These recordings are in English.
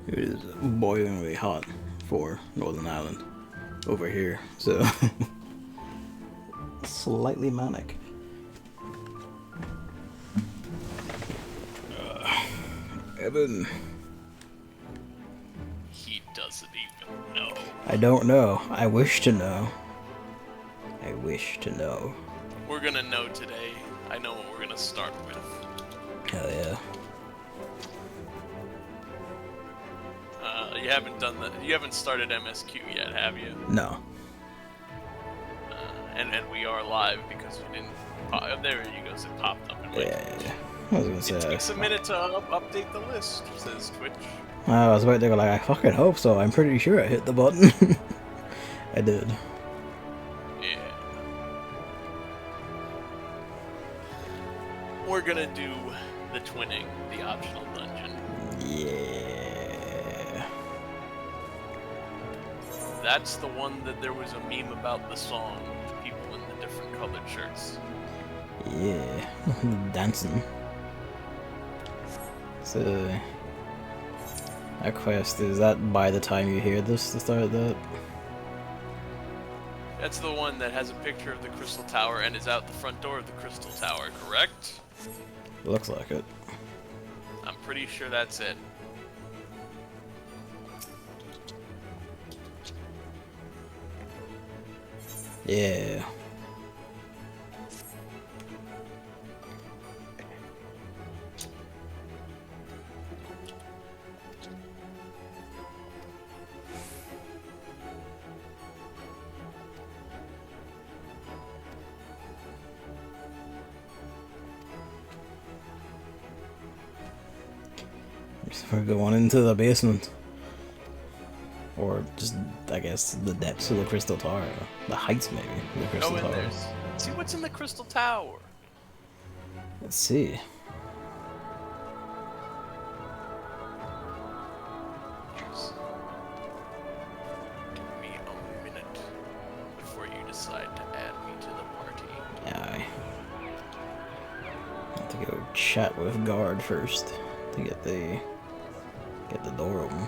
It is boilingly hot for Northern Ireland over here, so slightly manic. Evan, He doesn't even know. I don't know. I wish to know. I wish to know. We're gonna know today. I know what we're gonna start with. Hell yeah. You haven't done that. You haven't started MSQ yet, have you? No. And we are live because we didn't. There you go. It popped up. In Yeah. I was gonna It say. takes a minute to update the list, says Twitch. I was about to go like, I fucking hope so. I'm pretty sure I hit the button. I did. Yeah. We're gonna do the twinning, the optional dungeon. Yeah. That's the one that there was a meme about the song, people in the different colored shirts. Yeah. Dancing. So, that quest, is that by the time you hear this to start that? That's the one that has a picture of the Crystal Tower and is out the front door of the Crystal Tower, correct? Looks like it. I'm pretty sure that's it. Yeah. We're going into the basement. Or just, I guess, the depths of the Crystal Tower. The heights, maybe, of the Crystal Go in Tower. there. See what's in the Crystal Tower. Let's see. Just give me a minute before you decide to add me to the party. Yeah, I have to go chat with guard first to get the door open.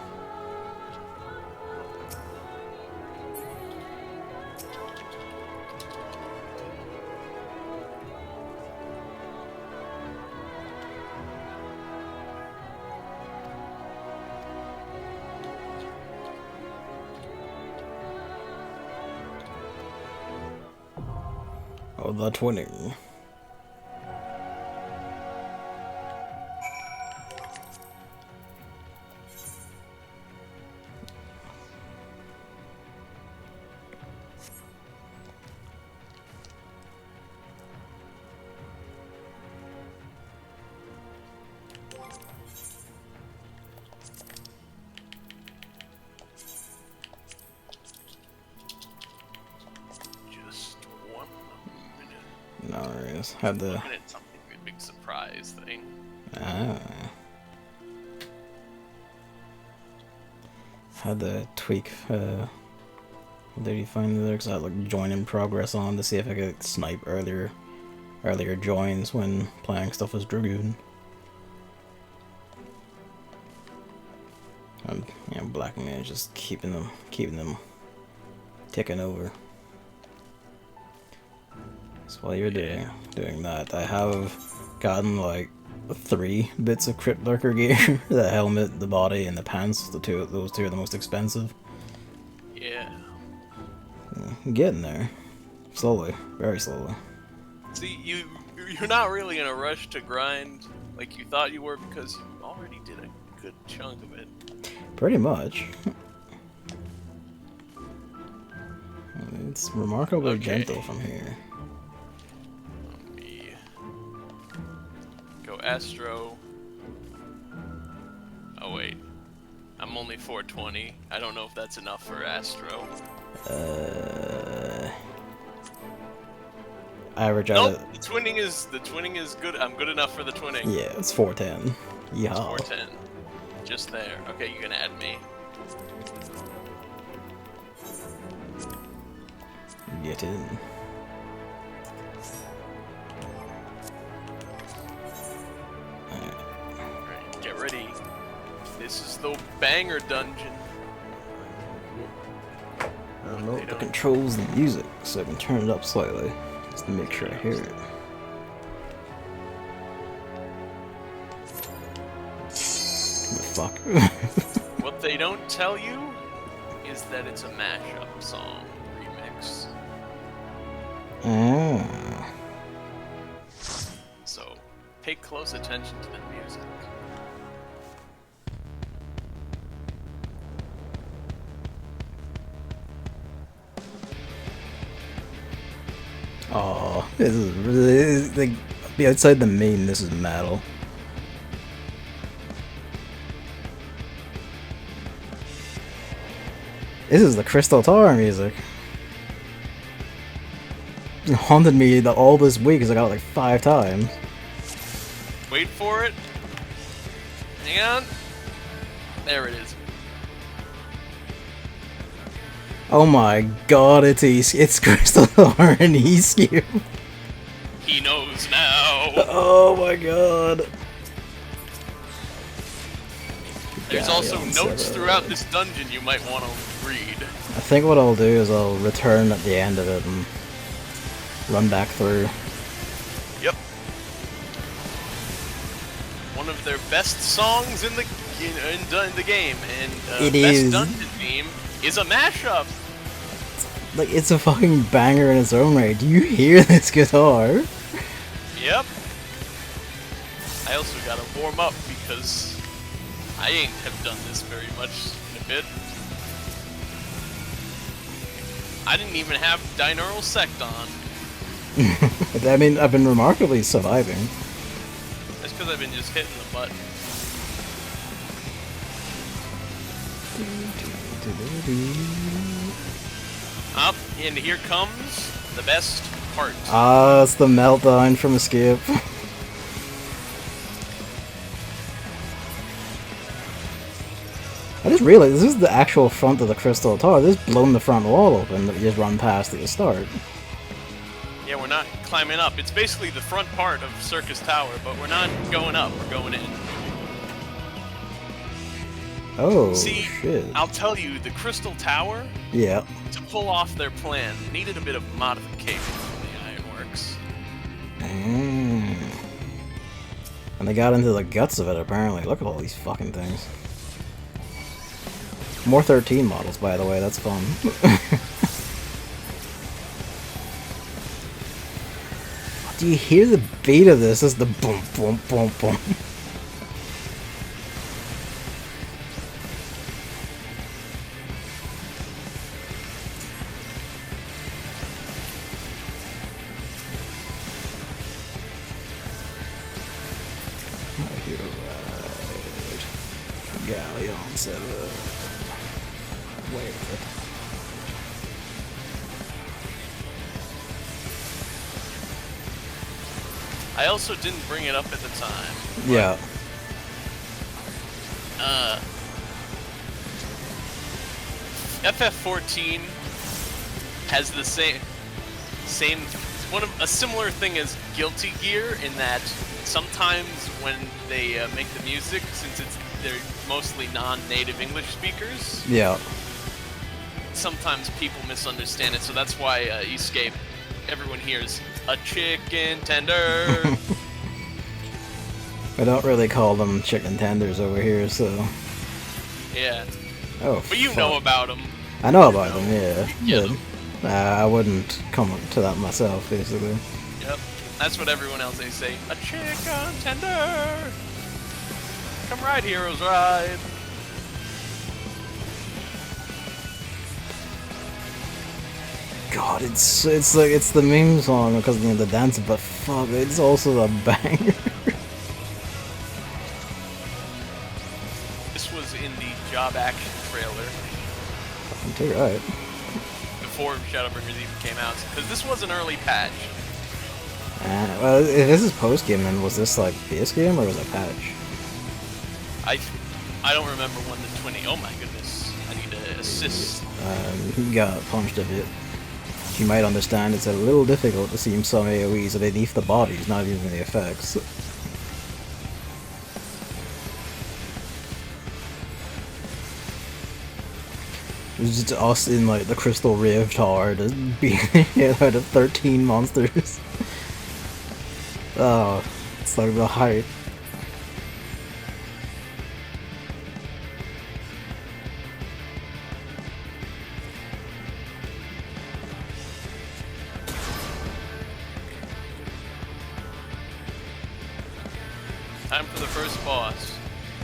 Oh, the twinning. Just 1 minute. No worries. Had the Looking at something, a big surprise thing. had to tweak. Did you find the lyrics? I had like join in progress on to see if I could snipe earlier joins when playing stuff as Dragoon. Black Man just keeping them ticking over. So while you're doing that, I have gotten like 3 bits of Crypt Lurker gear: the helmet, the body, and the pants. Those two are the most expensive. Yeah. I'm getting there, slowly, very slowly. See, you're not really in a rush to grind like you thought you were because you already did a good chunk of it. Pretty much. It's remarkably gentle from here. Let me go Astro. Oh wait, I'm only 420. I don't know if that's enough for Astro. Average out Nope, of... the twinning is good. I'm good enough for the twinning. Yeah, it's 410. Yeah. It's 410. Just there. Okay, you can add me. Get in. Alright, get ready. This is the banger dungeon. I don't know what controls the music, so I can turn it up slightly, just to make sure I hear it. What the fuck? What they don't tell you is that it's a mashup song remix. Ah. So, pay close attention to the music. Oh, this is really like outside the main. This is metal. This is the Crystal Tower music. It haunted me all this week because I got it like 5 times. Wait for it. Hang on. There it is. Oh my god, it's Crystal Tower and Eastcube. He knows now. Oh my god. There's also notes throughout this dungeon you might want to read. I think what I'll do is I'll return at the end of it and run back through. Yep. One of their best songs in the game, and best dungeon theme is a mashup. Like, it's a fucking banger in its own right. Do you hear this guitar? Yep. I also gotta warm up because I ain't have done this very much in a bit. I didn't even have Dineural Sect on. I mean, I've been remarkably surviving. That's because I've been just hitting the button. Up, and here comes the best part. Ah, it's the meltdown from Escape. I just realized this is the actual front of the Crystal Tower. This has blown the front wall open that you just run past at the start. Yeah, we're not climbing up. It's basically the front part of Circus Tower, but we're not going up, we're going in. Oh, see, shit. I'll tell you, the Crystal Tower, Yeah. to pull off their plan, needed a bit of modification from the Ironworks. Mm. And they got into the guts of it, apparently. Look at all these fucking things. More 13 models, by the way, that's fun. Do you hear the beat of this? It's the boom, boom, boom, boom. Galleon 7. Wait. I also didn't bring it up at the time. Yeah. FF14 has the same a similar thing as Guilty Gear in that sometimes when they make the music, since they're mostly non-native English speakers, Yeah. sometimes people misunderstand it. So that's why Escape, everyone hears a chicken tender. I don't really call them chicken tenders over here, so. Yeah. Oh, But you fuck. know about them. I know about them, yeah. Yeah. But, I wouldn't come to that myself, basically. Yep. That's what everyone else they say. A chicken tender. Come ride, heroes, ride. God, it's like it's the meme song because of the dance, but fuck, it's also a banger. This was in the job action trailer You're right. before Shadowbringers even came out, because this was an early patch. Well, if this is post game, then was this like base game or was it patch? I don't remember when the 20. Oh my goodness! I need to assist. He got punched a bit. You might understand it's a little difficult to see some AoEs beneath the bodies, not even the effects. It's just us in like the Crystal Rift Tower, just being hit out of 13 monsters. Oh, it's like the hype. Time for the first boss.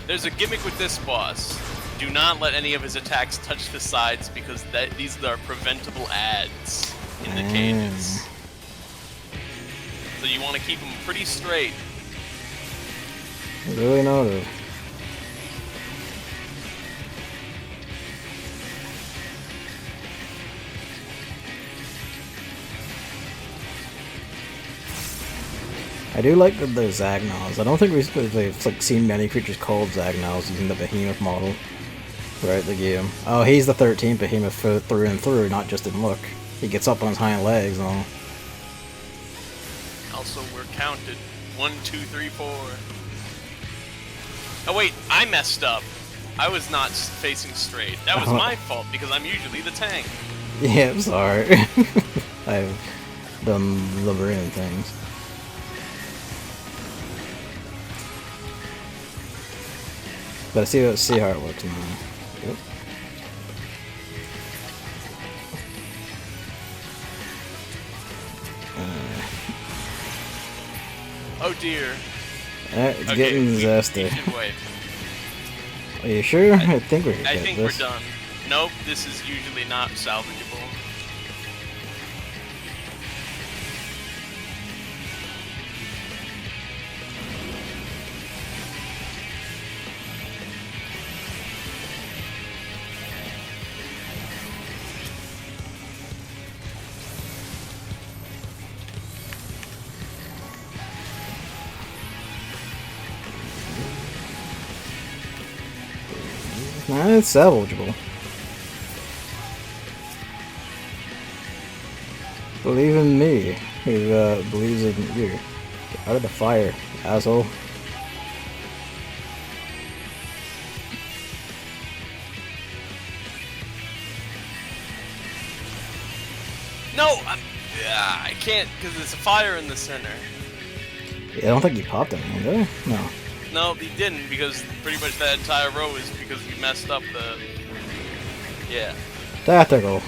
There's a gimmick with this boss. Do not let any of his attacks touch the sides because these are preventable adds in the cages. So you want to keep them pretty straight. Really noted. I do like the Zagnals. I don't think we've like seen many creatures called Zagnals using the Behemoth model throughout the game. Oh, he's the 13th Behemoth through and through, not just in look. He gets up on his hind legs and all. Also, we're counted. 1, 2, 3, 4. Oh wait, I messed up. I was not facing straight. That was my fault because I'm usually the tank. Yeah, I'm sorry. I've done liberating things. But see how it works now. Yep. Oh dear. It's getting zesty. Wait. Are you sure? I think we can get this. I think we're done. Nope, this is usually not salvageable. Nah, it's salvageable. Believe in me, who believes in you. Get out of the fire, asshole. No! I can't, because there's a fire in the center. Yeah, I don't think you popped anything, did he? No. No, he didn't, because pretty much that entire row is because he messed up the... Yeah. Tactical.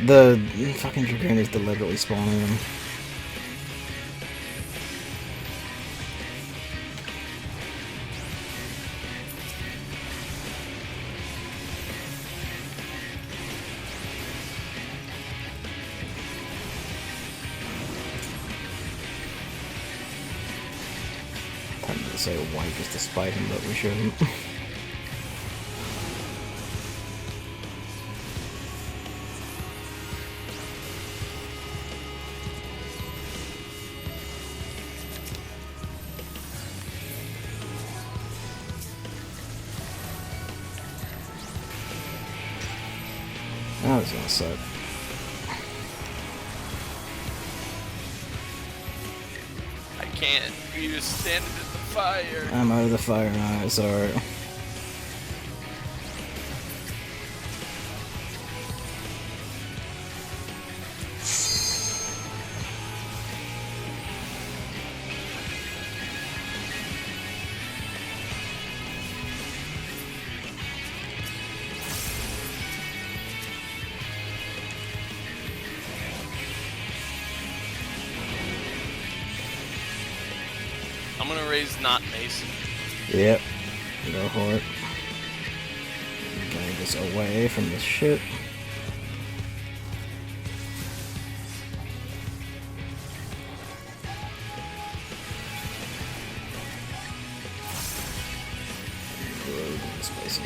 The fucking Dragoon is deliberately spawning them. Tempted to say white just to spite him, but we shouldn't. That was gonna suck. I can't. You're standing in the fire. I'm out of the fire now, it's alright. I'm gonna raise not Mason. Yep. Go for it. Getting this away from this shit. Spicy.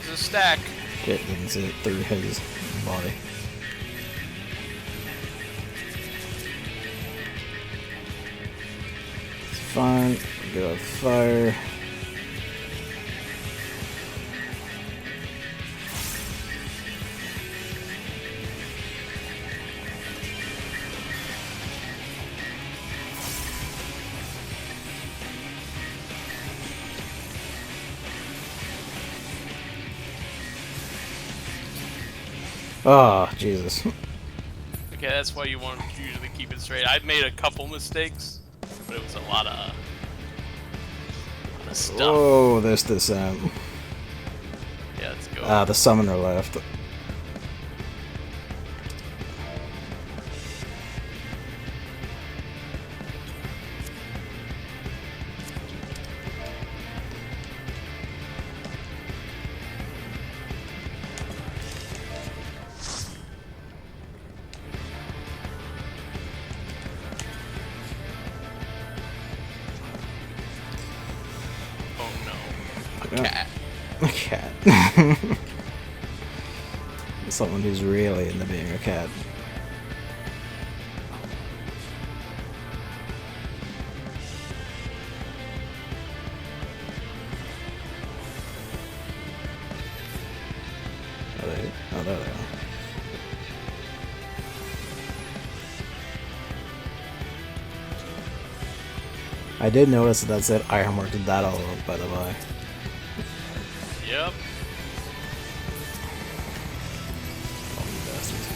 There's a stack. Get into it through his body. It's fine. Go fire. Oh, Jesus. Okay, that's why you want to usually keep it straight. I've made a couple mistakes, but it was a lot of stuff. Oh, there's this, Yeah, let's go. the summoner left. Oh no. A cat. A cat. Someone who's really into being a cat. Oh, there they are. I did notice that said Ironwork did that all up, by the way. Yep. Oh, you bastards.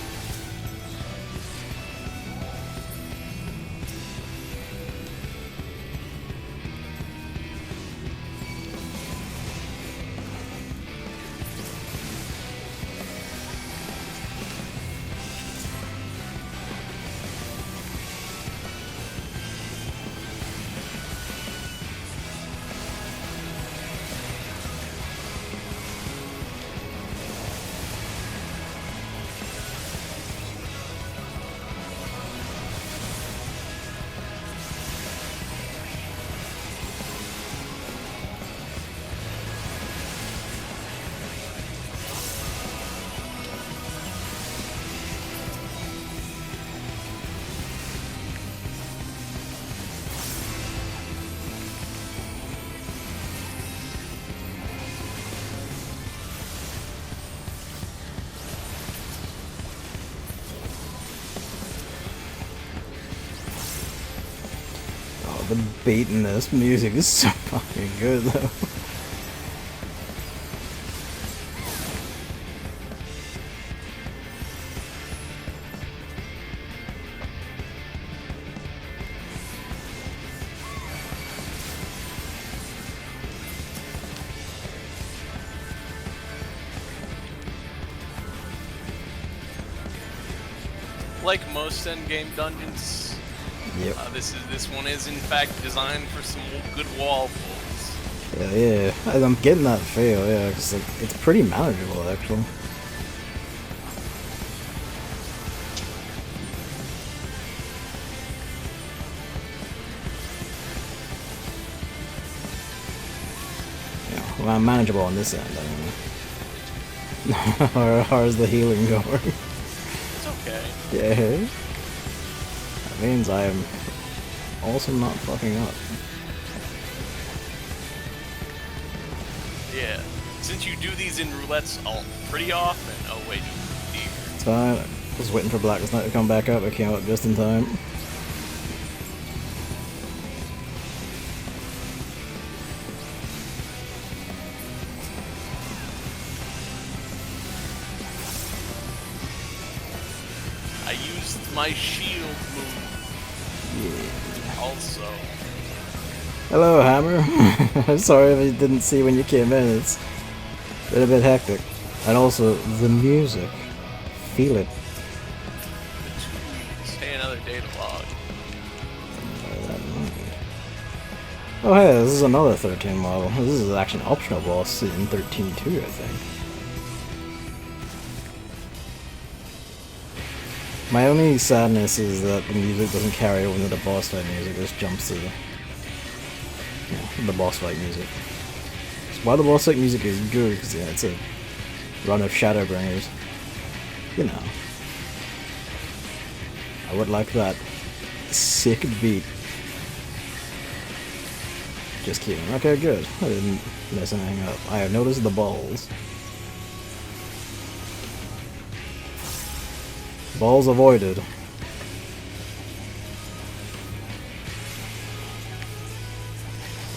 The beat in this music is so fucking good though. Like most endgame dungeons, Yep. this one is in fact designed for some good wall pulls. Yeah. I'm getting that feel, yeah, because like, it's pretty manageable actually. Yeah, well, manageable on this end, I don't know. How's the healing going? It's okay. Yeah. That means I am also not fucking up. Yeah. Since you do these in roulettes pretty often. Oh wait, dear. It's fine. I was waiting for Blackness Knight to come back up. It came up just in time. I used my shield move. Yeah. Also. Hello, Hammer. I'm sorry if I didn't see when you came in. It's been a bit hectic. And also, the music. Feel it. Say another data log. Oh hey, this is another 13 model. This is actually an optional boss in 13 too, I think. My only sadness is that the music doesn't carry over into the boss fight music, it just jumps to the boss fight music. So while the boss fight music is good, because yeah, it's a run of Shadowbringers. You know. I would like that. Sick beat. Just kidding. Okay, good. I didn't mess anything up. I have noticed the balls. Balls avoided.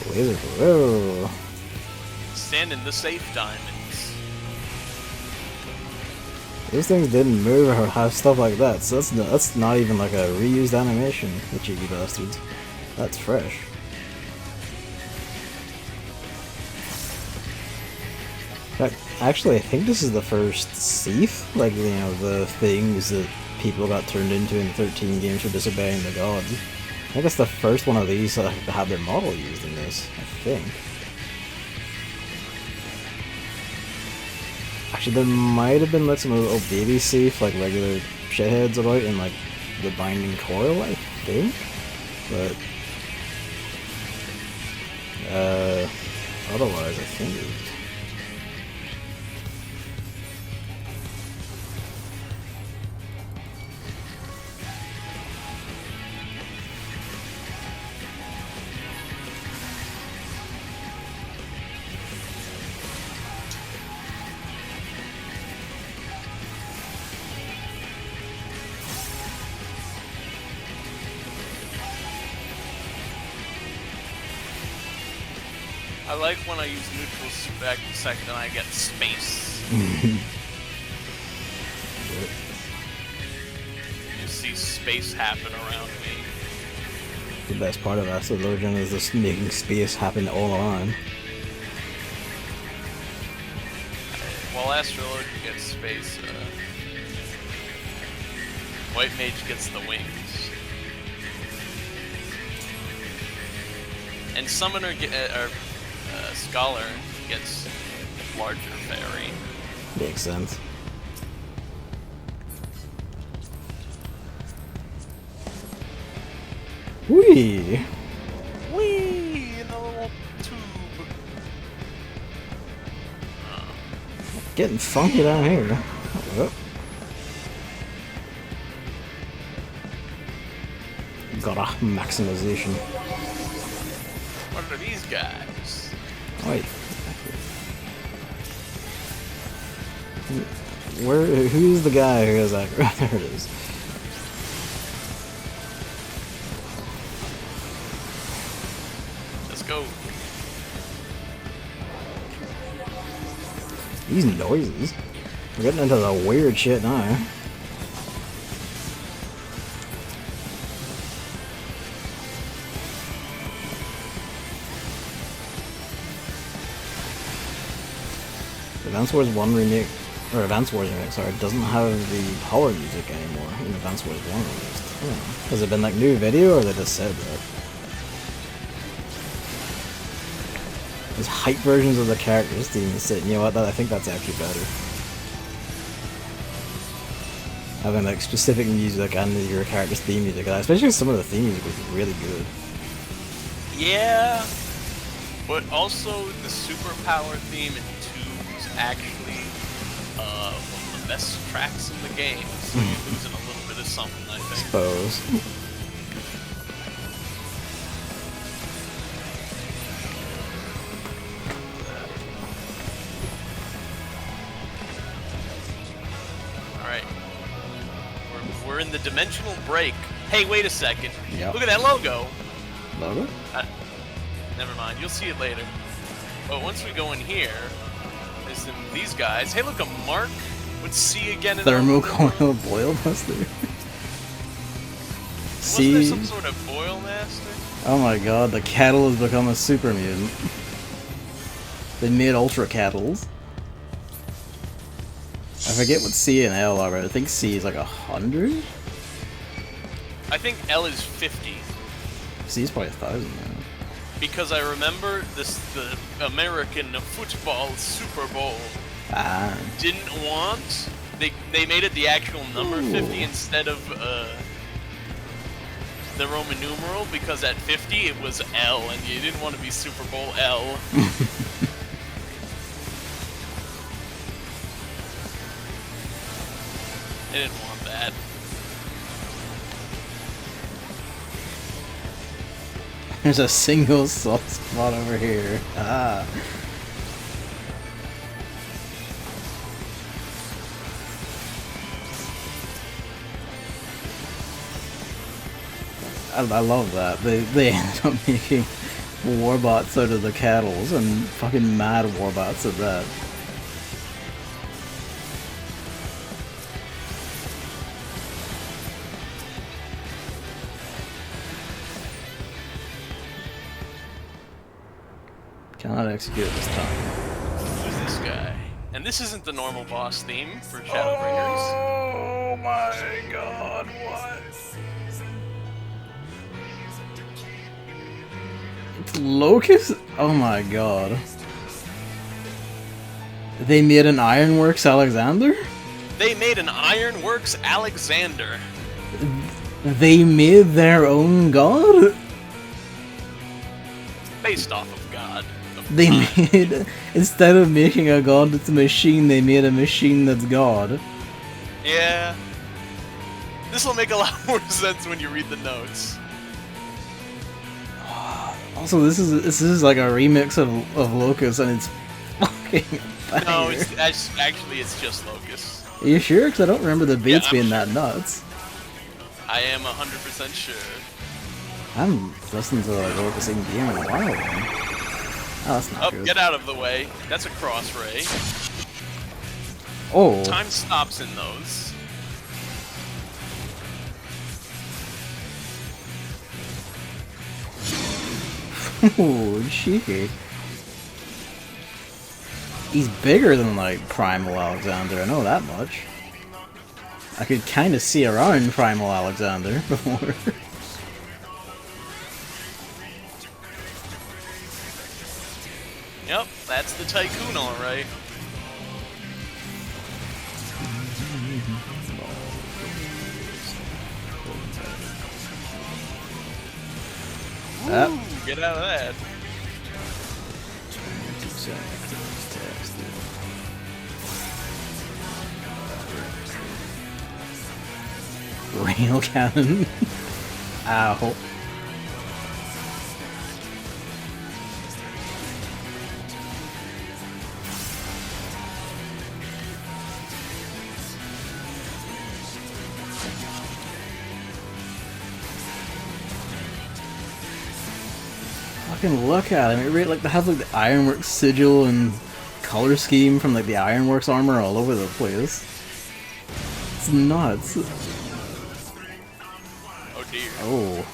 Wizard. Whoa. Stand in the safe diamonds. Those things didn't move or have stuff like that, so that's not even like a reused animation, the cheeky bastards. That's fresh. Actually, I think this is the first Thief, like, you know, the things that people got turned into in 13 games for disobeying the gods. I think it's the first one of these to have their model used in this, I think. Actually, there might have been like some little baby Thief, like regular shitheads about in like the Binding Coil, I think. But otherwise, I think it's... I like when I use neutral spec second I get space. You see space happen around me. The best part of Astrologian is just making space happen all around. While Astrologian gets space, White Mage gets the wings. And Summoner Scholar gets larger fairy. Makes sense. Whee! Whee! In a little tube. Getting funky down here. Oh. Got a maximization. What are these guys? Wait. Who's the guy who has that? There it is. Let's go. These noises. We're getting into the weird shit now. Advance Wars 1 remake, or Advance Wars remake, sorry, doesn't have the horror music anymore in Advance Wars 1 released. Has it been like new video, or they just said that? There's hype versions of the characters theme sit, you know what, I think that's actually better. Having like specific music and your character's theme music, especially some of the theme music was really good. Yeah, but also the superpower theme in 2 is actually one of the best tracks in the game, so you're losing a little bit of something, I think. Suppose. Alright. We're in the dimensional break. Hey, wait a second. Yep. Look at that logo. Logo? Never mind, you'll see it later. But once we go in here, there's these guys. Hey, look, a mark with C again in Thermocoil Boil Buster. Wasn't there some sort of Boil Master? Oh my god, the cattle has become a super mutant. They made Ultra Cattles. I forget what C and L are, but I think C is like 100? I think L is 50. C is probably 1,000 now. Because I remember the American Football Super Bowl didn't want... They made it the actual number 50 instead of the Roman numeral, because at 50 it was L, and you didn't want to be Super Bowl L. didn't want that. There's a single soft spot over here. Ah. I love that. They ended up making warbots out of the cattles, and fucking mad warbots at that. Cannot execute this time. Who's this guy? And this isn't the normal boss theme for Shadowbringers. Oh my god, what? It's Locust? Oh my god. They made an Ironworks Alexander? They made an Ironworks Alexander. They made their own god? Based off of God. They made, instead of making a god that's a machine, they made a machine that's god. Yeah. This will make a lot more sense when you read the notes. Also, this is like a remix of Locust, and it's fucking fire. No, actually it's just Locust. Are you sure? Because I don't remember the beats I'm being sure. that nuts. I am 100% sure. I haven't listened to like Locust in game in a while. Man. Oh, that's not Oh, good. get out of the way. That's a cross ray. Oh. Time stops in those. Oh, cheeky. He's bigger than, like, Primal Alexander, I know that much. I could kind of see around Primal Alexander before. Yep, that's the Tycoon alright. Ooh, get out of that. Rail cannon. Ow. Fucking look at him. It really, like, has like the Ironworks sigil and color scheme from like the Ironworks armor all over the place. It's nuts. Oh dear. Oh.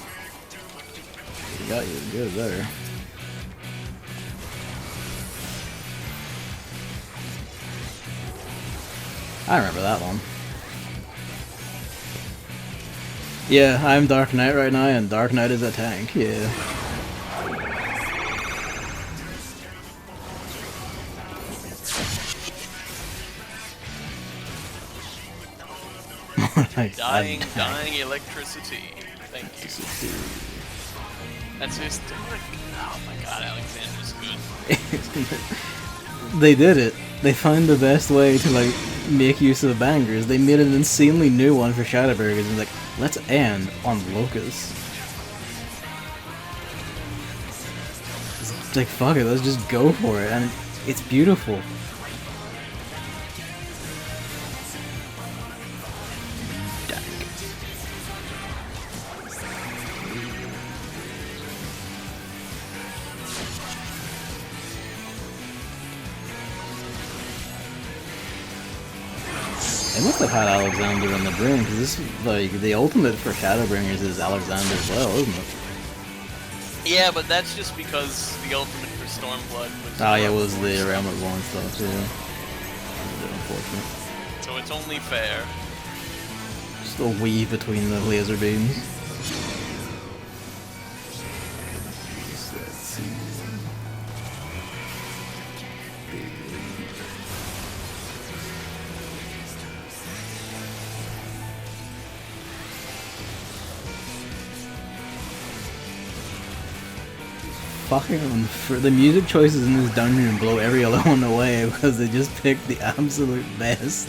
He got you good there. I remember that one. Yeah, I'm Dark Knight right now, and Dark Knight is a tank, yeah. Dying electricity. Thank you. That's historic. Oh my god, Alexander's good. They did it. They found the best way to, like, make use of bangers. They made an insanely new one for Shadowbringers and like, let's end on Locust. It's like, fuck it, let's just go for it, and it's beautiful. They must have had Alexander in the brain, because this, like, the ultimate for Shadowbringers is Alexander as well, isn't it? Yeah, but that's just because the ultimate for Stormblood was... Oh yeah, it was the Realm of Born stuff, yeah. That's a bit unfortunate. So it's only fair. Just a weave between the laser beams. Let's see. Fucking for the music choices in this dungeon blow every other one away because they just picked the absolute best.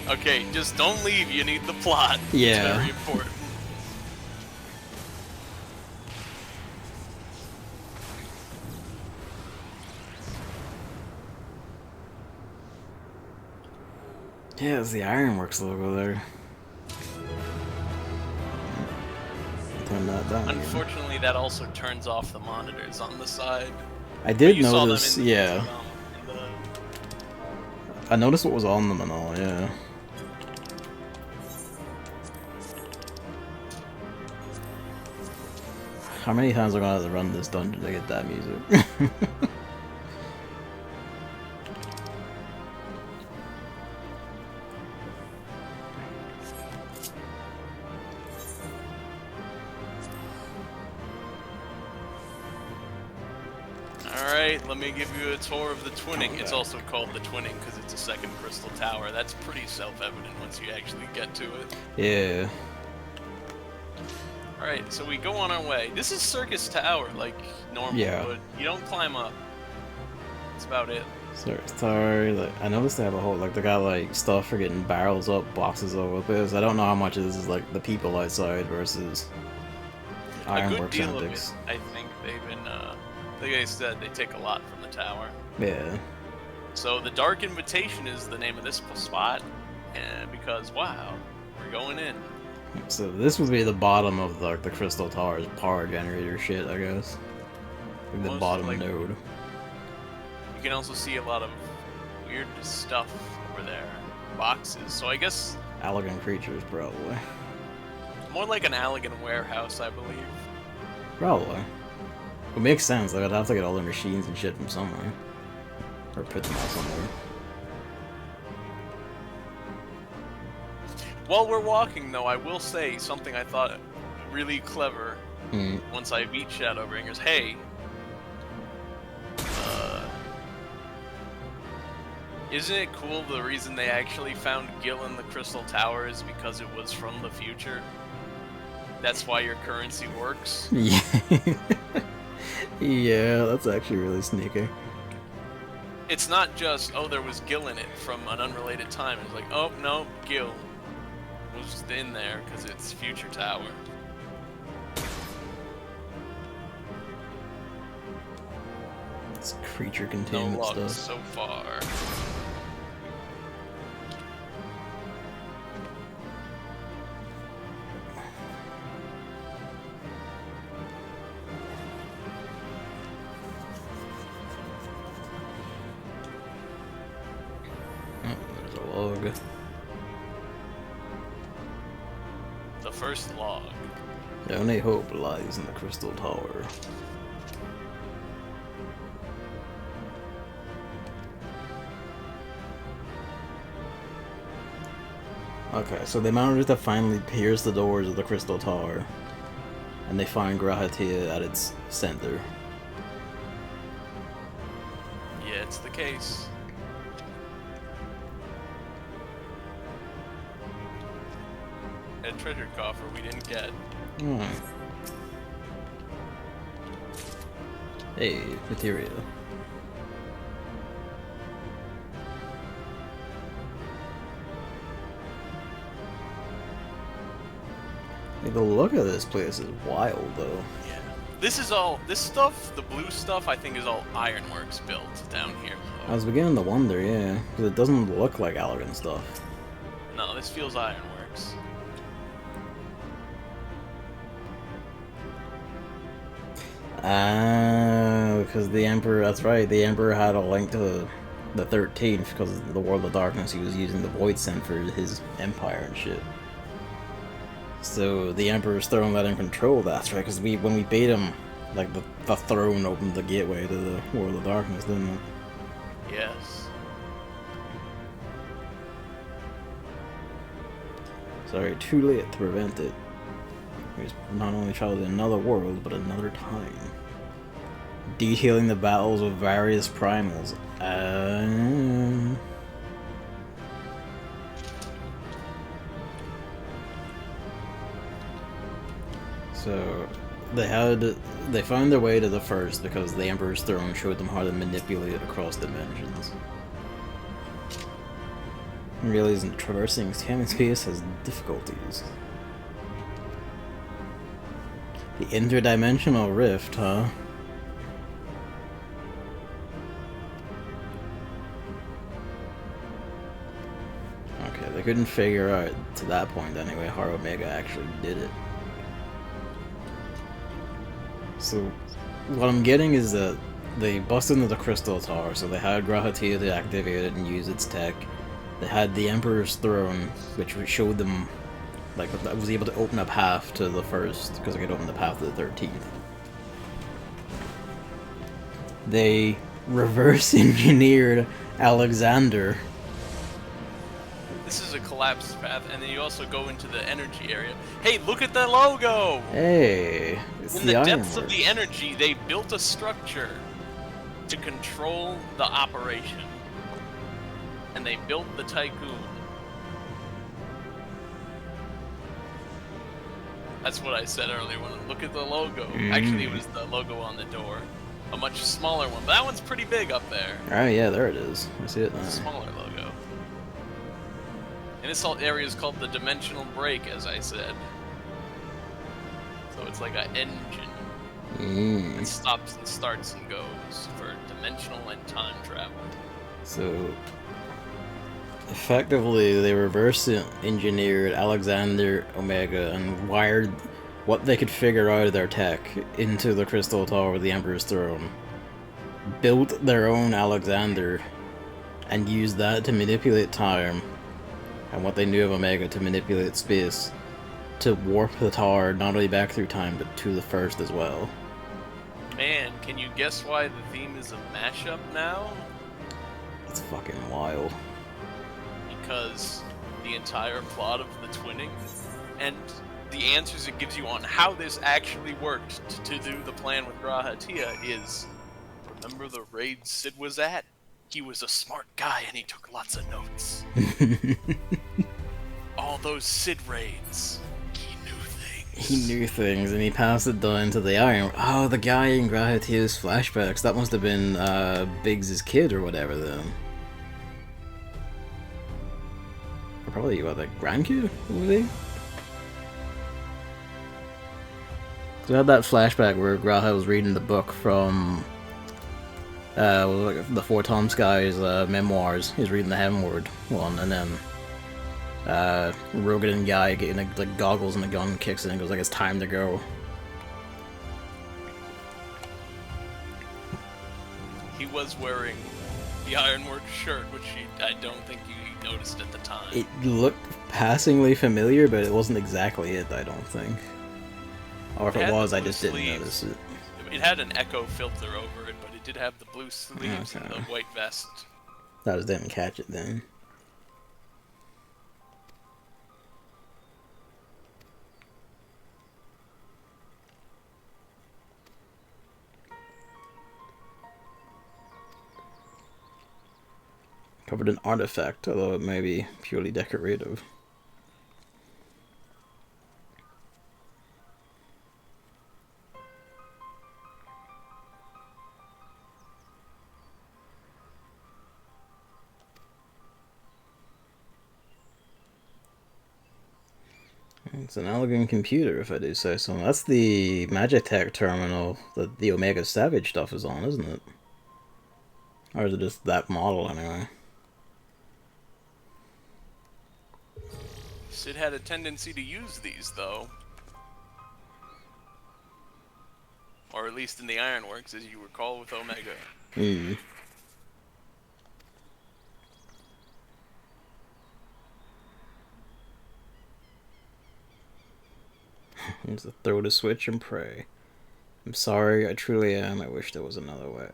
Okay, just don't leave. You need the plot. Yeah. It's very important. Yeah, it's the Ironworks logo there. Turn that down. Unfortunately, that also turns off the monitors on the side. I did You saw notice, them in the, yeah. in the... I noticed what was on them and all, yeah. How many times am I gonna have to run this dungeon to get that music? Alright, let me give you a tour of the twinning. It's also called the twinning because it's a second crystal tower. That's pretty self-evident once you actually get to it. Yeah. Alright, so we go on our way. This is Circus Tower, like normal, Yeah. but you don't climb up. That's about it. Sorry, like, I noticed they have a whole, like, they got, like, stuff for getting barrels up, boxes up with this. I don't know how much of this is, like, the people outside versus Ironworks antics. I think they've been, like I said, they take a lot from the tower. Yeah. So the Dark Invitation is the name of this spot, and because, wow, we're going in. So this would be the bottom of, like, the Crystal Tower's power generator shit, I guess. Like the Most, bottom like, node. You can also see a lot of weird stuff over there. Boxes. So I guess Elegant creatures, probably. more like an Allegan warehouse, I believe. Probably. It makes sense, like, I'd have to get all the machines and shit from somewhere. Or put them all somewhere. While we're walking, though, I will say something I thought really clever once I beat Shadowbringers. Hey, isn't it cool the reason they actually found Gil in the Crystal Tower is because it was from the future? That's why your currency works? Yeah. Yeah, that's actually really sneaky. It's not just, oh, there was Gil in it from an unrelated time. It's like, oh, no, Gil was in there because it's Future Tower. It's creature No containment luck stuff. so far. Oh, there's a log. The first log. The only hope lies in the Crystal Tower. Okay, so they managed to finally pierce the doors of the Crystal Tower, and they find Grahatia at its center. Yeah, it's the case. A treasure coffer we didn't get. Hey, materia. Like, the look of this place is wild, though. Yeah. This stuff, the blue stuff, I think is all Ironworks built down here. I was beginning to wonder, yeah, because it doesn't look like Allergan stuff. No, this feels Ironworks. Because the Emperor, that's right, the Emperor had a link to the 13th because of the World of Darkness. He was using the Void Scent for his empire and shit. So the Emperor's throne let him control that, that's right, because when we beat him, like, the throne opened the gateway to the World of Darkness, didn't it? Yes. Sorry, too late to prevent it. He's not only traveled to another world, but another time. Detailing the battles of various primals. So they found their way to the first because the Emperor's throne showed them how to manipulate it across dimensions. Realizing that traversing time and space has difficulties. The interdimensional rift, huh? Okay, they couldn't figure out, to that point anyway, how Omega actually did it. So, what I'm getting is that they busted into the Crystal Tower, so they had Grahatia to activate it and use its tech. They had the Emperor's Throne, which showed them, like, that was able to open a path to the first, because it could open the path to the 13th. They reverse engineered Alexander. This is a collapsed path, and then you also go into the energy area. Hey, look at the logo! Hey, it's In the depths of the energy, they built a structure to control the operation. And they built the Tycoon. That's what I said earlier when I look at the logo. Actually, it was the logo on the door. A much smaller one, but that one's pretty big up there. Oh yeah, there it is. I see it now. Smaller logo. And this whole area is called the Dimensional Break, as I said. So it's like an engine. It stops and starts and goes for dimensional and time travel. So, effectively, they reverse engineered Alexander Omega and wired what they could figure out of their tech into the Crystal Tower with the Emperor's Throne. Built their own Alexander and used that to manipulate time and what they knew of Omega to manipulate space to warp the tower not only back through time but to the first as well. Man, can you guess why the theme is a mashup now? It's fucking wild. Because the entire plot of the twinning and the answers it gives you on how this actually worked to do the plan with Grahatia is, remember the raid Sid was at? He was a smart guy and he took lots of notes. All those Sid raids, he knew things. He knew things and he passed it down to the Iron. Oh, the guy in Grahatia's flashbacks, that must have been Biggs' kid or whatever then. Or probably, what, the grandkid, was he? So I had that flashback where Graha was reading the book from the Four Tom Sky's memoirs. He was reading the Heavenward one, and then Rogan guy getting like goggles and the gun kicks in and goes like, it's time to go. He was wearing the Ironwork shirt, which I don't think you noticed at the time. It looked passingly familiar, but it wasn't exactly it, I don't think. Or if it was, I just didn't notice it. It had an echo filter over it, but it did have the blue sleeves and the white vest. I just didn't catch it then. Covered an artifact, although it may be purely decorative. It's an elegant computer, if I do say so. That's the Magitech terminal that the Omega Savage stuff is on, isn't it? Or is it just that model, anyway? Sid had a tendency to use these, though. Or at least in the Ironworks, as you recall with Omega. It's a throw to switch and pray. I'm sorry, I truly am. I wish there was another way.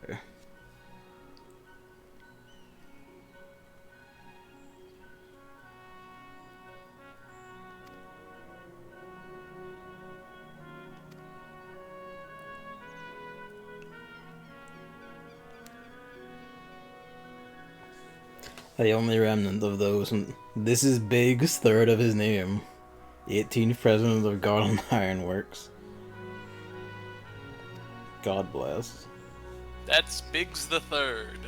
The only remnant of those, and this is Big's third of his name. 18th president of Garland Ironworks. God bless. That's Biggs the Third.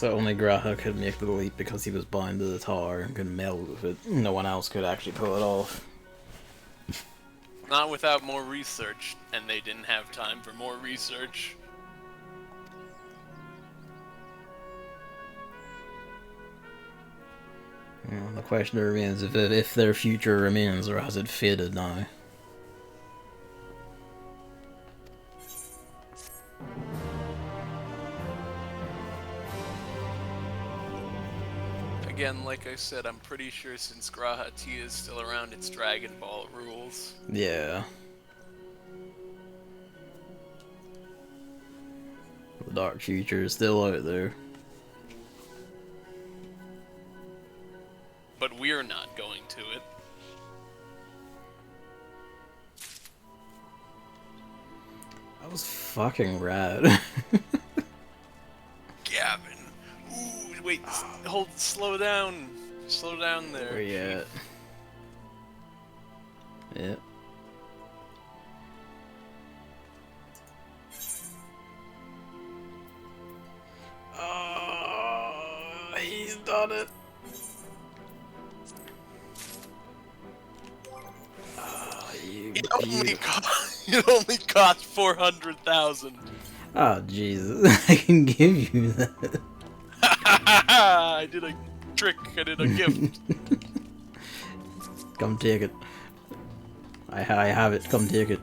So only Graha could make the leap because he was bound to the tower and could meld with it. No one else could actually pull it off. Not without more research, and they didn't have time for more research. Well, the question remains if their future remains, or has it faded now? Again, like I said, I'm pretty sure since Graha Tia is still around, it's Dragon Ball rules. Yeah. The dark future is still out there. But we're not going to it. That was fucking rad. Gavin! Ooh, wait, slow down. Slow down there. Where you at? Yep. Oh, he's done it. Oh, It only cost 400,000. Oh, Jesus. I can give you that. I did a trick. I did a gift. Come take it. I have it. Come take it.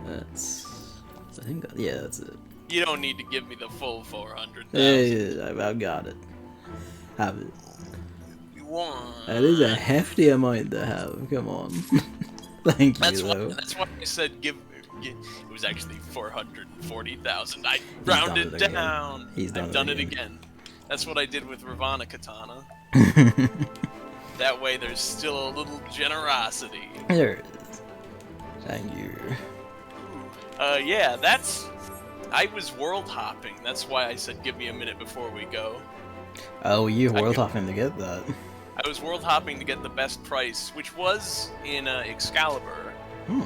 I think yeah, that's it. You don't need to give me the full 400,000. Yeah, I've got it. Have it. You want? That is a hefty amount to have. Come on. Thank you, though. That's why I said give. It was actually 440,000. I rounded down. I've done it again. That's what I did with Ravana Katana. That way, there's still a little generosity. There it is. Thank you. Yeah, I was world hopping. That's why I said give me a minute before we go. Oh, you world hopping to get that? I was world hopping to get the best price, which was in Excalibur.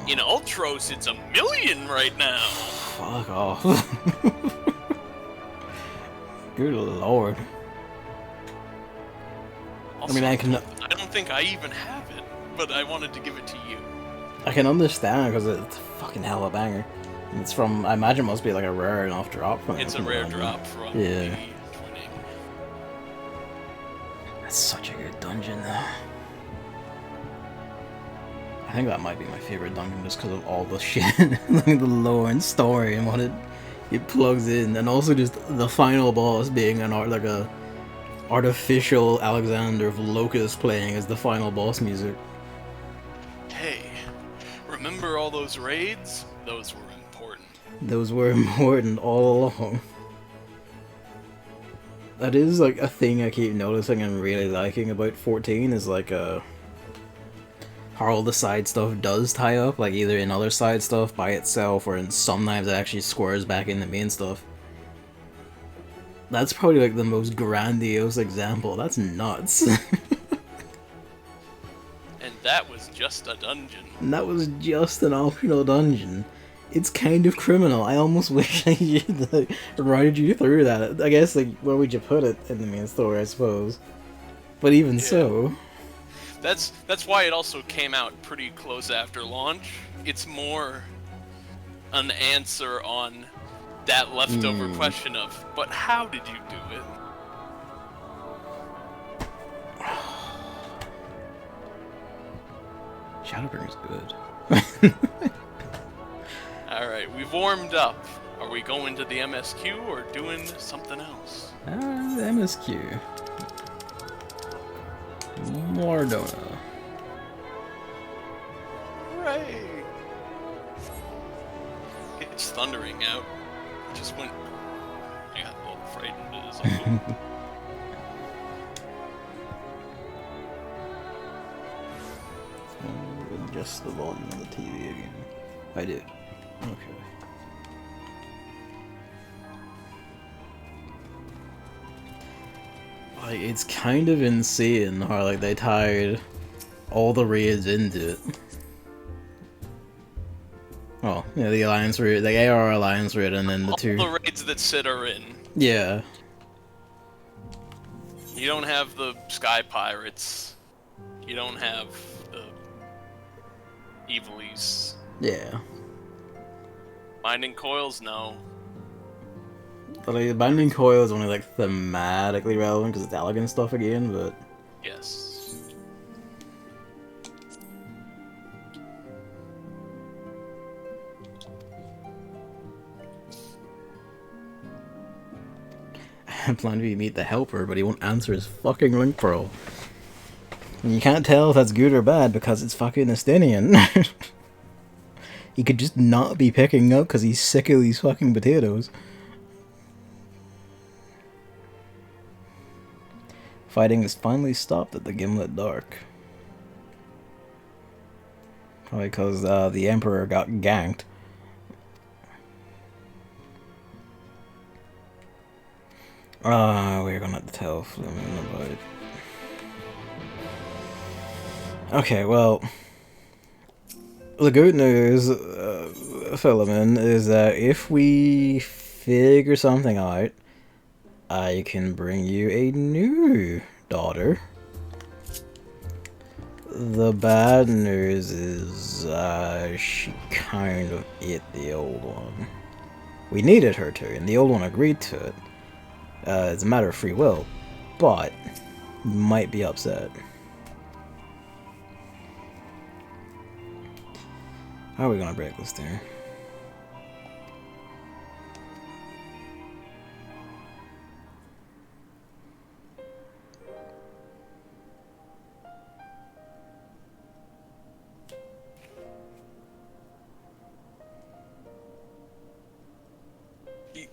In Ultros, it's $1 million right now. Fuck off. Good lord. Also, I don't think I even have it, but I wanted to give it to you. I can understand because it's fucking hella banger. It's from, I imagine it must be like a rare enough drop from it. It's a rare drop from the twinning. That's such a good dungeon though. I think that might be my favorite dungeon just because of all the shit, like the lore and story and what it plugs in, and also just the final boss being like a artificial Alexander of Locust playing as the final boss music. Hey, remember all those raids? Those were important. Those were important all along. That is like a thing I keep noticing and really liking about 14 is like how all the side stuff does tie up, like either in other side stuff by itself or in sometimes it actually squares back in the main stuff. That's probably like the most grandiose example. That's nuts. And that was just a dungeon. And that was just an optional dungeon. It's kind of criminal. I almost wish I could like, ride you through that. I guess like where would you put it in the main story, I suppose. But even so. That's why it also came out pretty close after launch. It's more an answer on that leftover question of, but how did you do it? Shadowbringers good. Alright, we've warmed up. Are we going to the MSQ or doing something else? The MSQ. Mordona. Hooray! It's thundering out. Just went. I got a little frightened as I Adjust the volume on the TV again. I did. Okay. Like, it's kind of insane how, like, they tied all the raids into it. Well, yeah, the Alliance raid, the AR Alliance raid, and then the All two. the raids that Sid are in. Yeah. You don't have the Sky Pirates. You don't have the Evilies. Yeah. Binding Coils, no. But like, the Binding Coil is only like thematically relevant because it's elegant stuff again, but. Yes. I plan to meet the helper, but he won't answer his fucking link pro. And you can't tell if that's good or bad because it's fucking Estinian. He could just not be picking up because he's sick of these fucking potatoes. Fighting is finally stopped at the Gimlet Dark. Probably because the Emperor got ganked. We're gonna have to tell Fleming about it. Okay, well, the good news, Philemon, is that if we figure something out, I can bring you a new daughter. The bad news is, she kind of ate the old one. We needed her to, and the old one agreed to it. It's a matter of free will, but might be upset. How are we gonna break this thing?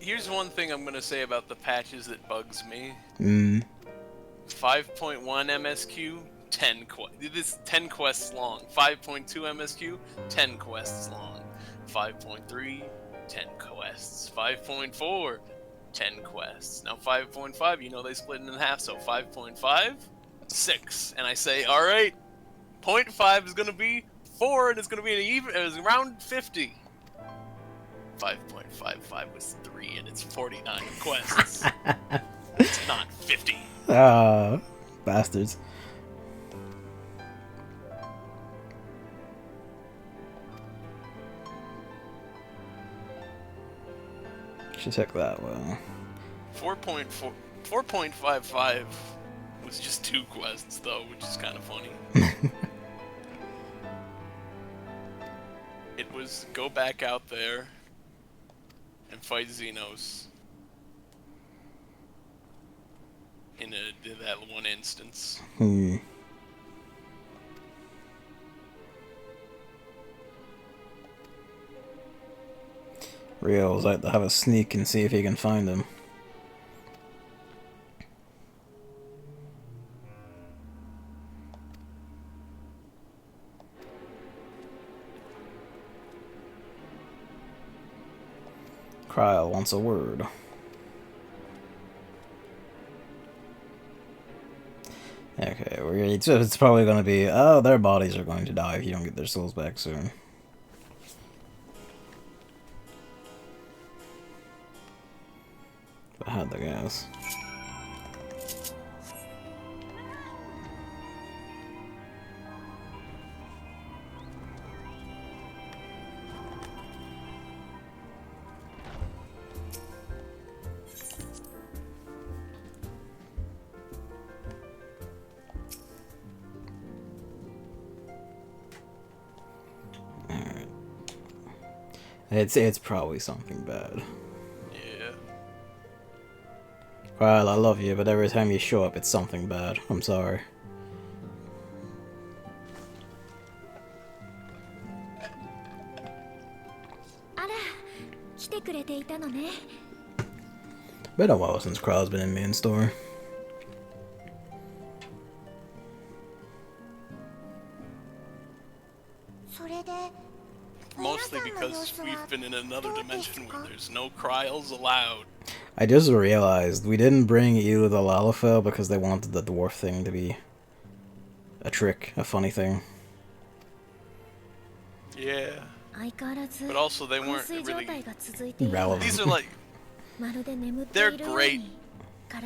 Here's one thing I'm gonna say about the patches that bugs me. 5.1 MSQ, 10 quests long. 5.2 MSQ, 10 quests long. 5.3, 10 quests. 5.4, 10 quests. Now 5.5, you know they split it in half, so 5.5, 6. And I say, alright, 0.5 is gonna be 4, and it's gonna be around 50. 5.55 was 3, and it's 49 quests. It's not 50. Ah, bastards. Should check that one. 4.55 was just 2 quests, though, which is kind of funny. It was go back out there and fight Xenos in that one instance. Rio's like to have a sneak and see if he can find him. Kryle wants a word. Okay, it's probably going to be, oh, their bodies are going to die if you don't get their souls back soon. But I had the gas. It's probably something bad. Yeah. Well, I love you, but every time you show up, it's something bad. I'm sorry. Been a while since Kryl's been in main store. Mostly because we've been in another dimension where there's no Kryles allowed. I just realized we didn't bring either the Lalafell because they wanted the dwarf thing to be a trick, a funny thing. Yeah. But also, they weren't really. Relevant. These are like. They're great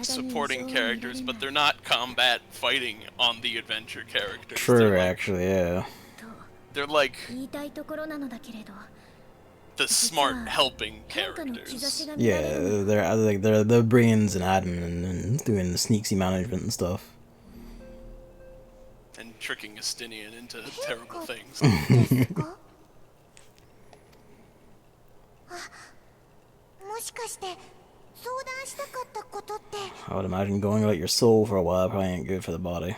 supporting characters, but they're not combat fighting on the adventure characters. True, actually, yeah. They're like the smart helping characters. Yeah, they're the brains and admin and doing the sneaky management and stuff. And tricking Estinian into terrible things. I would imagine going out your soul for a while probably ain't good for the body.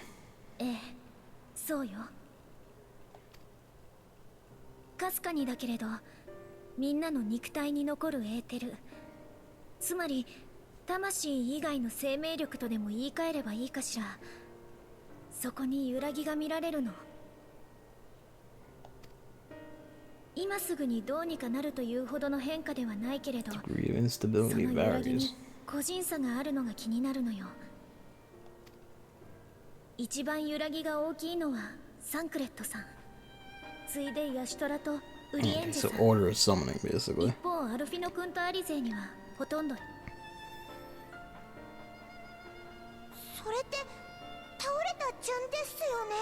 そうよ。かすかにだけれど、みんなの肉体に残るエーテル、つまり魂以外の生命力とでも言い換えればいいかしら。そこに揺らぎが見られるの。今すぐにどうにかなるというほどの変化ではないけれど、その揺らぎに個人差があるのが気になるのよ。一番揺らぎが大きいのはサンクレットさん、ついでヤシトラとウリエンジさん。一方アルフィノ君とアリゼにはほとんど。それって倒れた順ですよね。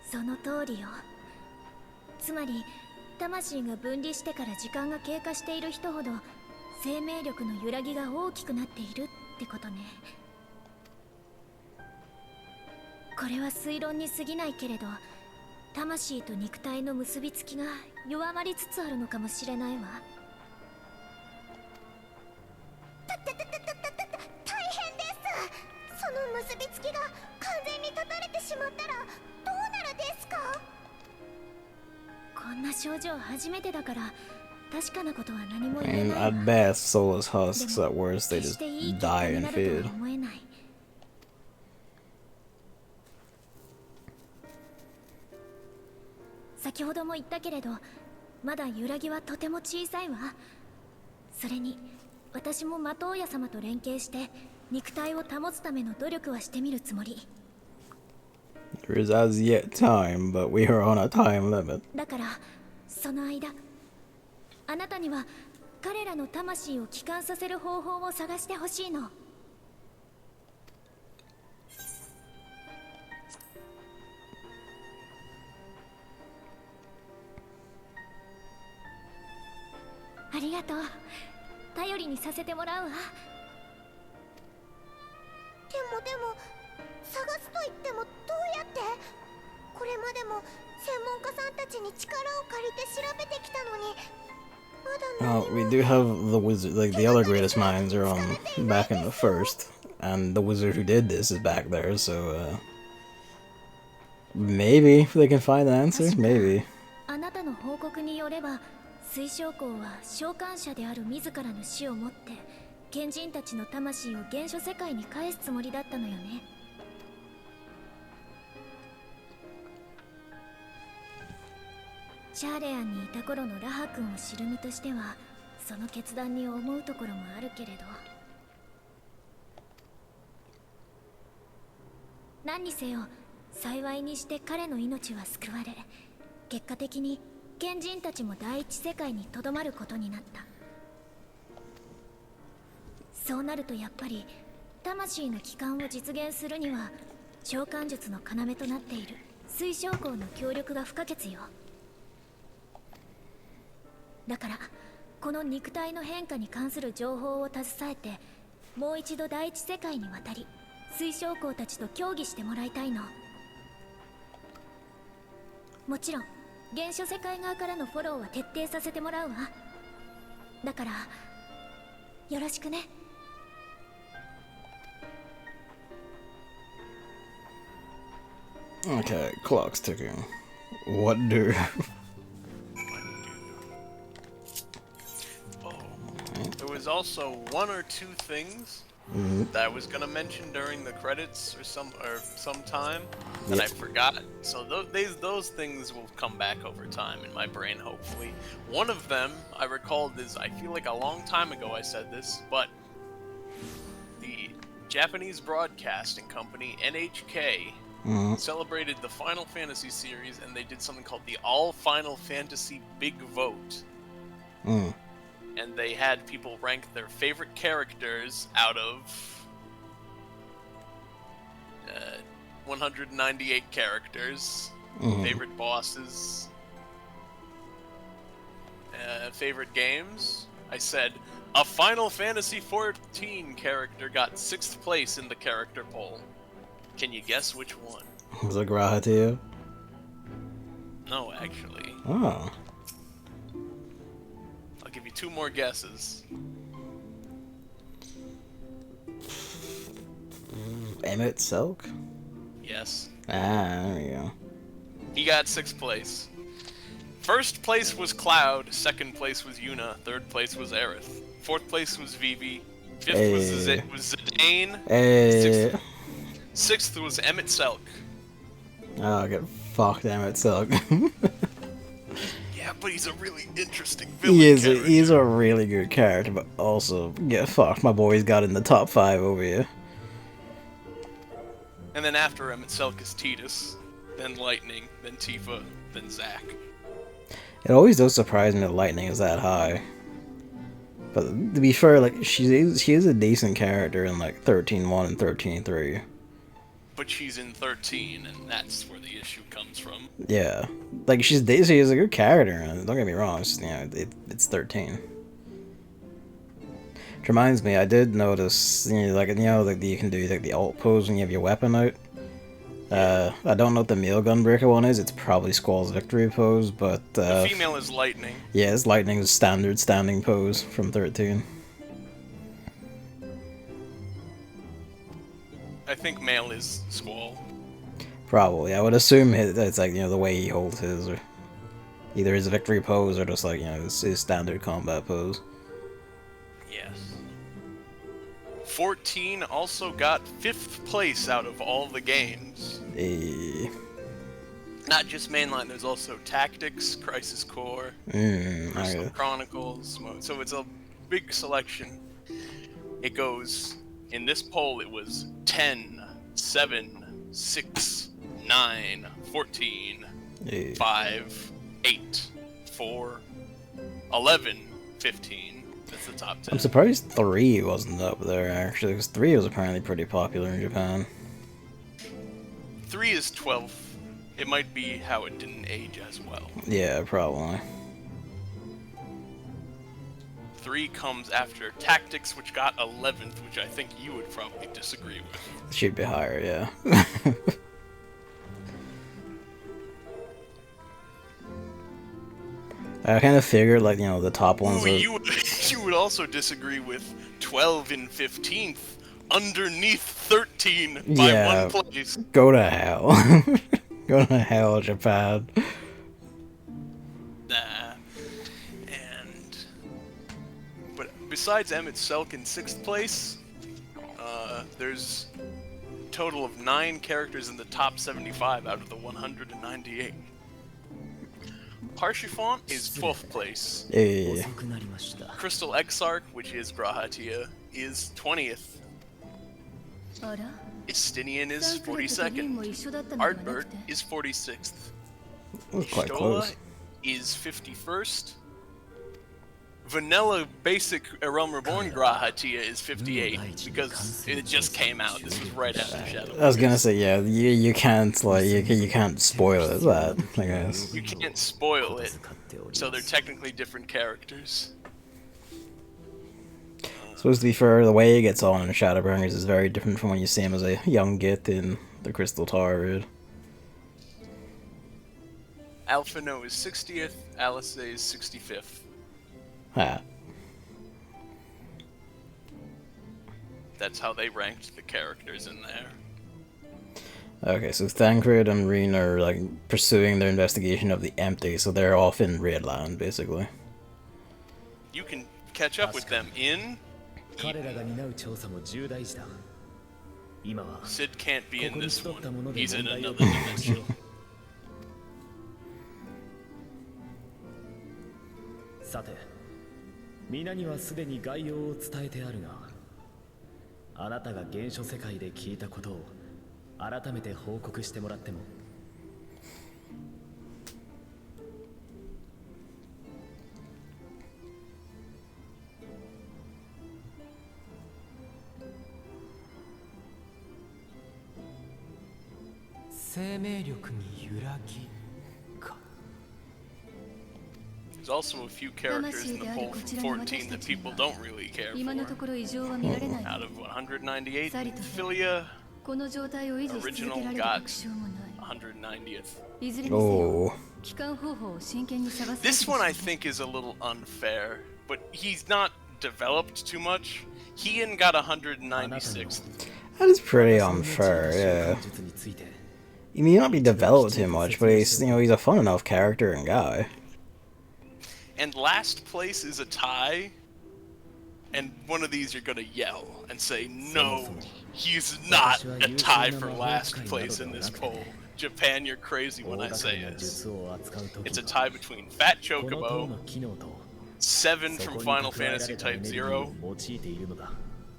その通りよ。つまり魂が分離してから時間が経過している人ほど生命力の揺らぎが大きくなっているってことね。これは推論に過ぎないけれど、魂と肉体の結びつきが弱まりつつあるのかもしれないわ。大変です。その結びつきが完全に断たれてしまったらどうなるですか？こんな症状初めてだから確かなことは何も言えないわ。At best, soulless husks. At worst, they just die and fade. 先ほども言ったけれど、まだ揺らぎはとても小さいわ。それに私も魔頭屋様と連携して肉体を保つための努力はしてみるつもり。There is as yet time, but we are on a time limit. だからその間、あなたには彼らの魂を帰還させる方法を探してほしいの。ありがとう。頼りにさせてもらうわ。でも探すと言ってもどうやって？これまでも専門家さんたちに力を借りて調べてきたのに、まだ何も。We do have the wizard, like the other greatest minds are back in the first, and the wizard who did this is back there, so maybe they can find the answer, maybe. あなたの報告によれば、水晶校は召喚者である自らの死をもって賢人たちの魂を原初世界に返すつもりだったのよね。シャーレアンにいた頃のラハ君を知る身としてはその決断に思うところもあるけれど、何にせよ幸いにして彼の命は救われ、結果的に賢人たちも第一世界にとどまることになった。そうなるとやっぱり魂の帰還を実現するには召喚術の要となっている水晶校の協力が不可欠よ。だからこの肉体の変化に関する情報を携えてもう一度第一世界に渡り水晶校たちと協議してもらいたいの。もちろん原初世界側からのフォローは徹底させてもらうわ。だからよろしくね。Okay, clock's ticking. What do? There was also one or two things that I was gonna mention during the credits or sometime that I forgot. So those things will come back over time in my brain, hopefully. One of them I recalled is, I feel like a long time ago I said this, but the Japanese broadcasting company NHK celebrated the Final Fantasy series, and they did something called the All Final Fantasy Big Vote. Mm. And they had people rank their favorite characters out of 198 characters, favorite bosses, favorite games. I said, a Final Fantasy XIV character got 6th place in the character poll. Can you guess which one? Was it Grahatia? No, actually. Oh. I'll give you 2 more guesses. Emmett Silk? Yes. Ah, there we go. He got 6th place. 1st place was Cloud, 2nd place was Yuna, 3rd place was Aerith, 4th place was Vivi, 5th was Zidane, Hey. 6th was Emmett Selk. Oh, get fucked, Emmett Silk. Yeah, but he's a really interesting villain character. He's a really good character, but also, get fucked. My boy's got in the top 5 over here. And then after Emmett Selk is Tidus, then Lightning, then Tifa, then Zack. It always does surprise me that Lightning is that high. But to be fair, like she is a decent character in like 13.1 and 13.3. But she's in 13, and that's where the issue comes from. Yeah, like she is a good character, and don't get me wrong, it's, you know, it's 13. Which reminds me, I did notice, you know, like you can do like the alt pose when you have your weapon out. I don't know what the male Gunbreaker one is. It's probably Squall's victory pose, but the female is Lightning. Yeah, it's Lightning's standard standing pose from 13. I think male is Squall. Probably, I would assume it's like, you know, the way he holds his, or either his victory pose or just like, you know, his standard combat pose. Yes. 14 also got 5th place out of all the games. Not just mainline, there's also Tactics, Crisis Core, Crystal Chronicles, so it's a big selection. It goes, in this poll it was 10, 7, 6, 9, 14, 5, 8, 4, 11, 15. That's the top 10. I'm surprised 3 wasn't up there, actually, because 3 was apparently pretty popular in Japan. 3 is 12th. It might be how it didn't age as well. Yeah, probably. 3 comes after Tactics, which got 11th, which I think you would probably disagree with. Should be higher, yeah. I kind of figured, like, you know, the top ones Ooh, you would also disagree with 12 in 15th, underneath 13 by 1 place. Go to hell. Go to hell, Japan. Nah. But besides Emmett Selk in 6th place, there's a total of 9 characters in the top 75 out of the 198. Parsifal is 12th place. Yeah. Crystal Exarch, which is Grahatia, is 20th. Istinian is 42nd. Ardbert is 46th. That was quite Stola close. is 51st. Vanilla Basic Realm Reborn Grahatia is 58 because it just came out. This was right after Shadowbringers. I was gonna say, yeah, you can't, like, you can't spoil it, that, I guess. You can't spoil it, so they're technically different characters. Supposed to be fair, the way he gets on in Shadowbringers is very different from when you see him as a young git in the Crystal Tower raid. Alphino is 60th, Alice is 65th. Ah. That's how they ranked the characters in there. Okay, so Thancred and Reen are, like, pursuing their investigation of the Empty, so they're off in Raidland, basically. You can catch up with them in... Sid can't be in this one. He's in another dimension. 改めて報告してもらっても。生命力に揺らぎか。 There's also a few characters in the poll from 14 that people don't really care 今のと for. ころ異常は見られない。 Out of 198, Philia この状態を維持し続けられる確証もない。 190th. いずれにせよ、 Oh. 帰還方法を真剣に探すべきで This しょ one う I ね。 think is a little unfair, but he's not developed too much. Heian got 196th. That is pretty unfair, yeah. He may not be developed too much, but he's, you know, he's a fun enough character and guy. And last place is a tie. And one of these you're gonna yell and say, no, he's not a tie for last place in this poll. Japan, you're crazy when I say this. It's a tie between Fat Chocobo, 7 from Final Fantasy Type 0,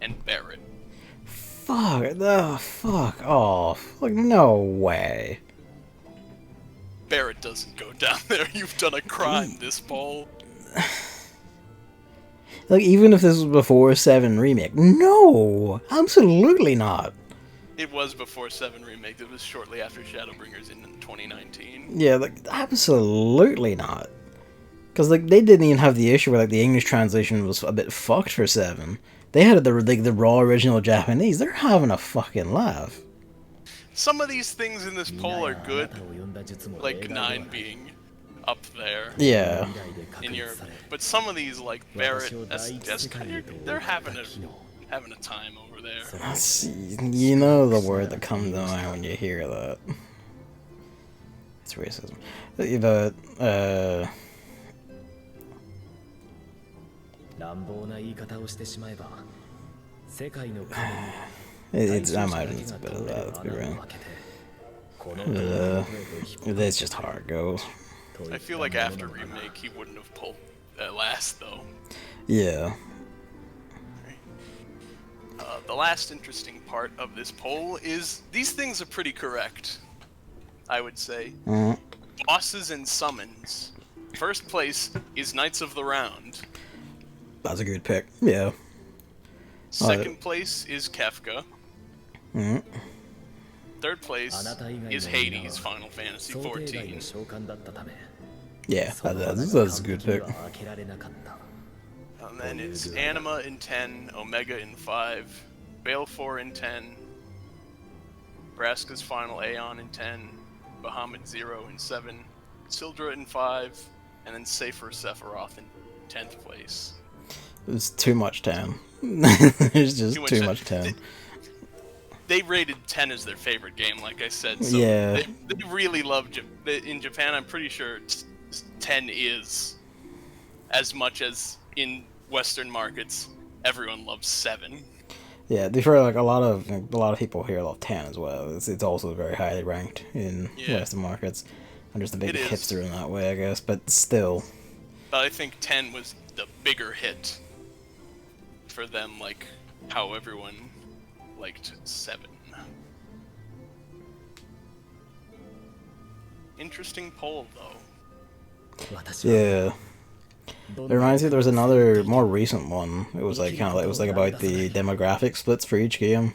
and Barret. Fuck, fuck off. Like, no way. Barret doesn't go down there. You've done a crime this poll. Like, even if this was before 7 Remake. No! Absolutely not. It was before 7 Remake. It was shortly after Shadowbringers in 2019. Yeah, like, absolutely not. Because, like, they didn't even have the issue where, like, the English translation was a bit fucked for 7. They had the raw original Japanese. They're having a fucking laugh. Some of these things in this poll are good. Like 9 being up there. Yeah. In Europe. But some of these, like Barret, that's kind of, they're having a time over there. That's, you know the word that comes to mind when you hear that. It's racism. But, I imagine it's a bit of that, let's be real. That's just how it goes. I feel like after Remake, he wouldn't have pulled that last, though. Yeah. The last interesting part of this poll is these things are pretty correct, I would say. Bosses and summons. First place is Knights of the Round. That's a good pick. Yeah. Second place is Kefka. Third place is Hades, Final Fantasy 14. Yeah, that's a good pick. And then it's Anima in 10, Omega in 5, Baleful in 10, Braska's Final Aeon in 10, Bahamut 0 in 7, Sildra in 5, and then Safer Sephiroth in 10th place. It's too much 10. There's just too much 10. They rated 10 as their favorite game, like I said. So yeah. They really love in Japan. I'm pretty sure 10 is as much as in Western markets. Everyone loves 7. Yeah, to be fair, like a lot of people here love 10 as well. It's also very highly ranked in Western markets. I'm just a big hipster in that way, I guess. But still. But I think 10 was the bigger hit for them, like how everyone liked 7. Interesting poll, though. Yeah. It reminds me, there was another more recent one. It was like kind of like it was like about the demographic splits for each game.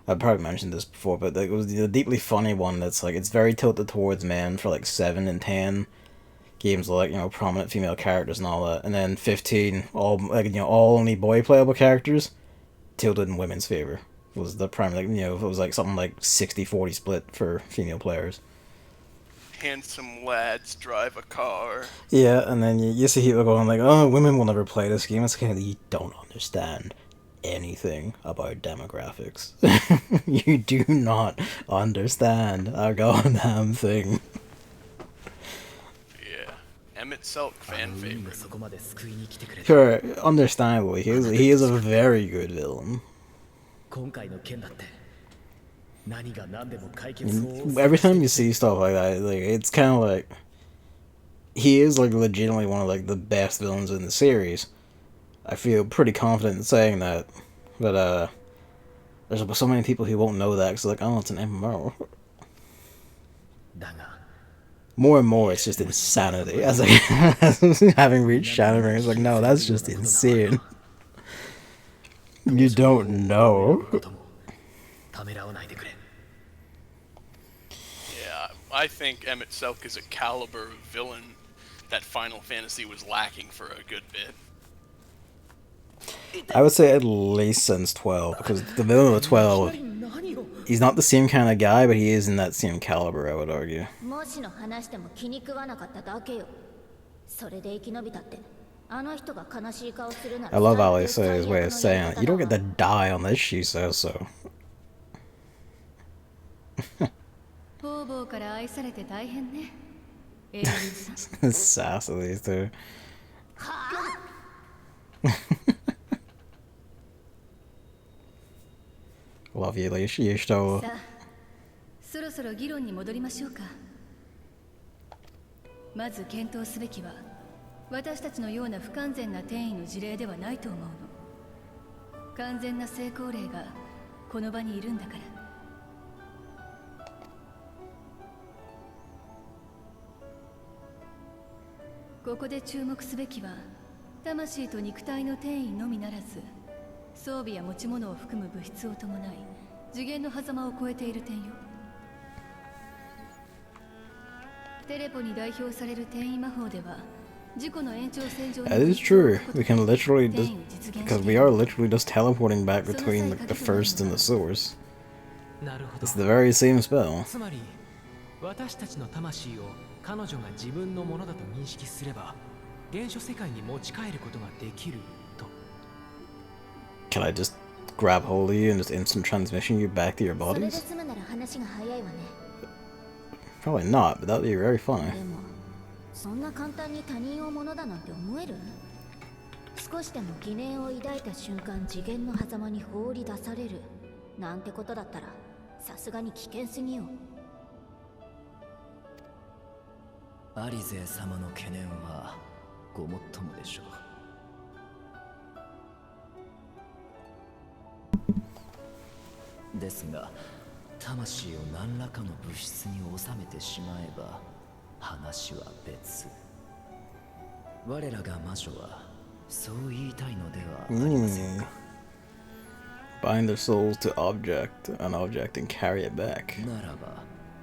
I've probably mentioned this before, but it was the deeply funny one that's like it's very tilted towards men for like 7 and 10 games, like, you know, prominent female characters and all that, and then 15 all, like, you know, all only boy playable characters, tilted in women's favor. Was the prime, like, you know, it was like something like 60-40 split for female players. Handsome lads drive a car. Yeah, and then you see people going like, oh, women will never play this game. It's kind of, you don't understand anything about demographics. You do not understand a goddamn thing. Yeah. Emmett Selk, fan favorite. Sure, understandably, he is a very good villain. Every time you see stuff like that, like, it's kind of like he is like legitimately one of like the best villains in the series. I feel pretty confident in saying that, but There's so many people who won't know that because they're like, oh, it's an MMO. だが More and more, it's just insanity. As like, having reached Shadowbringers, it's like, no, that's just insane. You don't know. ためらわないでくれ Yeah, I think Emmett Selk is a caliber of villain that Final Fantasy was lacking for a good bit. I would say at least since 12, because the villain of 12, he's not the same kind of guy, but he is in that same caliber, I would argue. もしの話でも気に食わなかっただけよ。それで生き延びたって。あの人が悲しい顔するなら I love Alice's way of saying it. You don't get to die on this, she says so. 方々から愛されて大変ね。Sass of these two. Love you, Yushito. さあ、そろそろ議論に戻りましょうか。まず検討すべきは、私たちのような不完全な転移の事例ではないと思うの。完全な成功例がこの場にいるんだから。ここで注目すべきは、魂と肉体の転移のみならず、装備や持ち物を含む物質を伴い、次元の狭間を超えている点よ。テレポに代表される転移魔法では、事故の延長線上に That is true. We can literally just, because we are literally just teleporting back between like, the first and the source. なるほど It's the very same spell. つまり私たちの魂を彼女が自分のものだと認識すれば原初世界に持ち帰ることができると Can I just grab hold of you and just instant transmission you back to your それで bodies? 済むなら話が早いわね。 Probably not, but that would be very funny. でも、そんな簡単に他人をものだなんて思える？少しでも疑念を抱いた瞬間、次元の狭間に放り出されるなんてことだったら、さすがに危険すぎよ。アリゼ様の懸念はごもっともでしょう。ですが、魂を何らかの物質に収めてしまえば話は別。我らが魔女はそう言いたいのではありませんか。Bind their souls to an object and carry it back. ならば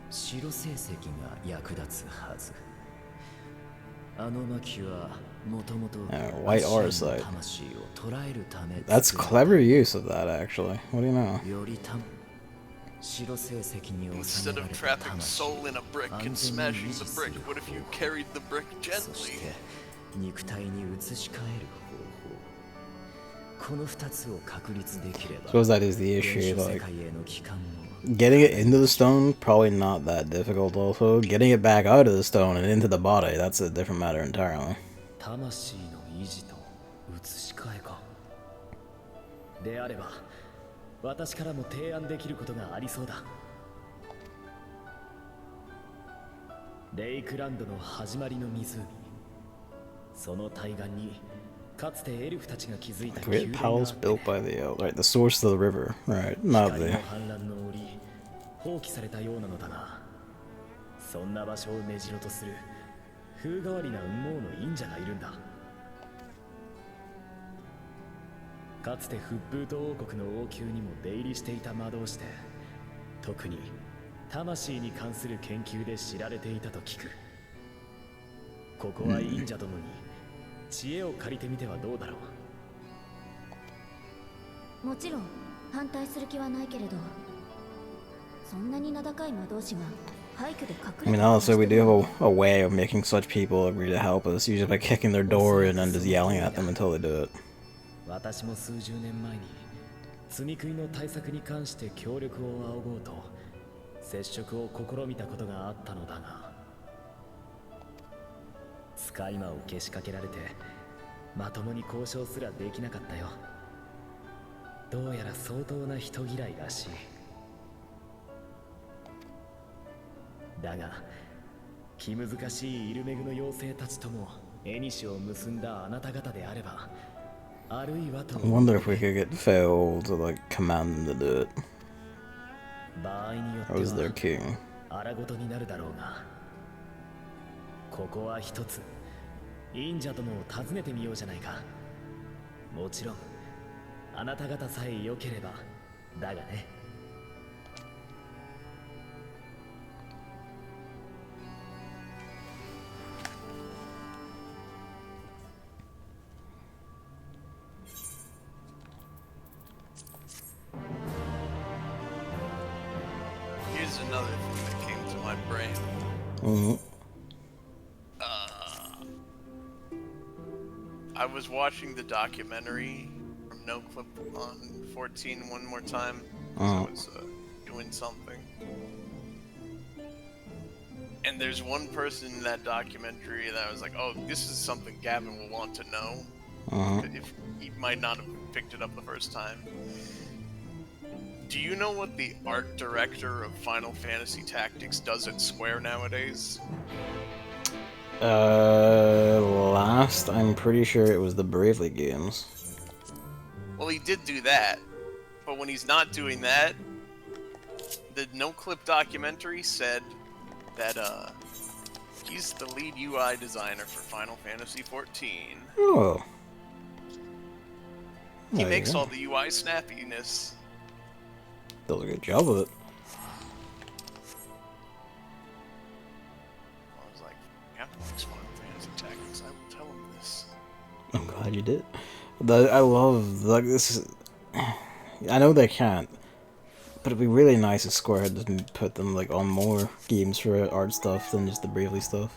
白成績が役立つはず。あの巻はもともと White R side. 魂を捉えるため That's clever use of that, actually. What do you know? より白成績に収 Instead めら of れた trapping 魂 soul in a brick and smashing the brick, what if you carried the brick そし gently? て肉体に移し替える方法この2つを確立できれば Suppose that is the 原 issue. 初世 Like, 界への帰還も getting it into the stone, probably not that difficult. Also, getting it back out of the stone and into the body, that's a different matter entirely. 魂の維持と移し替えかであれば私からも提案できることがありそうだレイクランドの始まりの湖その対岸にかつてエルフたちが築いた Great palace built by the right, the source of the river, right? Not 光 the. の反乱の折放棄されたようなのだがそんな場所を根城とする風変わりな雲母の忍者がいるんだかつてフップート王国の王宮にも出入りしていた魔導士で特に魂に関する研究で知られていたと聞くここは忍者殿に知恵を借りてみてはどうだろうもちろん反対する気はないけれど、そんなに名高い魔導士が廃墟で隠 I れ mean, て honestly, we do have a way of making such people agree to help us, usually by kicking their door in and just yelling at them until they do it. 私も数十年前に積み食いの対策に関して協力を仰ごうと接触を試みたことがあったのだが使い魔をけしかけられてまともに交渉すらできなかったよどうやら相当な人嫌いらしいだが気難しいイルメグの妖精たちとも縁を結んだあなた方であればあるいはと I wonder if we could get Phil to like command them to do it. 場合によ Or is っ their て king? は荒ごとになるだろうが、ここは一つ忍者どもを訪ねてみようじゃないか。もちろんあなた方さえ良ければだがね。Here's another thing that came to my brain. Mm-hmm. I was watching the documentary from No Clip on 14 one more time. So I was doing something. And there's one person in that documentary that I was like, oh, this is something Gavin will want to know. If he might not have picked it up the first time. Do you know what the art director of Final Fantasy Tactics does at Square nowadays? Last, I'm pretty sure it was the Bravely games. Well, he did do that, but when he's not doing that, the No Clip documentary said that he's the lead UI designer for Final Fantasy XIV. Oh. He There you makes go. all the UI snappiness. Does a good job of it. I was like, yeah, makes Final Fantasy Tactics. I will tell him this. I'm glad you did. I love, like, this is... I know they can't, but it'd be really nice if Square had just put them, like, on more games for art stuff than just the Bravely stuff.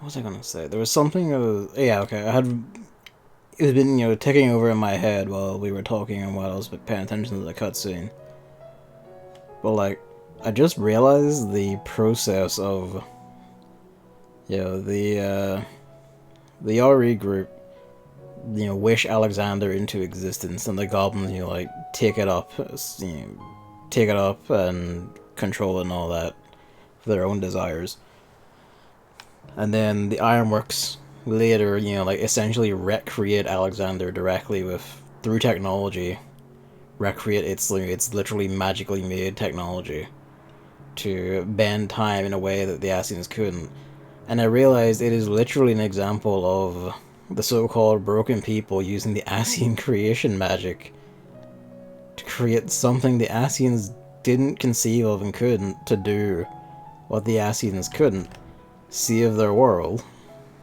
What was I gonna say? There was something, yeah, okay, it had been, ticking over in my head while we were talking and while I was paying attention to the cutscene. But, like, I just realized the process of, the RE group, wish Alexander into existence, and the goblins, take it up, take it up and control it and all that for their own desires. And then the Ironworks later, essentially recreate Alexander directly through technology. Recreate it's literally magically made technology to bend time in a way that the Ascians couldn't. And I realized it is literally an example of the so-called broken people using the Ascian creation magic to create something the Ascians didn't conceive of and couldn't, to do what the Ascians couldn't. Save their world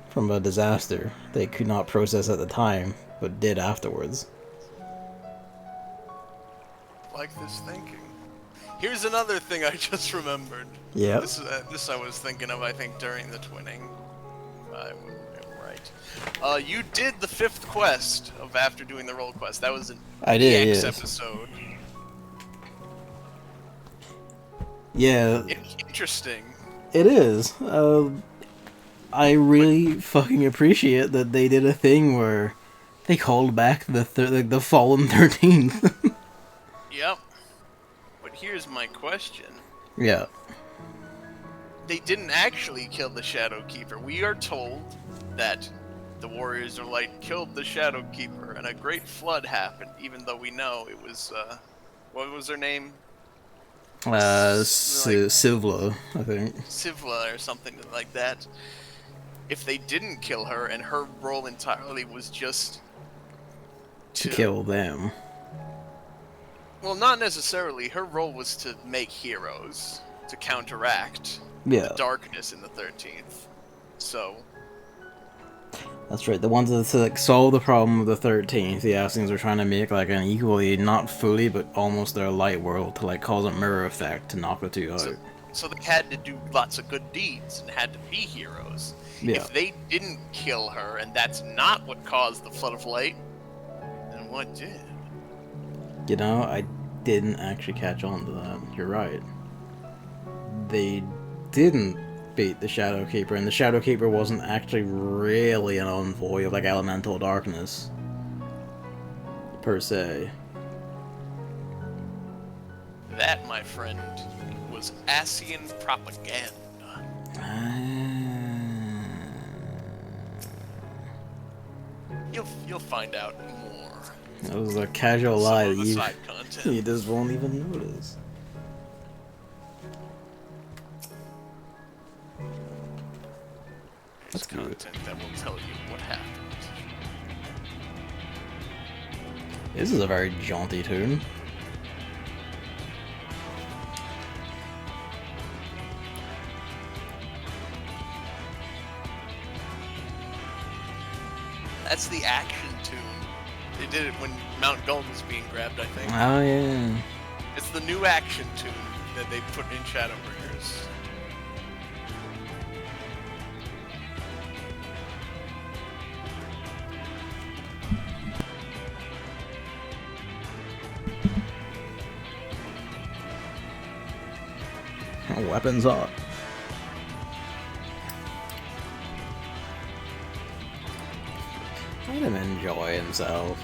from a disaster they could not process at the time, but did afterwards. Like this thinking. Here's another thing I just remembered. Yeah. This I was thinking of, I think, during the twinning. I am right. You did the 5th quest of after doing the roll quest. That was an EX yes. episode. Yeah. Interesting. It is. I really fucking appreciate that they did a thing where they called back the fallen 13th. Yep. But here's my question. Yeah. They didn't actually kill the Shadowkeeper. We are told that the Warriors of Light killed the Shadowkeeper and a great flood happened, even though we know it was, what was her name? Sivla, I think. Sivla or something like that. If they didn't kill her and her role entirely was just To kill them. Well, not necessarily. Her role was to make heroes, to counteract Yeah. the darkness in the 13th. So, That's right, the ones that solve the problem of the 13th, the Ascians were trying to make an equally, not fully, but almost their light world to cause a mirror effect to knock the two out. So they had to do lots of good deeds and had to be heroes. Yeah. If they didn't kill her and that's not what caused the Flood of Light, then what did? I didn't actually catch on to that. You're right. They didn't beat the Shadowkeeper, and the Shadowkeeper wasn't actually really an envoy of elemental darkness per se. That, my friend, was Asian propaganda. You'll find out more. That was a casual Some lie of that the you, side content. you just won't even notice. There's content that will tell you what happened. This is a very jaunty tune. That's the action tune. They did it when Mount Gold was being grabbed, I think. Oh yeah. It's the new action tune that they put in Shadowbringers. Weapons up. Let him enjoy himself.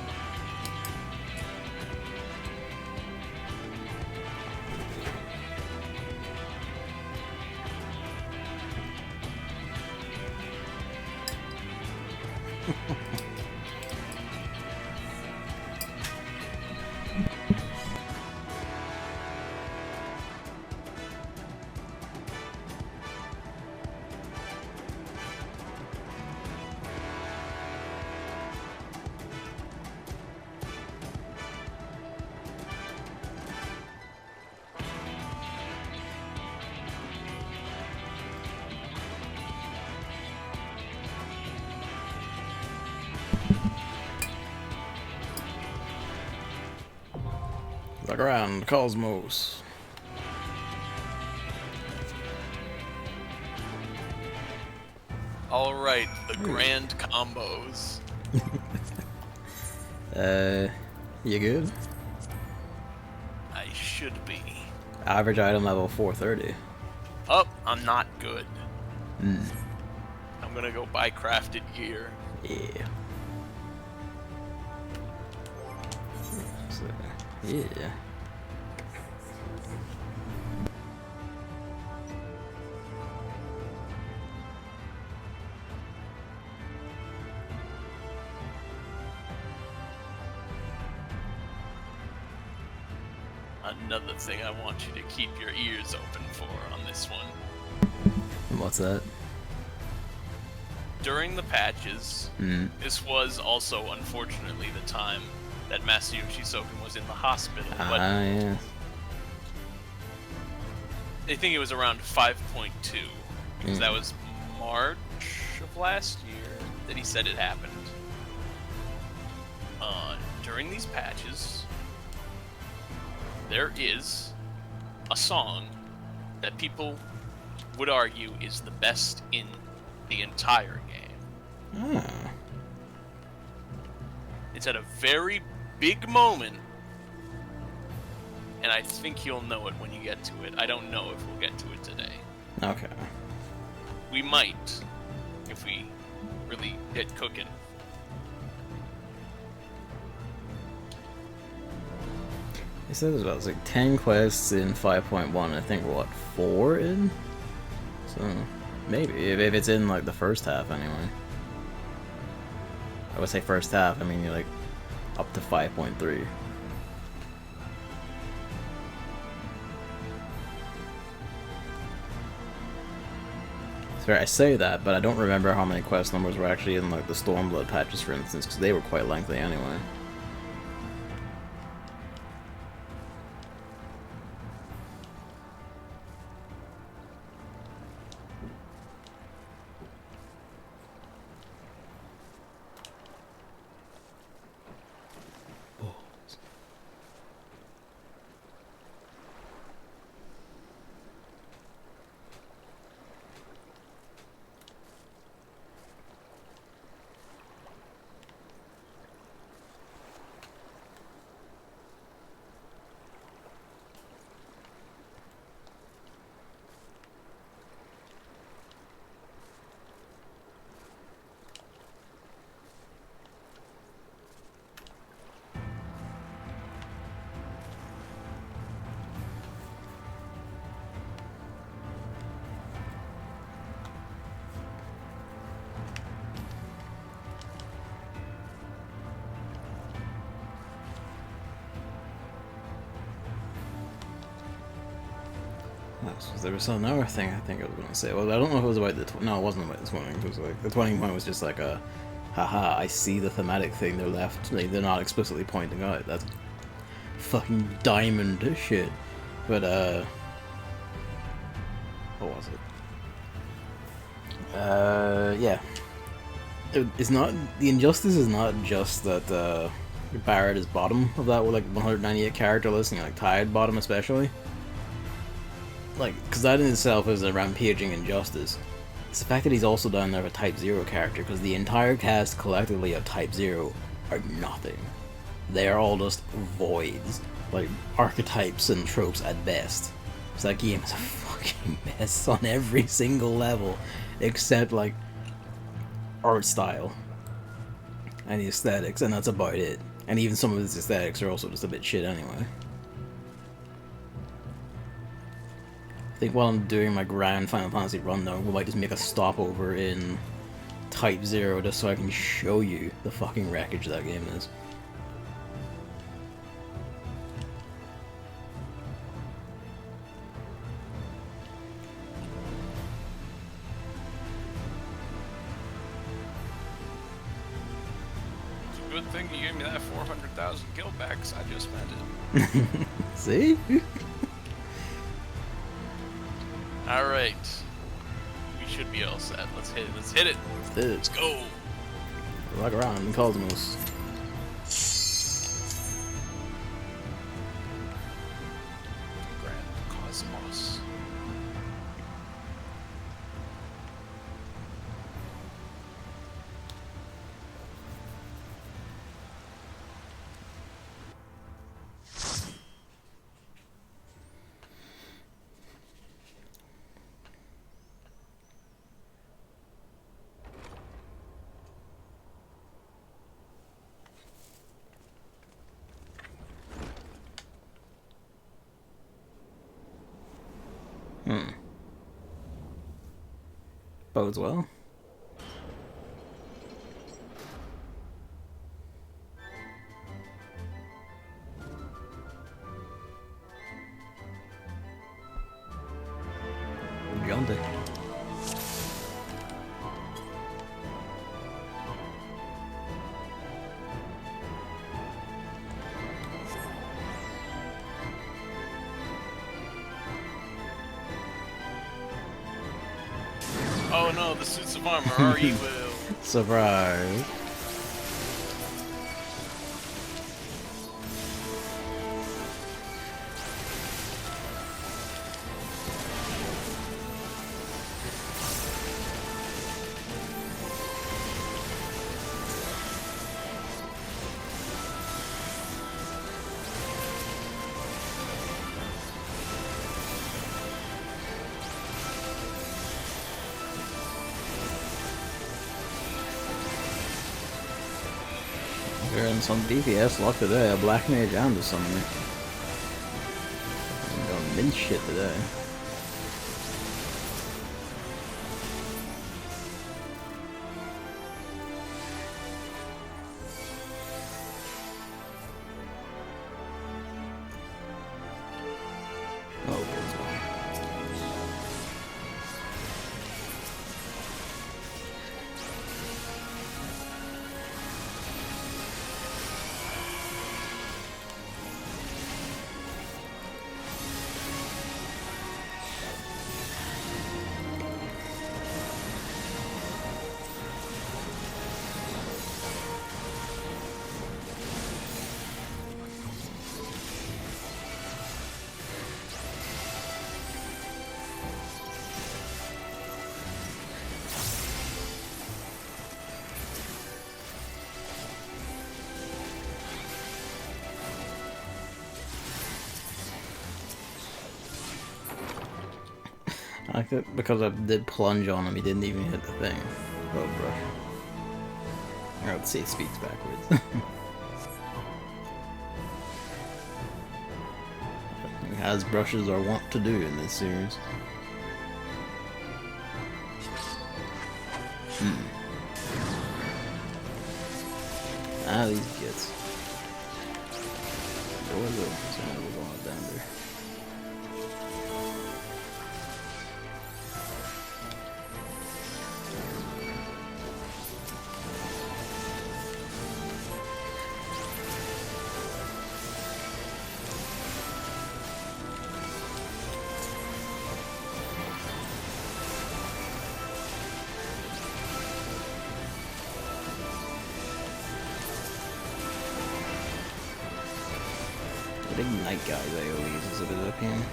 The Grand Cosmos. Alright, the grand combos. You good? I should be. Average item level 430. Oh, I'm not good. Hmm. I'm gonna go buy crafted gear. Yeah. So, yeah. Another thing I want you to keep your ears open for on this one. What's that? During the patches, this was also unfortunately the time that Masayoshi Soken was in the hospital, but Yeah. I think it was around 5.2, because that was March of last year that he said it happened. During these patches, there is a song that people would argue is the best in the entire game. Ah. It's at a very big moment, and I think you'll know it when you get to it. I don't know if we'll get to it today. Okay. We might, if we really get cooking. He said there's about like 10 quests in 5.1. I think what, 4 in? So maybe if it's in like the first half anyway. I would say first half. I mean you're like up to 5.3. Sorry, I say that, but I don't remember how many quest numbers were actually in like the Stormblood patches, for instance, because they were quite lengthy anyway. There was another thing I think I was gonna say. Well, I don't know if it was about no, it wasn't about the 20. It was like the 20 point was just like a, haha, I see the thematic thing they're left. Like, they're not explicitly pointing out. That's fucking diamond shit. But what was it? Yeah. It's not, the injustice is not just that Barrett is bottom of that with like 198 character list, and like Tide bottom especially. Like, because that in itself is a rampaging injustice. It's the fact that he's also down there a Type 0 character, because the entire cast collectively of Type 0 are nothing. They are all just voids, like archetypes and tropes at best. So that game is a fucking mess on every single level, except like art style and the aesthetics, and that's about it. And even some of his aesthetics are also just a bit shit anyway. I think while I'm doing my grand Final Fantasy run though, we might just make a stopover in Type 0 just so I can show you the fucking wreckage that game is. Good thing you gave me that 400,000 gil back, 'cause I just spent it. See? Alright. We should be all set. Let's hit it. Let's hit it. Let's go. Walk around in Cosmos. Grand Cosmos. Bodes well. Jumped it. Oh no, the suits of armor are evil. Surprise. We're in some DPS luck today, a black mage and a summoner. I'm going mint shit today. Oh, good one. I like it because I did plunge on him, he didn't even hit the thing. Oh, brush. Alright, let's see, it speeds backwards. As brushes are wont to do in this series. Ah, these kids. There we go. So now we're going down there. Big night guys AoEs is a bit of a pain.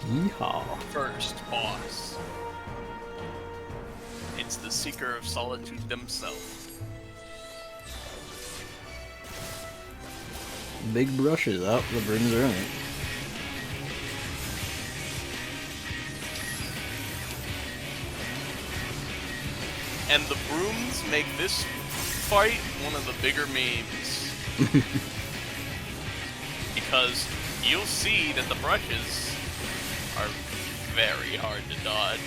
Yeehaw. First boss. It's the Seeker of Solitude themselves. Big brushes up, the brooms are in it. And the brooms make this fight one of the bigger memes. Because you'll see that the brushes are very hard to dodge.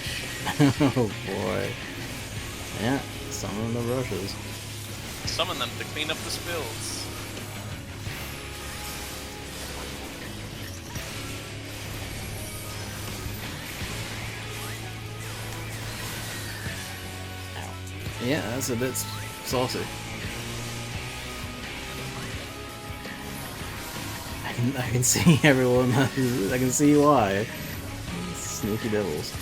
Oh boy. Yeah, summon the brushes. Summon them to clean up the spills. Yeah, that's a bit saucy. I can see everyone. I can see why. Sneaky devils.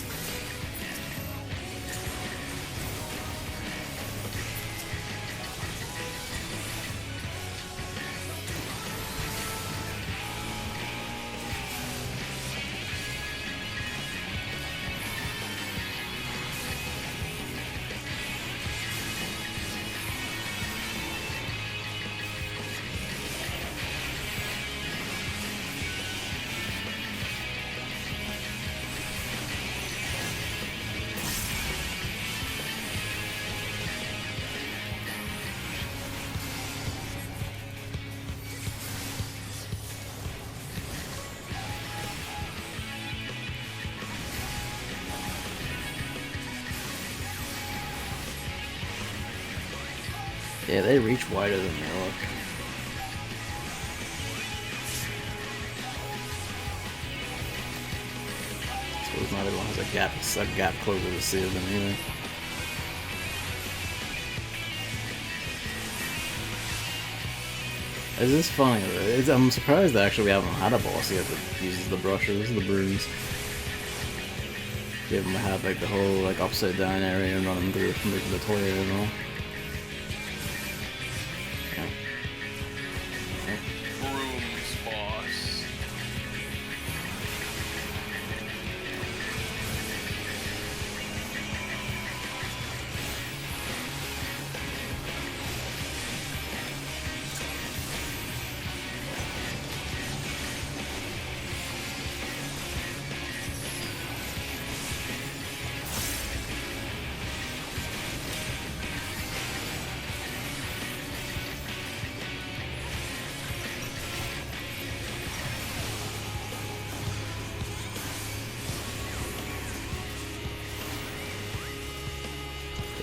Yeah, they reach wider than they look. I suppose not everyone has a gap closer to see them either. This is funny. I'm surprised that actually we haven't had a boss yet that uses the brushes, the brooms. Give them to have like the whole like upside down area and run them through from the toilet and all. Brooms boss.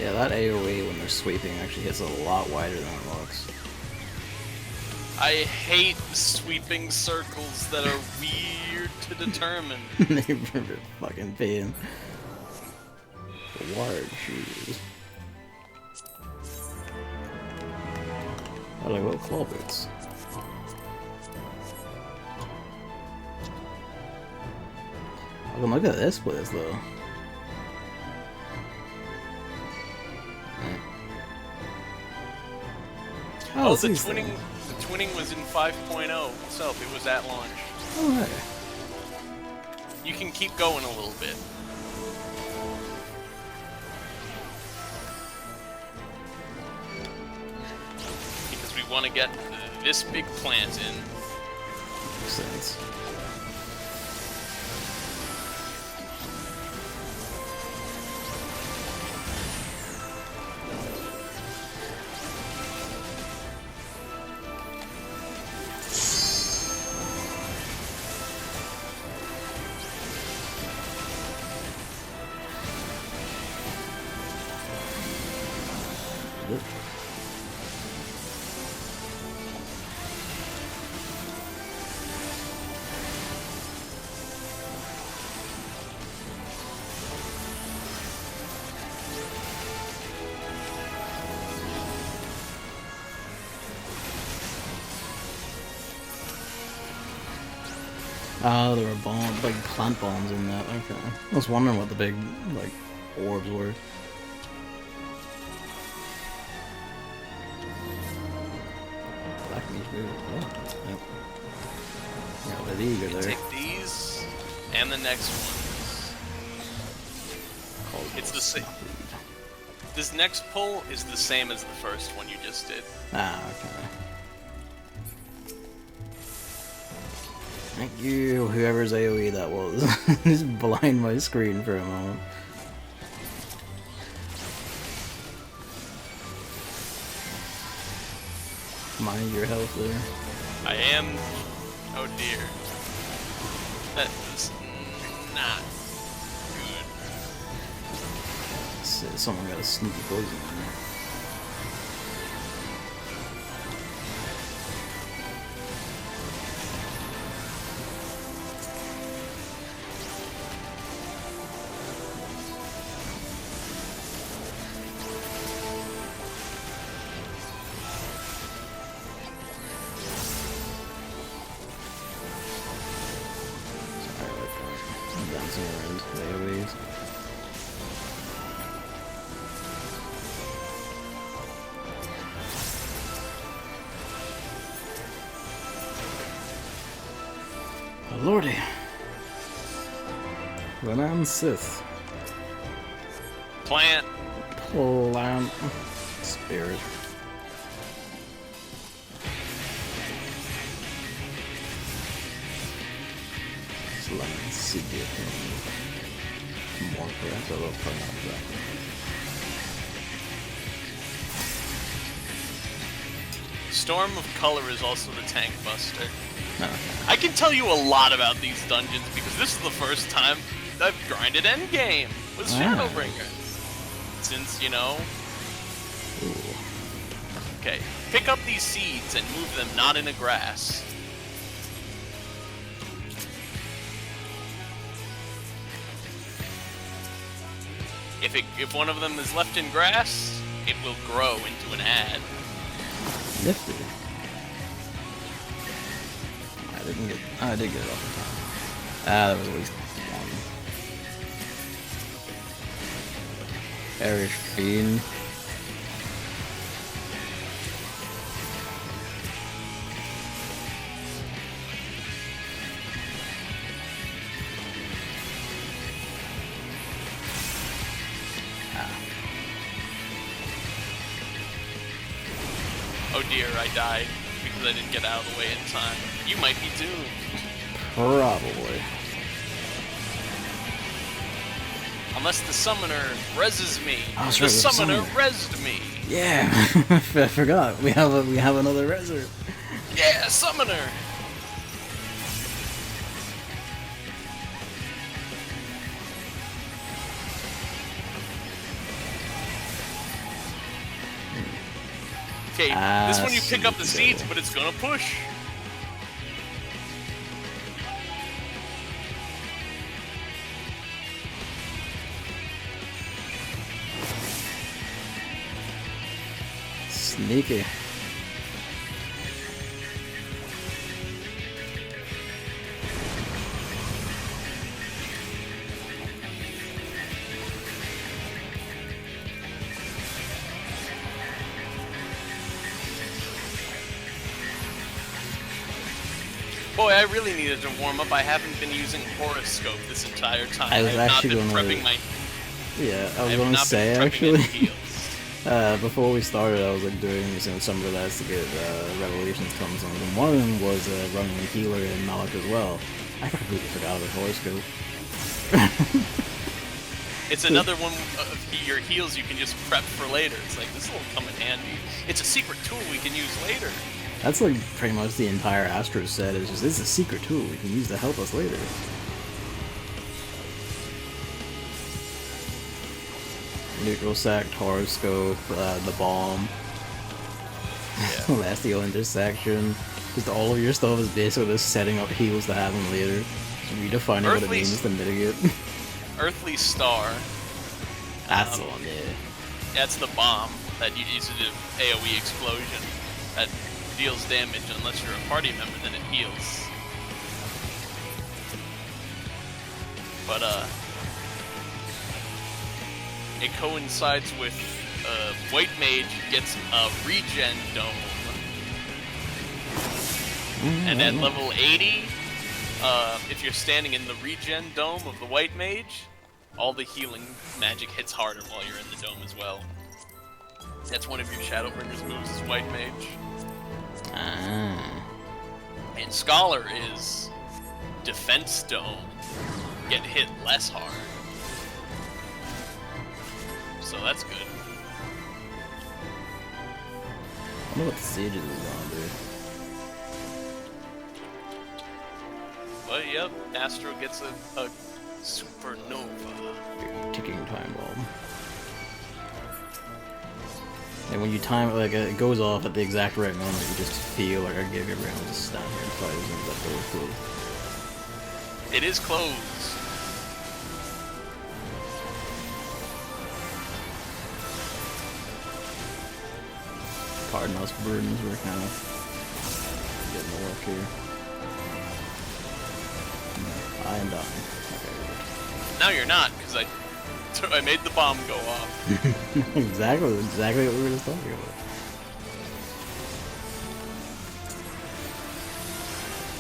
Yeah, that AoE when they're sweeping actually hits a lot wider than it looks. I hate sweeping circles that are weird to determine. They're fucking pain. Wired shoes. I like little claw boots. I can look at this place though. Oh, it's the these twinning, things. the twinning was in 5.0 itself. It was at launch. Oh, right. You can keep going a little bit. Because we want to get this big plant in. Makes sense. Oh, there were bombs, like plant bombs in that. Okay. I was wondering what the big, like, orbs were. Black meat food. Oh, yep. Got the eager there. Take these and the next ones. It's the same. This next pull is the same as the first one you just did. Ah, okay. Thank you, whoever's AoE that was. Just blind my screen for a moment. Mind your health there. I am. Oh dear. That is not good. Someone got a sneaky poison in there. Lordy. Banana Sith. Plant. Plant. Spirit. Just let me see it. More perhaps I will put out that. Storm of Color is also the tank buster. Okay. I can tell you a lot about these dungeons because this is the first time I've grinded endgame with Shadowbringers. Since, you know... Ooh. Okay, pick up these seeds and move them not in a grass. If one of them is left in grass, it will grow into an ad. Nifty. I did get it off the top. Ah, that was at least one. Perish Fiend. Oh dear, I died because I didn't get out of the way in time. You might be doomed. Probably. Unless the summoner reses me. Oh, that's The right, summoner resed me. Yeah, I forgot. We have another reser. Yeah, summoner. Okay, this one you pick up the seeds, but it's gonna push. Sneaky. Boy, I really needed to warm up. I haven't been using horoscope this entire time. I was have actually not been gonna- prepping my. Yeah, I I was have gonna not say been prepping actually. any heals. Before we started, I was like doing some relays to get Revelations comes on, and one of them was running a healer in Malik as well. I completely forgot about horoscope. It's another one of your heals you can just prep for later. It's like, this will come in handy. It's a secret tool we can use later. That's like pretty much the entire Astro set. Is just this is a secret tool we can use to help us later. Neutral sect, horoscope, the bomb, Yeah. Celestial intersection. Just all of your stuff is basically just setting up heals to happen later. Just redefining what it Earthly- means to mitigate. Earthly Star. That's the one, yeah. That's the bomb that you use to do AoE explosion. That deals damage unless you're a party member, then it heals. But it coincides with White Mage gets a regen dome. And at level 80, if you're standing in the regen dome of the White Mage, all the healing magic hits harder while you're in the dome as well. That's one of your Shadowbringers moves is White Mage. And Scholar is Defense Dome. Get hit less hard. So that's good. I wonder what the Sieges is gonna do. But yep, Astro gets a supernova. Ticking time bomb. And when you time it, like it goes off at the exact right moment, you just feel like I gave everyone to stand here and fight as that door closed. It is closed. Pardon us burdens, we're kind of getting the work here. No, I am dying. Okay, Now you're not, because I made the bomb go off. exactly what we were just talking about.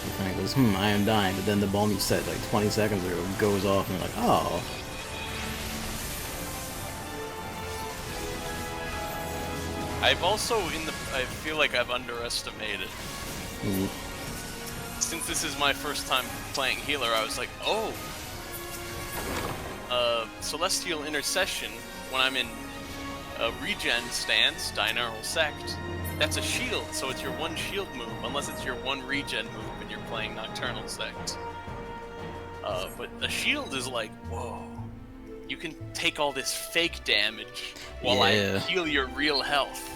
The thing was, I am dying, but then the bomb you set like 20 seconds ago goes off and you're like, oh. I've also I feel like I've underestimated. Since this is my first time playing healer, I was like, oh. Celestial Intercession, when I'm in a regen stance, Diurnal Sect, that's a shield, so it's your one shield move, unless it's your one regen move and you're playing Nocturnal Sect. But a shield is like, whoa, you can take all this fake damage while I heal your real health.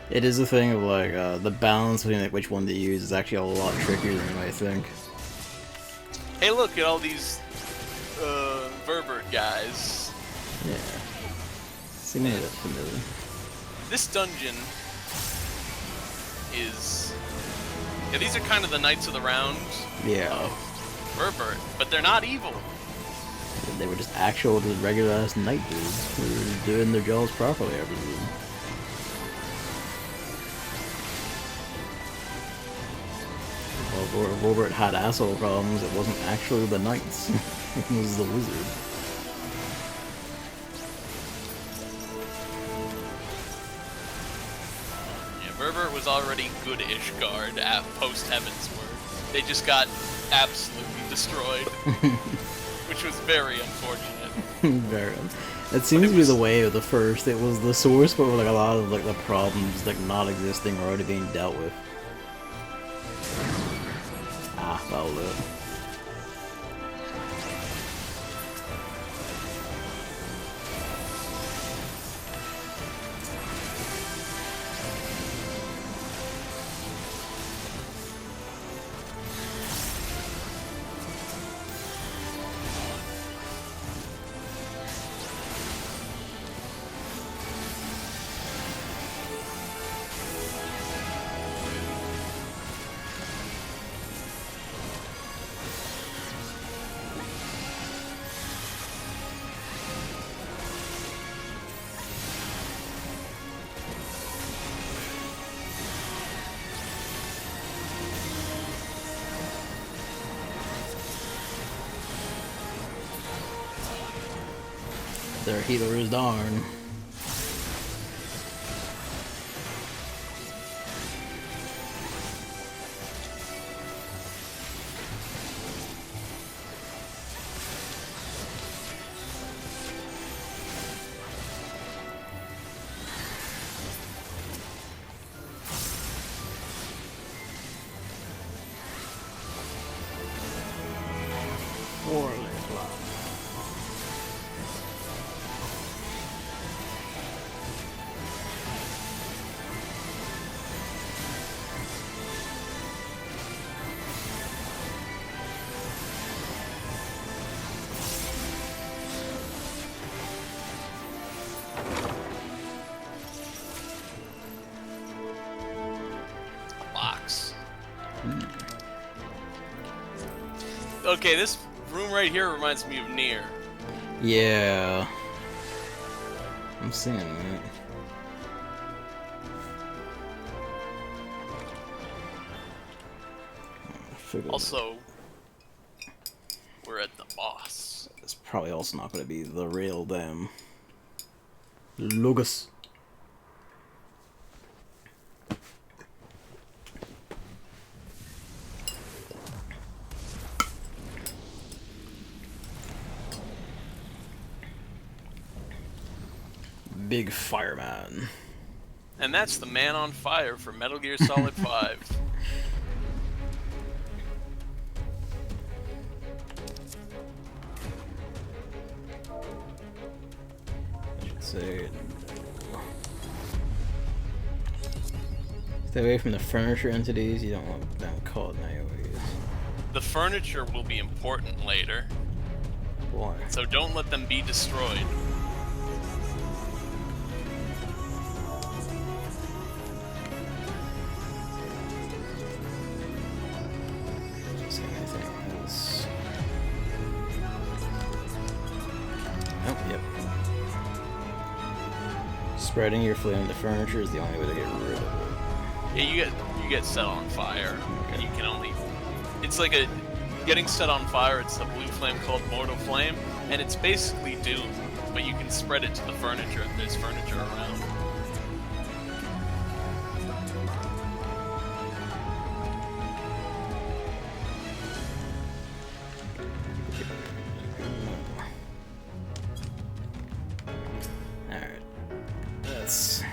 It is a thing of like, the balance between like, which one to use is actually a lot trickier than you might think. Hey look at all these Verbert guys. Yeah. Seems a bit familiar. This dungeon is... yeah, these are kind of the Knights of the Round of Verbert, but they're not evil. They were just actual, just regular ass knight dudes who were doing their jobs properly, I presume. Well, Robert had asshole problems, it wasn't actually the knights. It was the wizard. Yeah, Verbert was already good Ishgard at post-Heavensward. They just got absolutely destroyed. Which was very unfortunate. Very. It seems to be the way of the first. It was the source, but with like a lot of like the problems like not existing or already being dealt with. Ah, that'll do it. Their healer is darn. Okay, this room right here reminds me of Nier. Yeah. I'm seeing that. Also, we're at the boss. It's probably also not going to be the real them. Lugus. Big fireman. And that's the man on fire for Metal Gear Solid 5. Stay away from the furniture entities. You don't want them called AoEs. The furniture will be important later, Why? so don't let them be destroyed. See anything else? Oh, yep. Spreading your flame into furniture is the only way to get rid of it. Yeah, you get set on fire, and you can only. It's like a getting set on fire. It's a blue flame called Mortal Flame, and it's basically doom. But you can spread it to the furniture if there's furniture around. Alright. Let's...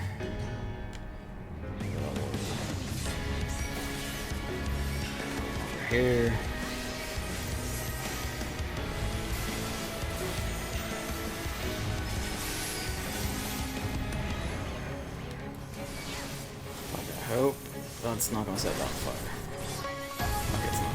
over here. I hope that's not gonna set that on fire. Okay, it's not.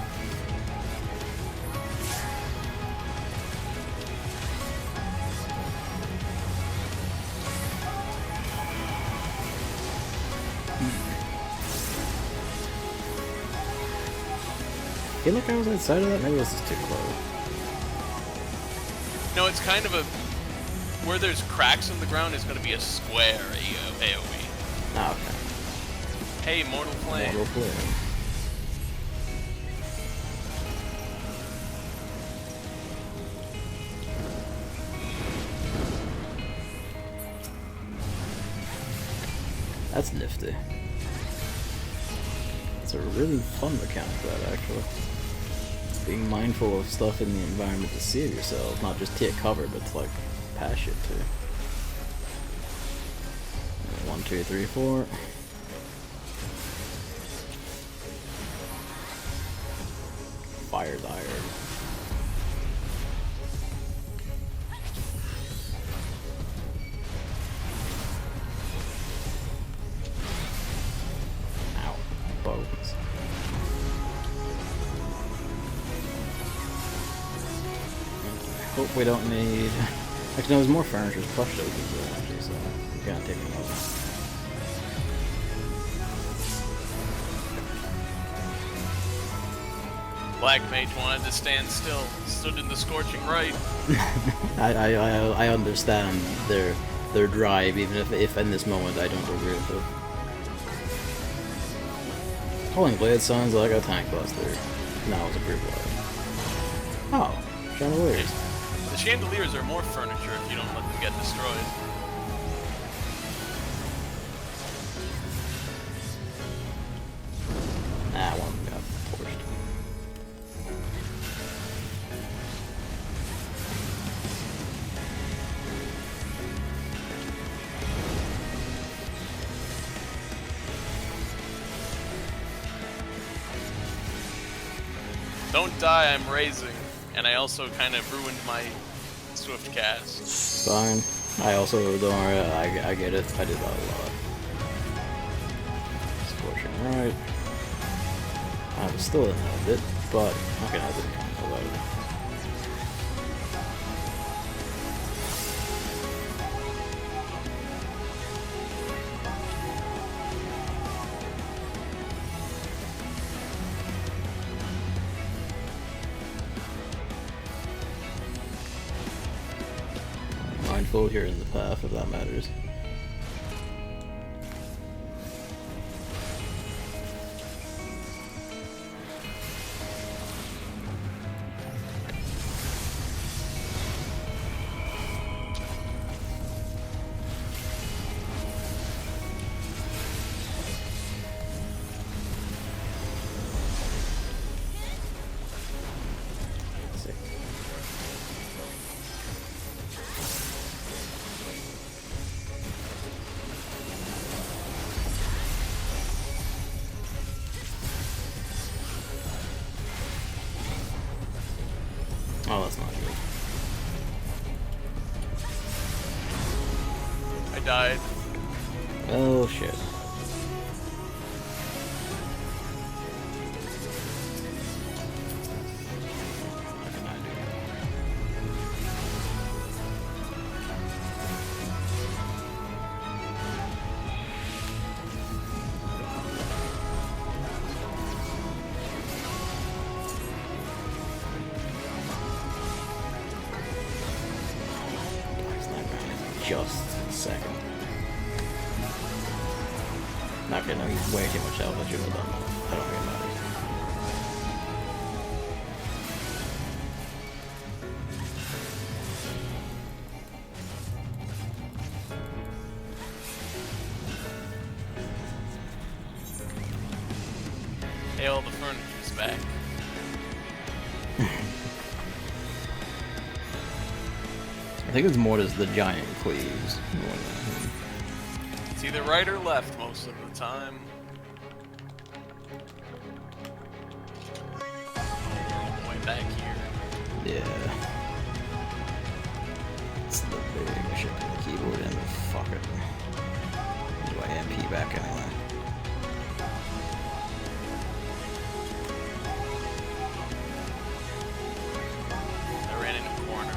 I feel like I was outside of that. Maybe this is too close. No, it's kind of a. Where there's cracks in the ground is going to be a square AoE. Oh, okay. Hey, Mortal Flame. Mortal Flame. That's nifty. It's a really fun mechanic, that actually. Being mindful of stuff in the environment to save yourself, not just take cover, but to like pass shit too. 1, 2, 3, 4. Fire's iron. Ow. Bones. Hope we don't need... Actually, no, there's more furniture. Plush tokens there, actually, so we can't take them over. Black Mage wanted to stand still, stood in the scorching right. I understand their drive, even if in this moment I don't agree with it. Calling Blade sounds like a tank buster. No, it's a brute blade. Oh, chandeliers. The chandeliers are more furniture if you don't let them get destroyed. Nah, one of them got torched. Don't die, I'm raising. And I also kind of ruined my swift cast. It's fine. I also don't worry, I get it. I did that a lot. Scorching right. I'm still in a bit, but I can have it come about it. foe here in the path, if that matters. Oh, that's not good. I died. Oh shit. What can I do? Just a second. Not getting way too much health. I should have done that. I don't think it matters. Hey, all the furniture's back. I think it's more just the giant cleaves. It's either right or left most of the time. All the way back here. Yeah. It's the big shit on the keyboard and the fuck it. Do I MP back anyway? I ran into a corner.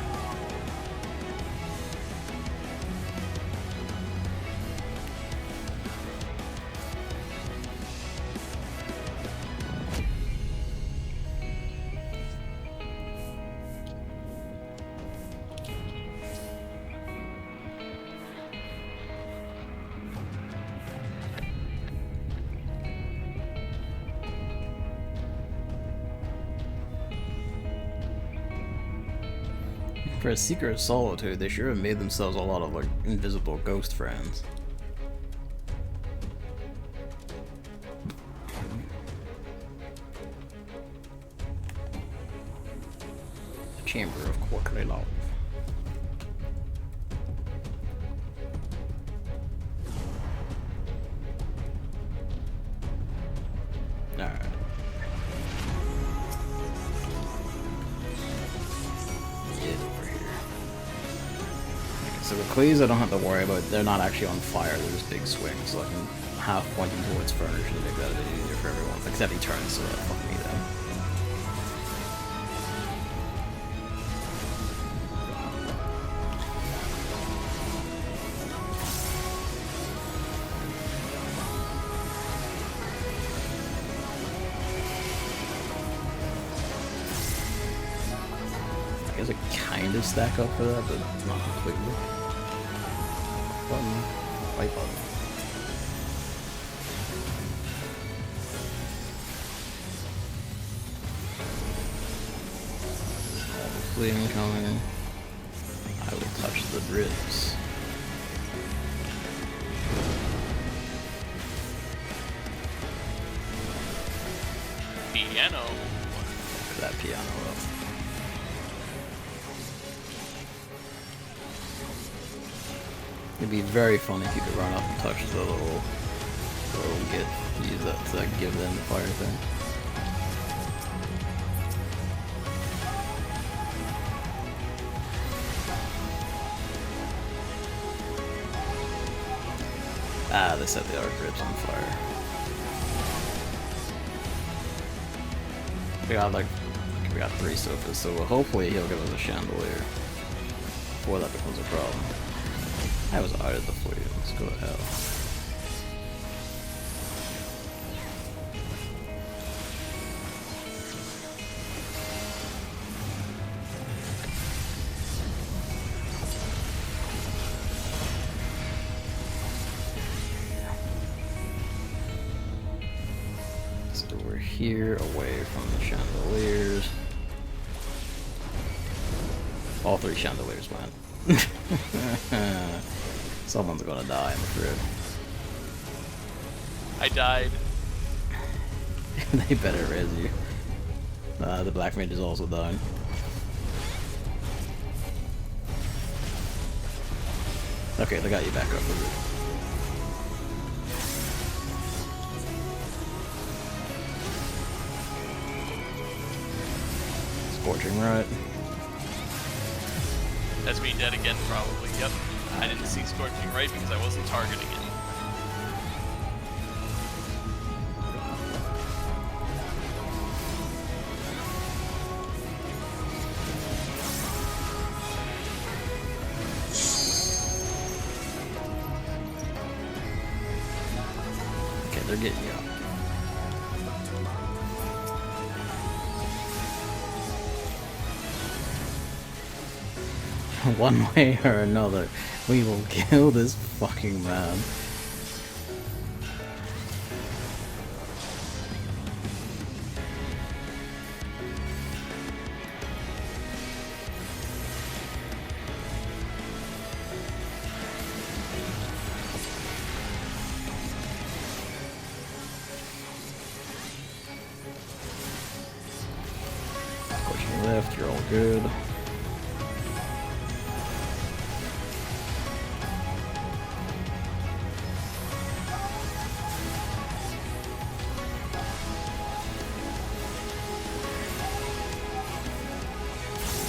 For a Seeker of Solitude, they sure have made themselves a lot of like invisible ghost friends. The Chamber of Quarterly Love. Alright. So the cleaves I don't have to worry about, they're not actually on fire, they're just big swings, so I can half point them towards furniture to make that a bit easier for everyone. Except he turns, so that fuck me then. I guess I kind of stack up for that, but not completely. Button. White button. Flame coming. I will touch the ribs. Piano. Fuck that piano up. It'd be very funny if you could run up and touch the little git. Use that to like, give them the fire thing. Ah, they set the arc ribs on fire. We got 3 sofas, so hopefully he'll give us a chandelier before that becomes a problem. I was out of the fleet. Let's go to hell. here, away from the chandeliers. All 3 chandeliers went. Someone's gonna die in the crib. I died. They better raise you. The black mage is also dying. Okay, they got you back up with it. Scorching right. That's me dead again, probably. Yep. I didn't see Scorching Right because I wasn't targeting him. Okay, they're getting you up. One way or another, we will kill this fucking man. Pushing left, you're all good.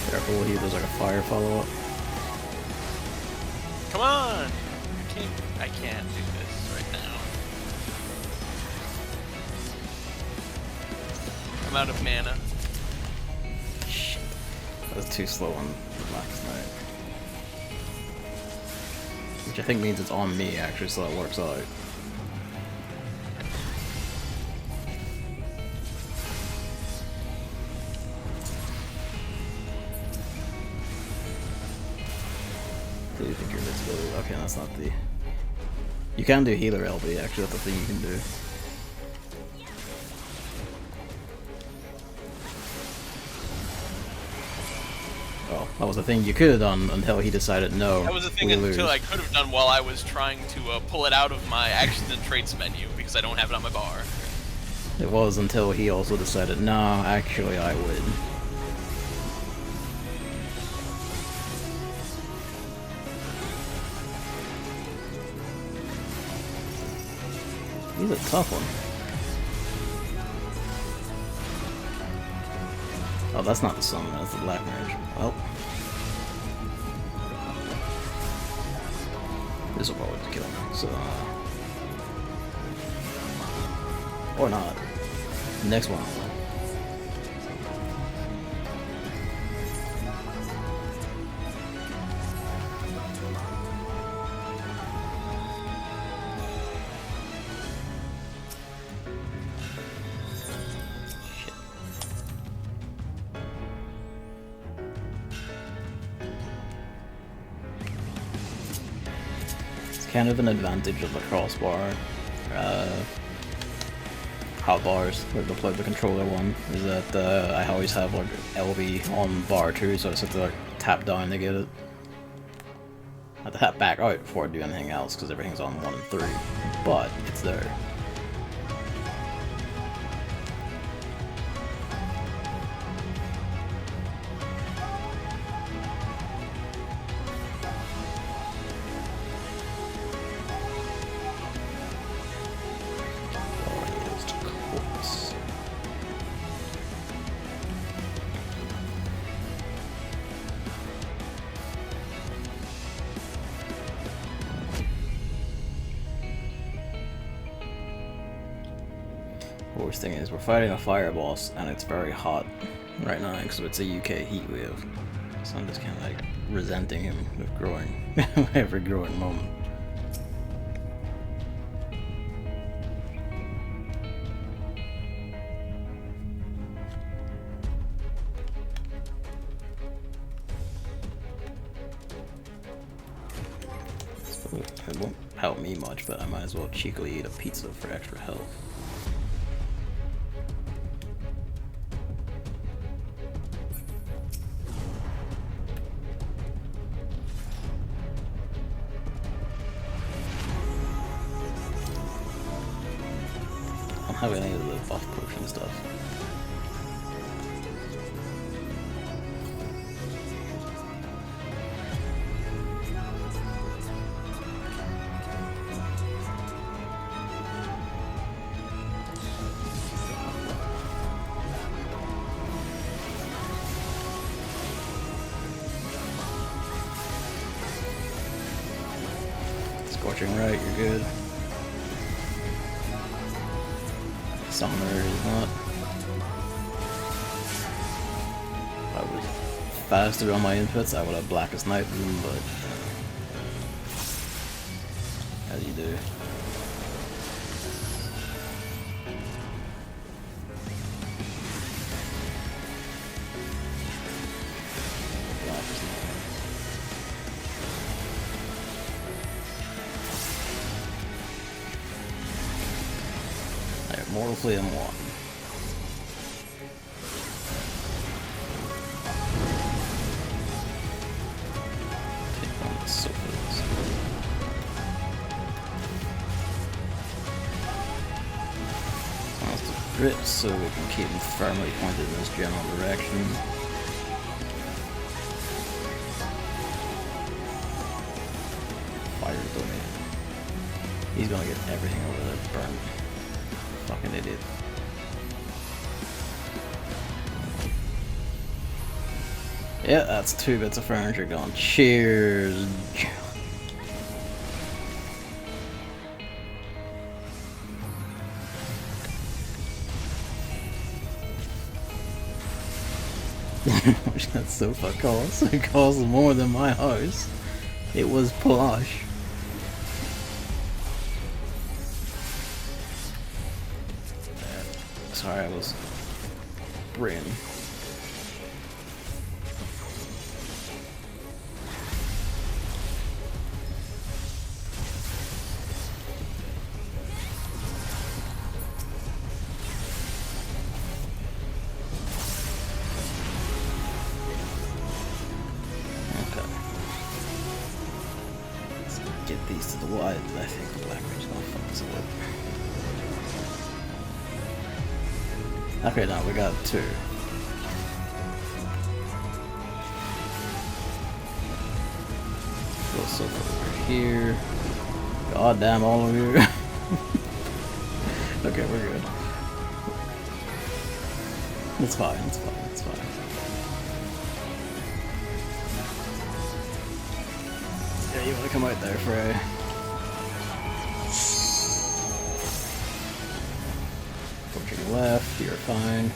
Careful, there's like a fire follow-up. Come on! I can't do this right now. I'm out of mana. Shit. That was too slow on the last night. Which I think means it's on me, actually, so that works out. Do you think you're invincible? Okay, that's not the... You can do healer LB, actually, that's the thing you can do. Well, that was the thing you could have done until he decided no. That was the thing until I could have done while I was trying to pull it out of my actions and traits menu because I don't have it on my bar. It was until he also decided, no, actually I would. He's a tough one. Oh, that's not the summon, that's the black mage. Well. This will probably kill me, so... or not. Next one. Kind of an advantage of the crossbar, hotbars, where to plug the controller one, is that I always have like LB on bar 2, so I just have to like tap down to get it. I have to tap back out before I do anything else, because everything's on 1 and 3, but it's there. Worst thing is we're fighting a fire boss and it's very hot right now because it's a UK heat wave, so I'm just kind of like resenting him with growing every growing moment. So it won't help me much, but I might as well cheekily eat a pizza for extra health. have any of the buff potion stuff. Scorching right, you're good. Summoner is not. If I was faster on my inputs, I would have Blackest Night them, but as you do. Blackest Night. Alright, Mortal Flame 1. Take on the sofas. Sounds to grit so we can keep them firmly pointed in this general direction. Fire domain. He's gonna get everything over there burned. Fucking idiot. Yeah, that's 2 bits of furniture gone. Cheers. Which that sofa costs. It costs more than my house. It was plush. Sorry, I was brain. Okay. Let's get these to the wide. I think the Black Mage's gonna fuck this up. Okay, now we got 2. Go sofa over here. God damn all of you. Okay, we're good. It's fine, it's fine, it's fine. Yeah, you wanna come out there, Frey? Left, you're fine.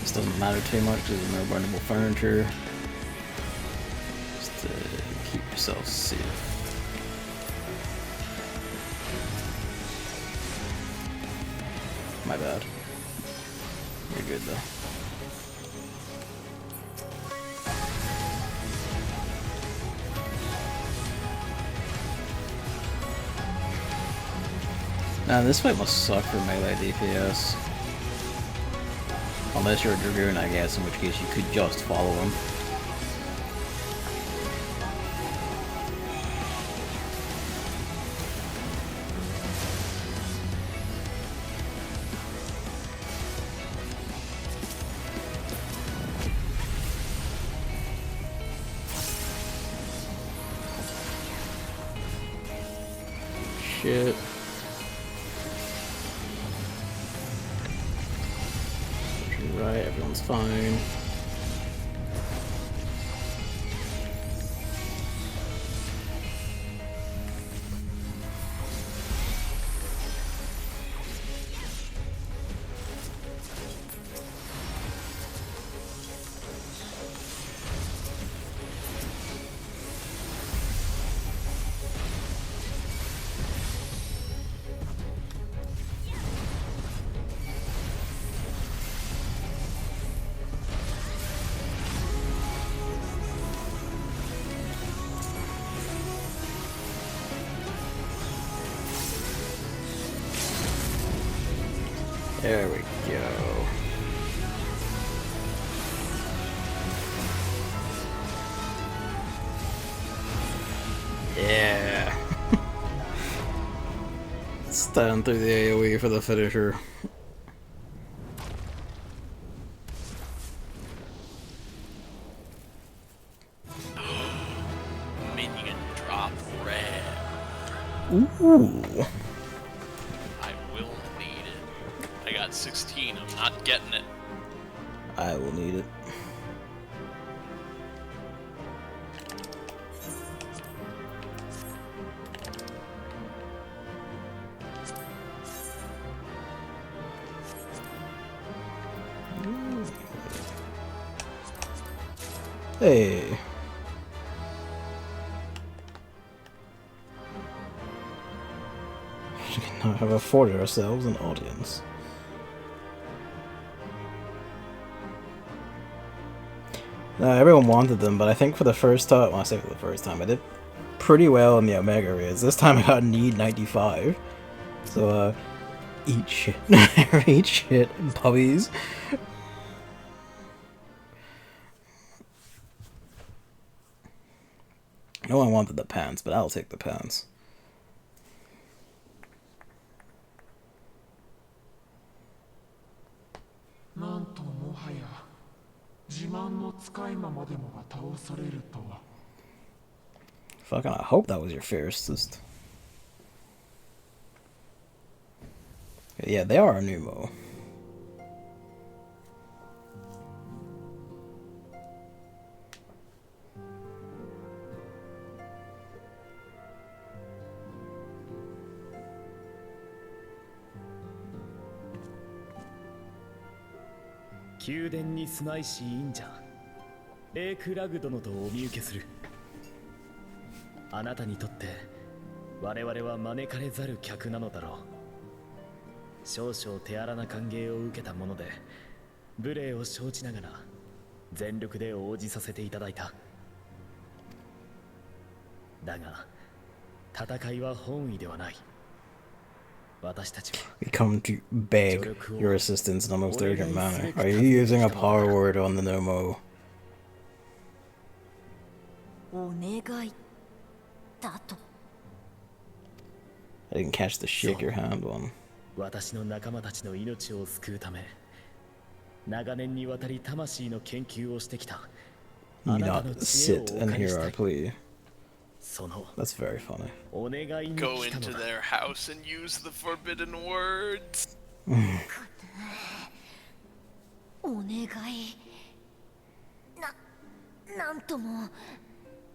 This doesn't matter too much because there's no burnable furniture. Just to keep yourself safe. My bad. You're good though. Now this fight must suck for melee DPS. Unless you're a Dragoon, I guess, in which case you could just follow him. Shit. Right, everyone's fine. There we go. Stand through the AoE for the finisher. Minion drop red. Ooh. I will need it. I got 16. I'm not getting it. I will need it. Hey. We can now have afforded ourselves an audience. Everyone wanted them, but I think for the first time, well, I say for the first time, I did pretty well in the Omega raids. This time I got need 95. So, eat shit. Eat shit, puppies. No one wanted the pants, but I'll take the pants. Fucking, I hope that was your fiercest. Yeah, they are a Numo.宮殿に住まいし忍者エークラグ殿とお見受けする。あなたにとって我々は招かれざる客なのだろう。少々手荒な歓迎を受けたもので無礼を承知ながら全力で応じさせていただいた。だが戦いは本意ではない。 We come to beg your assistance in the most urgent manner. Are you using a power word on the Nomo? I didn't catch the shake your hand one. 私の仲間たちの命を救うため、長年にわたり魂の研究をしてきた。 You not sit and hear our plea. That's very funny. Go into their house and use the forbidden words. お願い。なんとも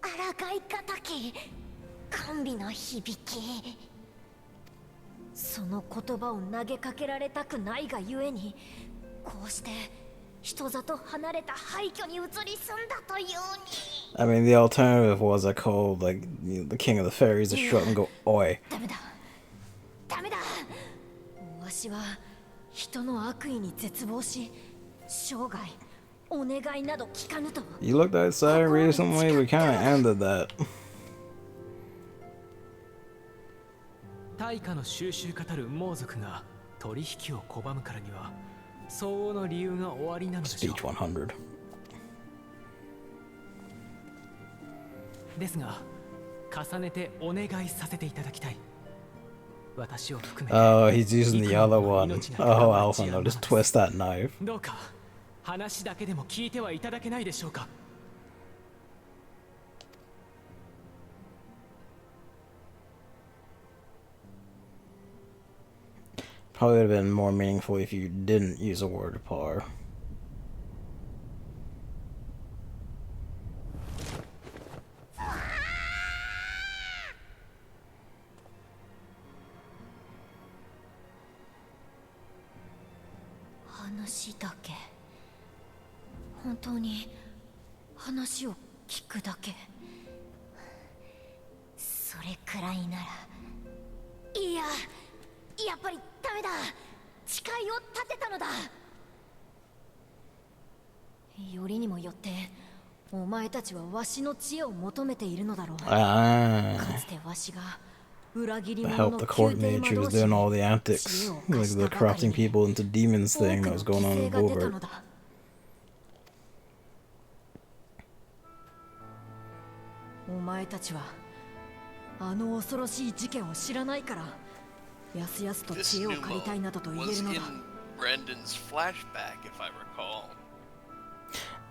抗いがたき甘美な響き。その言葉を投げかけられたくないがゆえに、こうして人里離れた廃墟に移り住んだというに。 I mean, the alternative was I called, like, you know, the king of the fairies to show up and go, oi. ダメだ。ダメだ。わしは人の悪意に絶望し、生涯お願いなど聞かぬと。 You looked outside recently? We kinda ended that. 対価の収集語る猛族が取引を拒むからには相応の理由が終わりなのでしょう。 Speech 100. ですが重ねてお願いさせていただきたい。私を含めて。 Oh, he's using the other one. Oh, Alpha, no, just twist that knife. どうか話だけでも聞いてはいただけないでしょうか。 Probably would have been more meaningful if you didn't use a word par. To help the court mage who was doing all the antics, like the corrupting people into demons thing that was going on in Bovert. お前たちはあの恐ろしい事件を知らないからやすやすと This 知恵を new 借りたいなどと mode 言え was るのだ。 in Brandon's flashback, if I recall.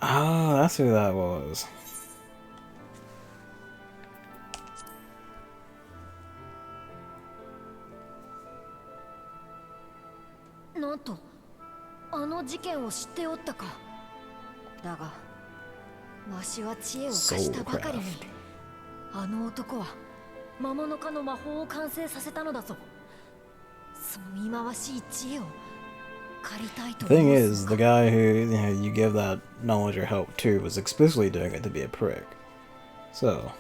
Ah, that's who that was. なんとあの事件を知っておったか。だがわしは知恵を貸したばかりに、あの男は魔物化の魔法を完成させたのだぞ。その忌まわしい知恵を借りたいと The 思 thing う is, the guy who you give that knowledge or help to was explicitly doing it to be a prick. So.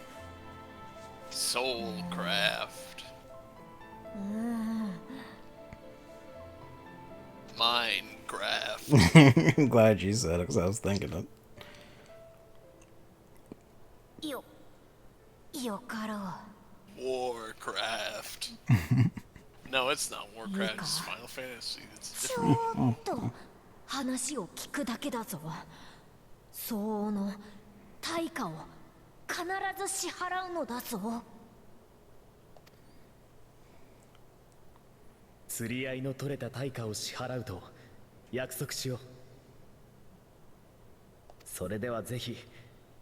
Soulcraft. Minecraft. I'm glad you said it because I was thinking it. よかろう。 Warcraft. No, it's not Warcraft. It's Final Fantasy. It's ち different. ょっと話を聞くだけだぞ。相応の対価を必ず支払うのだぞ。釣り合いの取れた対価を支払うと約束しよう。それではぜひ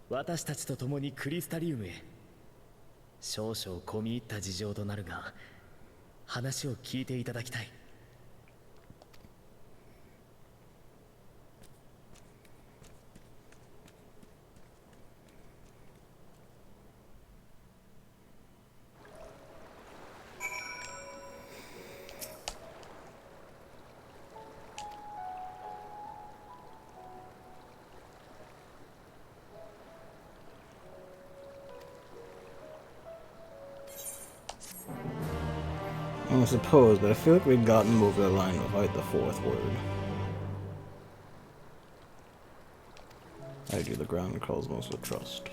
私たちと共にクリスタリウムへ。少々込み入った事情となるが話を聞いていただきたい。I suppose, but I feel like we've gotten over the line without the fourth word. I do the ground cosmos with trust.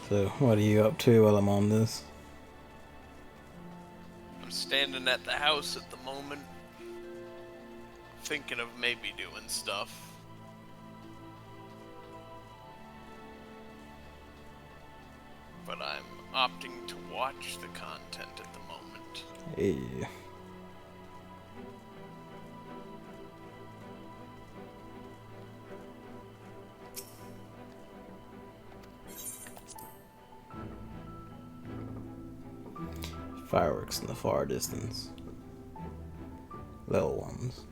So, what are you up to while I'm on this? I'm standing at the house at the moment, thinking of maybe doing stuff. But I'm opting to watch the content at the moment. Hey. Fireworks in the far distance. Little ones.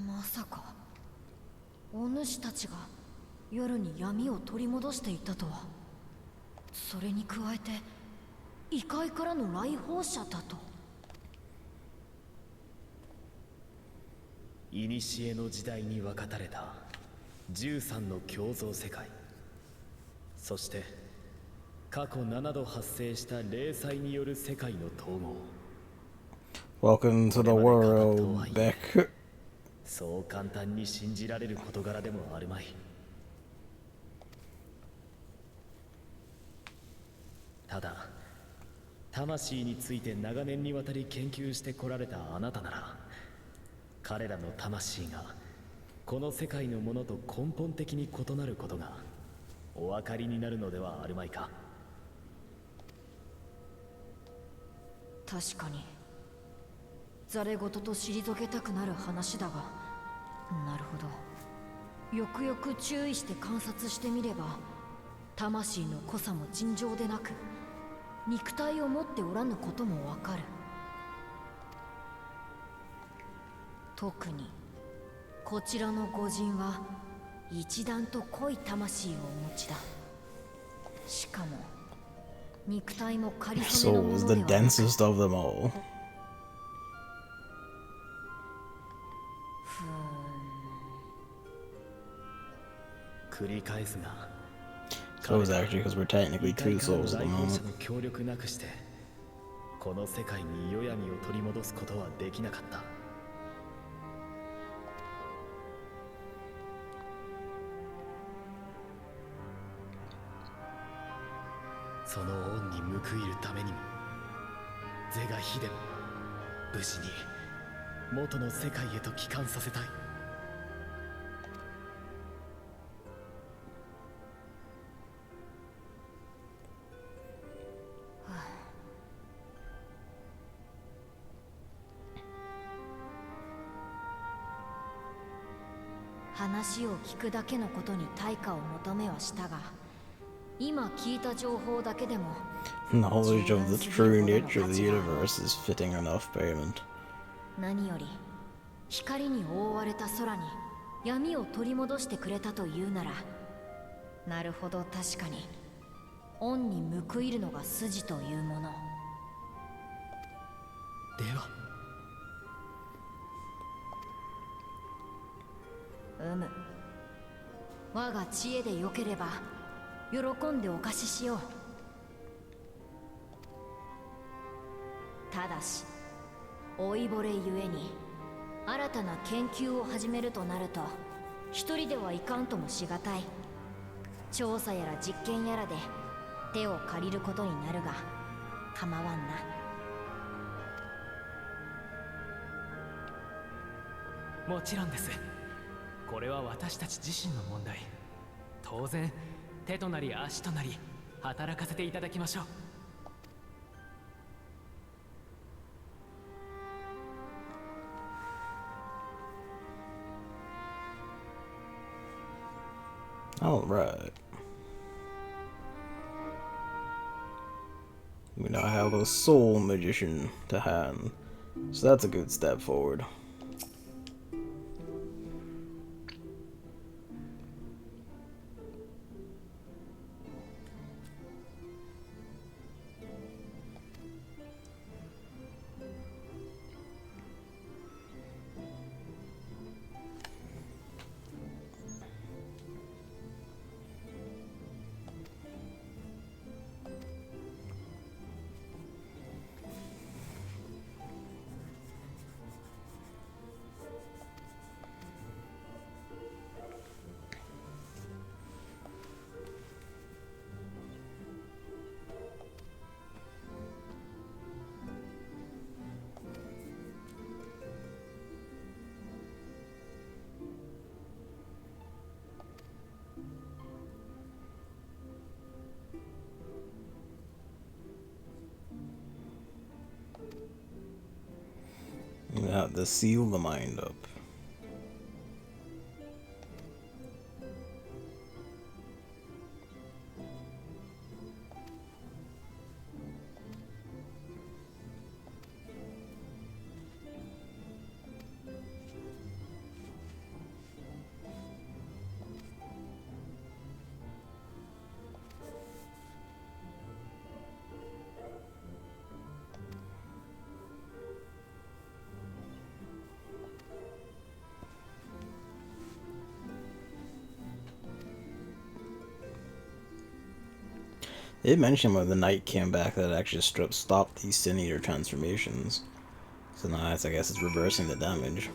まさかお主たちが夜に闇を取り戻していたとは。それに加えて異界からの来訪者だと。古の時代に分かたれた13の共造世界、そして過去7度発生した霊災による世界の統合。 Welcome to the world, Beck. そう簡単に信じられる事柄でもあるまい。ただ魂について長年にわたり研究してこられたあなたなら、彼らの魂がこの世界のものと根本的に異なることがお分かりになるのではあるまいか。確かにざれ言と退けたくなる話だが、なるほど。よくよく注意して観察してみれば、魂の濃さも尋常でなく、肉体を持っておらぬこともわかる。特にこちらの御人は一段と濃い魂をお持ちだ。しかも肉体も仮 Her 初めの soul も is の the ではなく、 densest of them all. 繰り返すが、 So it's actually because we're technically 異界 two からの souls at the 来訪 moment. 者の協力なくしてこの世界に世闇を取り戻すことはできなかった。その恩に報いるためにも是が非でも無事に元の世界へと帰還させたい。話を聞くだけのことに対価を求めはしたが、今聞いた情報だけでも Knowledge of the true nature of the universe is fitting enough payment. 何より光に覆われた空に闇を取り戻してくれたというなら、なるほど、確かに恩に報いるのが筋というもの。では我が知恵でよければ喜んでお貸ししよう。ただし老いぼれゆえに新たな研究を始めるとなると一人ではいかんともしがたい。調査やら実験やらで手を借りることになるが構わんな。もちろんです。これは私たち自身の問題。当然手となり足となり働かせていただきましょう。Alright. We now have a soul magician to hand. So that's a good step forward. We have to seal the mind up. They mentioned when the knight came back that it actually stopped these Sin Eater transformations. So now I guess it's reversing the damage.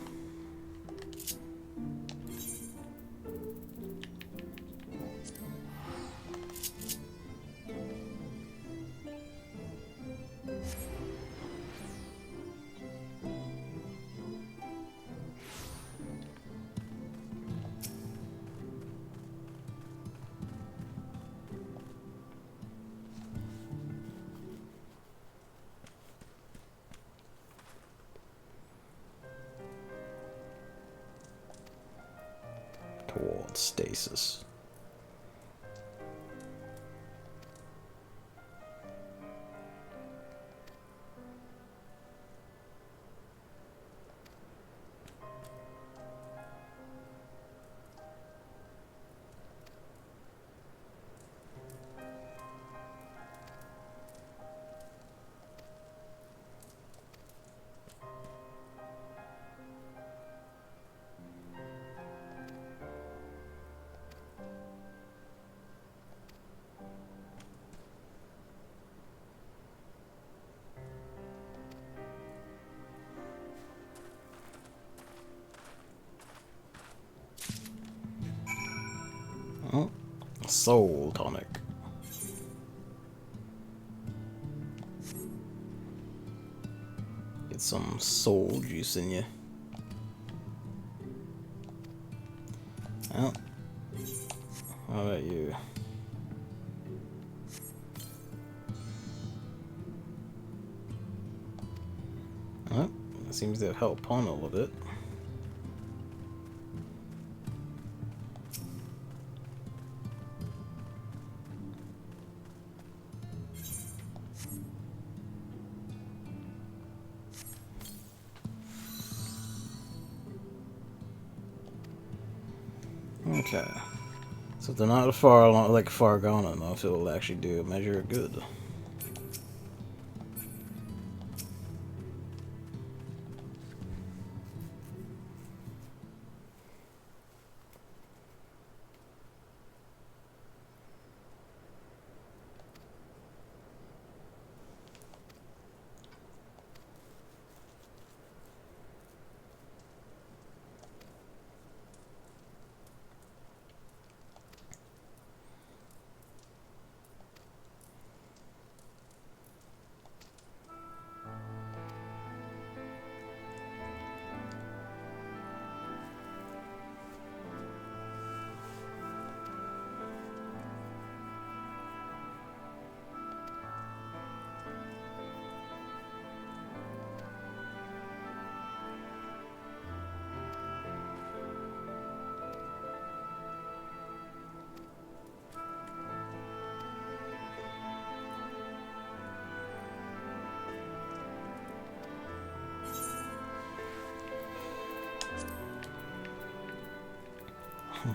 Towards stasis. Soul tonic. Get some soul juice in you. Well, how about you? Well, that seems to have helped Pawn a little bit. Okay. So if they're not far gone enough, it will actually do a measure of good.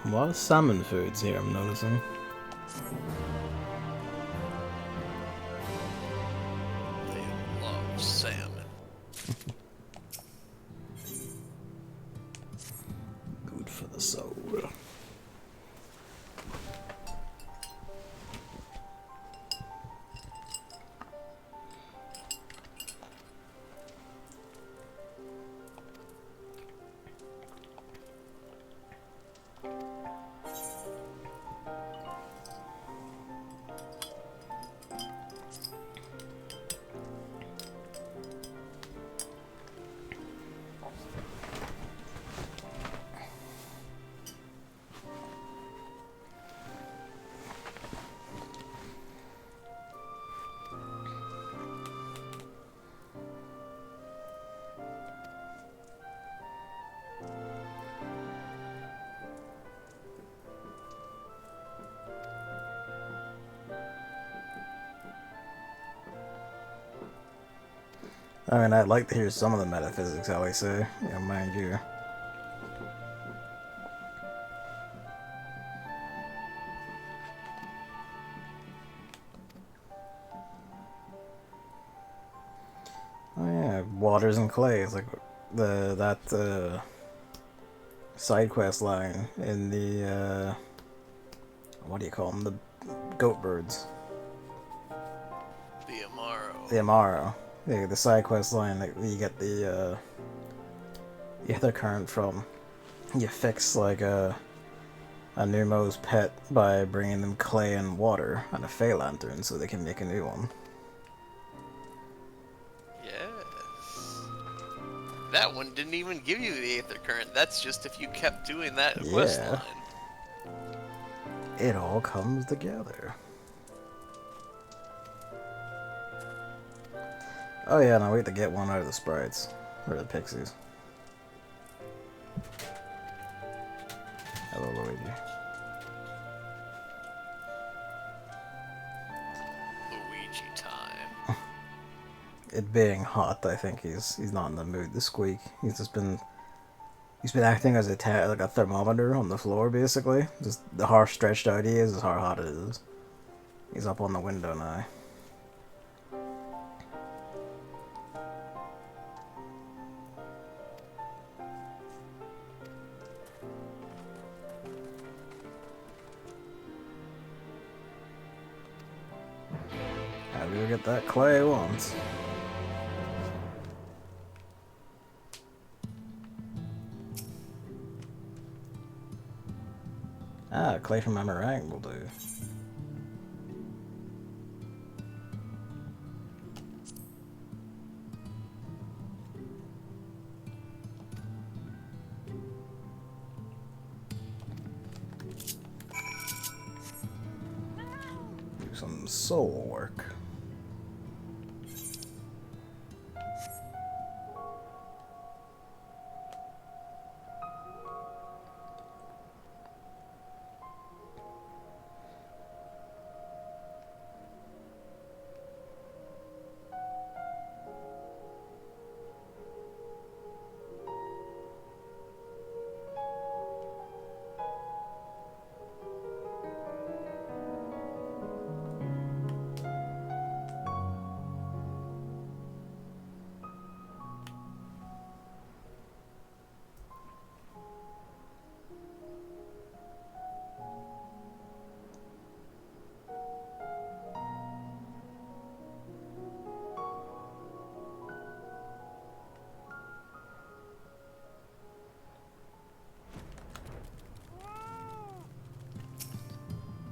A lot of salmon foods here, I'm noticing. They love salmon. Good for the soul. I mean, I'd like to hear some of the metaphysics, how I say. Yeah, mind you. Oh yeah, waters and clays, like that side quest line in the what do you call them? The goat birds. The Amaro. The Amaro. Yeah, the side quest line that you get the ether current from. You fix like a Numo's pet by bringing them clay and water and a Fey lantern so they can make a new one. Yes. That one didn't even give you the Aether Current. That's just if you kept doing that Yeah. quest line. It all comes together. Oh yeah, now wait to get one out of the sprites. Or the pixies. Hello, Luigi. Luigi time. It being hot, I think he's not in the mood to squeak. He's been acting as like a thermometer on the floor, basically. Just the how stretched out he is how hot it is. He's up on the window now. How do we get that clay once? Ah, clay from my meringue will do. Do some soul work.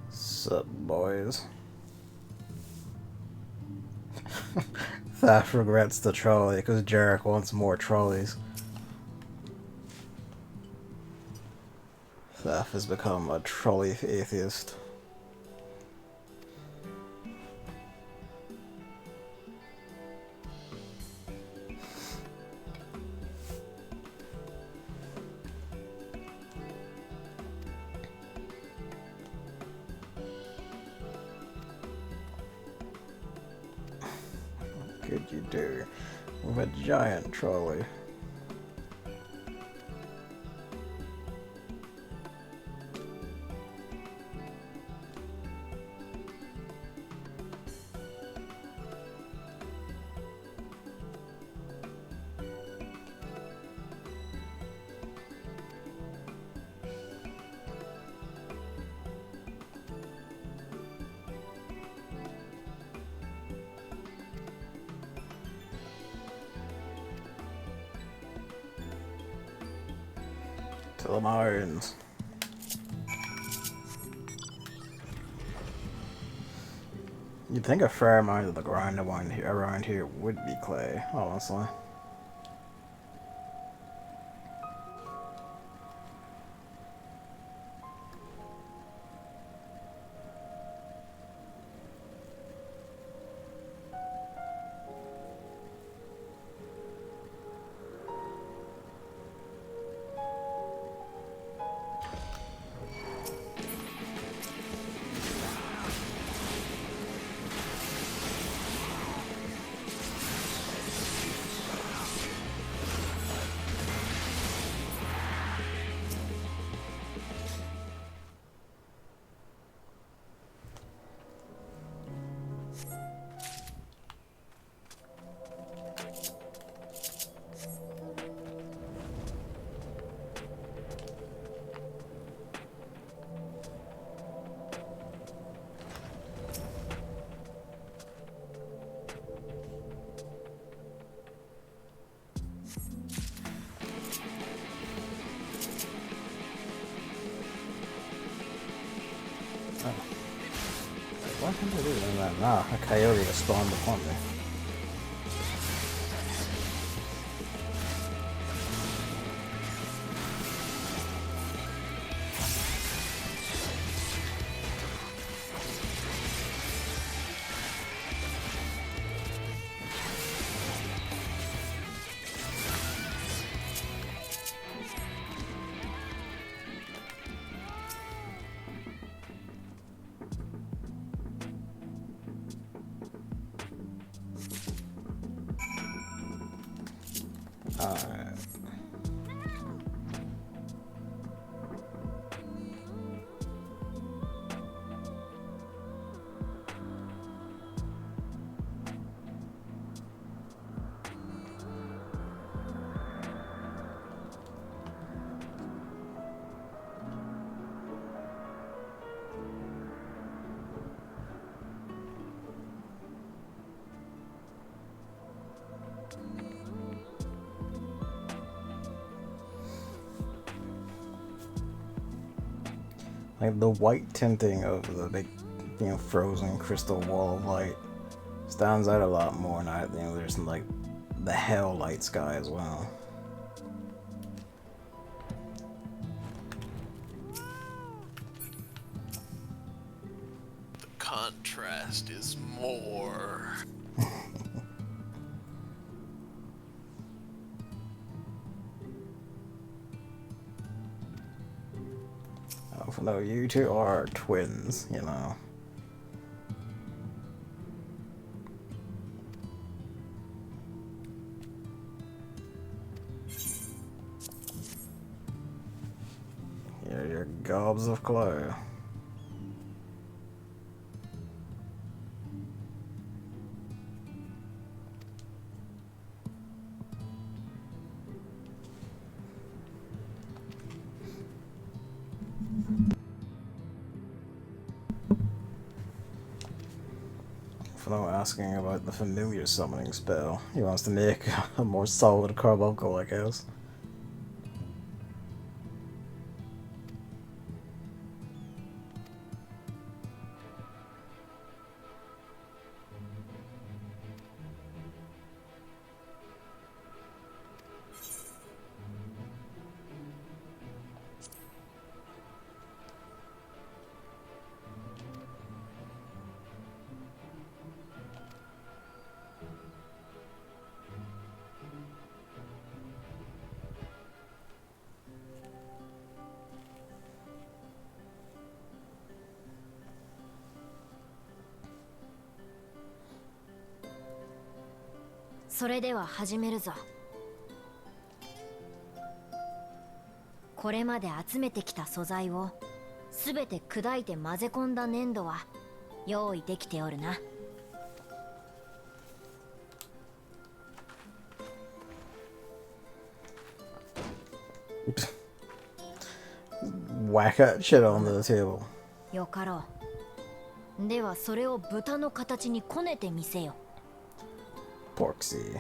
Sup, boys? Thaf regrets the trolley because Jarek wants more trolleys. Thaf has become a trolley atheist. What could you do with a giant trolley? To the mines. You'd think a fair amount of the ground around here would be clay, honestly. What can I do with that? Nah, a coyote has spawned upon me. Alright. Like the white tinting of the big, frozen crystal wall of light stands out a lot more now. There's like the hell light sky as well. The contrast is more. Oh no, you two are twins, Yeah, you're gobs of clay. Flo asking about the familiar summoning spell. He wants to make a more solid carbuncle, I guess.それでは始めるぞ。これまで集めてきた素材をすべて砕いて混ぜ込んだ粘土は用意できておるな。Whack that shit onto the table. よかろう。ではそれを豚の形にこねてみせよ。Porksy.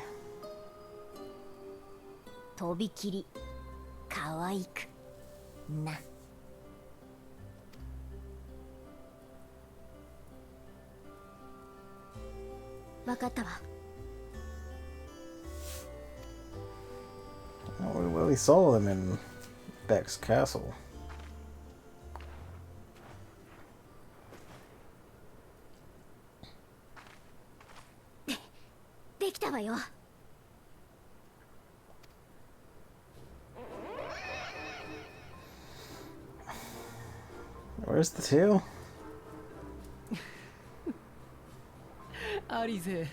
とびきり可愛くな。わかったわ。Well, we saw them in Beck's castle. できたわよ。Where's the tail? アリゼ、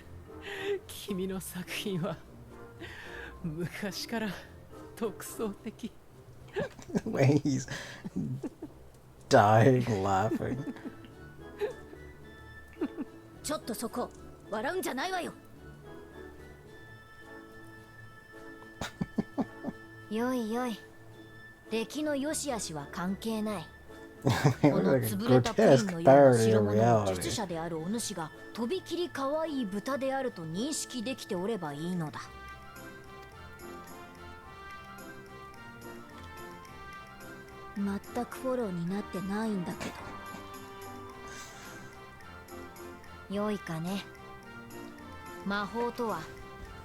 君の作品は昔から独創的。When he's dying laughing. ちょっとそこ笑うんじゃないわよ。よいよい。出来の良し悪しは関係ない。こ It の was like a 潰れたプリン grotesque のような parody 代 of 物の術 reality. 者であるお主がとびきり可愛い豚であると認識できておればいいのだ。全くフォローになってないんだけど。よいかね。魔法とは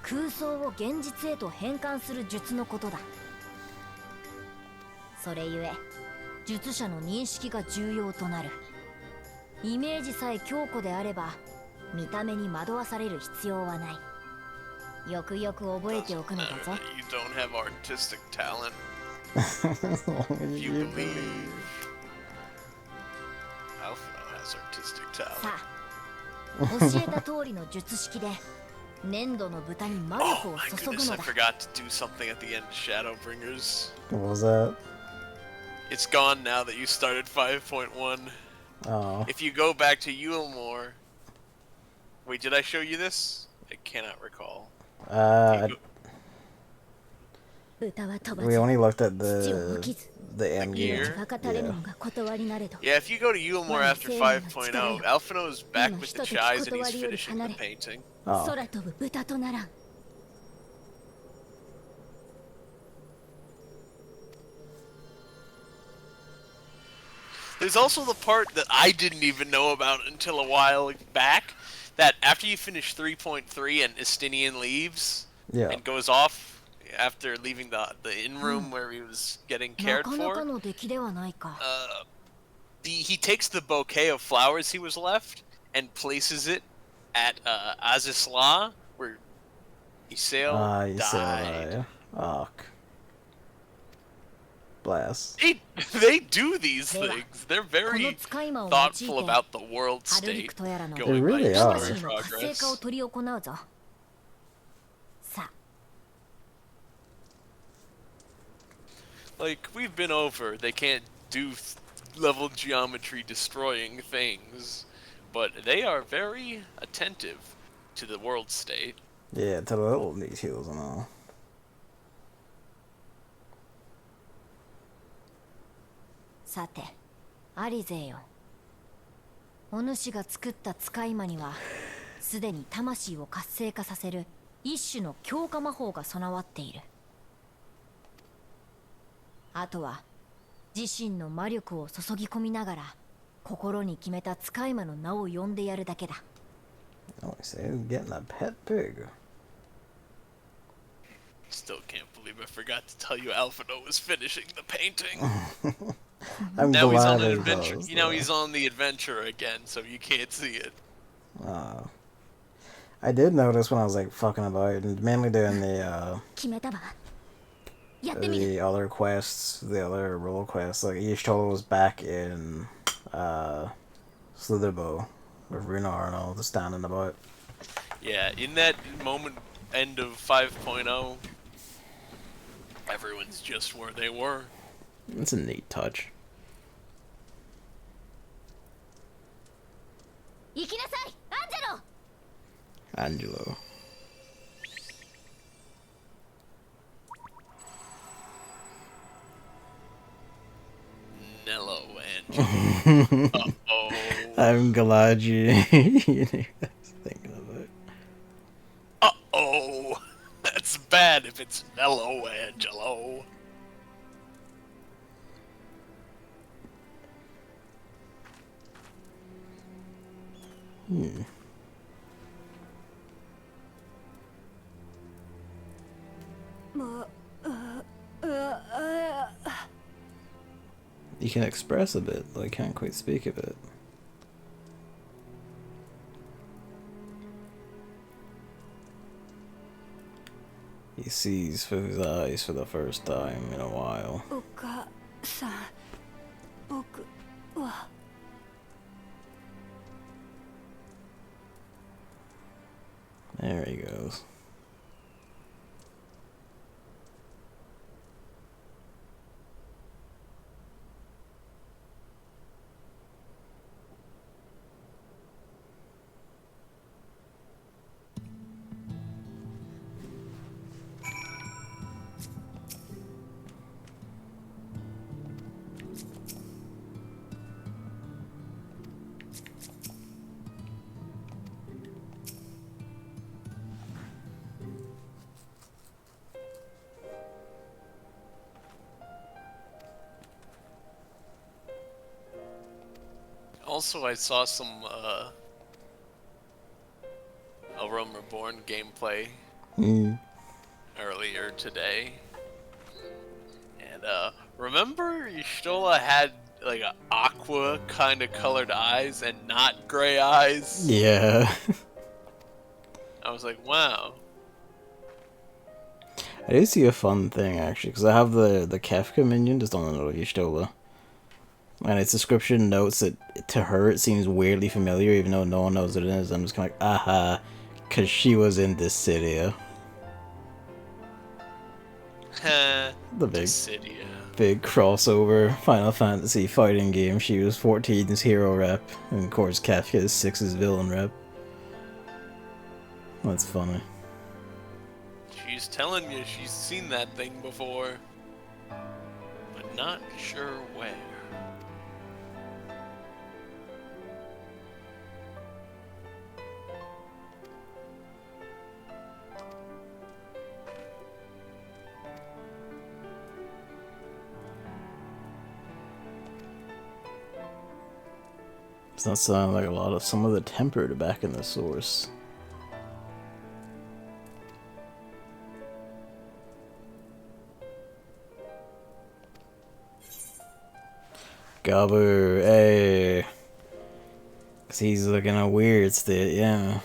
空想を現実へと変換する術のことだ。それゆえ術者の認識が重要となる。イメージさえ強固であれば見た目に惑わされる必要はない。よくよく覚えておくのだぞ。 You don't have artistic talent. You You believe. believe. Alpha has artistic talent. さあ、教えた通りの術式で粘土の豚に魔 Oh 力を my 注 goodness, ぐ I のだ。 forgot to do something at the end of Shadowbringers. What was that? It's gone now that you started 5.1. Oh. If you go back to Yulmore... Wait, did I show you this? I cannot recall. You go- 豚は飛ば We ず only looked at 土を向きず the end gear? game. バカたれる Yeah. のが断りなれど。 Yeah, if you go to Yulmore after 5.0, Alphino's back with the chies and he's finishing the painting. Oh. 空飛ぶ豚とならん。There's also the part that I didn't even know about until a while back, that after you finish 3.3 and Estinian leaves Yeah. and goes off after leaving the inn room where he was getting な cared かなか for, の出来ではないか。 he takes the bouquet of flowers he was left and places it at Azisla, where Isail You died. said, oh, bless. They do these では things. They're この very 使い魔を用い thoughtful て about the world ハルリ state クとやらの They going by really your are. story 魂の活性化を progress. 執り行うぞ。さあ、 Like, we've been over, they can't do level geometry destroying things, but they are very attentive to the world state. Yeah, to the little details and all. さて、アリゼよ。お主が作った使い魔には、すでに魂を活性化させる一種の強化魔法が備わっている。あとは、自身の魔力を注ぎ込みながら、心に決めた使い魔の名を呼んでやるだけだ。 Oh, he said he's getting a pet pig. Still can't believe I forgot to tell you Alphino was finishing the painting. I'm Now he's on glad an he adventure. does, You know, though. he's on the adventure again, so you can't see it. I did notice when I was like fucking about and mainly doing the 決めたわ。やってみる。 the other quests, the other role quests. Like Ishtola was back in Slitherbow with Runar and all the standing about. Yeah, in that moment, end of 5.0, everyone's just where they were. It's a neat touch. 行きなさい、アンジェロ。 Angelo. Nello and uh-oh. I'm glad you you knew I was thinking of it. Uh-oh. That's bad if it's Nello Angelo. You can express a bit, though you can't quite speak a bit. He sees through his eyes for the first time in a while. お母さん、僕は。 There he goes. Also, I saw some A Realm Reborn gameplay earlier today. And remember Y'shtola had like a aqua kind of colored eyes and not gray eyes? Yeah. I was like, wow. I do see a fun thing actually, because I have the Kefka minion just on another Y'shtola. And its description notes that to her it seems weirdly familiar, even though no one knows what it is. I'm just kind of like, aha, because she was in this city. The big crossover Final Fantasy fighting game. She was 14's hero rep, and of course Kefka is 6's villain rep. That's funny. She's telling you she's seen that thing before, but not sure where. Does not sound like a lot of some of the tempered back in the source. Gabu, hey. 'Cause he's looking a weird state, yeah.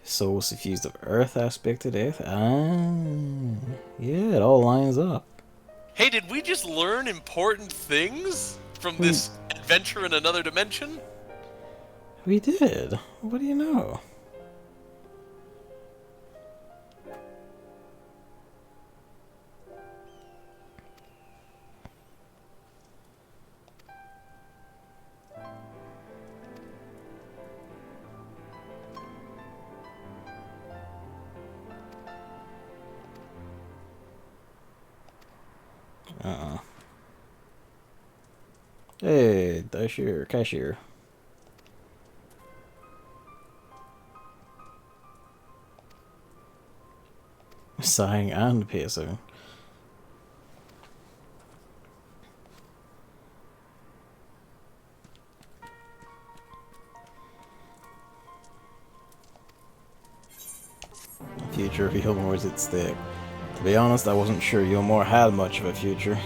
Soul suffused of earth aspect to death. Ah, yeah, it all lines up. Hey, did we just learn important things from this adventure in another dimension? We did. What do you know? Hey, cashier. Sighing and piercing. Future of Yulmore's at stake. To be honest, I wasn't sure Yulmore had much of a future.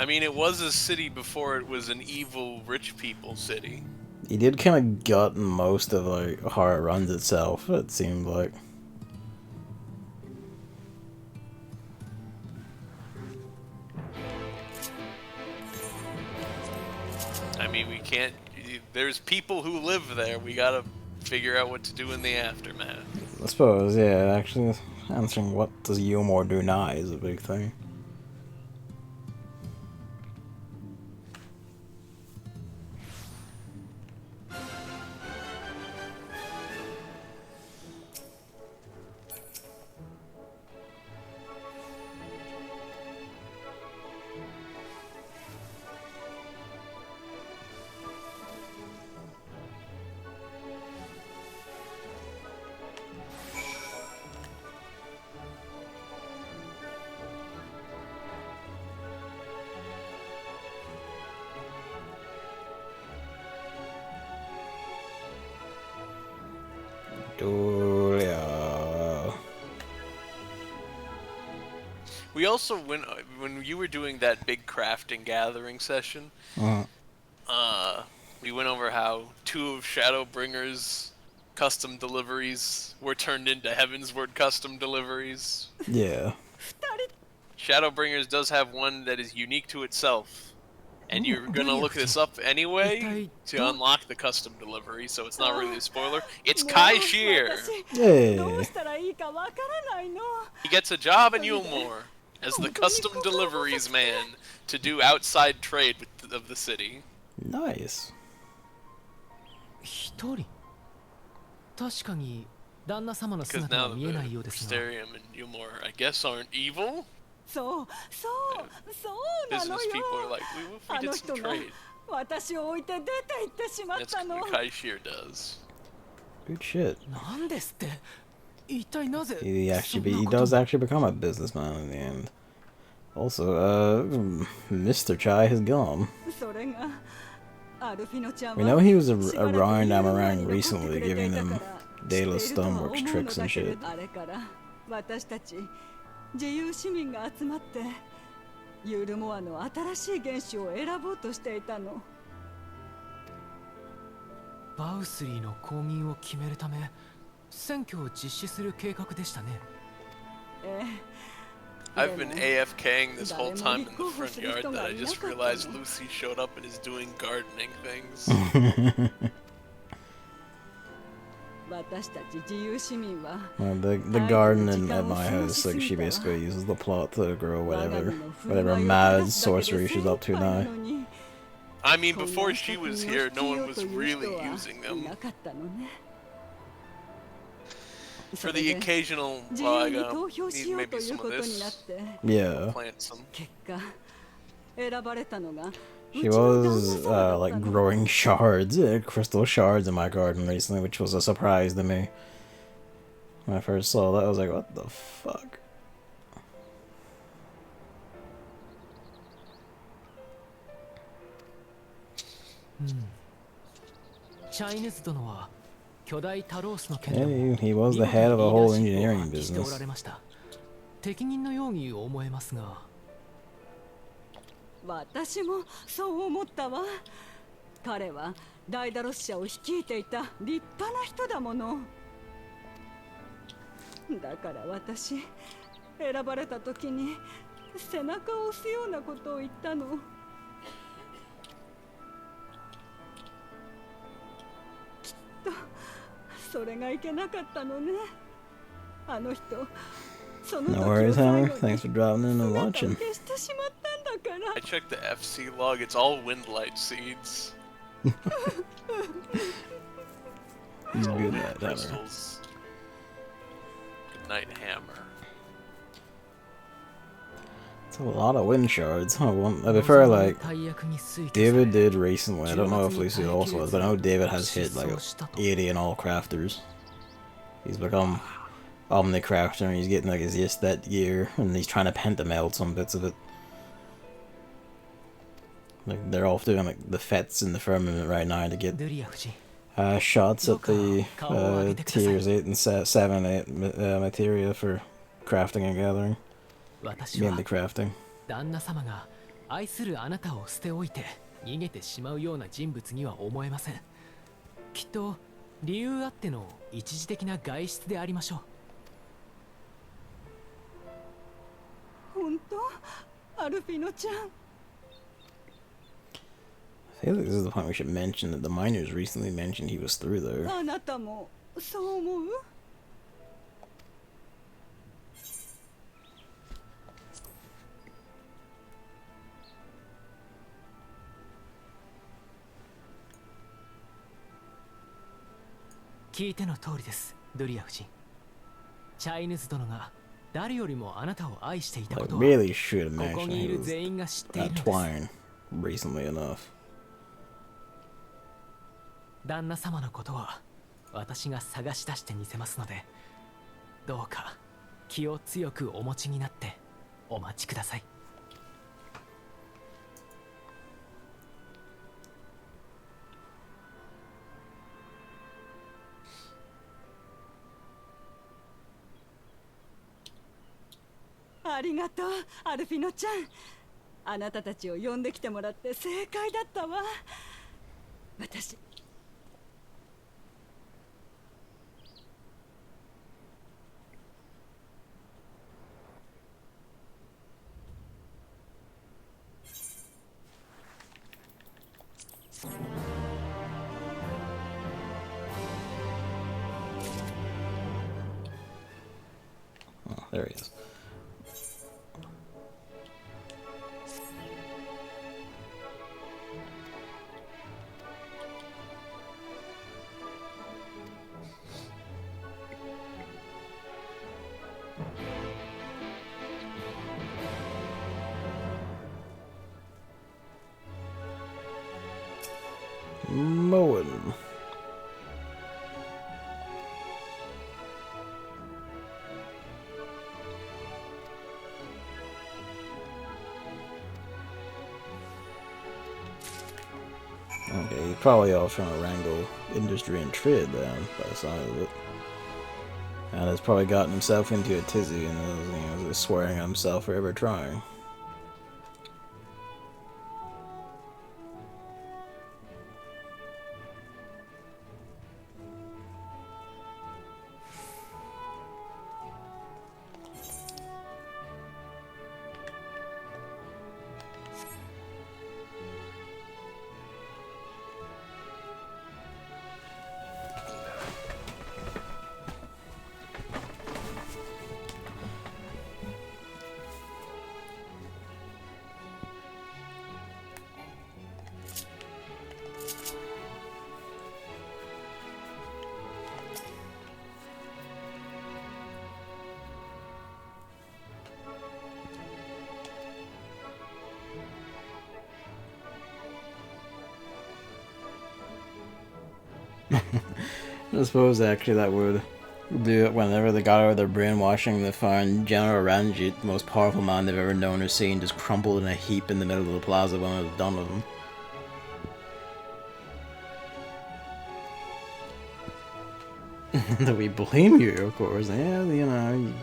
I mean, it was a city before it was an evil rich people city. He did kind of gut most of like how it runs itself, it seemed like. I mean, we can't... There's people who live there. We gotta figure out what to do in the aftermath. I suppose, yeah, actually answering what does Yulmore do now is a big thing. We also, when you were doing that big crafting gathering session, we went over how 2 of Shadowbringers' custom deliveries were turned into Heavensward custom deliveries. Yeah. Shadowbringers does have one that is unique to itself, and you're gonna look this up anyway to unlock the custom delivery, so it's not really a spoiler. It's Kai Shear! Hey. He gets a job in Yulmore as the custom deliveries man to do outside trade of the city. Nice. 一人確かに旦那様の Because 姿 now は the 見えないようですが Mysterium and Yulmore, I guess, aren't evil? そうなの Business よ people are like, we あ did の some 人が trade. 私を置いて出て行ってしまっ That's たの what Kai Shear does. Good shit. なんですって一体なぜ He そんな he こと does actually become a businessman in the end. Also, Mr. Chai has gone. それがアルフィノちゃん We は know he was しばらく around 家の前 Amarang に残って recently, くれて giving いた them から Daedalus 知っているとは思う Stoneworks の tricks だ and けれ shit. どあれから私たち自由市民が集まってユールモアの新しい原種を選ぼうとしていたの。バウスリーの公認を決めるため選挙を実施する計画でしたね。ええ I've been AFKing this whole time in the front yard that I just realized Lucy showed up and is doing gardening things. 私たち自由市民は The garden at my house, like she basically uses the plot to grow whatever mad sorcery she's up to now. I mean, before she was here, no one was really using them. For the occasional, well, I need maybe some of this. Yeah. Plant some. 結果選ばれたのが She was like growing shards, crystal shards in my garden recently, which was a surprise to me. When I first saw that, I was like, what the fuck? チャイネズ殿は巨大タロースの件で Hey, も he was the head of a 見 whole 事にリーダーシッ engineering プを発揮しておら business. れました。適任のように思えますが。私もそう思ったわ。彼はダイダロス社を率いていた立派な人だもの。だから私、選ばれた時に背中を押すようなことを言ったの。きっとそれがいけなかったのね。あの人、その時 No を worries, 最 Hammer. 後 Thanks に for dropping in and 姿を watching. 消してしまったんだから。 I checked the FC log. It's all windlight seeds. He's All good new at that, Hammer. crystals. Good night, Hammer. It's a lot of wind shards. I prefer, like, 大役に推挙さ David れ did recently. I don't know if Lucy also has, but I know David has hit, like, 80 in all crafters. He's become Omnicrafter, and he's getting, like, his Yestet gear, and he's trying to pentameld some bits of it. Like, they're all doing, like, the fets in the firmament right now to get ドゥリア夫人 shots at the tiers 8 and 7 8 materia for crafting and gathering. 私は Mainly crafting. 旦那様が愛するあなたを捨ておいて逃げてしまうような人物には思えません。きっと理由あっての一時的な外出でありましょう。本当？アルフィノちゃん。 I feel like this is the point we should mention that the miners recently mentioned he was through there. あなたもそう思う？聞いての通りです、ドゥリア夫人。チャイヌズ殿が誰よりもあなたを愛していたこ Like, とは really should こ have こ mentioned にい he る was 全員が知っている at のです。 Twine recently enough. 旦那様のことは私が探し出してみせますので、どうか気を強くお持ちになってお待ちください。ありがとう、アルフィノちゃん。あなたたちを呼んできてもらって正解だったわ。私。Oh, there he is. Mowing. Okay, he's probably all trying to wrangle industry and trade then, by the side of it. And has probably gotten himself into a tizzy and is, is swearing at himself for ever trying. I suppose actually that would do it whenever they got out of their brainwashing. They found General Ranjit, the most powerful man they've ever known or seen, just crumpled in a heap in the middle of the plaza when it was done with him. That we blame you, of course. Yeah, you know.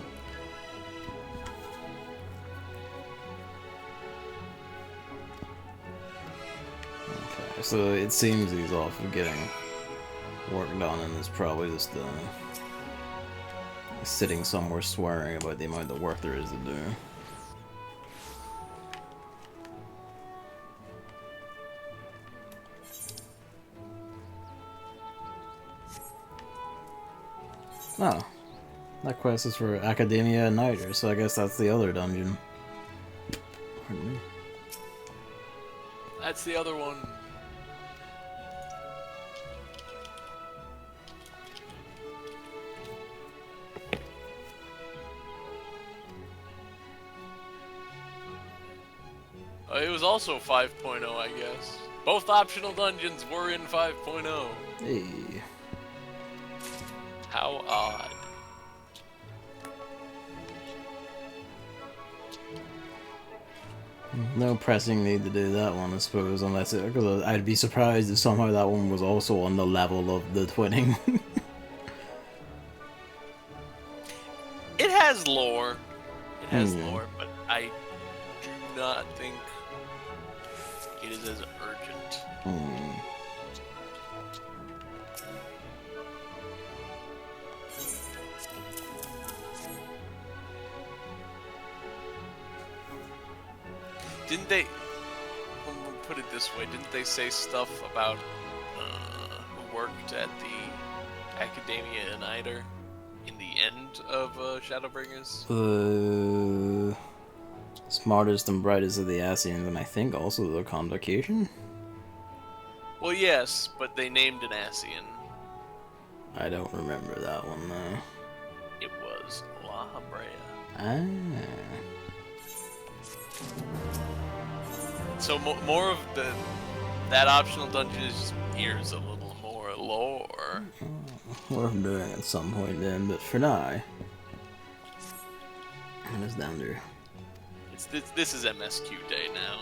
Okay, so it seems he's off of getting work done, and it's probably just sitting somewhere swearing about the amount of work there is to do. Oh, that quest is for Academia Niter, so I guess that's the other dungeon. Pardon me. That's the other one. It was also 5.0, I guess. Both optional dungeons were in 5.0. Hey. How odd. No pressing need to do that one, I suppose, unless because I'd be surprised if somehow that one was also on the level of the twinning. It has lore. It has Hmm. lore, but I do not think it is as urgent. Hmm. Didn't they? We'll put it this way. Didn't they say stuff about who worked at the Academia Uniter in the end of Shadowbringers? Smartest and brightest of the Asians, and I think also the Convocation? Well, yes, but they named an Asian. I don't remember that one, though. It was La Habrea. Ah. So more of that optional dungeon is just here's a little more lore. Worth doing at some point then, but for now, I'm just down there. This is MSQ day now.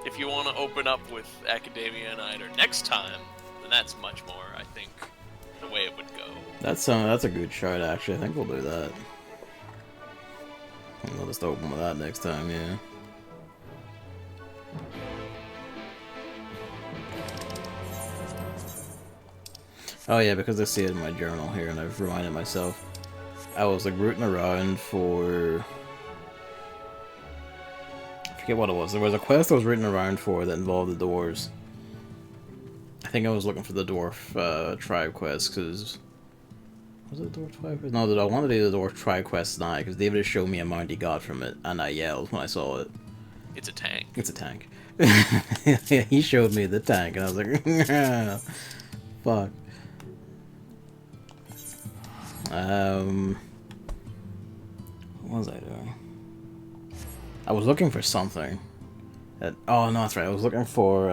If you want to open up with Academia Uniter next time, then that's much more, I think, the way it would go. That's a good shot, actually. I think we'll do that. We'll just open with that next time, yeah. Oh yeah, because I see it in my journal here, and I've reminded myself. I was like rooting around for... I forget what it was. There was a quest I was rooting around for that involved the doors. I think I was looking for the dwarf tribe quest, because... Was it the dwarf tribe quest? No, I wanted to do the dwarf tribe quest tonight, because David had showed me a mount he got from it, and I yelled when I saw it. It's a tank. It's a tank. He showed me the tank, and I was like, fuck. What was I doing? I was looking for something. Oh, no, that's right. I was looking for,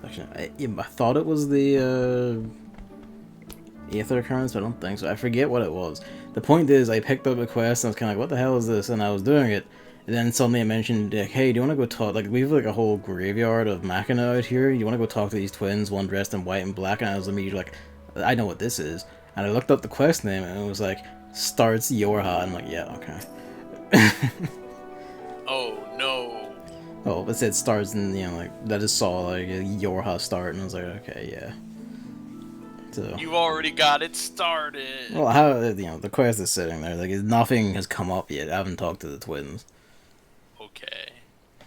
Actually, I thought it was the, Aether occurrence, but I don't think so. I forget what it was. The point is, I picked up a quest, and I was kind of like, what the hell is this? And I was doing it, and then suddenly I mentioned, like, hey, do you want to go talk, like, we have, like, a whole graveyard of Machina out here, you want to go talk to these twins, one dressed in white and black, and I was immediately like, I know what this is. And I looked up the quest name, and it was like, Starts Yorha. I'm like, yeah, okay. Oh, no. Oh, it said starts, and, you know, like, I just saw, like, a Yorha start, and I was like, okay, yeah. So, You've already got it started. well, how, you know, the quest is sitting there, like, nothing has come up yet. I haven't talked to the twins. Okay.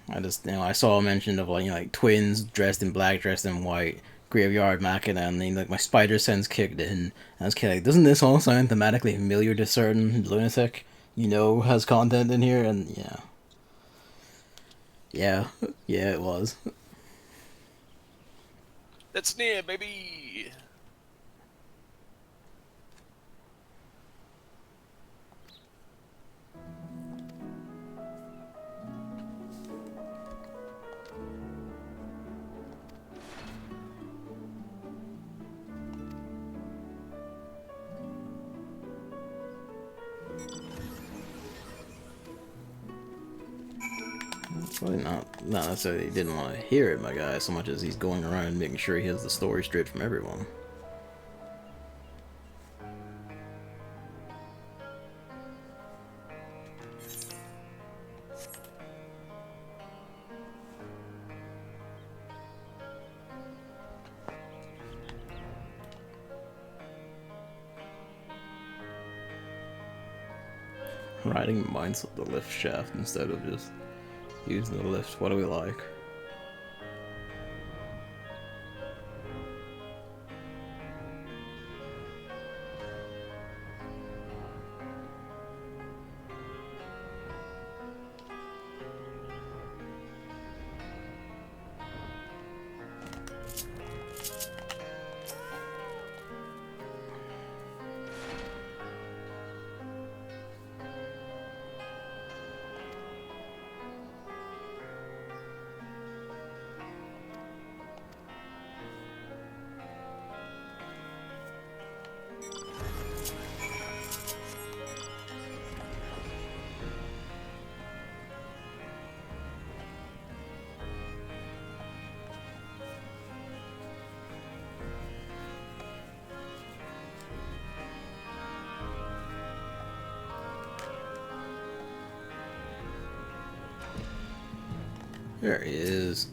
I just, you know, I saw a mention of, like, you know, like, twins dressed in black, dressed in white, graveyard Machina, and then, like, my spider sense kicked in. And I was kind of like, doesn't this all sound thematically familiar to certain lunatic, you know, has content in here? And, yeah. Yeah, it was. That's near, baby. Well, not necessarily he didn't want to hear it, my guy, so much as he's going around and making sure he has the story straight from everyone. Riding mines up the lift shaft instead of just using the lift. What do we like? There he is.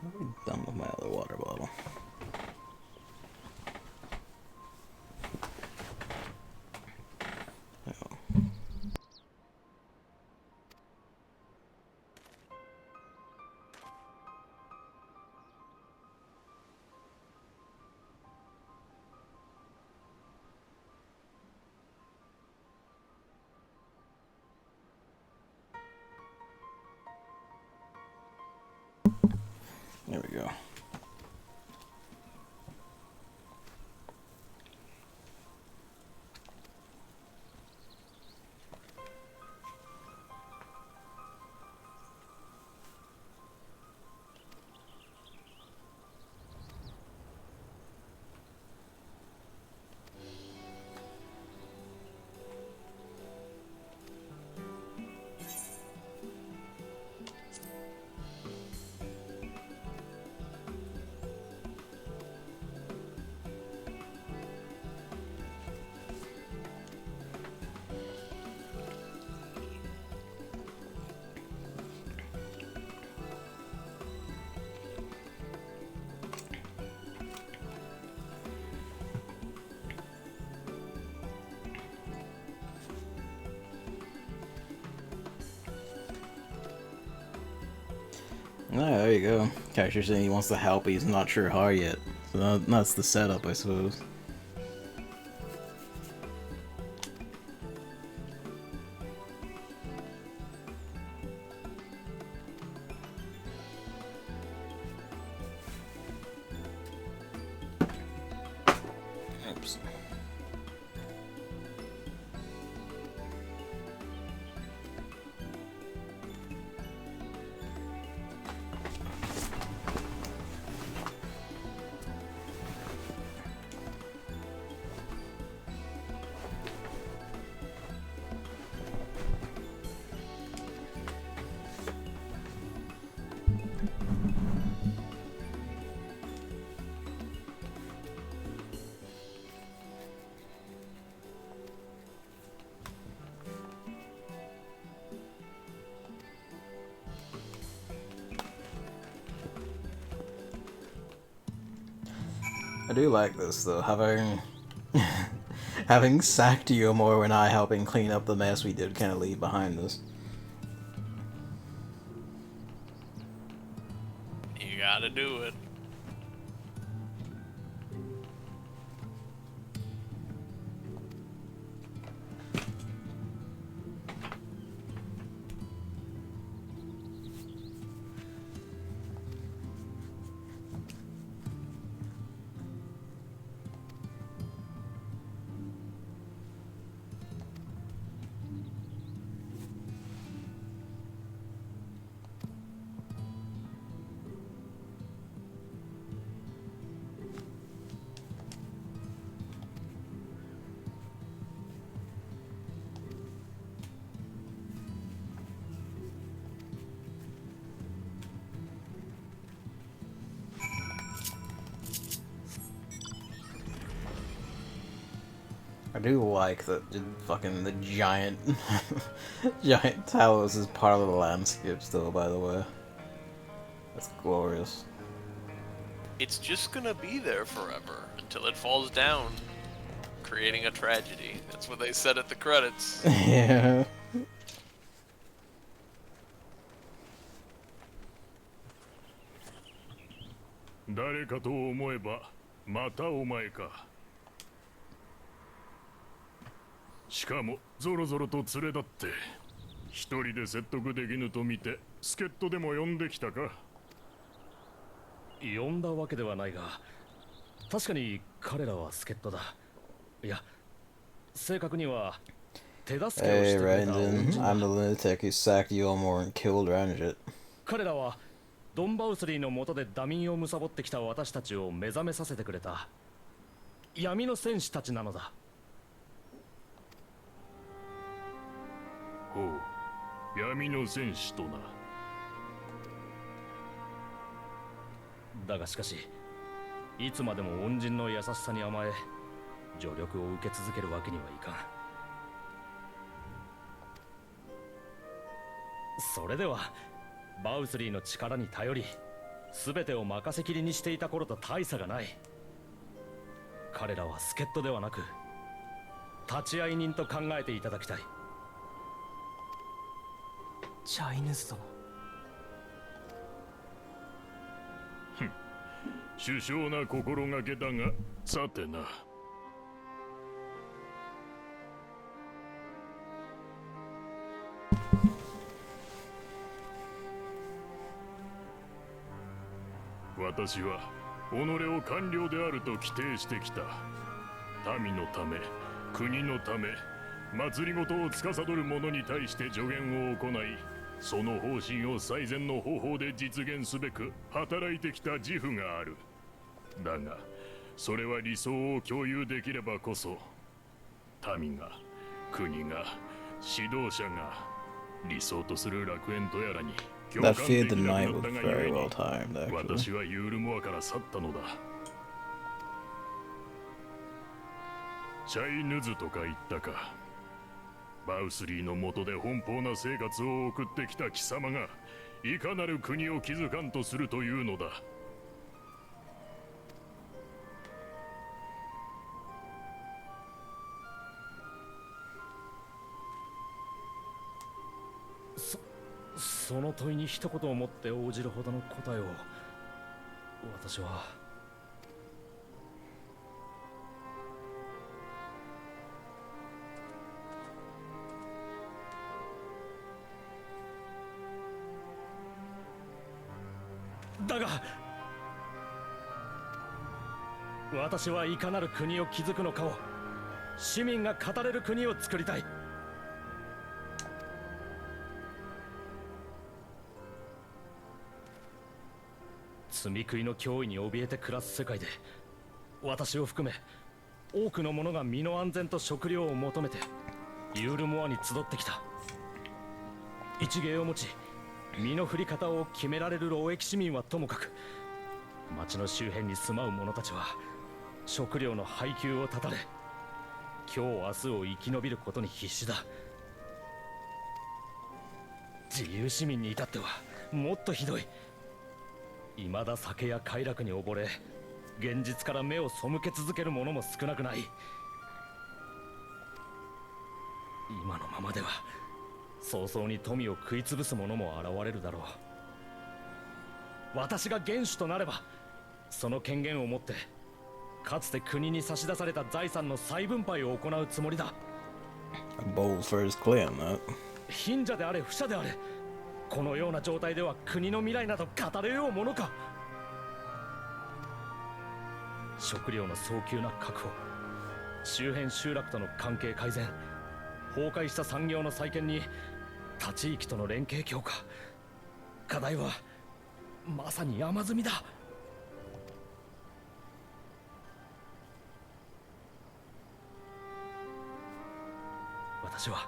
I'm done with my other water bottle. Oh. There we go. Oh, there you go. Character saying he wants to help, but he's not sure how yet. So that's the setup, I suppose. Oops. I do like this though, having sacked you more and I helping clean up the mess we did kind of leave behind us. You gotta do it. I do like that fucking the giant giant towers is part of the landscape still, by the way. That's glorious. It's just gonna be there forever until it falls down, creating a tragedy. That's what they said at the credits. Yeah. 誰かと思えばまたお前か。しかもゾロゾロと連れ立って一人で説得できぬと見て助っ人でも呼んできたか。呼んだわけではないが、確かに彼らは助っ人だ。いや、正確には手助けをして Hey くれた恩 Rendon, 人 I'm だ。 the lunatic who sacked Yulmore and killed Ranjit. 彼らはドンバウスリーの下でダミーを貪ってきた私たちを目覚めさせてくれた闇の戦士たちなのだ。ほう、闇の戦士とな。だがしかし、いつまでも恩人の優しさに甘え助力を受け続けるわけにはいかん。それではバウスリーの力に頼り全てを任せきりにしていた頃と大差がない。彼らは助っ人ではなく立ち会い人と考えていただきたい。チャイヌス殿。殊勝な心がけだが、さてな。私は己を官僚であると規定してきた。民のため、国のため、政を司る者に対して助言を行い、その方針を最善の方法で実現すべく働いてきた自負がある。だが、それは理想を共有できればこそ、民が、国が、指導者が理想とする楽園とやらに共感 That で feed き the な night くな was ったが very ゆえに well timed, actually. 私はユールモアから去ったのだ。チャイヌズとか言ったか。バウスリーの下で奔放な生活を送ってきた貴様がいかなる国を築かんとするというのだ。その問いに一言をもって応じるほどの答えを私は。だが私はいかなる国を築くのかを市民が語れる国を作りたい。罪食いの脅威に怯えて暮らす世界で私を含め多くの者が身の安全と食料を求めてユールモアに集ってきた。一芸を持ち身の振り方を決められる労役市民はともかく、町の周辺に住まう者たちは食料の配給を断たれ今日明日を生き延びることに必死だ。自由市民に至ってはもっとひどい。未だ酒や快楽に溺れ現実から目を背け続ける者も少なくない。今のままでは早々に富を食い潰す者も現れるだろう。私が元首となれば、その権限を持ってかつて国に差し出された財産の再分配を行うつもりだ。A bold first claim that. 貧者であれ不者であれ、このような状態では国の未来など語れようものか。食料の早急な確保、周辺集落との関係改善、崩壊した産業の再建に他地域との連携強化。課題はまさに山積みだ。私は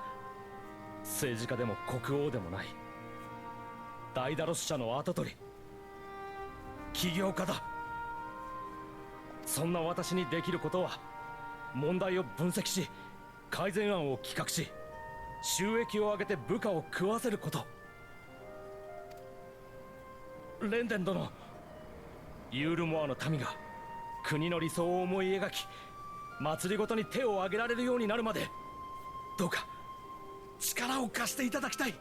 政治家でも国王でもない、ダイダロス社の跡取り、起業家だ。そんな私にできることは、問題を分析し、改善案を企画し、収益を上げて部下を食わせること。レンデン殿、ユールモアの民が国の理想を思い描き、祭りごとに手を挙げられるようになるまで、どうか力を貸していただきたい。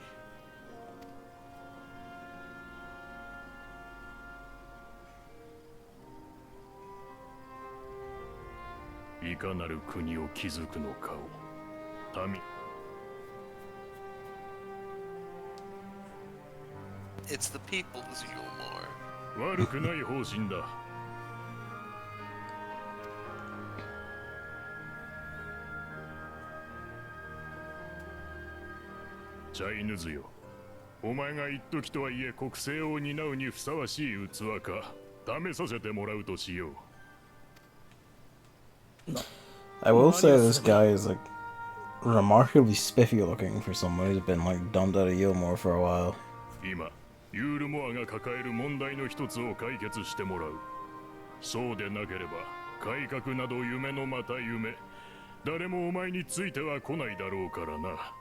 いかなる国を築くのかを民。It's the people's Yulmore. 悪くない方針だ。チャイヌズよ、お前が一時とはいえ国政を担うにふさわしい器か試させてもらうとしよう。I will say this guy is like remarkably spiffy looking for someone who's been like dumped out of Yilmore for a while. 今、ユールモアが抱える問題の一つを解決してもらう。そうでなければ、改革など夢のまた夢。誰もお前については来ないだろうからな。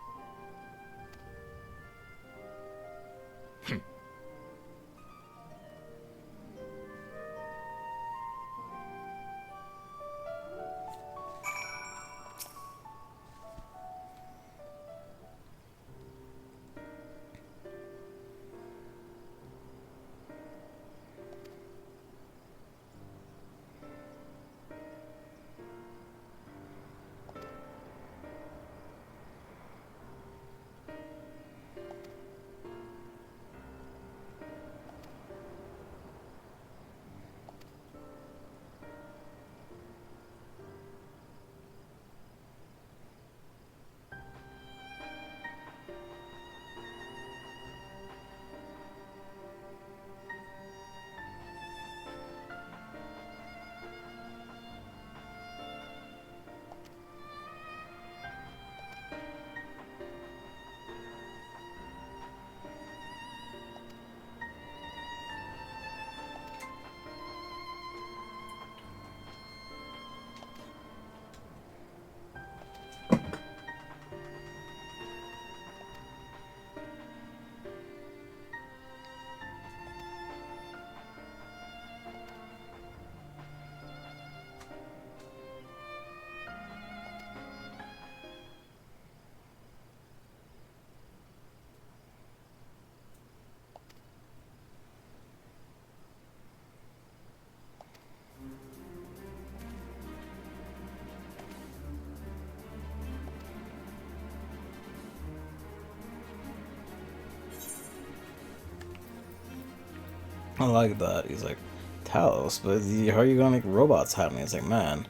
I like that. He's like, Talos, but how are you gonna make robots happen? It's like, man,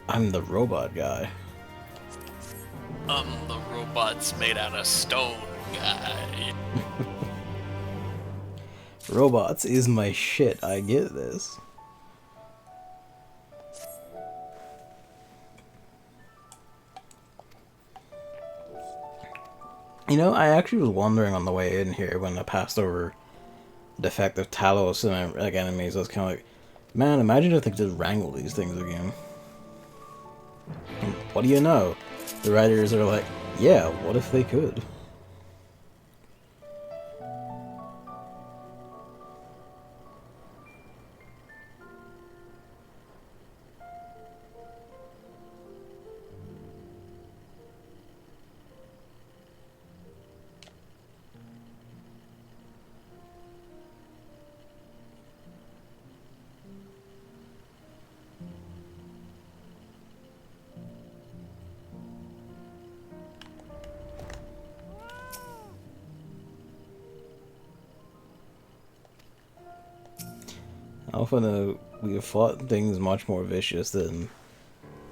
I'm the robot guy. The robots made out of stone guy. Robots is my shit. I get this. You know, I actually was wondering on the way in here when I passed over defective Talos and like enemies. I was kind of like, man, imagine if they could just wrangle these things again. And what do you know? The writers are like, yeah, what if they could? Often we have fought things much more vicious than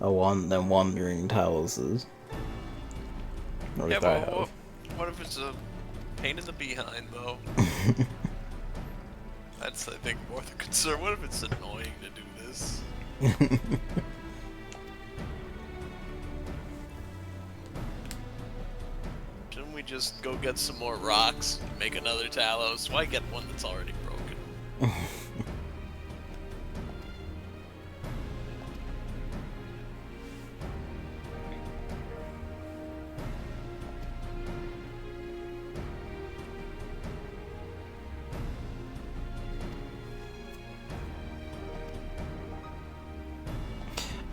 wandering Talos. Or at Yeah, least I but have. what if it's a pain in the behind, though? That's, I think, more the concern. What if it's annoying to do this? Shouldn't we just go get some more rocks, make another Talos? Why get one that's already broken?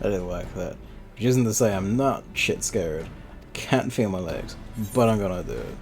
I didn't like that. Which isn't to say I'm not shit scared. Can't feel my legs, but I'm gonna do it.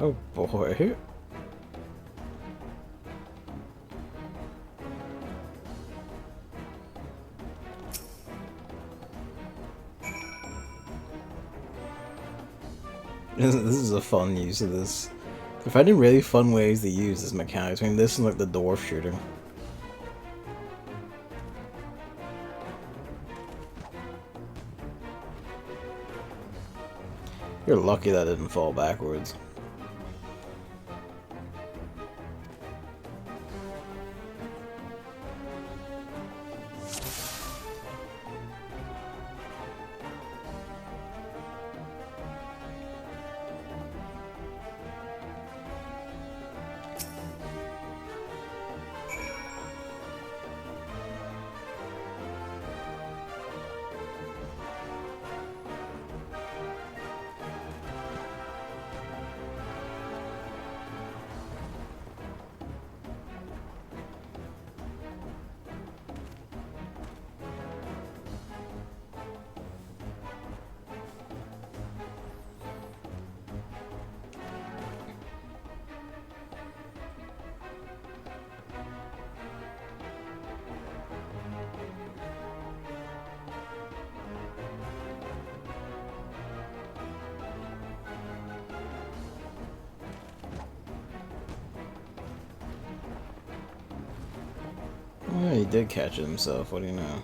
Oh boy. This is a fun use of this. They're finding really fun ways to use this mechanics. I mean, this is like the dwarf shooting. You're lucky that didn't fall backwards. Oh, he did catch it himself, what do you know?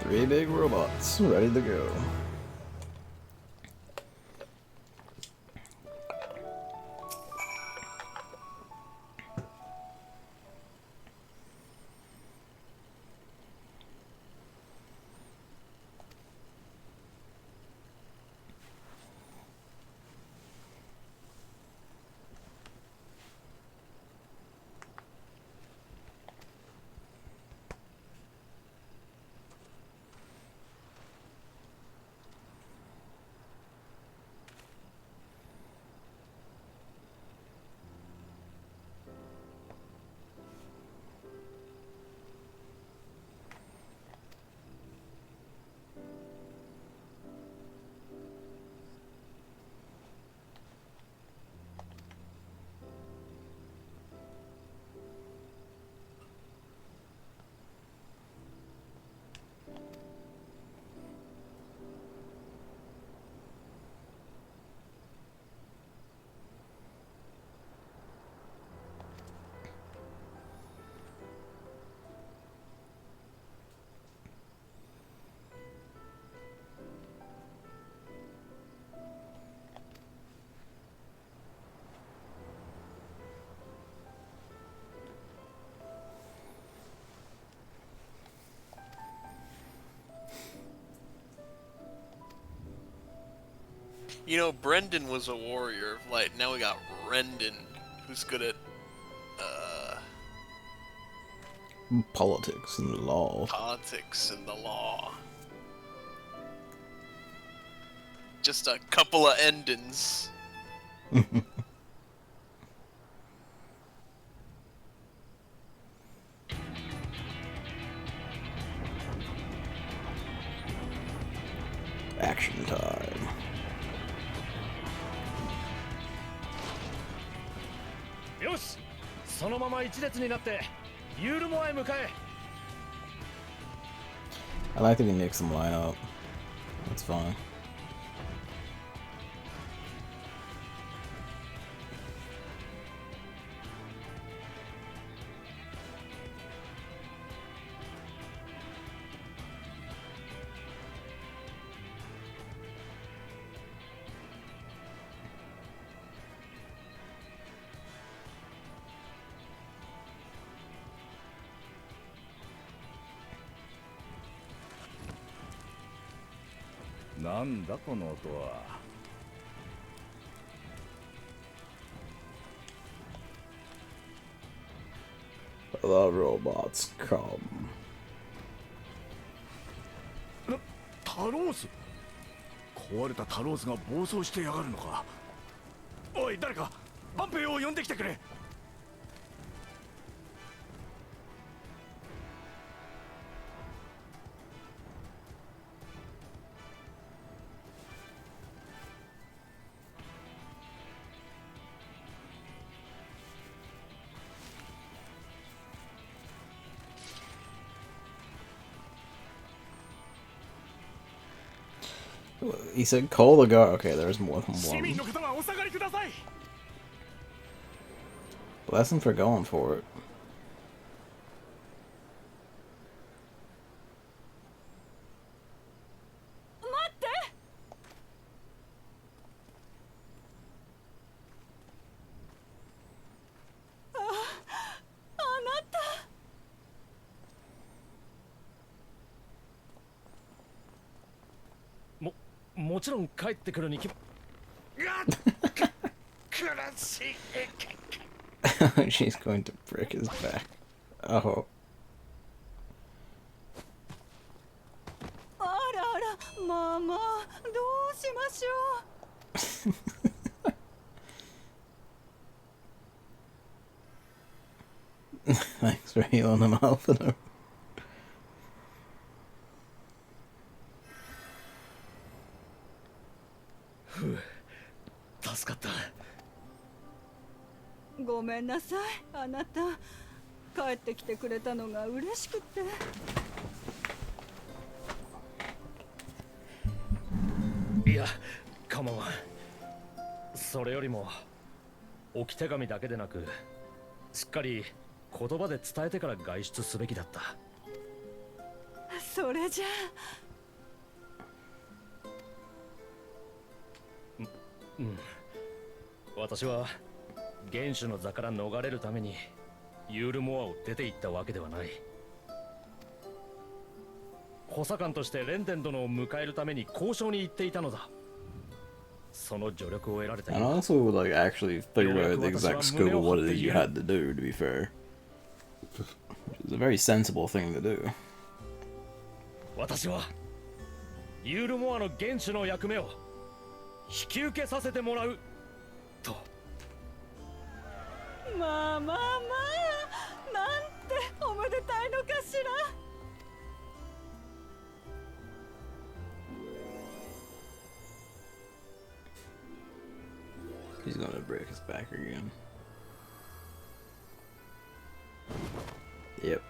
Three big robots, ready to go. You know, Brendan was a warrior of light. Now we got Rendon, who's good at Politics and law. politics and the law. Just a couple of endings. Action time.よし、そのまま一列になってユールモアへ向かえ。 I like that he mixed them line up. That's fine. The robots come. タロース。壊れたタロースが暴走してやがるのか。おい、誰かバンペイを呼んできてくれ。He said call the guard. Okay, there's more than 市 one. 民の方はお下がりください。 Bless him for going for it. 待って。あなた。もちろん帰ってくるに決ま。 She's going to break his back. Oh. あらあら、ママ、どうしましょう。 Thanks for healing him out for them. 助かった。ごめんなさい、あなた。帰ってきてくれたのが嬉しくて。いや、構わん。それよりも置き手紙だけでなく、しっかり言葉で伝えてから外出すべきだった。それじゃうん。私は元首の座から逃れるためにユールモアを出て行ったわけではない。補佐官としてレンデン殿を迎えるために交渉に行っていたのだ。その助力を得られた。 And also, like, actually figure out the exact scope of what it is you had to do, to be fair. It's a very sensible thing to do. 私はユールモアの元首の役目を引き受けさせてもらうと。まあまあまあ、なんておめでたいのかしら。 He's gonna break his back again. Yep.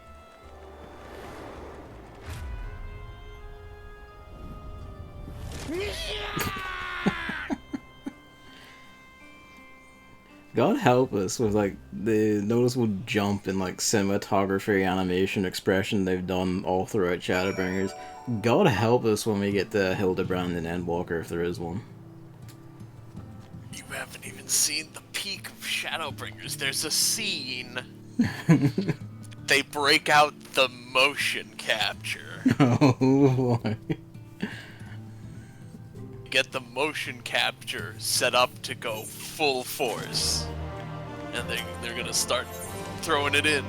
God help us with like the noticeable jump in like cinematography, animation, expression they've done all throughout Shadowbringers. God help us when we get to Hildebrand and Endwalker, if there is one. You haven't even seen the peak of Shadowbringers. There's a scene. They break out the motion capture. Oh boy. get the motion capture set up to go full force, and they're gonna start throwing it in.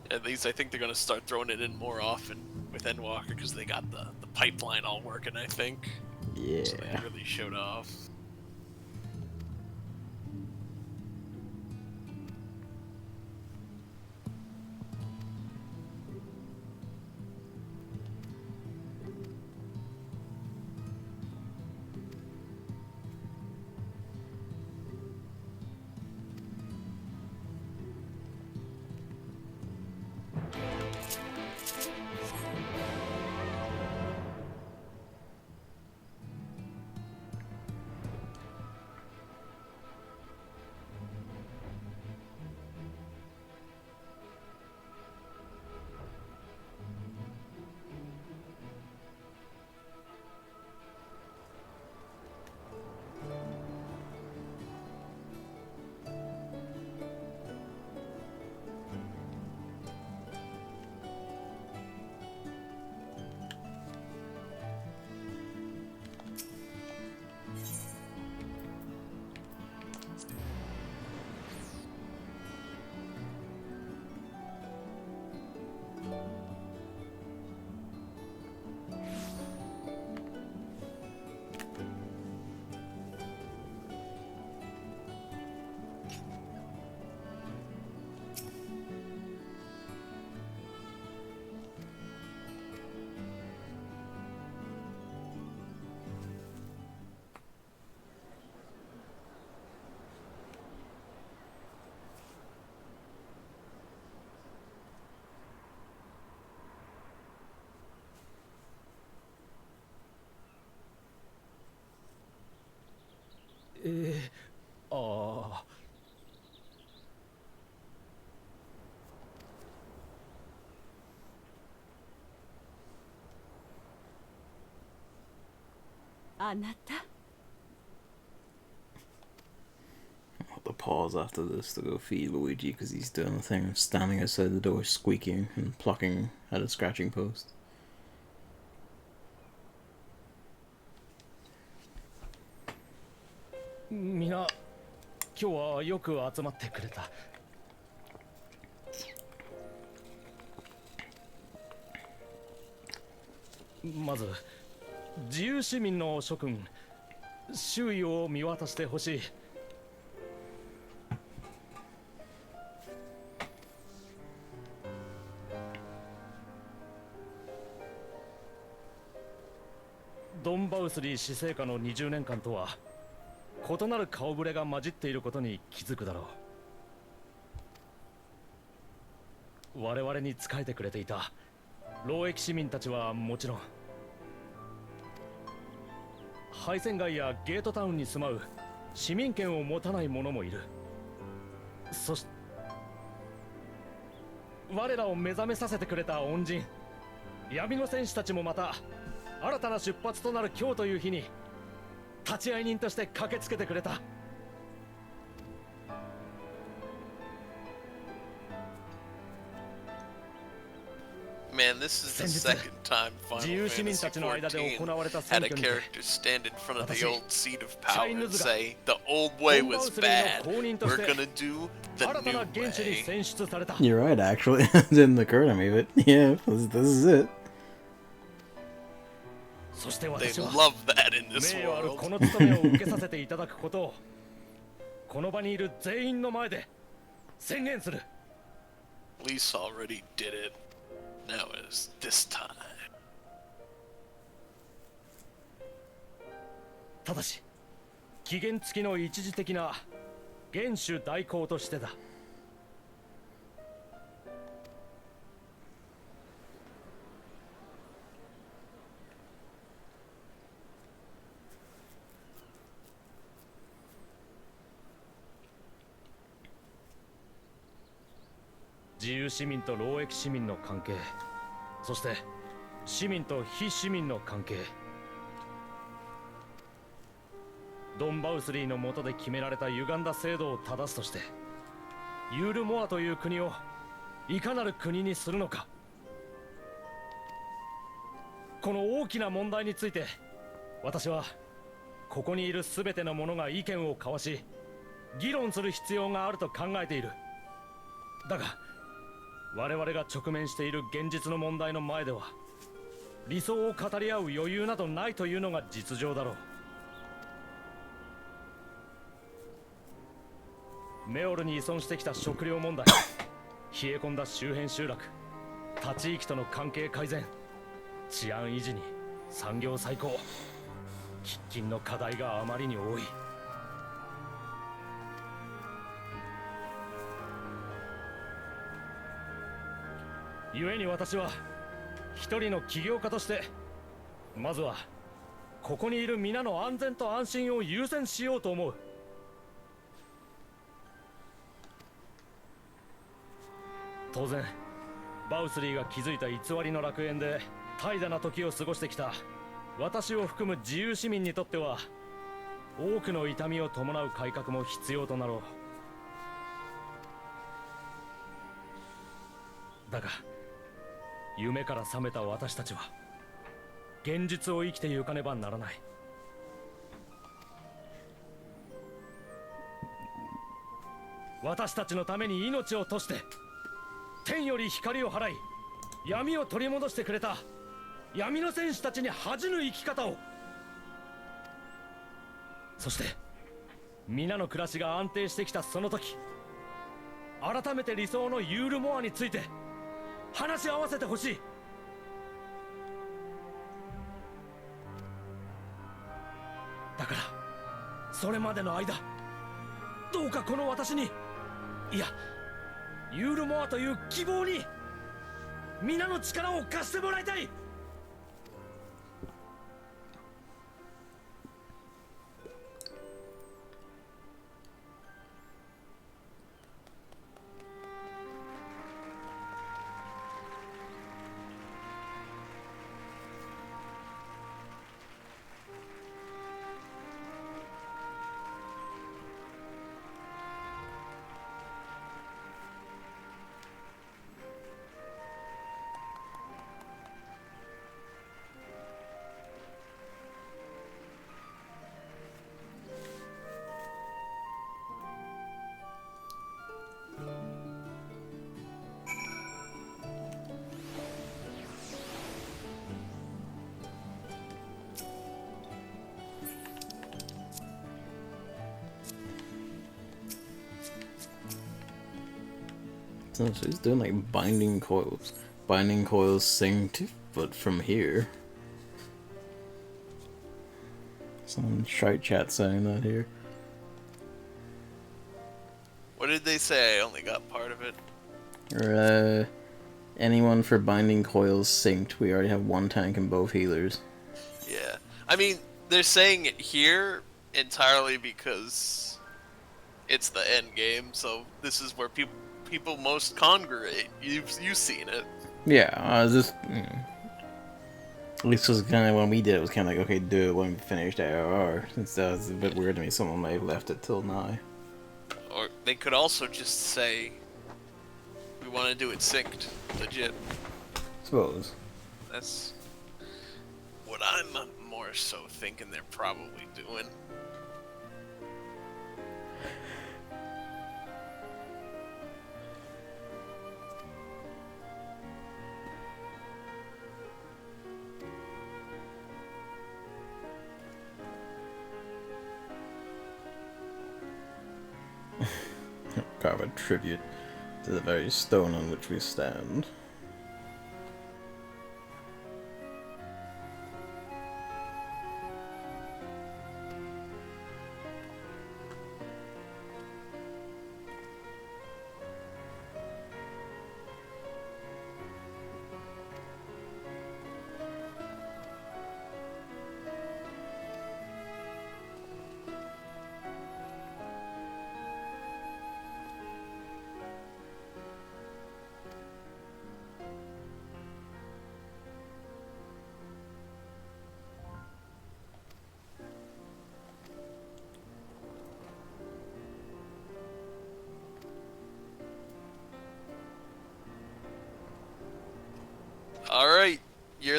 At least I think they're gonna start throwing it in more often with Endwalker because they got the pipeline all working, I think. Yeah. So they really showed off.ああ。あなた I'll have to pause after this to go feed Luigi because he's doing the thing of standing outside the door squeaking and plucking at a scratching post. みな、今日はよく集まってくれた。まず、自由市民の諸君、周囲を見渡してほしい。ドンバウスリー死生下の20年間とは異なる顔ぶれが混じっていることに気づくだろう。我々に仕えてくれていた労役市民たちはもちろん、敗戦街やゲートタウンに住まう市民権を持たない者もいる。そして我らを目覚めさせてくれた恩人、闇の戦士たちもまた新たな出発となる今日という日に立ち会い人として駆けつけてくれた。Man, this is the second time Final Fantasy XIV had a character stand in front of the old seat of power and say, the old way was bad, we're gonna do the new way. You're right, actually. It didn't occur to me, but yeah, this is it. They love that in this world. この務めを受けさせていただくことをこの場にいる全員の前で宣言する。Lisa already did it. Now is this time. ただし、期限付きの一時的な厳守代行としてだ。自由市民と労役市民の関係、そして市民と非市民の関係、ドンバウスリーの下で決められた歪んだ制度を正すとしてユールモアという国をいかなる国にするのか。この大きな問題について私はここにいる全ての者が意見を交わし議論する必要があると考えている。だが我々が直面している現実の問題の前では理想を語り合う余裕などないというのが実情だろう。メオルに依存してきた食料問題、冷え込んだ周辺集落、他地域との関係改善、治安維持に産業再興、喫緊の課題があまりに多い。故に私は一人の起業家としてまずはここにいる皆の安全と安心を優先しようと思う。当然バウスリーが築いた偽りの楽園で怠惰な時を過ごしてきた私を含む自由市民にとっては多くの痛みを伴う改革も必要となろう。だが夢から覚めた私たちは現実を生きてゆかねばならない。私たちのために命を賭して天より光を払い闇を取り戻してくれた闇の戦士たちに恥じぬ生き方を、そして皆の暮らしが安定してきたその時改めて理想のユールモアについて話し合わせてほしい。だからそれまでの間どうかこの私に、いやユールモアという希望に皆の力を貸してもらいたい。So he's doing like binding coils. Binding coils synced, but from here. Some shite chat saying that here. What did they say? I only got part of it. Or, anyone for binding coils synced. We already have one tank and both healers. Yeah. I mean, they're saying it here entirely because it's the end game, so this is where people most congregate. You've seen it. Yeah, just at least it was kind of when we did it was kind of like, okay, do it when we finished ARR. Since it's a bit weird to me, someone may have left it till now. Or they could also just say, we want to do it synced, legit. Suppose. That's what I'm more so thinking they're probably doing. Carve a tribute to the very stone on which we stand.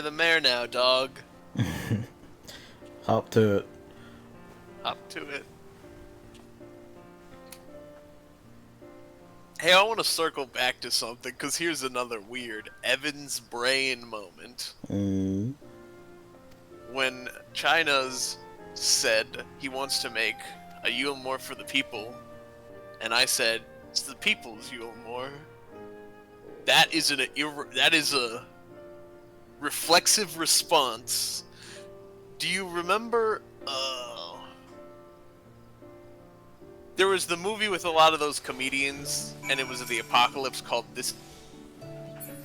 the mare now, dog. Hop to it. Up to it. Hey, I want to circle back to something, because here's another weird Evan's brain moment. Mm. When China's said he wants to make a Yulmore for the people, and I said, it's the people's Yulmore. That is a reflexive response. Do you remember, there was the movie with a lot of those comedians, and it was the apocalypse called This.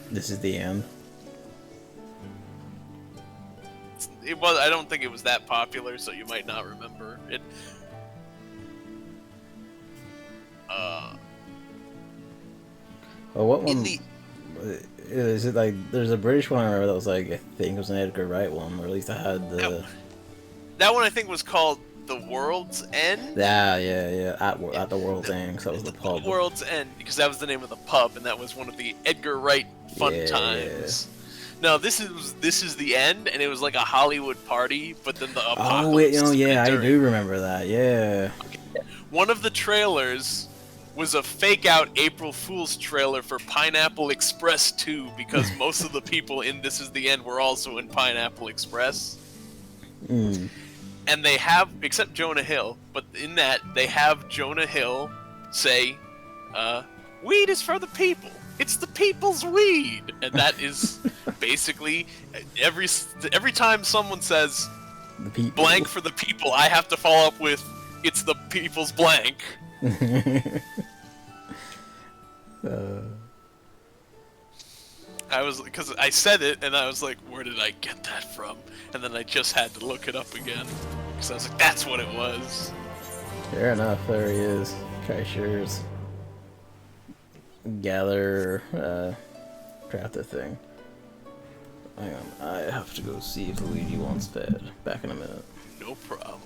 This is the end. It was. I don't think it was that popular, so you might not remember it. Well, what one? In the Is it like there's a British one I remember that was like I think it was an Edgar Wright one, or at least I had the. that one I think was called The World's End. Yeah. At the World's End, 'cause that was the pub. World's End, because that was the name of the pub, and that was one of the Edgar Wright fun times. No, this is the end, and it was like a Hollywood party, but then the apocalypse. Oh wait, no, yeah, I during. do remember that. Yeah. One of the trailers was a fake-out April Fool's trailer for Pineapple Express 2, because most of the people in This Is the End were also in Pineapple Express. Mm. And they have, except Jonah Hill, but in that, they have Jonah Hill say, weed is for the people. It's the people's weed. And that is basically, every time someone says, The people. blank for the people, I have to follow up with, it's the people's blank. Because I said it, and I was like, where did I get that from? And then I just had to look it up again. Because I was like, that's what it was. Fair enough, there he is. Cashiers. Gather, craft the thing. Hang on, I have to go see if Luigi wants fed. Back in a minute. No problem.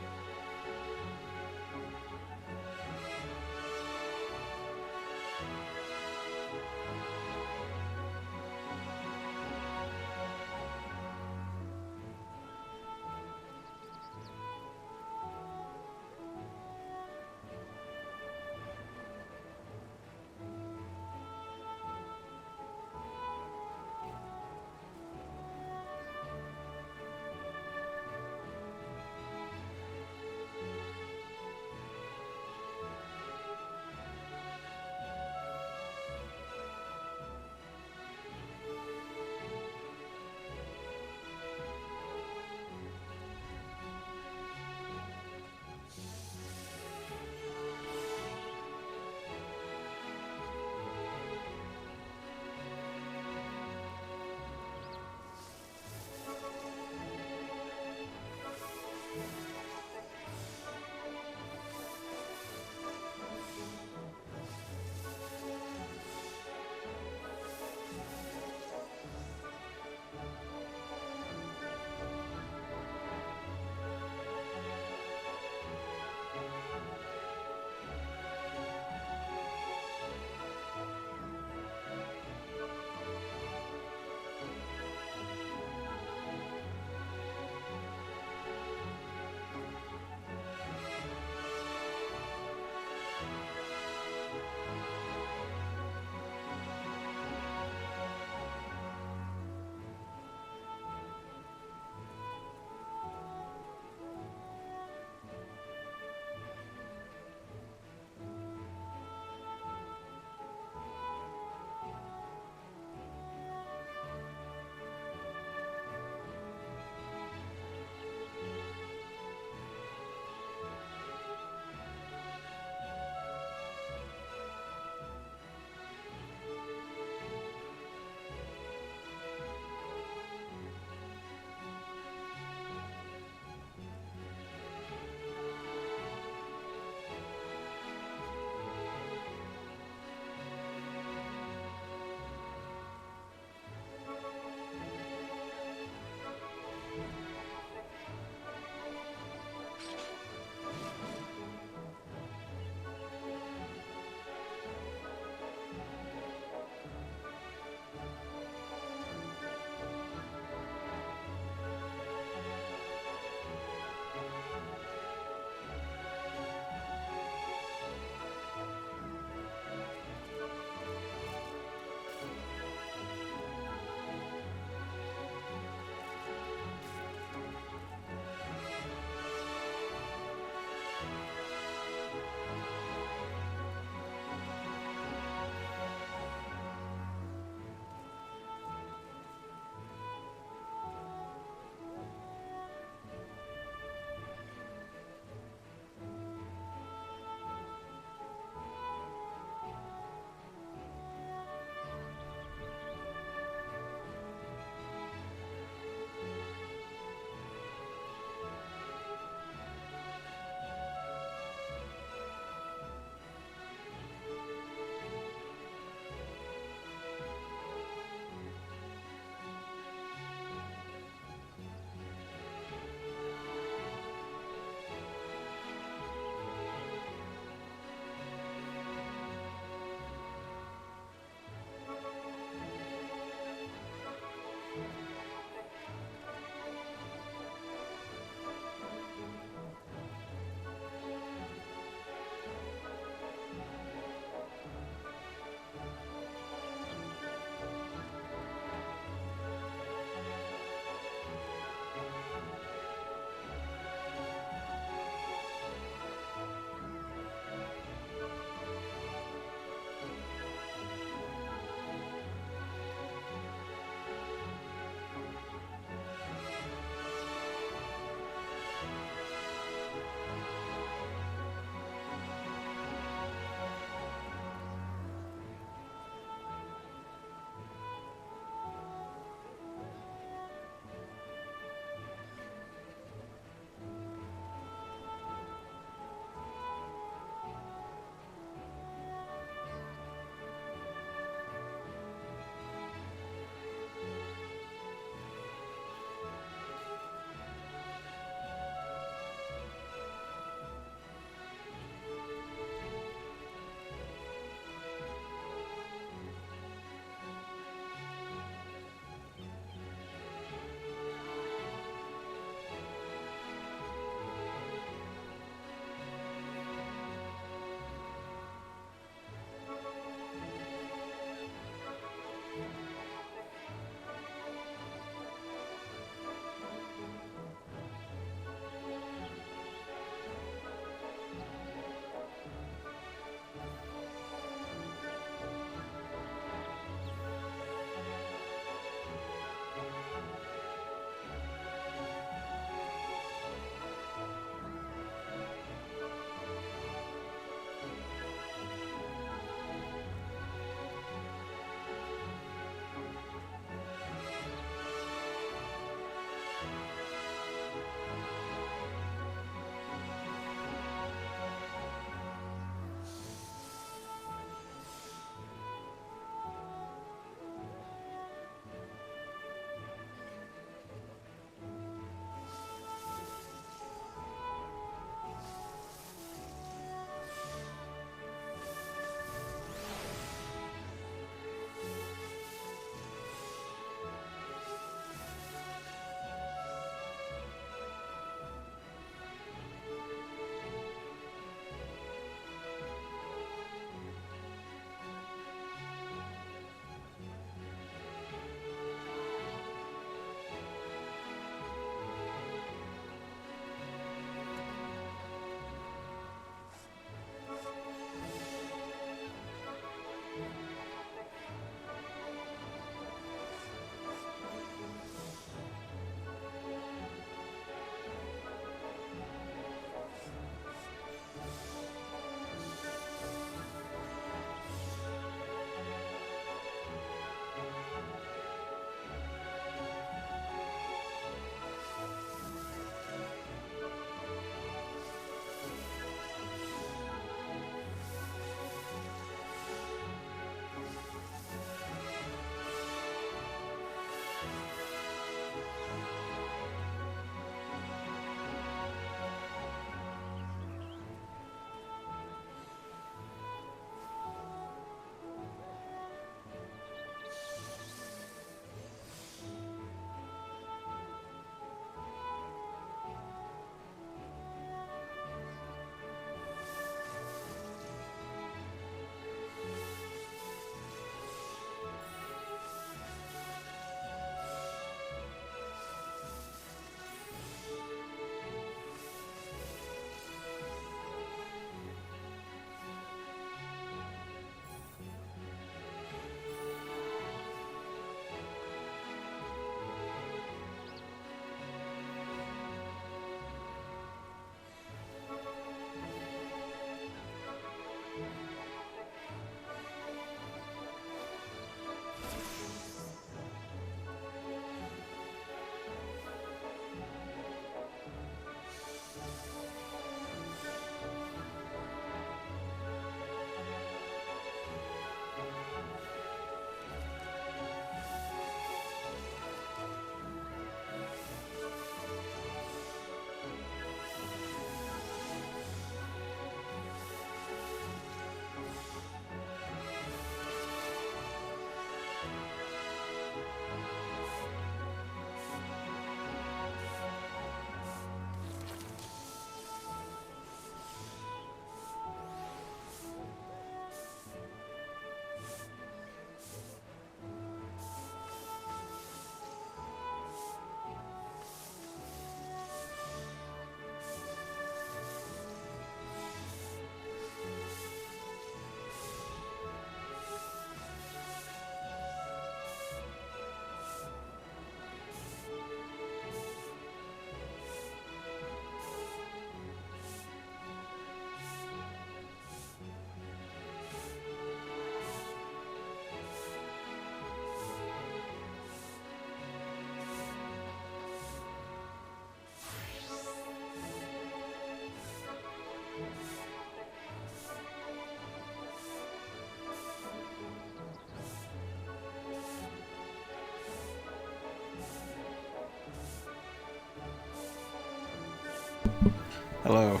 Hello.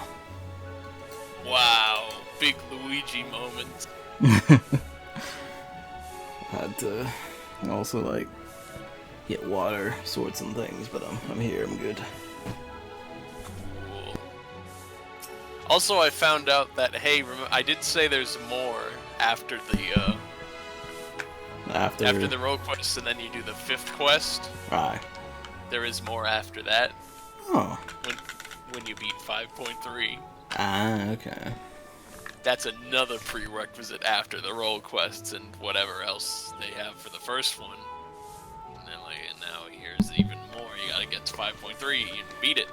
Wow, big Luigi moment. Had to also like get water, swords and things, but I'm here, I'm good. Cool. Also, I found out that, hey, I did say there's more after the after the rogue quest, and then you do the 5th quest. Aye. There is more after that. Oh. When you beat 5.3. Ah, okay. That's another prerequisite after the rogue quests and whatever else they have for the first one. And then, and now here's even more. You gotta get to 5.3 and beat it.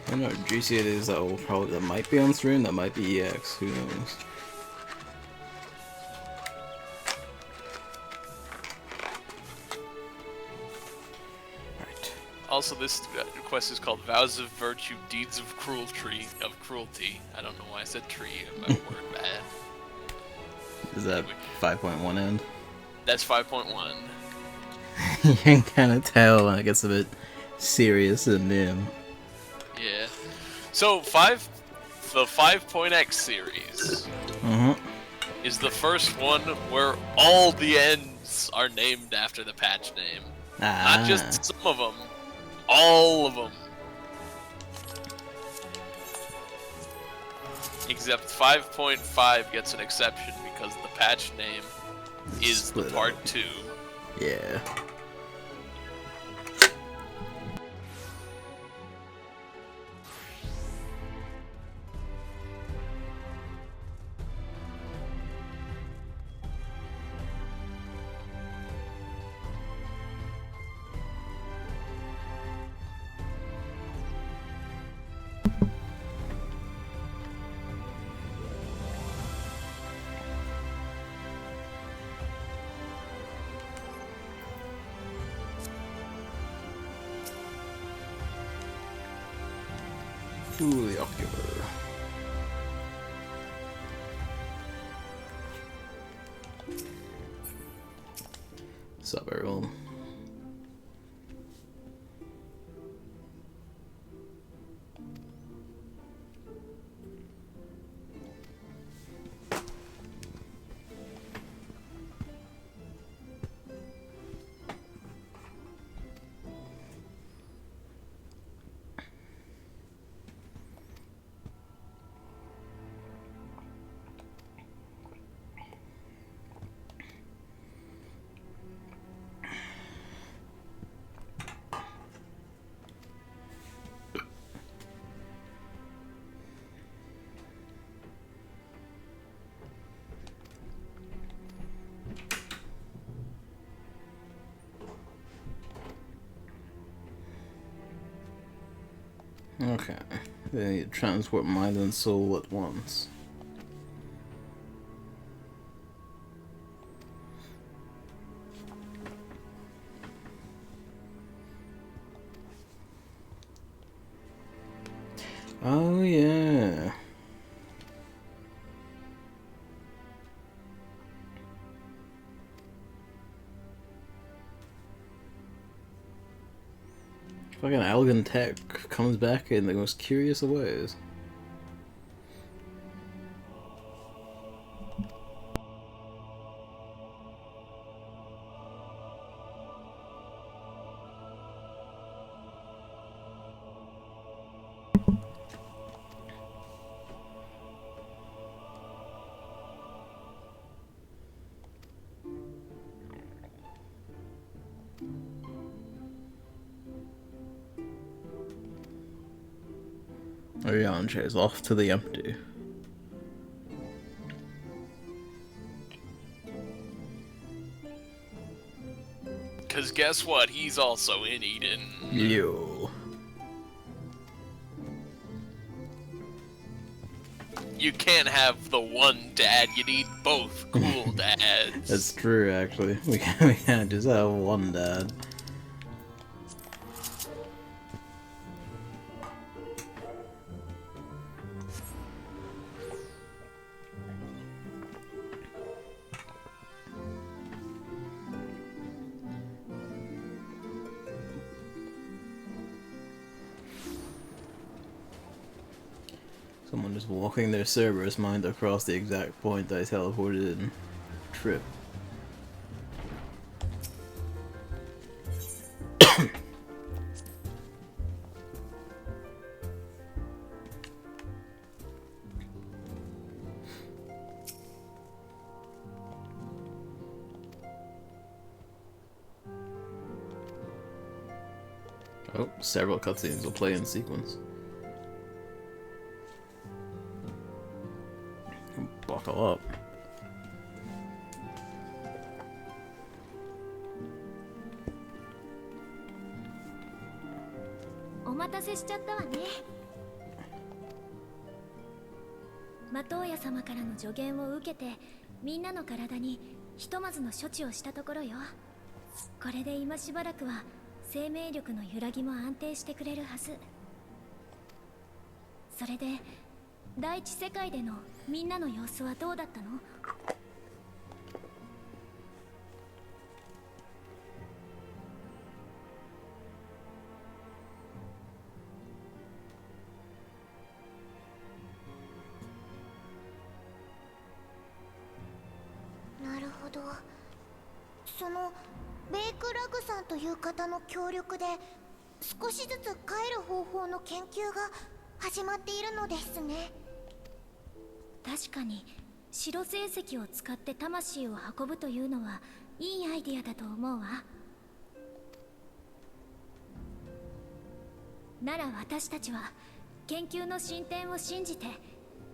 I don't know how juicy it is. That might be on stream. That might be EX. Who knows? Right. Also, this quest is called Vows of Virtue, Deeds of Cruelty. I don't know why I said tree. My word bad. Is that 5.1 end? That's 5.1. You can kind of tell when it gets a bit serious and dim. Yeah. So the 5.x series is the first one where all the ends are named after the patch name. Not just some of them, all of them. Except 5.5 gets an exception because the patch name is the part 2. Yeah. Ooh, the ocular. Sup, everyone? Okay, they need to transport mind and soul at once. Oh yeah. Fucking Algan Tech comes back in the most curious of ways. Orianche is off to the empty. Cause guess what? He's also in Eden. Yo. You can't have the one dad, you need both cool dads. That's true, actually. We can't just have one dad. Someone just walking their Cerberus mind across the exact point I teleported in. Trip. Oh, several cutscenes will play in sequence. Buckle up.お待たせしちゃったわね。魔頭屋様からの助言を受けて、みんなの体にひとまずの処置をしたところよ。これで今しばらくは生命力の揺らぎも安定してくれるはず。それで第一世界でのみんなの様子はどうだったの？なるほど。そのベイクラグさんという方の協力で少しずつ帰る方法の研究が始まっているのですね。確かに白成績を使って魂を運ぶというのはいいアイディアだと思うわ。なら私たちは研究の進展を信じて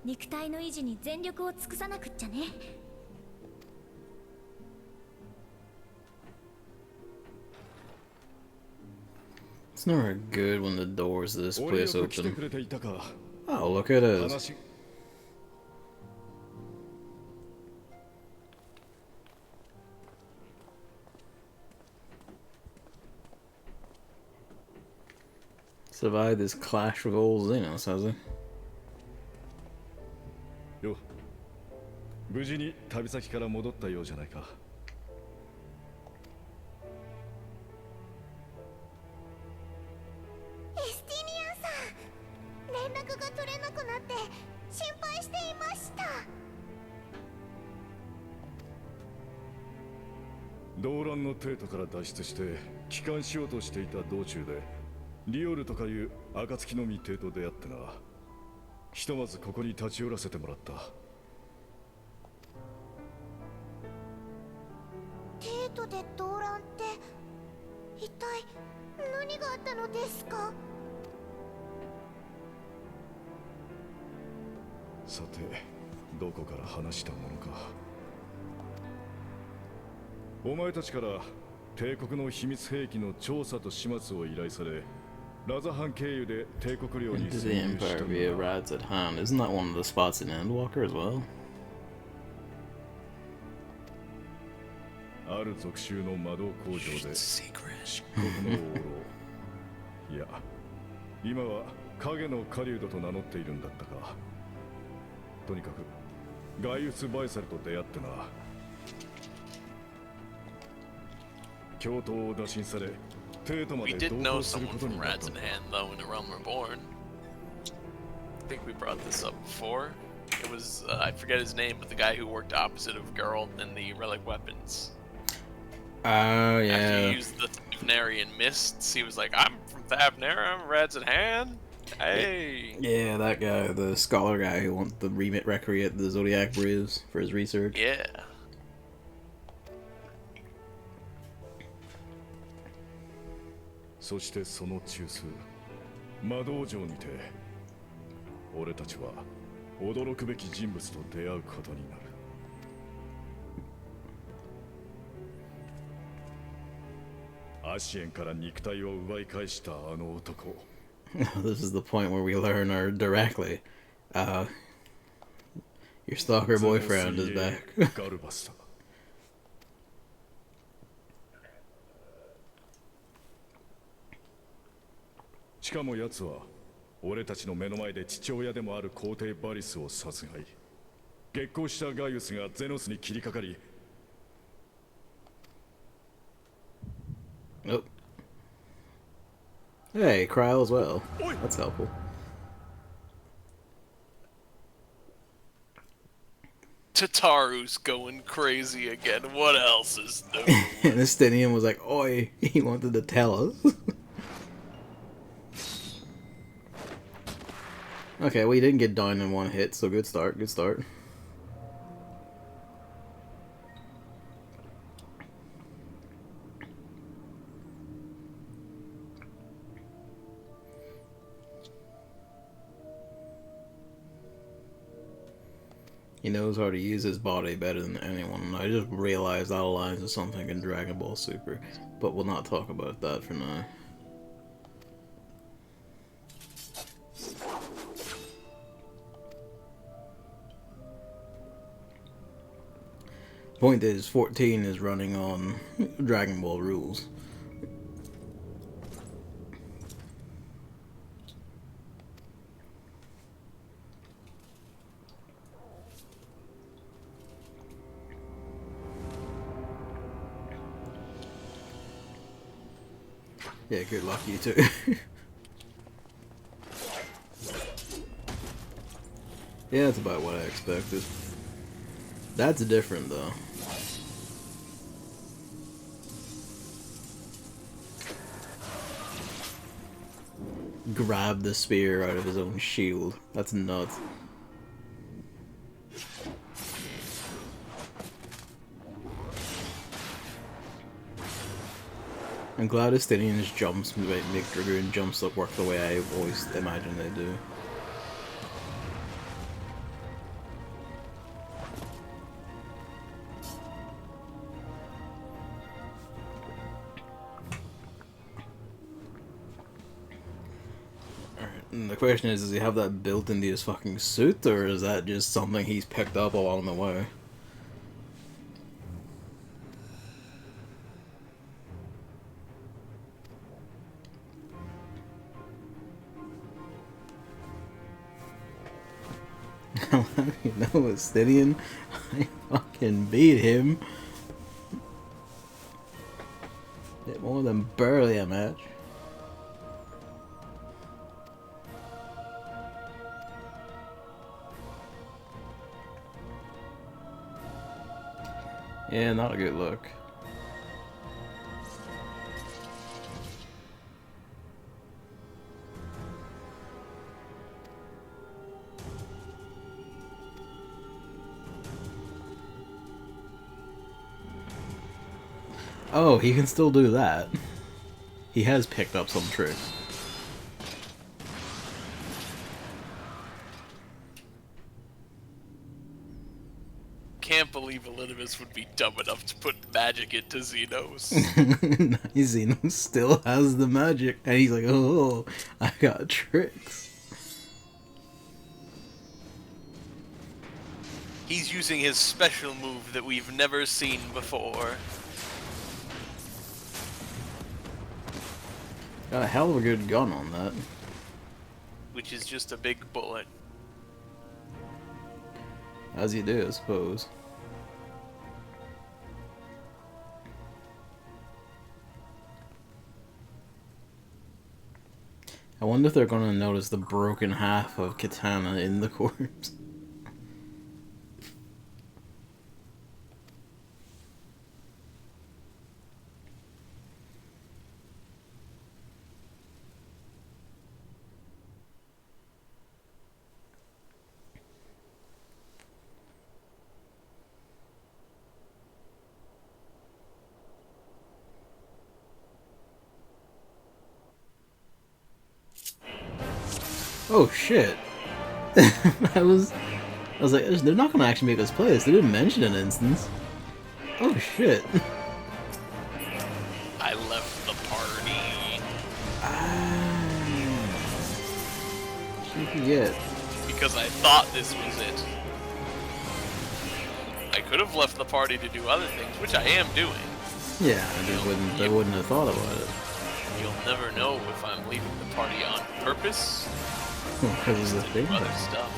肉体の維持に全力を尽くさなくっちゃね。It's never good when the doors to this place open. Oh, look at this. Survived this clash with old Xenos, has he? よ、無事に旅先から戻ったようじゃないか。エスティニアンさん、連絡が取れなくなって心配していました。動乱の帝都から脱出して帰還しようとしていた道中でリオルとかいう暁の実帝と出会ってな。ひとまずここに立ち寄らせてもらった。帝都で動乱って一体何があったのですか？さて、どこから話したものか。お前たちから帝国の秘密兵器の調査と始末を依頼され、ラザハン経由で帝国領に Into the Empire via rides at hand. Isn't that one of the spots in Endwalker as well? ある属州の魔導工場で漆黒の王老、いや、今は影の狩人と名乗っているんだったか。とにかくガイウス・バイサルと出会ってな。京都を打診され、帝都ま We で did 同 know 行する someone ことに from なった Rats ん in だ。 Hand, though, in the Realm Reborn. I think we brought this up before. It was, I forget his name, but the guy who worked opposite of Geralt in the Relic Weapons. Oh, After yeah. he used the Thavnarian mists, he was like, I'm from Thavnara, I'm Rats in Hand. Hey! Yeah, that guy, the scholar guy who wants to recreate the Zodiac Brews for his research. Yeah. そしてその中枢、魔道場にて、俺たちは驚くべき人物と出会うことになる。アシエンから肉体を奪い返したあの男。This is the point where we learn directly. Your stalker boyfriend is back. ガルバスだ。しかも奴は俺たちの目の前で父親でもある皇帝バリスを殺害。激高したガイウスがゼノスに切りかかり。Oh. Hey, Kryl as well. That's helpful. Tataru's going crazy again. What else is new? And Estinian was like, oi, he wanted to tell us. Okay, well, he didn't get down in one hit, so good start, good start. He knows how to use his body better than anyone. I just realized that aligns with something in Dragon Ball Super, but we'll not talk about that for now. Point is, 14 is running on Dragon Ball rules. Yeah, good luck, you too. Yeah, that's about what I expected. That's different, though. Grab the spear out of his own shield. That's nuts. I'm glad Estinian's jumps make Dragoon jumps look work the way I always imagine they do. Alright, and the question is, does he have that built into his fucking suit, or is that just something he's picked up along the way? You know, Estinian, I fucking beat him. Bit more than barely a match. Yeah, not a good look. Oh, he can still do that. He has picked up some tricks. Can't believe Elidibus would be dumb enough to put magic into Xenos. Xenos still has the magic, and he's like, oh, I got tricks. He's using his special move that we've never seen before. Got a hell of a good gun on that. Which is just a big bullet. As you do, I suppose. I wonder if they're going to notice the broken half of Katana in the corpse. Oh shit! I was like, they're not gonna actually make us play this. They didn't mention an instance. Oh shit! I left the party. You can get. Because I thought this was it. I could have left the party to do other things, which I am doing. Yeah, they wouldn't have thought about it. You'll never know if I'm leaving the party on purpose. Because of the thing. Other stuff.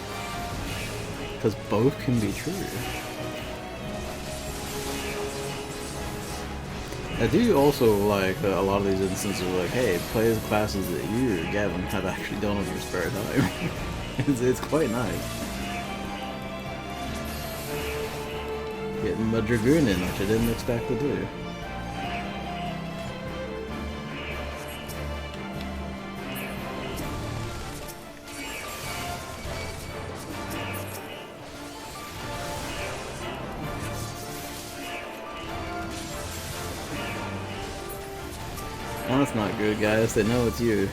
Because both can be true. I do also like a lot of these instances are like, hey, play the classes that you, Gavin, have actually done on your spare time. It's quite nice. Getting my Dragoon in, which I didn't expect to do. Oh, that's not good, guys. They know it's you.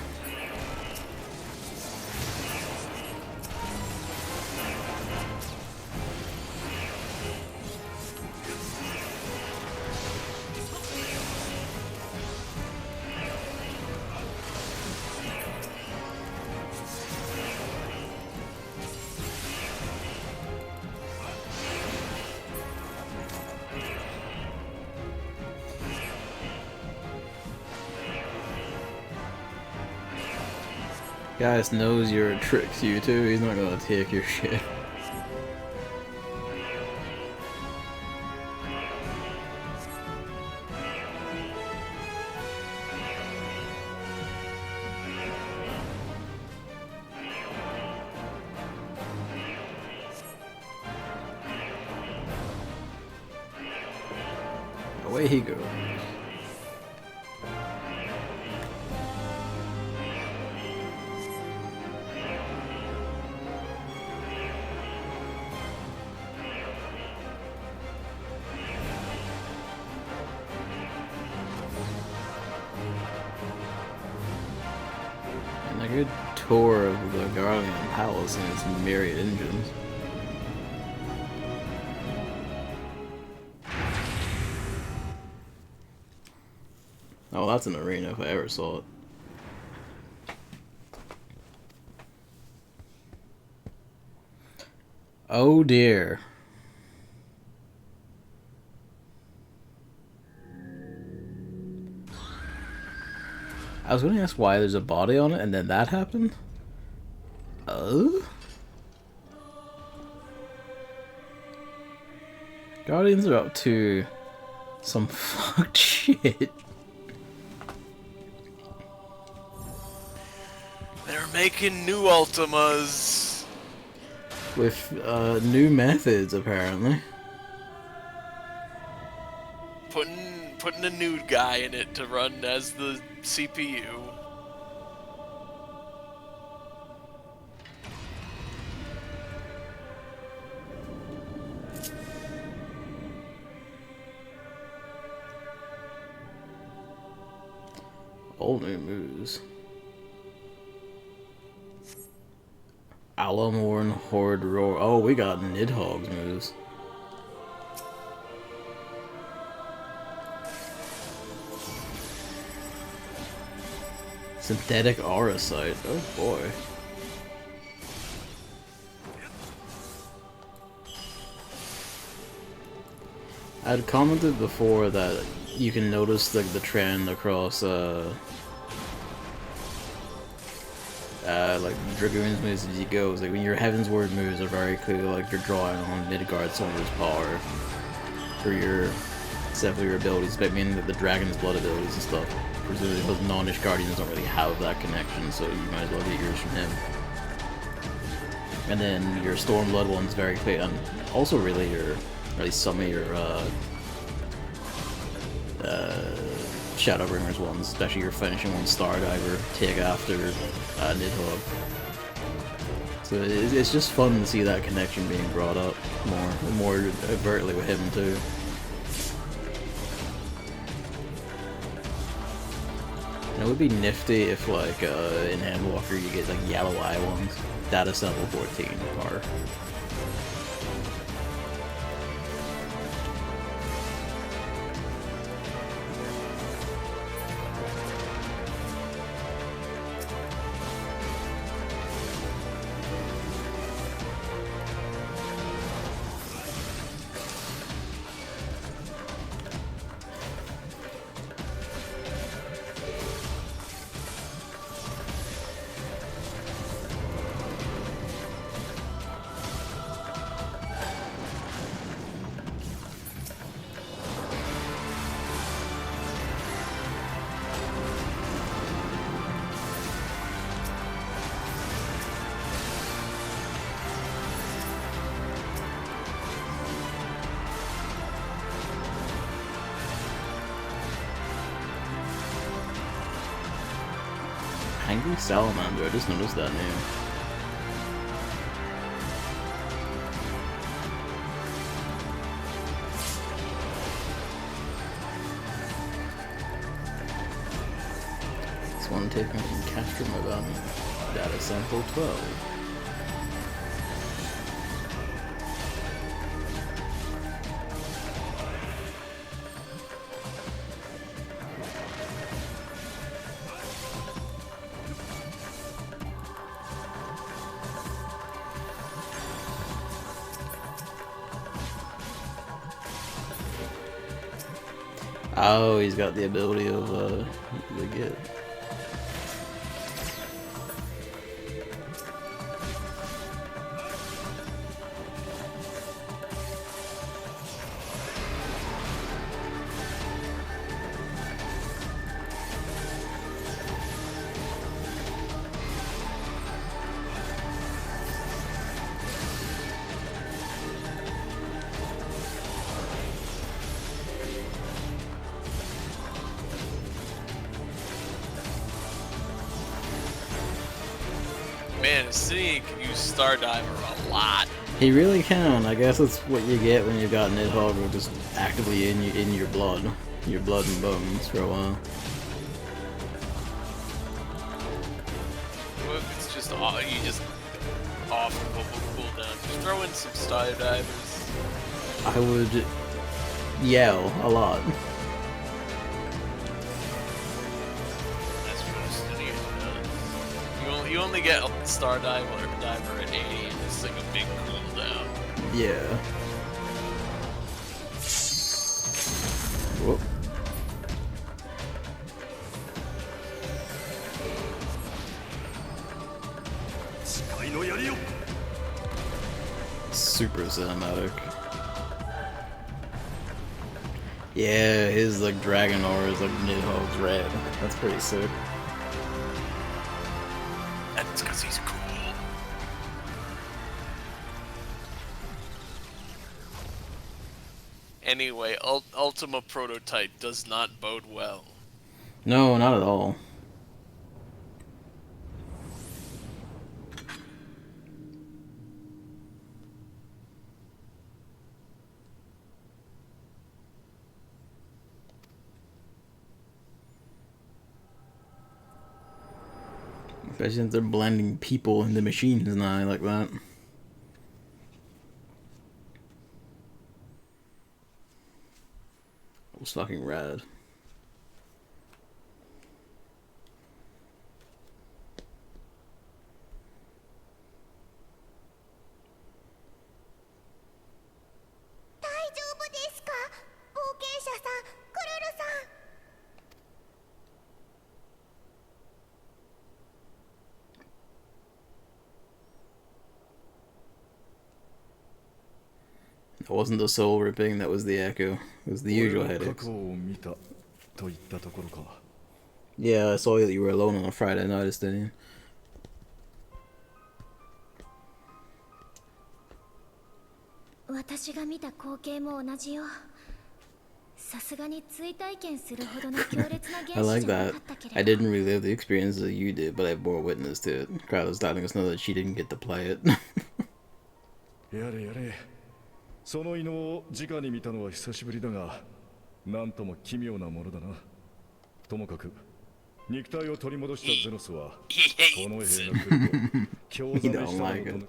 Gaius knows you're a trick to you too, he's not gonna take your shit. Away he goes. A good tour of the Guardian Palace and its myriad engines. Oh, that's an arena if I ever saw it. Oh dear. I was going to ask why there's a body on it, and then that happened? Oh? Guardians are up to some fucked shit. They're making new Ultimas. With new methods, apparently. Putting a nude guy in it to run as the CPU. All new moves. Alamorn, Horde, Roar. Oh, we got Nidhogg's moves. Synthetic Aura Sight. Oh boy. I had commented before that you can notice the trend across like Dragoon's moves as you go. It's like when your Heaven's Word moves are very clearly like you're drawing on Midgard Summoner's power for your except for your abilities, but I mean the Dragon's Blood abilities and stuff. Presumably those non-ish Guardians don't really have that connection, so you might as well get yours from him. And then your Stormblood one's very clear, and also really some of your Shadowbringers ones, especially your finishing one, Stardiver, take after Nidhogg. So it's just fun to see that connection being brought up more overtly with him too. And it would be nifty if, like, in Handwalker you get, like, yellow eye ones. Data level 14 are. Angry Salamander, I just noticed that name. This one taken from Castro Magami. Data sample 12. Oh, he's got the ability of the get. Man, City can use Stardiver a lot. He really can. I guess that's what you get when you've got Nidhogg just actively in your blood and bones for a while. What if it's just you just off cooldown? Just throw in some Stardivers. I would yell a lot. That's what City does. You only get a Stardiver or Diver at 80 and it's like a big cooldown. Yeah. Whoop. Super cinematic. Yeah, his like dragon aura is like Nidhogg's red. That's pretty sick. That's because he's cool. Anyway, Ultima Prototype does not bode well. No, not at all. Especially since they're blending people into machines now like that. It was fucking rad. It wasn't the soul ripping, that was the echo. It was the usual headaches. Yeah, I saw that you were alone on a Friday night, didn't you? 私が見た光景も同じよ。さすがに追体験するほどの強烈な I 原 like 始じゃな that. かったけ I れど。 didn't relive the experience that you did, but I bore witness to it. Crowd letting us know that she didn't get to play it. やれやれ。その異能を直に見たのは久しぶりだが、なんとも奇妙なものだな。ともかく、肉体を取り戻したゼノスは、この兵が来ると、興ざめしたのと。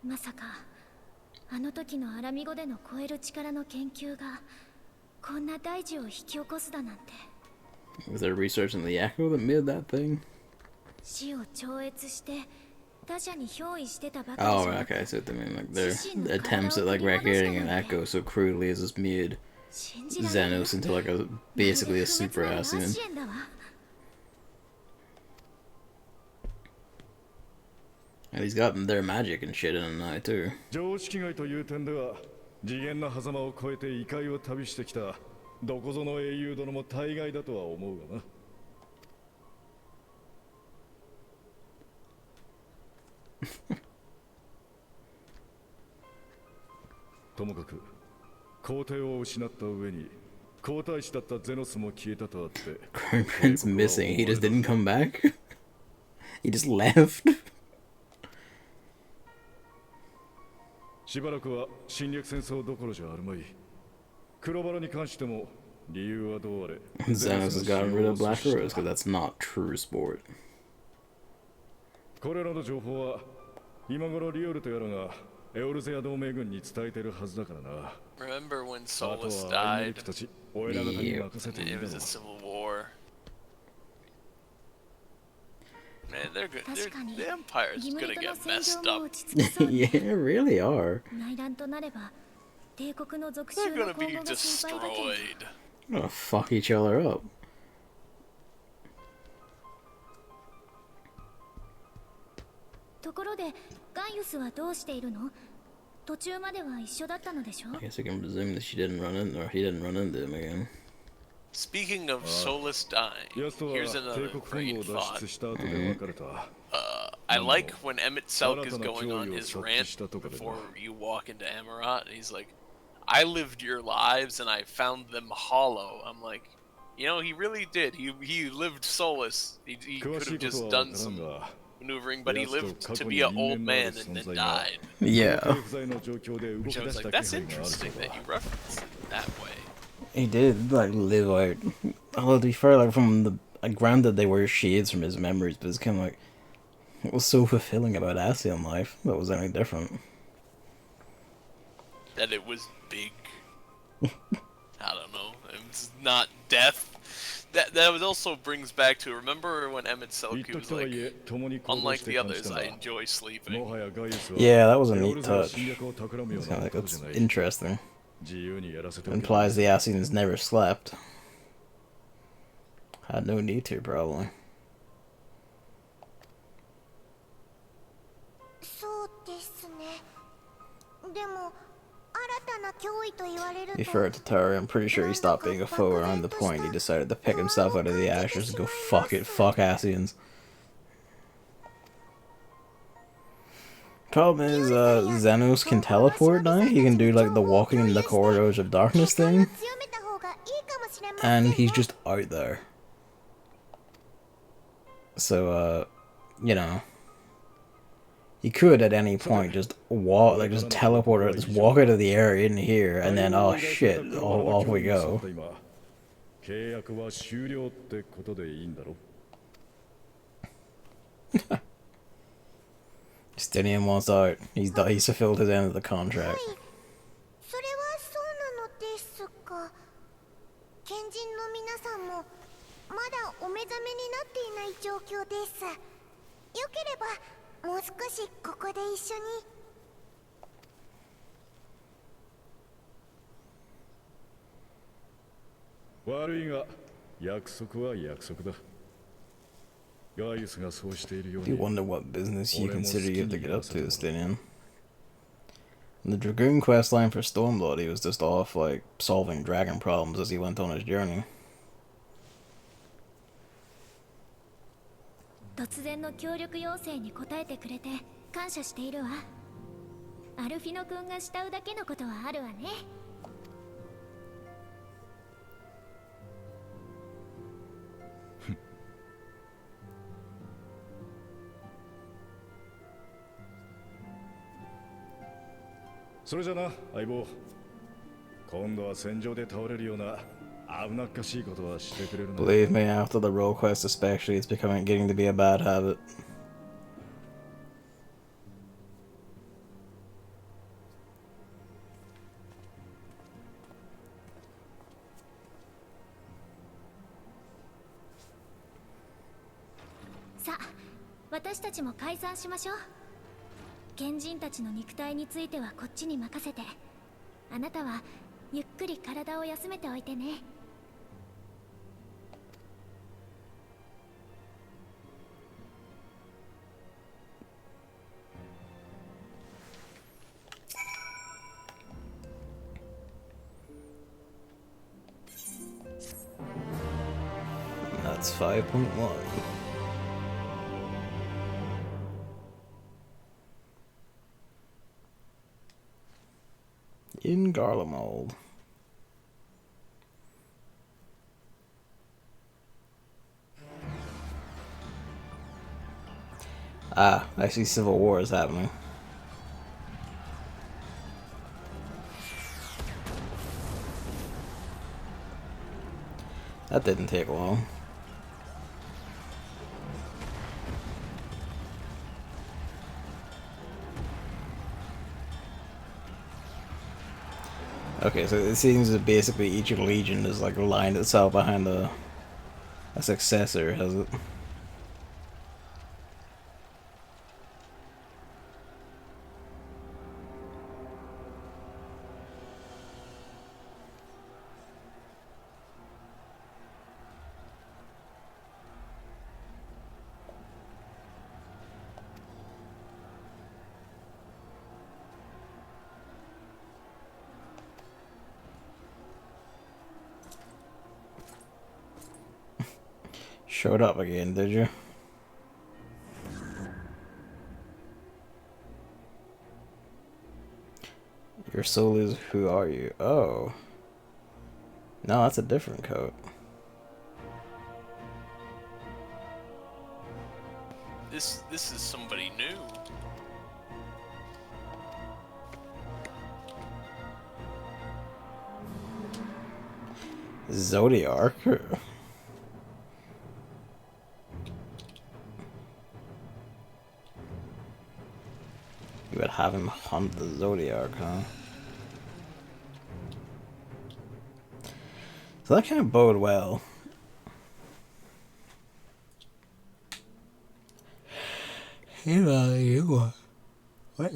まさか、あの時のアラミ語での超える力の研究が、こんな大事を引き起こすだなんて。Was there research in the Yakko that made that thing? 死を超越して、 Oh, okay, I see what they mean. Like their attempts at like recreating an echo so crudely as this made Xenos into like basically a super Asian. And he's got their magic and shit in him now too. 常識外という点では、次元の狭間を越えて異界を旅してきたどこぞの英雄殿も大概だとは思うがな。ともかく皇帝を失った上に皇太子だったゼノスも消えたとあって Crown Prince missing. He just didn't come back. He just left. しばらくは侵略戦争どころじゃあるまい。黒バラに関しても理由はどうあれ Xenos has gotten rid of Black Rose because that's not true sport. これらの情報は今頃リオルとやらがエオルゼア同盟軍に伝えてるはずだからな。 Remember when あと Solus はアイ died? ヌリクたち俺ら方に任せていい It だろ was う a。civil war. Man, they're good. The Empire's ギムリ gonna トの get 戦 messed 場も up. 落ち着きそうね Yeah, really are. 内乱となれば帝国の属 They're 州の gonna 今 be 後が心配だけど destroyed. Gonna fuck each other up. ところでガイウスはどうしているの？途中までは一緒だったのでしょ？ I guess I can presume that she didn't run in, or he didn't run into him again. Speaking of Solus dying, ヤストは here's 帝 another 国 great 本部を thought. 脱出した後で別れた。 I like when Emmett Selk is going on his rant before you walk into Amarat, and he's like, I lived your lives and I found them hollow. I'm like, you know, he really did. He lived Solus. He could have just done some maneuvering, but he lived to be an old man and then died. Yeah, Which I was like, that's interesting that you referenced it that way. he did like live like. Although to be fair, like from the granted they were shades from his memories, but it's kind of like it was so fulfilling about Ascian life that was any different. That it was big. I don't know. It's not death. That was also brings back to, remember when Emmett Selke was like, unlike the others, I enjoy sleeping. Yeah, that was a neat touch. It's kind of like that's interesting. Implies the Ascians never slept. Had no need to, probably. そうですね。でも新たな脅威と言われる To be と fair to Terry, I'm pretty sure he stopped being a foe around the point he decided to pick himself out of the ashes and go fuck it, fuck Ascians. Problem is, Xenos can teleport now. He can do like the walking in the corridors of darkness thing. And he's just out there. So, you know. He could at any point just walk, like just teleport, or just walk out of the area in here, and then, oh shit, off we go. 契約は終了ってことでいいんだろ Justinian wants out. He's fulfilled his end of the contract. それはそうなのですが、賢人の皆さんもまだお目覚めになっていない状況です。よければもう少しここで一緒に。悪いが約束は約束だ。ガイウスがそうしているよう Do you に wonder what business you consider you have to get up to, Justinian? In the Dragoon questline for Stormblood, he was just off, like, solving dragon problems as he went on his journey. 突然の協力要請に応えてくれて感謝しているわ。アルフィノ君が慕うだけのことはあるわね。それじゃな相棒。今度は戦場で倒れるような危なっかしいことはしてくれるな。 Believe me, after the role quest especially, it's getting to be a bad habit. Sa, 私たちも解散しましょう。賢人たちの肉体についてはこっちに任せて、あなたはゆっくり体を休めておいてね。That's 5.1. In Garlemald. Ah, I see civil war is happening. That didn't take long. Okay, so it seems that basically each legion is like lined itself behind a successor, has it? Showed up again, did you? Your soul is who are you? Oh. No, that's a different coat. This is somebody new. Zodiac. You would have him hunt the Zodiac, huh? So that can't bode well. You what?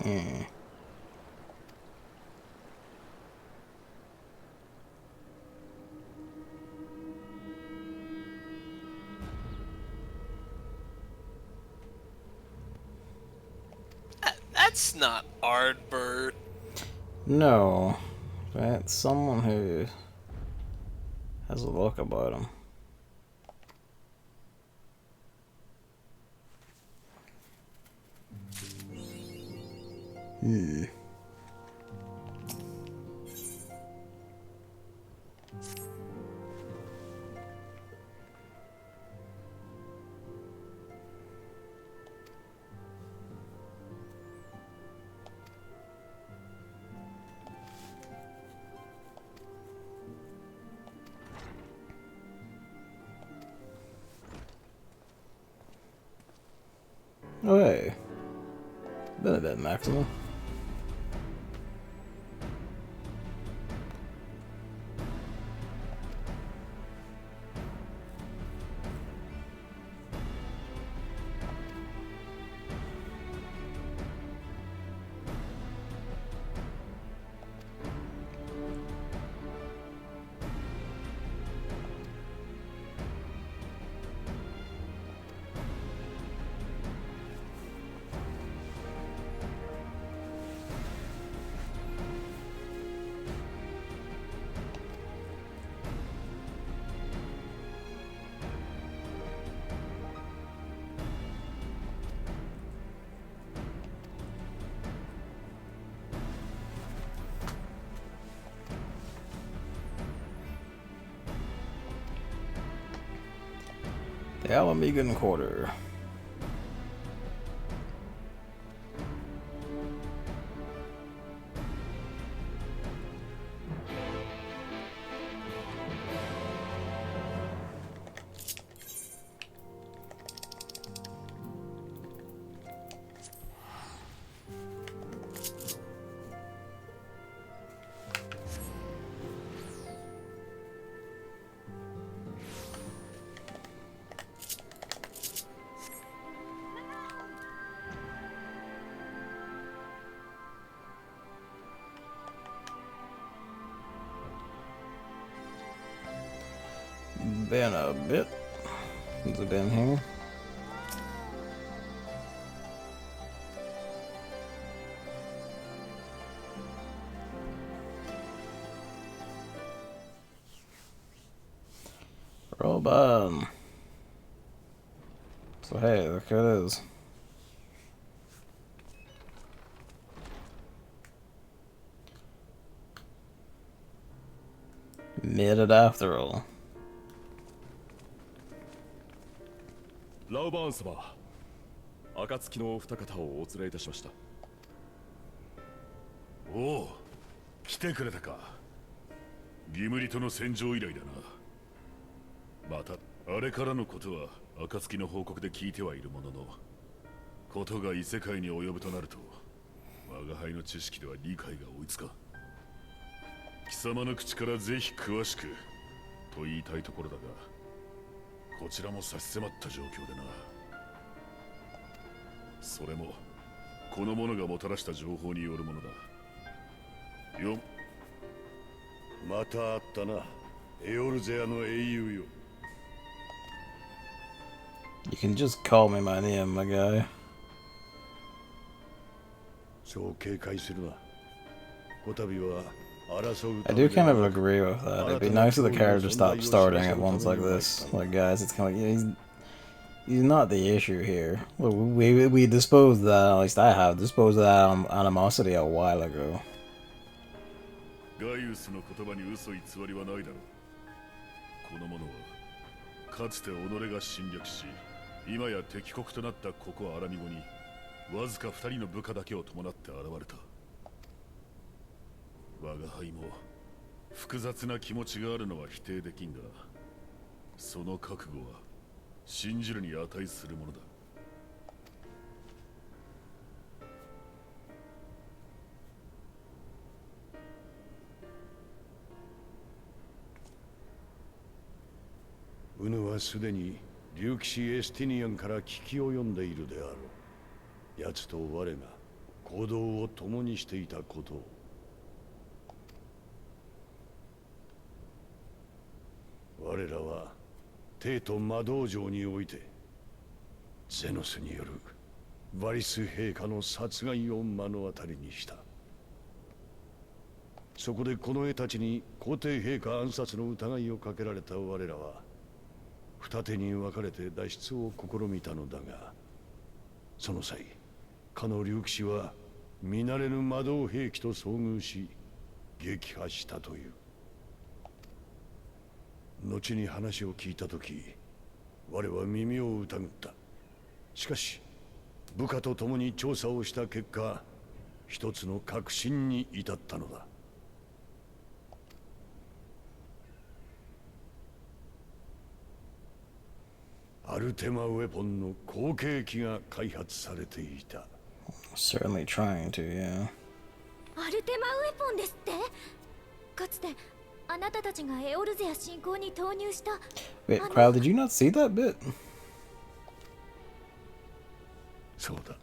Hmm. That's not Ardbert. No. That's someone who has a look about him. Hmm. Oh hey. Been a bit maximal. The Alamegan Quarter. Been a bit. Has it been here? Roll on. So hey, look who it is. Made it after all. ラウバーン様、暁のお二方をお連れいたしました。おお、来てくれたか。ギムリとの戦場以来だな。またあれからのことは暁の報告で聞いてはいるものの、ことが異世界に及ぶとなると我が輩の知識では理解が追いつかん。貴様の口からぜひ詳しくと言いたいところだが、こちらも差し迫った状況でな。それもこの者がもたらした情報によるものだ。よ、また会ったな、エオルゼアの英雄よ。You can just call me my name, my guy. そう警戒するな。こたびは I do kind of agree with that. It'd be nice if the character stopped starting at once like this. Like, guys, it's kind of like, he's not the issue here. We disposed of that, at least I have, disposed of that animosity a while ago. ガイウスの言葉に嘘偽りはないだろう。この者はかつて己が侵略し、今や敵国となったここアラミゴにわずか2人の部下だけを伴って現れた。我が輩も複雑な気持ちがあるのは否定できんが、その覚悟は信じるに値するものだ。ウヌはすでに竜騎士エスティニアンから聞き及んでいるであろう。奴と我が行動を共にしていたことを。我らは帝都魔道場においてゼノスによるバリス陛下の殺害を目の当たりにした。そこでこの絵たちに皇帝陛下暗殺の疑いをかけられた我らは二手に分かれて脱出を試みたのだが、その際かの竜騎士は見慣れぬ魔導兵器と遭遇し撃破したという。後に話を聞いたとき、我は耳を疑った。しかし部下と共に調査をした結果、一つの確信に至ったのだ。アルテマウェポンの後継機が開発されていた。Certainly trying to, yeah. アルテマウェポンですって。かつてあなたたちがエオルゼア侵攻に投入した。 Wait, Crowd, did you not see that bit? そうだ。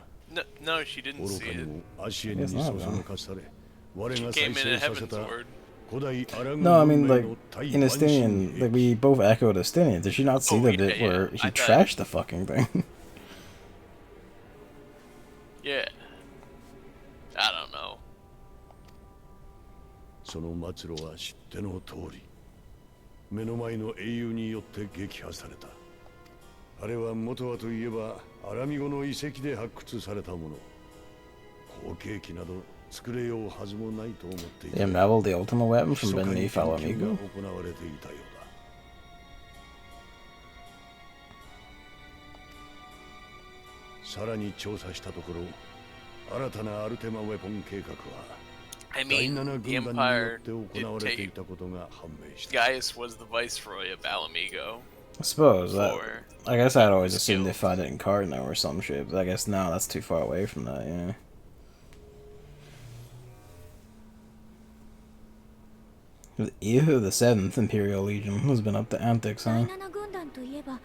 No, she didn't 愚 see かに it. も足絵にそそのかされ、我が She 再 came in 生 at させ Heaven's た Word. 古代アラグ No, I 文 mean, 明 like, の大 in 万 Estinian, 神 like, we both echoed Estinian. Did she not see Oh, the yeah, bit yeah. where I he thought- trashed the fucking thing? Yeah. I don't know. その末路は知っての通り、目の前の英雄によって撃破された。あれは元はといえばアラミゴの遺跡で発掘されたもの。後継機など作れようはずもないと思っていた。 They unraveled the ultimate weapon 密 from かに beneath 研究 Alamigo. が行われていたようだ。さらに調査したところ、新たなアルテマウェポン計画は I 第 mean, 7 the 軍団によ Empire って行 did われてい take. たことが判明した。 Gaius was the viceroy of Alamigo. I suppose that. For I guess I'd always assumed they skill. found it in Cardinal or some shit, but I guess now that's too far away from that, yeah. Ew, the 7th Imperial Legion has been up to antics, 第 huh? 7軍団といえば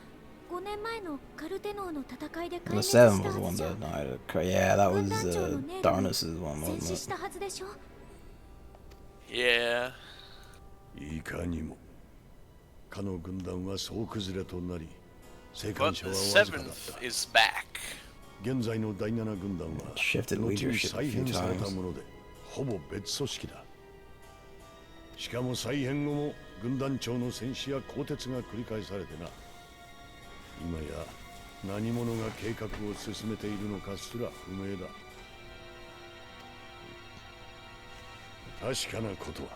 5年前のカルテノーの戦いで The 壊滅し 7th た was the は one ずじゃ that died. Yeah, that 軍 was 団長のネームに Darnus's one, 戦 wasn't 死 it? したはずでしょ。 Yeah. いかにもかの軍団は総崩れとなり、生 But 還者 the はわずかだっ seventh た。 is back. 現在の第7軍団は Shifted 後に leadership 再 a few 編された times. ものでほぼ別組織だ。しかも再編後も軍団長の戦死や更迭が繰り返されてな。今や何者が計画を進めているのかすら不明だ。確かなことは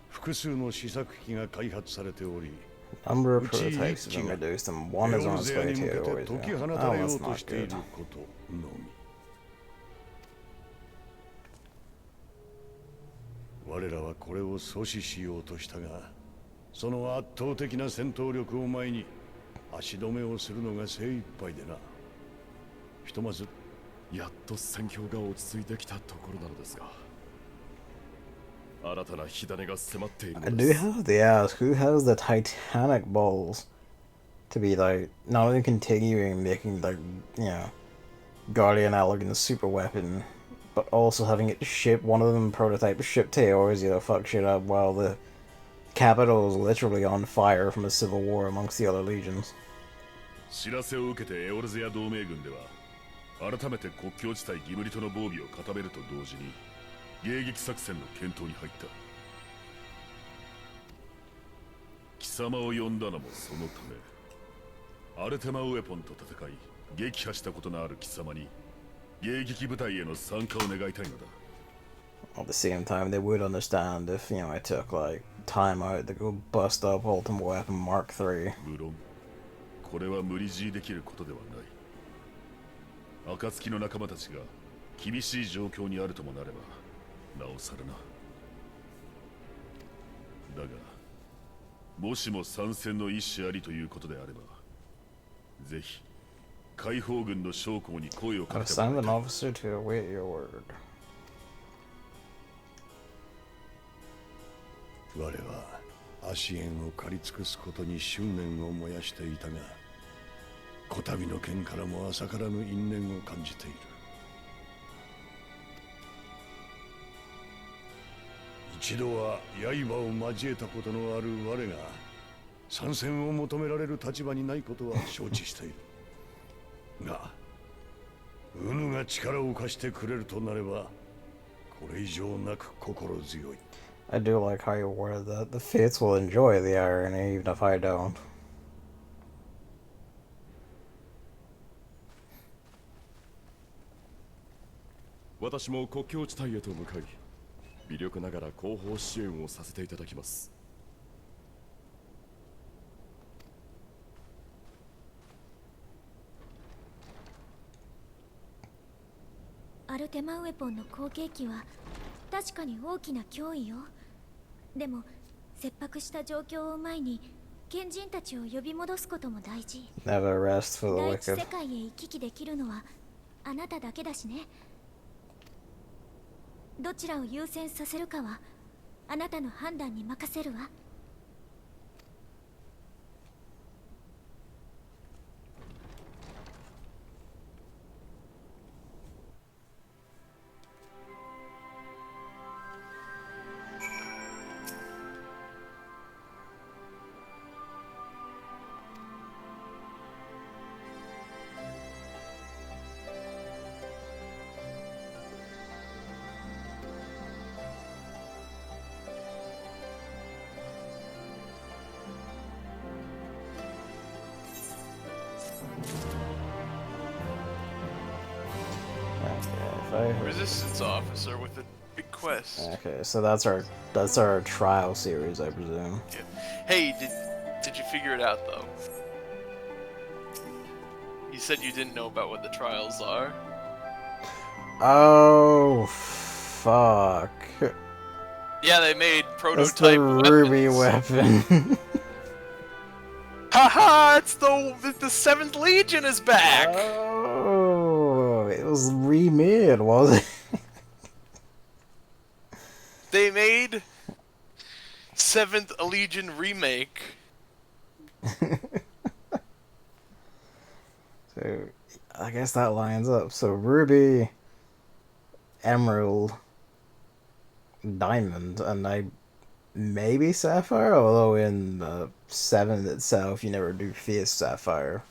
複数の試作機が開発されており、 Number of prototypes have been reduced, and one is on its way に to 向け Edo て Orzo. 解き放 Oh, たれよ that's うと not している good. ことのみ。我らはこれを阻止しようとしたが、その圧倒的な戦闘力を前に足止めをするのが精一杯でな。ひとまずやっと戦況が落ち着いてきたところなのですが、新たな火種が迫っている I の do です。 have to ask, who has the titanic balls to be like not only continuing making like, you know, Guardian Elegant super weapon, but also having it ship one of them prototypes shipped to Eorzea to fuck shit up while the capital is literally on fire from a civil war amongst the other legions. 知らせを受けてエオルゼア同盟軍では改めて国境地帯ギムリトの防備を固めると同時に迎撃作戦の検討に入った。貴様を呼んだのもそのため、アルテマウェポンと戦い撃破したことのある貴様に迎撃部隊への参加を願いたいのだ。 At the same time, they would understand if, you know, I took like time out to go bust up Ultimate Weapon Mark III. 無論これは無理強いできることではない。暁の仲間たちが厳しい状況にあるともなればなおさらな。だがもしも参戦の意思ありということであれば、ぜひ解放軍の将校に声をか I've けても sent らい an たい。 officer to await your word. 我は足縁を借り尽くすことに執念を燃やしていたが、こたびの剣からも浅からぬ因縁を感じている。一度は刃を交えたことのある我が参戦を求められる立場にないことは承知している。が、ウヌが力を貸してくれるとなれば、これ以上なく心強い。 I do like how you worded that. The Fates will enjoy the irony, even if I don't. 私も国境地帯へと向かい、微力ながら後方支援をさせていただきます。アルテマウェポンの後継機は確かに大きな脅威よ。でも切迫した状況を前に賢人たちを呼び戻すことも大事。 Never rest for the 第一世 wicked. 界へ行き来できるのはあなただけだしね。どちらを優先させるかはあなたの判断に任せるわ。Resistance officer with a big quest. Okay, so that's our trial series, I presume. Yeah. Hey, did you figure it out though? You said you didn't know about what the trials are. Oh, fuck. Yeah, they made That's prototype the ruby weapons. weapon. Haha! It's the Seventh Legion is back. Oh, it was remade, was it? They made Seventh Legion remake. So, I guess that lines up. So, ruby, emerald, diamond, and maybe sapphire, although in 7 itself you never do fierce sapphire.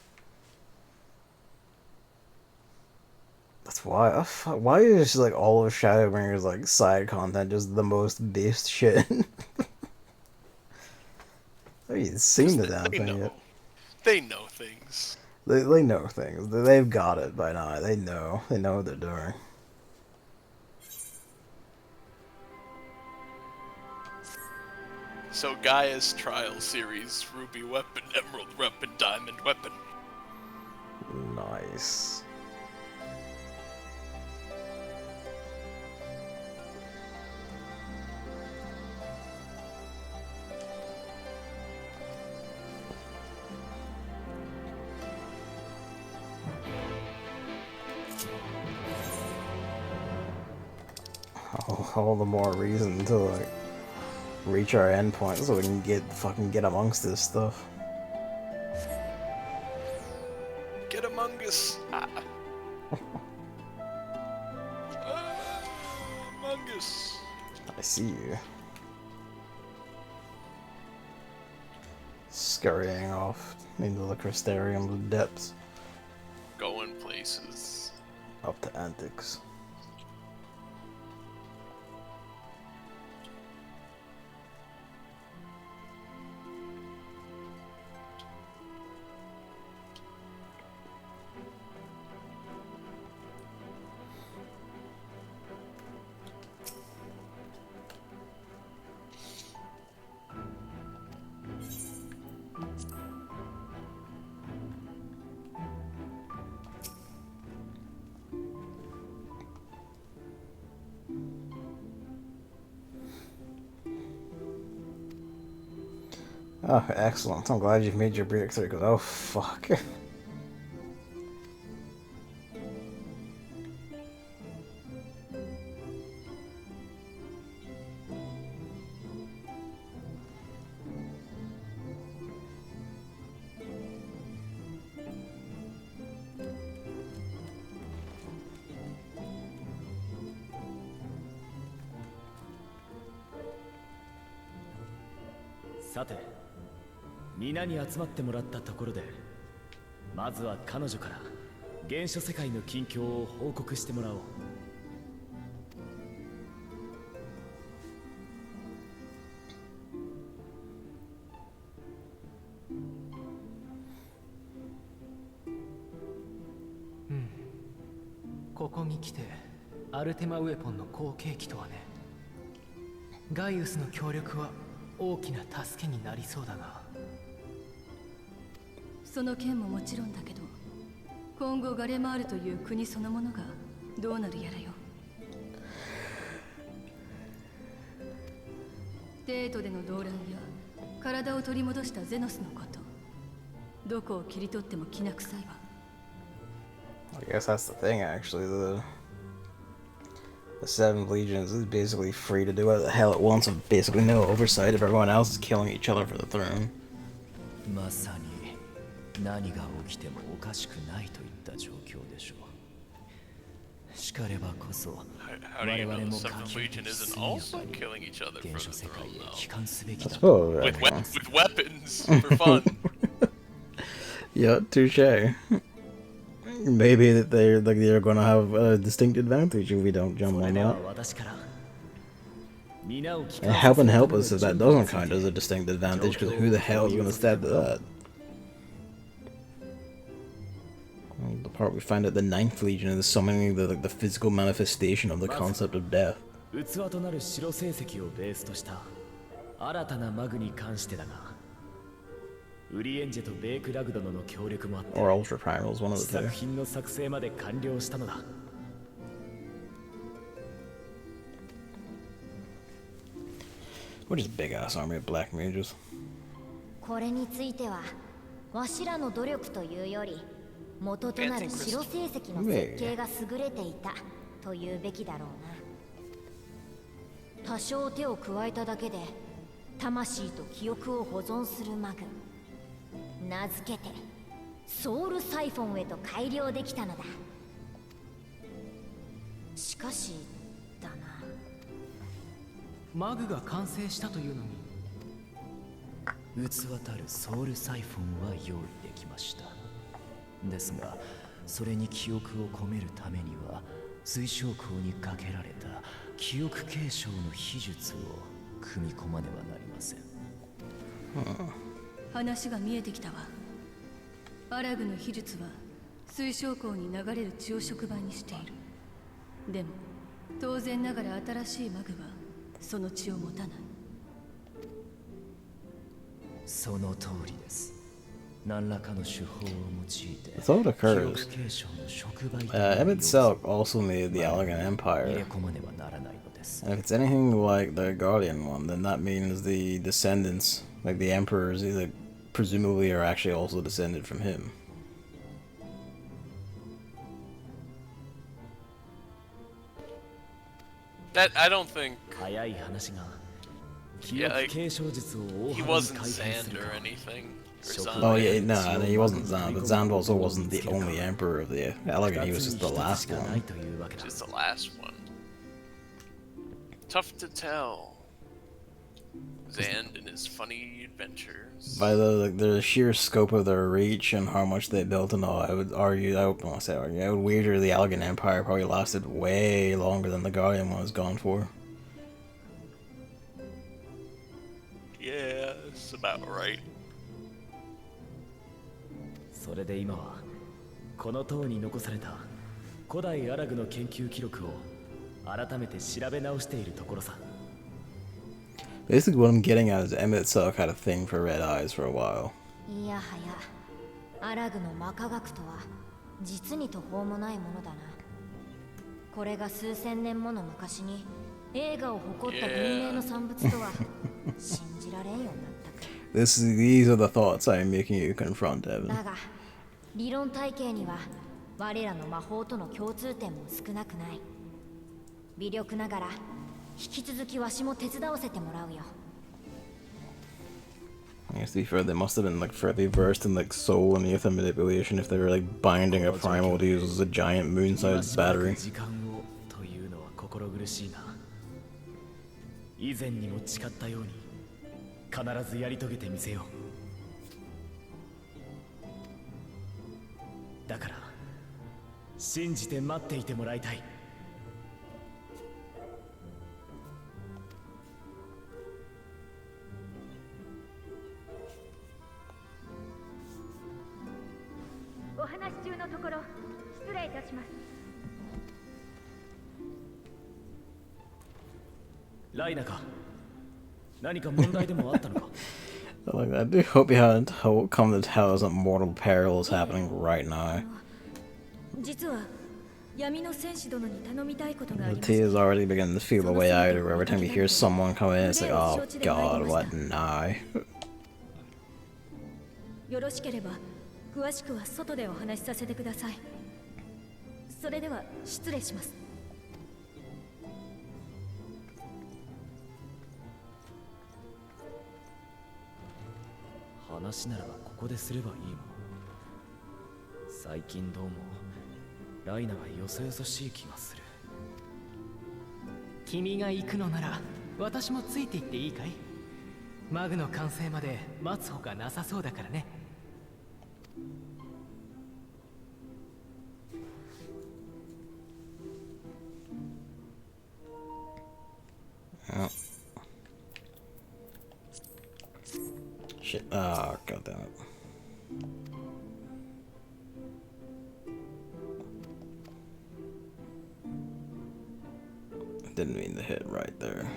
That's why. Why is like all of Shadowbringers like side content just the most based shit? I haven't even seen the damn thing yet. They know things. They know things. They've got it by now. They know. They know what they're doing. So Gaia's Trial Series, Ruby Weapon, Emerald Weapon, Diamond Weapon. Nice. All the more reason to like reach our endpoint so we can get amongst this stuff. Get among us. Among us. I see you. Scurrying off into the Crystarium's depths. Going places. Up to antics. Oh, excellent. I'm glad you've made your breakthrough, because oh, fuck. Sate, 皆に集まってもらったところで、まずは彼女から原初世界の近況を報告してもらおう。ここに来てアルテマウェポンの後継機とはね。ガイウスの協力は大きな助けになりそうだが。その件ももちろんだけど、今後ガレマールという国そのものがどうなるやらよ。デートでの動乱や体を取り戻したゼノスのこと、どこを切り取ってもきな臭いわ。I guess that's the thing, actually. The Seventh Legion is basically free to do what the hell it wants with basically no oversight if everyone else is killing each other for the throne. まさに何が起きてもおかしくないといった状況でしょう。しかればこそ、我々も関係的に速やかに原初世界へ帰還すべきだ。With weapons for fun. Yeah, touche. Maybe that they're gonna have a distinct advantage if we don't jump on that. And help us if that doesn't count as a distinct advantage, because who the hell is gonna stab that? Well, the part we find out the Ninth Legion is summoning the physical manifestation of the concept of death. Or Ultra Primals, one of the two. What is big ass army of black mages? これについてはわしらの努力というより元となる白成績の設計が優れていたというべきだろうな。多少手を加えただけで魂と記憶を保存するマグ、名付けてソウルサイフォンへと改良できたのだ。しかしだな、マグが完成したというのに、器たるソウルサイフォンは用意できました。ですがそれに記憶を込めるためには水晶鉱にかけられた記憶継承の秘術を組み込まねばなりません。話が見えてきたわ。アラグの秘術は水晶鉱に流れる血を触媒にしている。でも当然ながら新しいマグはその血を持たない。その通りです。何らかの手法を用いて thought it 記 occurs. 憶継承の触媒 Emmett Selk also made the Elegant 入れ Empire. 込まねばならないのです。 And if it's anything like the Guardian one, then that means the descendants, like the emperors, like, presumably are actually also descended from him. That I don't think 早い話が記 Yeah, 憶 like, 継承術を大 he 幅に wasn't 改変す Zand る or か anything. Oh Or yeah, something. no, he wasn't Zand, but Zand also wasn't the only emperor of the Elegant, he was just the last one. Just the last one. Tough to tell. Zand and his funny adventures. By the sheer scope of their reach and how much they built and all, I would argue, I would wager the Elegant Empire probably lasted way longer than the Guardian one was gone for. Yeah, that's about right. それで今はこの塔に残された古代アラグの研究記録を改めて調べ直しているところさ。 Basically what I'm getting at is Emmett Selk had a thing for red eyes for a while. いやはやアラグの魔科学とは実に途方もないものだな。これが数千年もの昔に映画を誇った文明の産物とは信じられんようになった。 These are the thoughts I am making you confront, Evan. だが理論体系には我らの魔法との共通点も少なくない。微力ながら引き続きわしも手伝わせてもらうよ。 I guess to be fair, they must have been like fairly versed in like soul and ether manipulation if they were like binding a primal to use as a giant moon-sized battery. 時間をというのは心苦しいが、以前にも誓ったように必ずやり遂げてみせよう。だから信じて待っていてもらいたい。お話中のところ失礼いたします。ライナか、何か問題でもあったのか。 Like, I do hope you haven't come to tell us that mortal peril is happening right now. 実は闇の戦士殿に頼みたいことがあり The ま T す。 is already beginning to feel the way out of her. Every time he hears someone come in, it's like, oh god, what now? よろしければ詳しくは外でお話しさせてください。それでは失礼します。話ならここですればいいもの。最近どうもライナがよそよそしい気がする。君が行くのなら私もついて行っていいかい？マグの完成まで待つほかなさそうだからね。Oh. Shit. Oh, god damn it. Didn't mean to hit right there.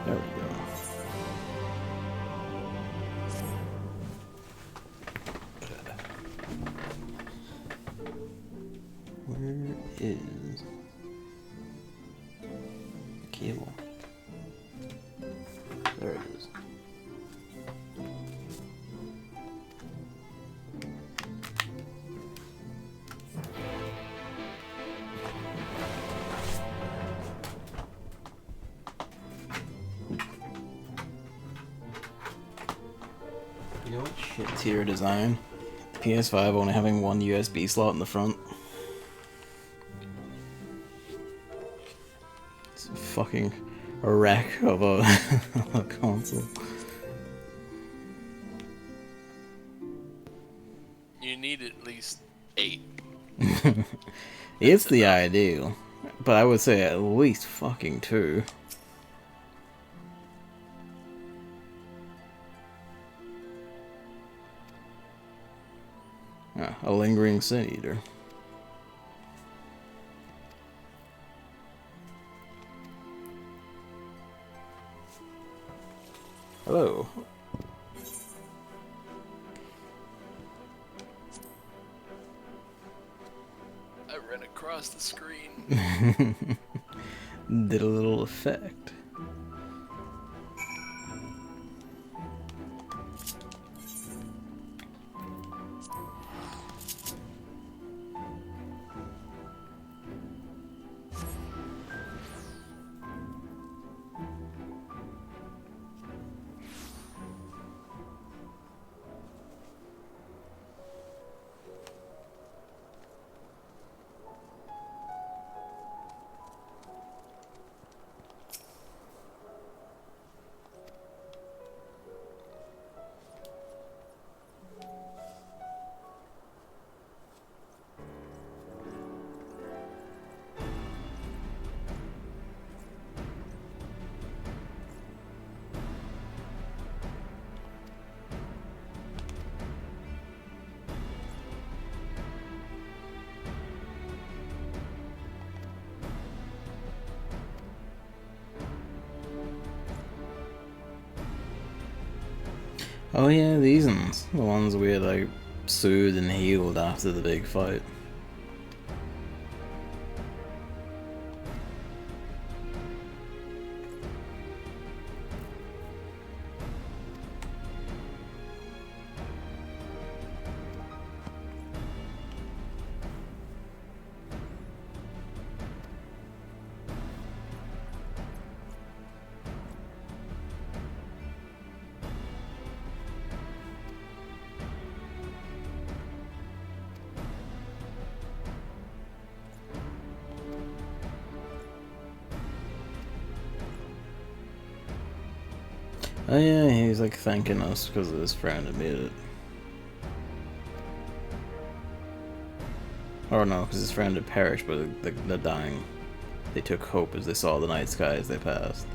There we go. Where is the cable? There it is. You know what? Shit tier design. The PS5 only having one USB slot in the front. It's fucking a wreck of a, a console. You need at least 8. It's the ideal, but I would say at least fucking 2. Ah, a lingering sin eater. Hello. I ran across the screen. Did a little effect. Oh yeah, these ones. The ones we had like soothed and healed after the big fight. Oh yeah, he's like thanking us because his friend had made it. Or no, because his friend had perished, but the dying. They took hope as they saw the night sky as they passed.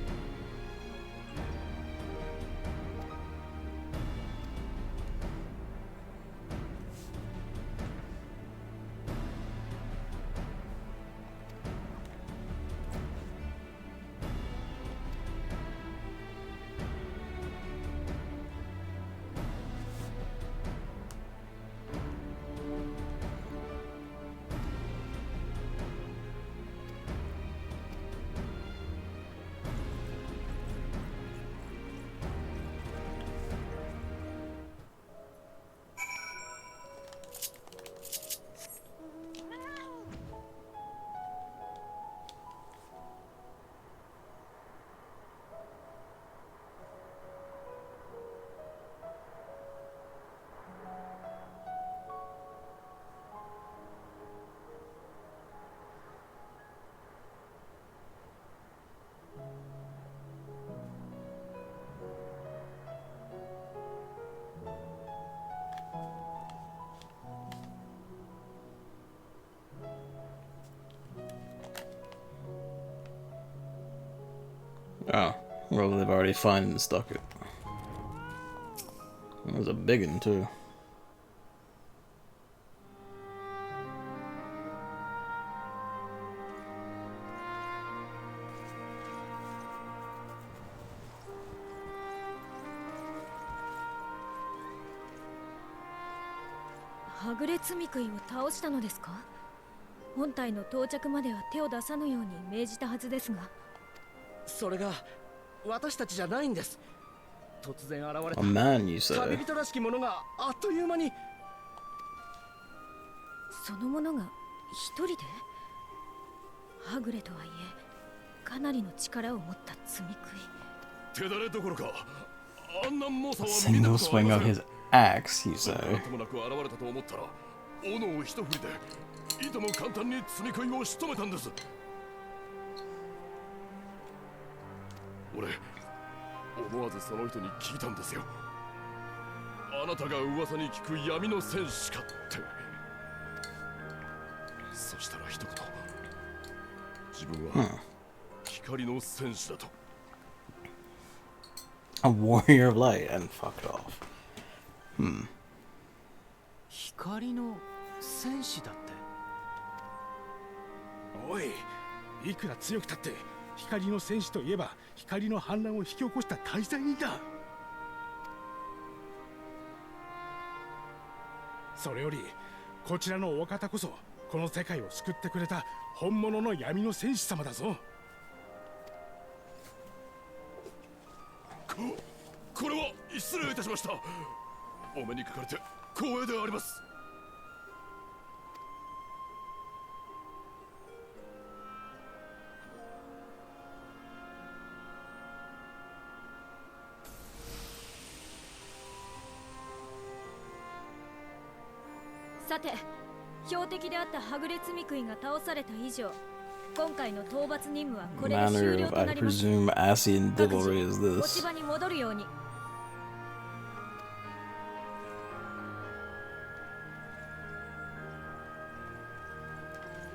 Oh, well, they've already found and stuck it. That was a big one, too.はぐれ積み食いを倒したのですか？本体の到着までは手を出さぬように命じたはずですが。それが私たちじゃないんです。突然現れた A man, you say? 旅人らしきものがあっという間に。その者が一人で？はぐれとはいえかなりの力を持った積み食い。手だれどころか、あんな猛者 A は見た single ことあり swing ま of せん。 his axe, you そ say? んなともなく現れたと思ったら、斧を一振りでいとも簡単に積み食いを仕留めたんです。俺思わずその人に聞いたんですよ。あなたが噂に聞く闇の戦士かって。そしたら一言、自分は光の戦士だと。A warrior of light and fucked off. 光の戦士だって。おい、いくら強くたって光の戦士といえば光の反乱を引き起こした大罪人だ。それよりこちらのお方こそこの世界を救ってくれた本物の闇の戦士様だぞ。これは失礼いたしました。お目にかかれて光栄であります。さて、標的であったはぐれ積み食いが倒された以上、今回の討伐任務はこれで Manner 終了 of, と I なります。 presume, Asian 各自 devilry is 持 this. ち場に戻るように。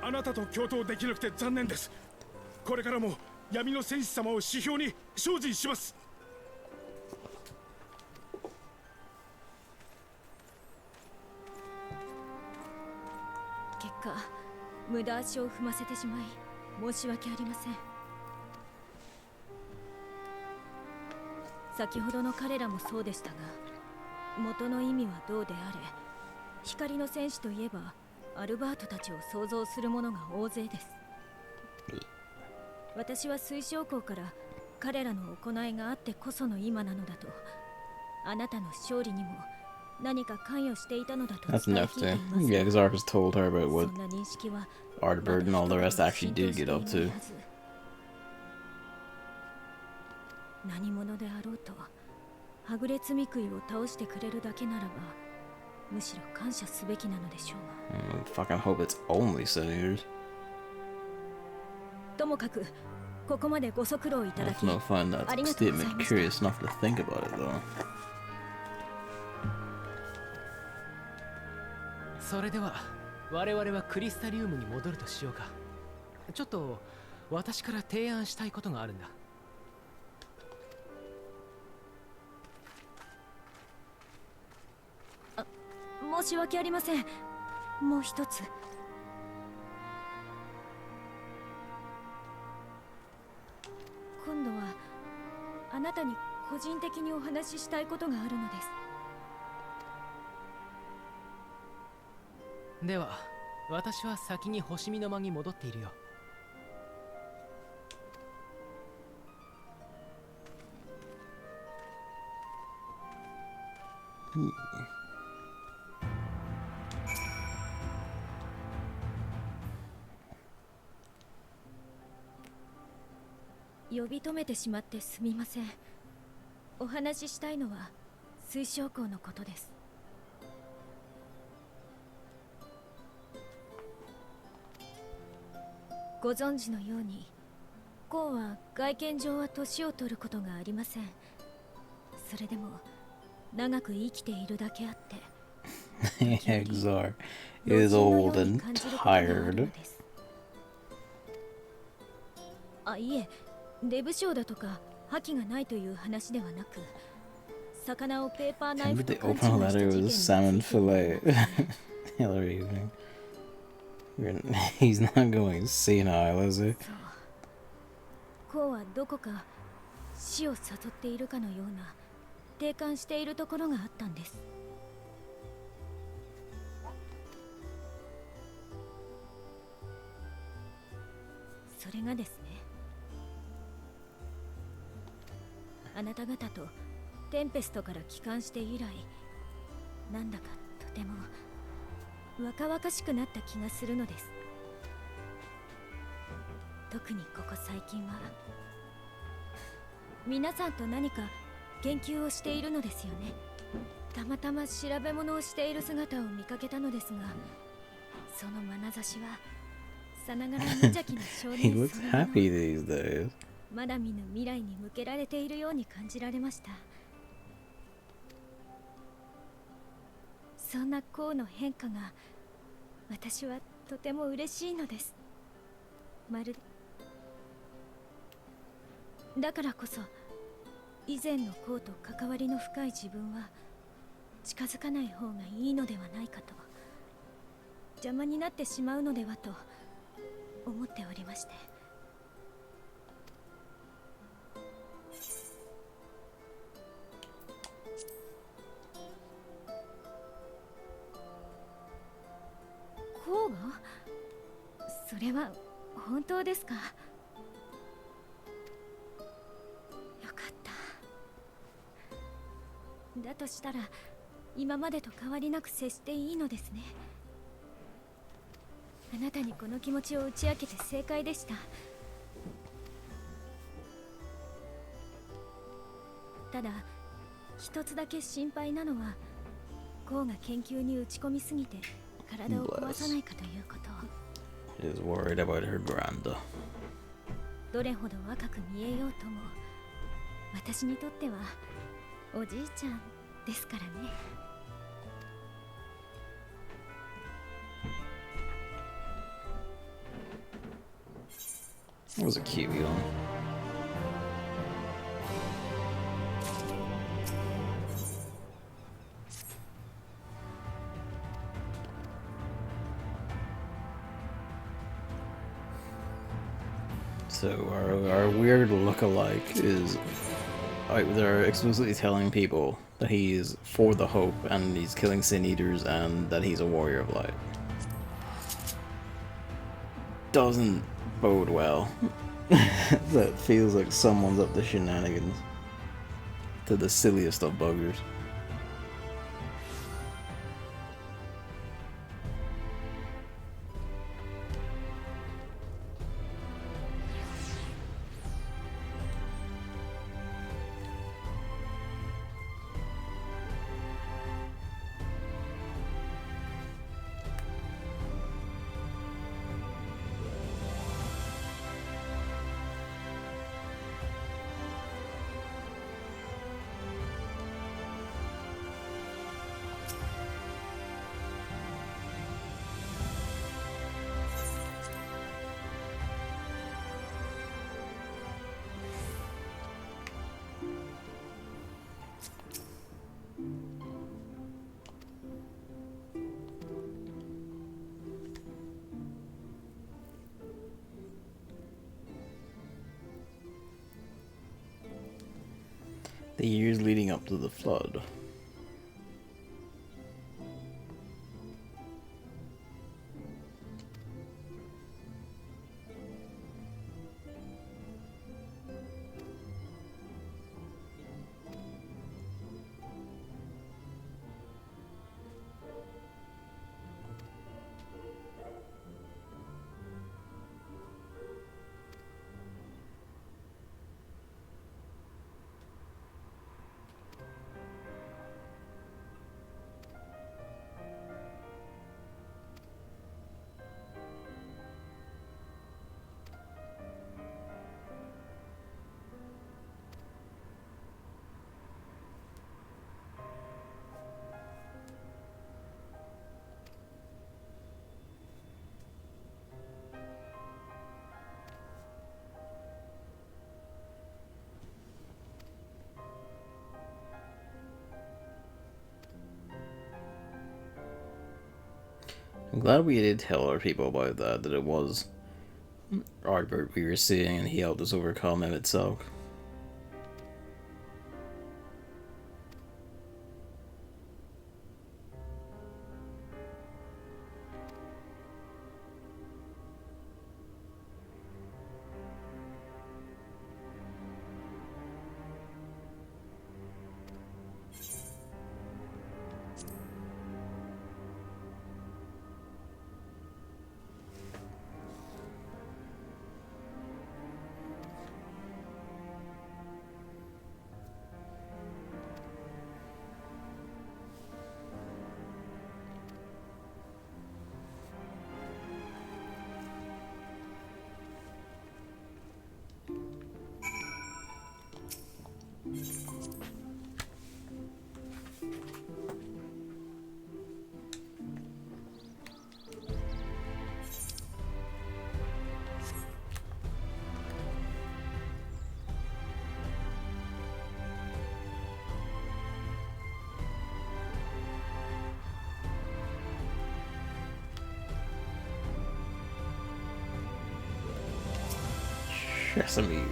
あなたと共闘できなくて残念です。これからも闇の戦士様を指標に精進します。結果、無駄足を踏ませてしまい申し訳ありません。先ほどの彼らもそうでしたが、元の意味はどうであれ、光の戦士といえばアルバートたちを想像する者が大勢です。私は水晶港から彼らの行いがあってこその今なのだと、あなたの勝利にも何か関与していたのだと That's 伝え enough 聞いてい to. ます。 Yeah, because Arcus told her about そ what んな認識は Ardbird and all the rest actually did get up to. 何者であろうと、はぐれ積み食いを倒してくれるだけならば、むしろ感謝すべきなのでしょうが。Fucking hope it's only senators. ともかく、ここまでご足労いただ That's き、 no fun. That ありがとうござい statement ました。 curious enough to think about it though. それでは我々はクリスタリウムに戻るとしようか。ちょっと私から提案したいことがあるんだ。申し訳ありません。もう一つ。今度はあなたに個人的にお話ししたいことがあるのです。では私は先に星見の間に戻っているよ。呼び止めてしまってすみません。お話ししたいのは水晶港のことです。ご存知のように、コウは外見上は年を取ることがありません。それでも長く生きているだけあって、Exar is old and tired. あ、いえ、デブ症だとか覇気がないという話ではなく、魚をペーパーナイ Remember フ the と勘違い open した letter 事件 was に salmon ついては fillet. Hillary evening. He's not going senile, is he? コウはどこか死を誘っているかのような定感しているところがあったんです。それがですね、あなた方とテンペストから帰還して以来、なんだかとても若々しくなった気がするのです。特にここ最近は皆さんと何か研究をしているのですよね。たまたま調べ物をしている姿を見かけたのですが、その眼差しはさながら無邪気な少 He 年 looks happy these days. まだ見ぬ未来に向けられているように感じられました。そんなコウの変化が私はとても嬉しいのです。まるでだからこそ以前のコウと関わりの深い自分は近づかない方がいいのではないかと、邪魔になってしまうのではと思っておりまして。コウが？それは本当ですか？よかった。だとしたら今までと変わりなく接していいのですね。あなたにこの気持ちを打ち明けて正解でした。ただ一つだけ心配なのは、コウが研究に打ち込みすぎて体を壊さないかということ。Is worried about her granddaughter. どれほど若く見えようとも、私にとってはおじいちゃんですからね。It was a cute one. So our weird look-alike is they're explicitly telling people that he's for the Hope and he's killing Sin Eaters and that he's a warrior of light. Doesn't bode well. That feels like someone's up to shenanigans. To the silliest of buggers. The years leading up to the flood. I'm glad we did tell our people about that it was Ardbert we were seeing and he helped us overcome him itself. Sesame.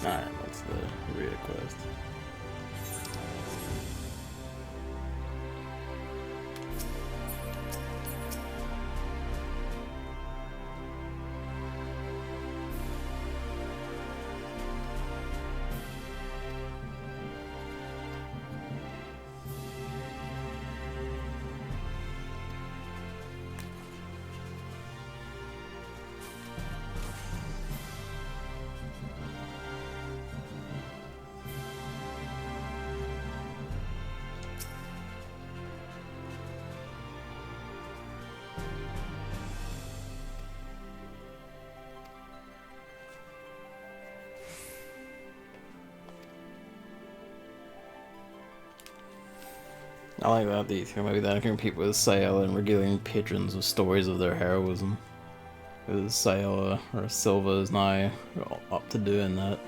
Alright, that's the rear quest. I like that detail. Maybe that can compete with Sailor and regaling patrons with stories of their heroism. Because Sailor or Silva is now up to doing that.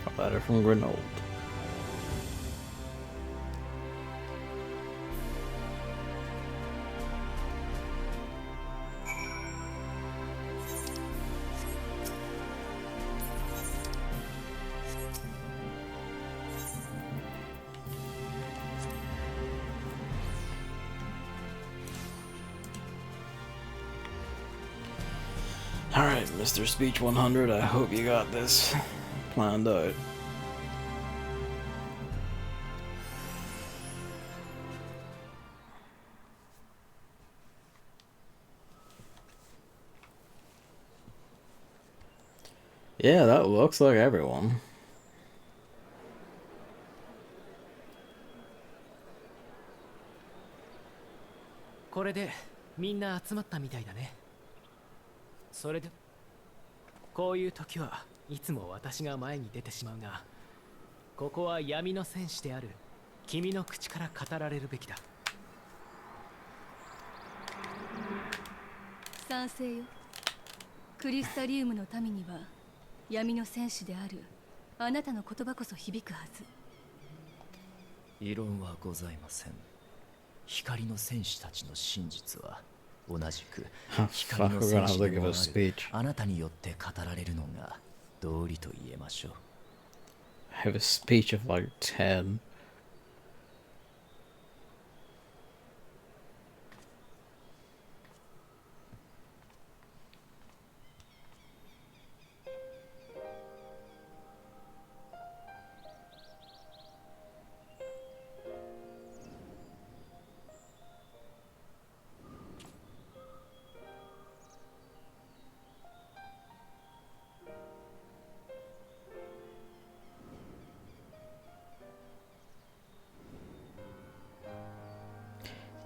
A letter from Grenoble. Alright, Mr. Speech 100, I hope you got this planned out. Yeah, that looks like everyone.これでみんな集まったみたいだね。それでこういう時はいつも私が前に出てしまうが、ここは闇の戦士である君の口から語られるべきだ。賛成よ。クリスタリウムの民には闇の戦士であるあなたの言葉こそ響くはず。異論はございません。光の戦士たちの真実は同じく光の戦士でもあるあなたによって語られるのが道理と言えましょう。I have a speech of like 10.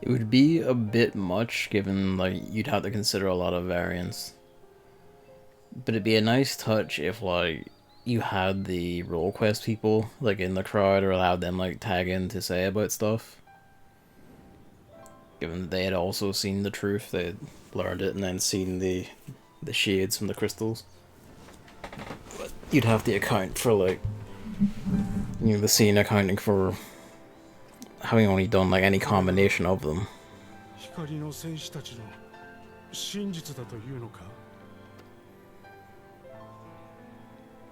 It would be a bit much, given like you'd have to consider a lot of variants. But it'd be a nice touch if like you had the role quest people like in the crowd, or allowed them like tag in to say about stuff. Given that they had also seen the truth, they had learned it and then seen the shades from the crystals. But you'd have to account for like, you know, the scene accounting for having only done like any combination of them. 光の戦士たちの真実だというのか？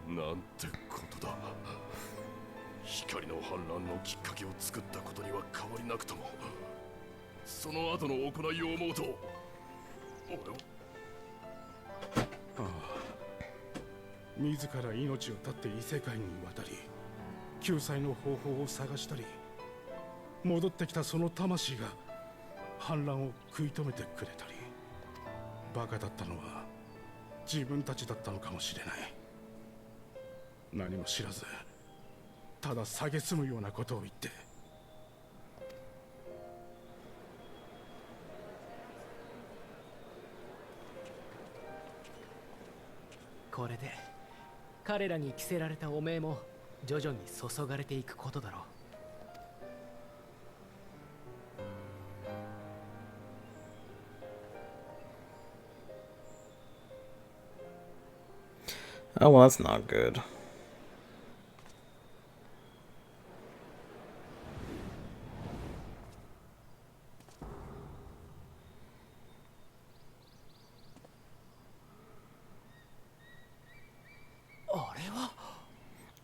なんてことだ。光の反乱のきっかけを作ったことには変わりなくとも、その後の行いを思うと、俺は自ら命を絶って異世界に渡り、救済の方法を探したり、戻ってきたその魂が反乱を食い止めてくれたり、バカだったのは自分たちだったのかもしれない。何も知らず、ただ蔑むようなことを言って。これで彼らに着せられた汚名も徐々に注がれていくことだろう。Oh, well, that's not good.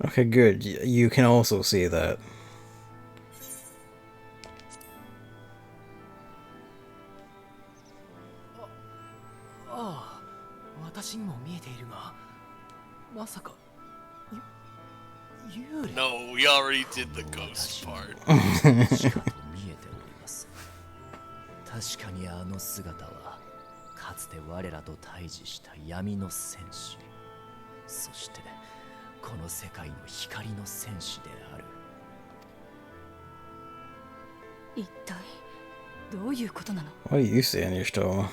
Okay, good. You can also see that. ああ、私にも見えているが、まさか幽霊。 No, we already did the ghost part. しかと見えております。確かにあの姿はかつて我らと対峙した闇の戦士、そしてこの世界の光の戦士である。一体どういうことなの？ What are you saying, Ishto?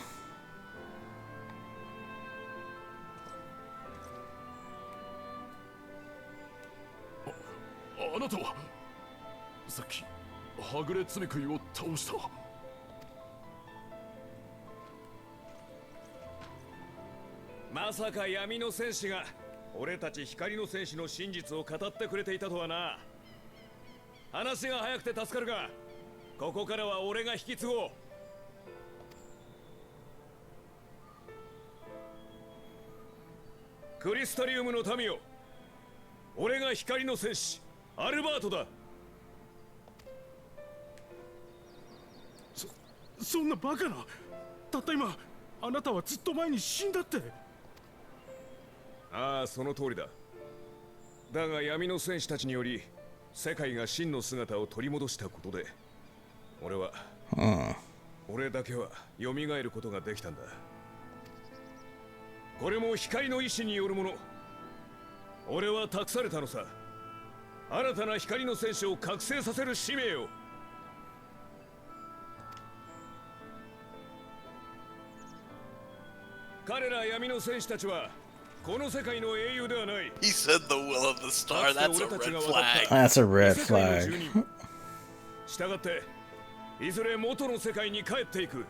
あなたはさっきはぐれ爪食いを倒した。まさか闇の戦士が俺たち光の戦士の真実を語ってくれていたとはな。話が早くて助かるが、ここからは俺が引き継ごう。クリスタリウムの民よ、俺が光の戦士アルバートだ。そんなバカな。たった今あなたはずっと前に死んだって。ああ、その通りだ。だが闇の戦士たちにより世界が真の姿を取り戻したことで、俺は、俺だけは蘇ることができたんだ。これも光の意志によるもの。俺は託されたのさ。新たな光の戦士を覚醒させる使命を。彼ら闇の戦士たちはこの世界の英雄ではない。 He said the will of the star. That's a red flag. That's a red flag. したがっていずれ元の世界に帰っていく。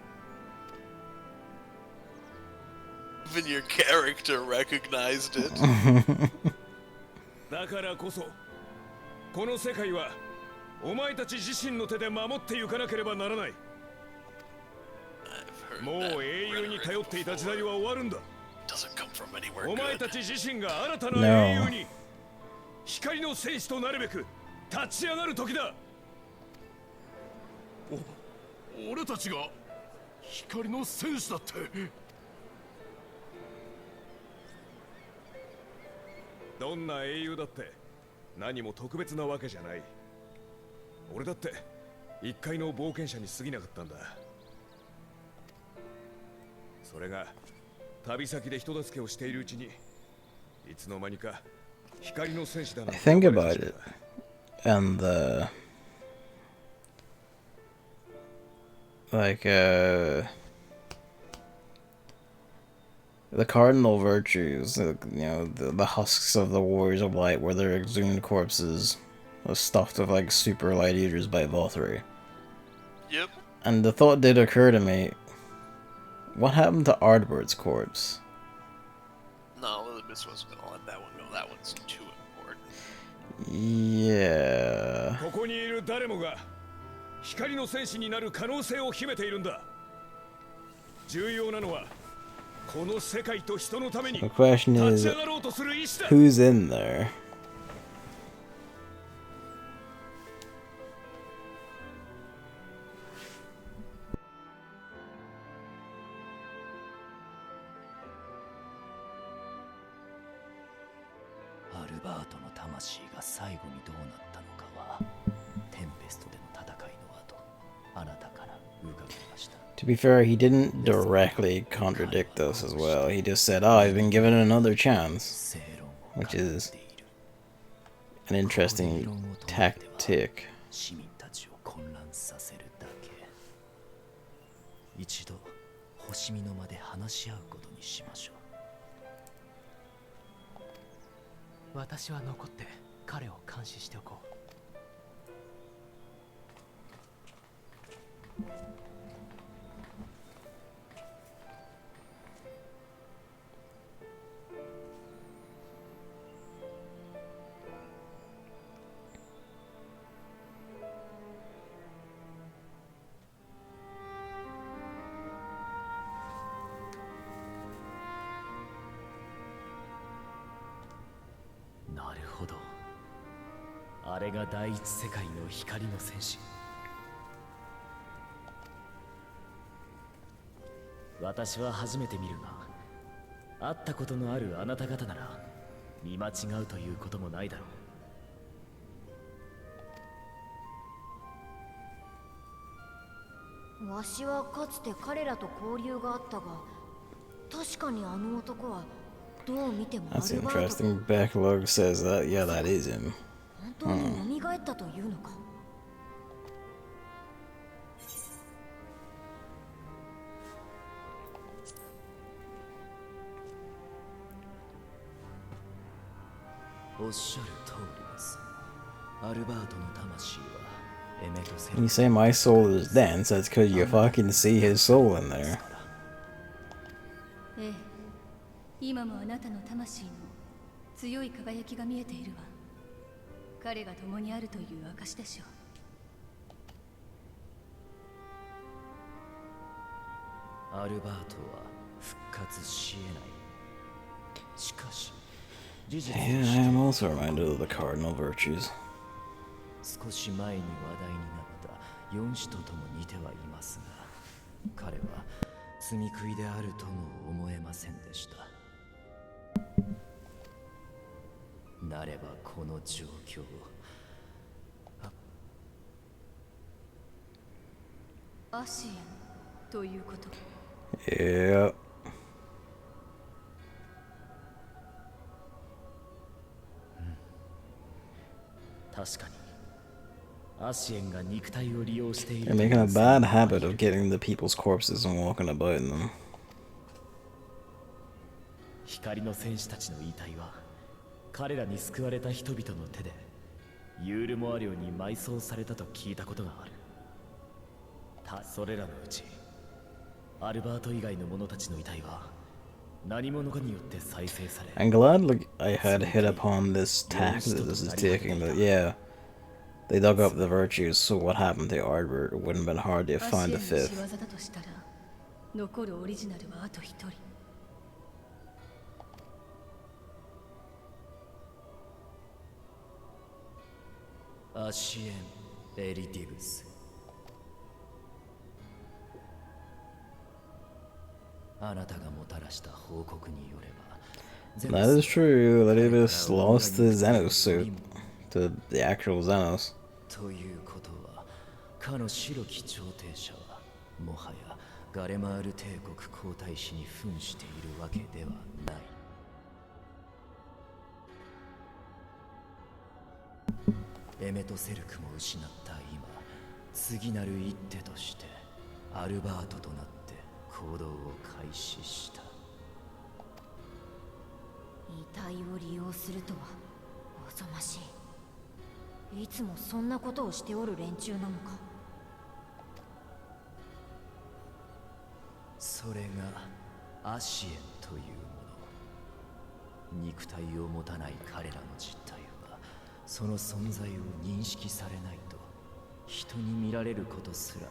Even your character recognized it. だからこそこの世界はお前たち自身の手で守ってゆかなければならない。もう英雄に頼っていた時代は終わるんだ。お前たち自身が新たな英雄に光の戦士となるべく立ち上がる時だ。俺たちが光の戦士だって。どんな英雄だって何も特別なわけじゃない。俺だって一回の冒険者に過ぎなかったんだ。それが旅先で人助けをしているうちにいつの間にか光の戦士だな。 I think about it, and like the cardinal virtues, you know, the husks of the warriors of light, where their exhumed corpses was stuffed with like super light eaters by Valkyrie. Yep. And the thought did occur to me, what happened to Ardward's corpse? No, Lilibus wasn't gonna let that one go. That one's too important. Yeah. ここにいる誰もが光の戦士になる可能性を秘めているんだ。重要なのはこの世界と人のために The question 立 is, ち上がろうとする意志だ。 who's in there? Alberto の魂が最後にどうなったのかはテンペストでの戦いの後あなたから伺いました。 To be fair, he didn't directly contradict us as well. He just said, oh, I've been given another chance. Which is an interesting tactic. 市民たちを混乱させるだけ。一度星見の間で話し合うことにしましょう。私は残って彼を監視しておこう。なるほど。あれが第一世界の光の戦士。私は初めて見るが、会ったことのあるあなた方なら見間違うということもないだろう。わしはかつて彼らと交流があったが、確かにあの男はどう見てもア That's ルバート interesting. Backlog says that, yeah, that is him. 本当に蘇ったというのか。う。おっしゃる通りです。アルバートの魂はエメトセ When you say my soul is dense, that's because you fucking see his soul in there. ええ、今もあなたの魂の強い輝きが見えているわ。彼が共にあるという証でしょう。アルバートは復活し得ない。しかし、事実と Yeah, し I て am also reminded of the cardinal virtues. 少し前に話題になった4種ととも似てはいますが、彼は罪食いであるとも思えませんでした。なればこの状況をアシエンということ。Yeah. 確かにアシエンが肉体を利用してい They're る making a bad habit of getting the people's corpses and walking about in them. 光の戦士たちの遺体は彼らに救われた人々の手でユールモア領に埋葬されたと聞いたことがある。それらのうちアルバート以外の者たちの遺体は何者かによって再生され I'm glad I had hit upon this tack that this is taking. That yeah, they dug up the virtues. So what happened to Ardward? It wouldn't have been hard to アシエ find ン the の仕 fifth. 業だとしたら、残るオリジナルはあと一人。アシエン・エリティブス。あなたがもたらした報告によれば That is true. Ladybus lost the Xenos suit to the actual Xenos. ということはかの白き調停者はもはやガレマール帝国皇太子に扮しているわけではない。エメトセルクも失った今、次なる一手としてアルバートとなって行動を開始した。遺体を利用するとはおぞましい。いつもそんなことをしておる連中なのか。それがアシエンというもの。肉体を持たない彼らの実態は、その存在を認識されないと人に見られることすら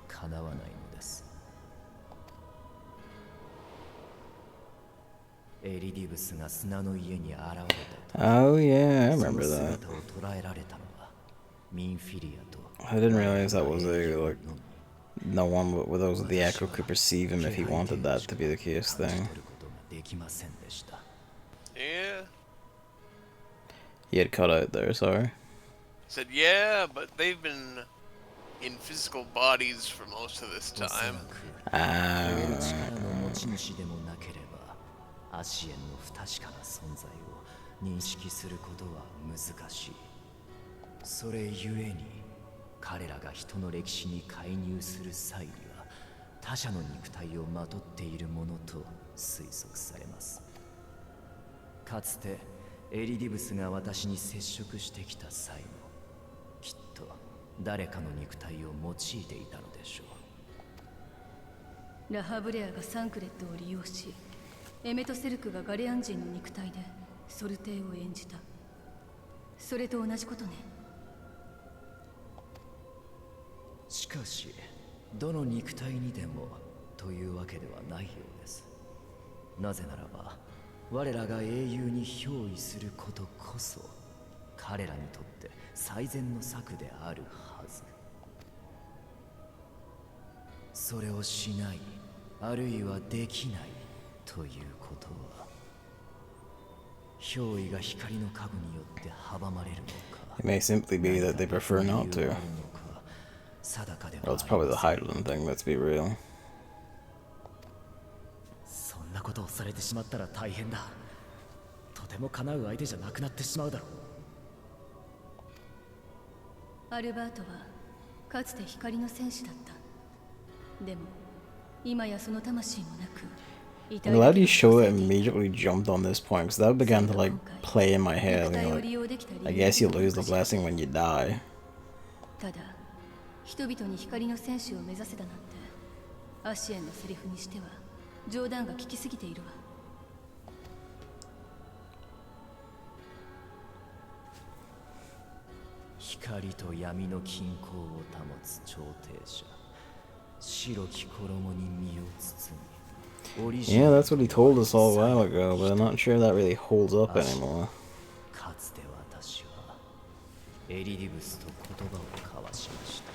叶わないのです。エリディブスが砂の家に現れたと。Oh yeah, I remember そ that. の姿を捉えられたのはミンフィリアと。 I didn't realize that was a like no one with those with the echo could perceive him if he wanted that to be the case thing. Yeah. He had cut out there, sorry. Said yeah, but they've been in physical bodies for most of this time. アシエンの不確かな存在を認識することは難しい。それゆえに彼らが人の歴史に介入する際には他者の肉体をまとっているものと推測されます。かつてエリディブスが私に接触してきた際もきっと誰かの肉体を用いていたのでしょう。ラハブレアがサンクレットを利用し、エメトセルクがガレアン人の肉体でソルテーを演じた。それと同じことね。しかしどの肉体にでもというわけではないようです。なぜならば我らが英雄に憑依することこそ彼らにとって最善の策であるはず。それをしない、あるいはできないということは憑依が光の加護によって阻まれるのか。 It may simply be that they prefer not to. Well, it's probably the Heidelin thing, let's be real. そんなことをされてしまったら大変だ。とても叶う相手じゃなくなってしまうだろう。アルバートはかつて光の戦士だった。でも今やその魂もなく、 I'm glad you showed it immediately jumped on this point, because that began to like play in my head. Like, I guess you lose the blessing when you die. ただ人々に光の戦士を目指せだなんてアシエンのセリフにしては冗談が効きすぎているわ。光と闇の均衡を保つ調停者、白き衣に身を包み。 Yeah, that's what he told us all a while ago, but I'm not sure that really holds up anymore. かつて私はエリディブスと言葉を交わしました。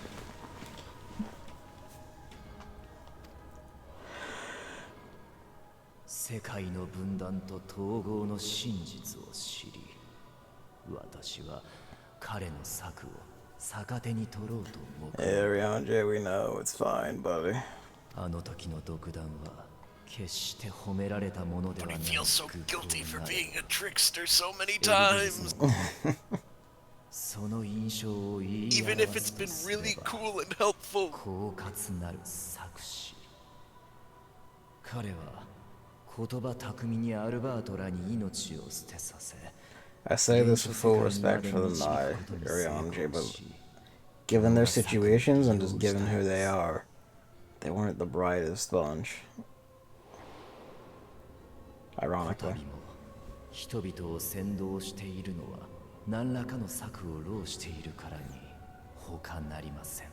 世界の分断と統合の真実を知り、私は彼の策を逆手に取ろうと思う。 Yeah, Rihanna, we know it's fine, buddy. あの時の独断は決して褒められたものではない。 But he feels so guilty for being a trickster so many times. その印象を言い Even if it's been really cool and helpful. 狡猾なる策士。彼は言葉巧みにアルバートらに命を捨てさせ。 I say this with full respect for them, Rihanna, but given their situations and just given who they are, they weren't the brightest bunch. Ironically. 人々を先導しているのは何らかの策を弄しているからに他なりません。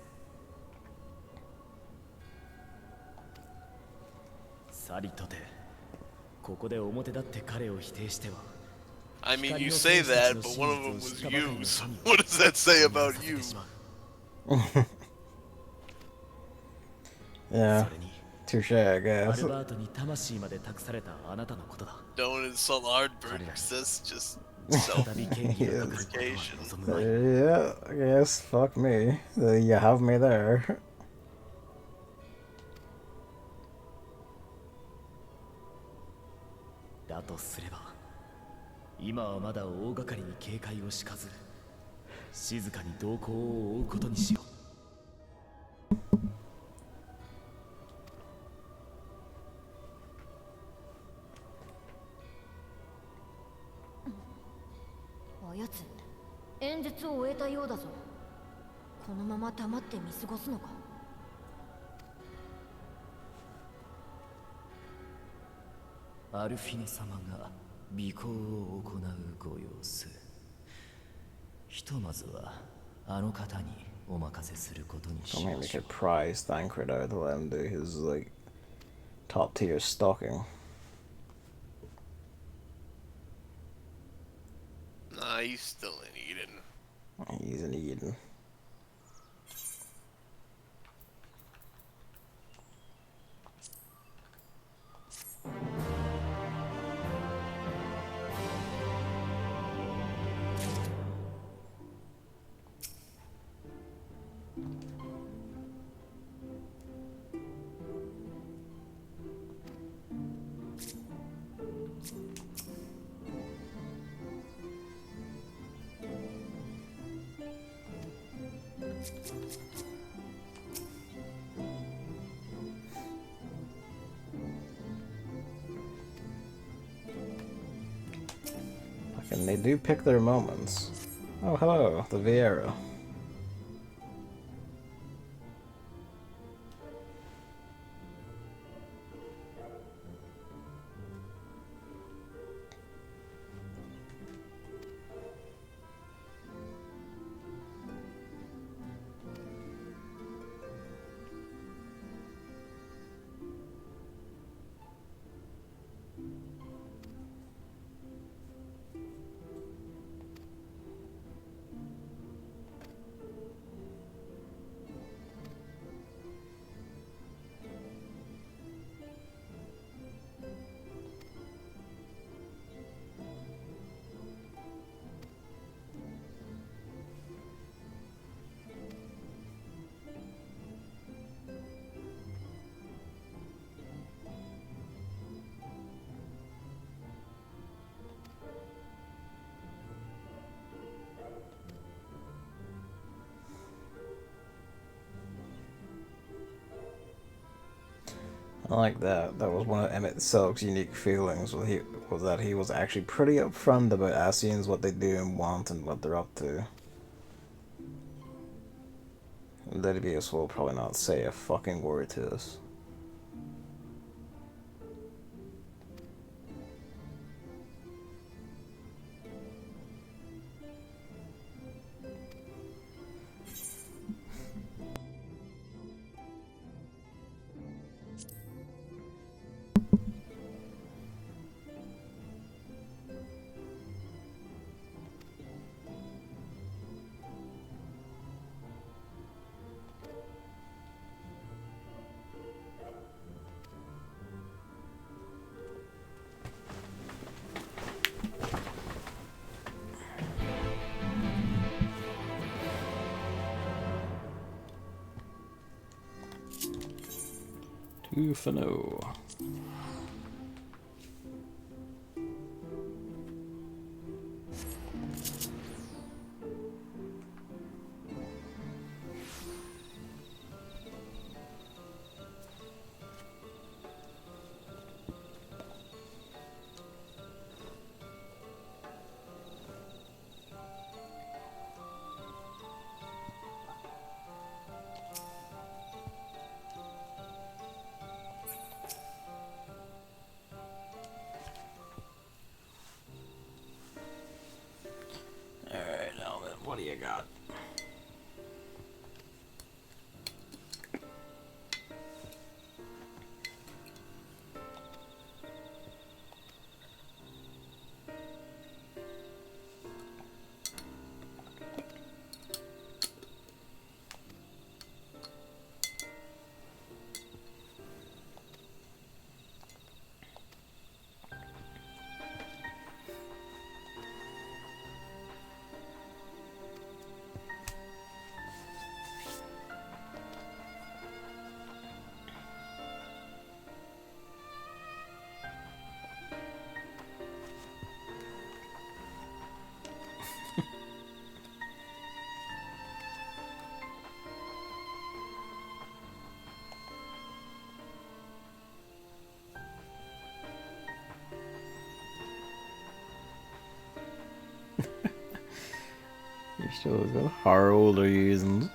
さりとてここで表立って彼を否定しては。 I mean, you say that, but one of them was you, so what does that say about you? Yeah, touche, I guess. Don't insult Ardbert, that's just self-deprecation. Yeah, I guess, fuck me. You have me there. だとすれば今はまだ大掛かりに警戒をしかず静かに動向を追うことにしよう。つ演説を終えたようだぞ。このまま黙って見過ごすのか。アルフィノ様が尾行を行うご様子。ひとまずはあの方にお任せすることにし I ま mean, we しょう。 could prize Thancred out to let him do his, like, top tier stalking. Nah, he's still in Eden. He's in Eden. And they do pick their moments. Oh, hello, the Vieira. I like that. That was one of Emmett Silk's unique feelings. Was that he was actually pretty upfront about Ascians, what they do and want, and what they're up to. Lidibius will probably not say a fucking word to us. Two for no. Alright, Alvin, what do you got? still got Harold are using.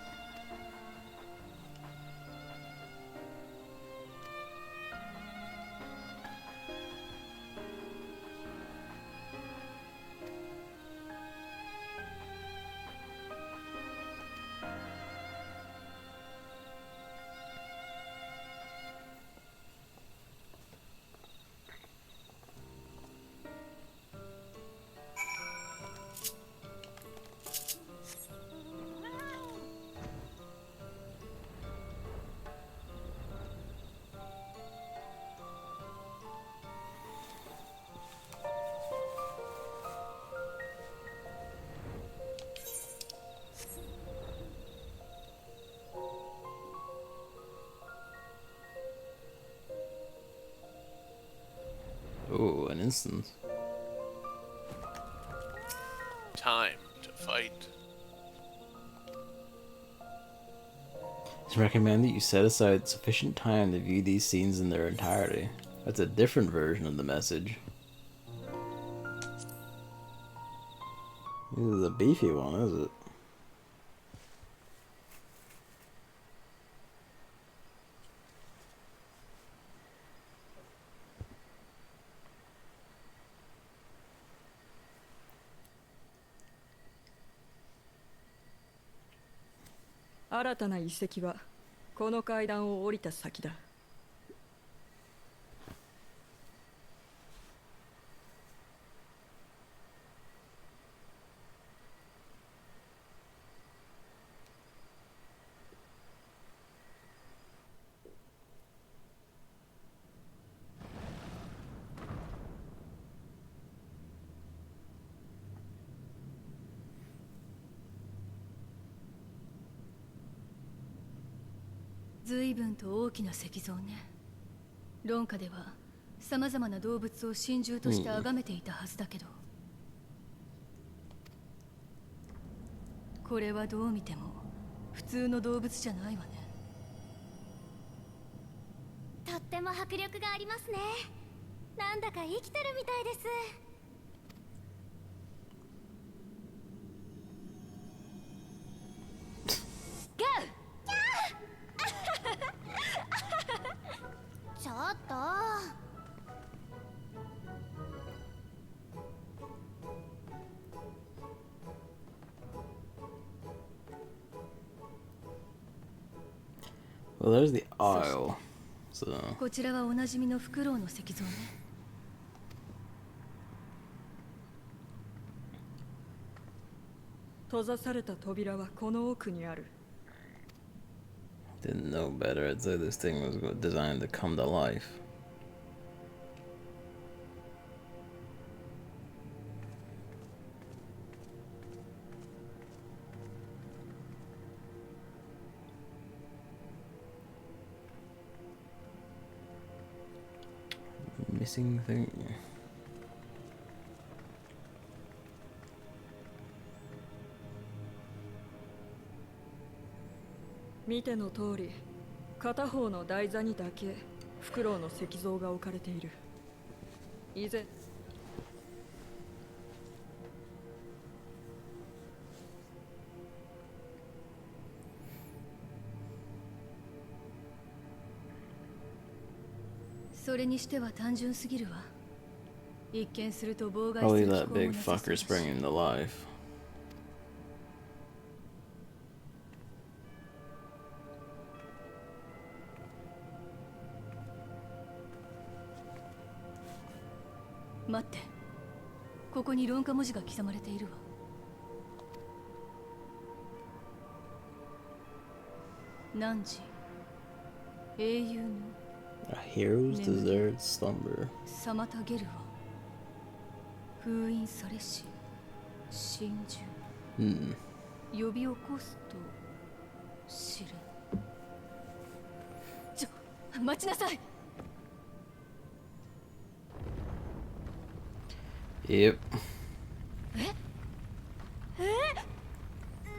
Oh, an instance. Time to fight. It's recommended you set aside sufficient time to view these scenes in their entirety. That's a different version of the message. This is a beefy one, is it?新たな遺跡はこの階段を降りた先だ。随分と大きな石像ね。論下では様々な動物を神獣として崇めていたはずだけど、これはどう見ても普通の動物じゃないわね。とっても迫力がありますね。なんだか生きてるみたいです。ちょっと。Well, there's the aisle. So. こちらはおなじみのフクロウの石像ね。閉ざされた扉はこの奥にある。Didn't know better. I'd say this thing was designed to come to life. Missing thing. 見ての通り、片方の台座にだけフクロウの石像が置かれている。以前それにしては単純すぎるわ。一見すると妨害す Probably る that 気候 big もなさそう fucker だし。 springing to life.「待って、ここに論下文字が刻まれているわ。汝、英雄の A hero's deserved slumber. 妨げるわ。封印されし真珠、呼び起こすと知る。待ちなさい。 Yep.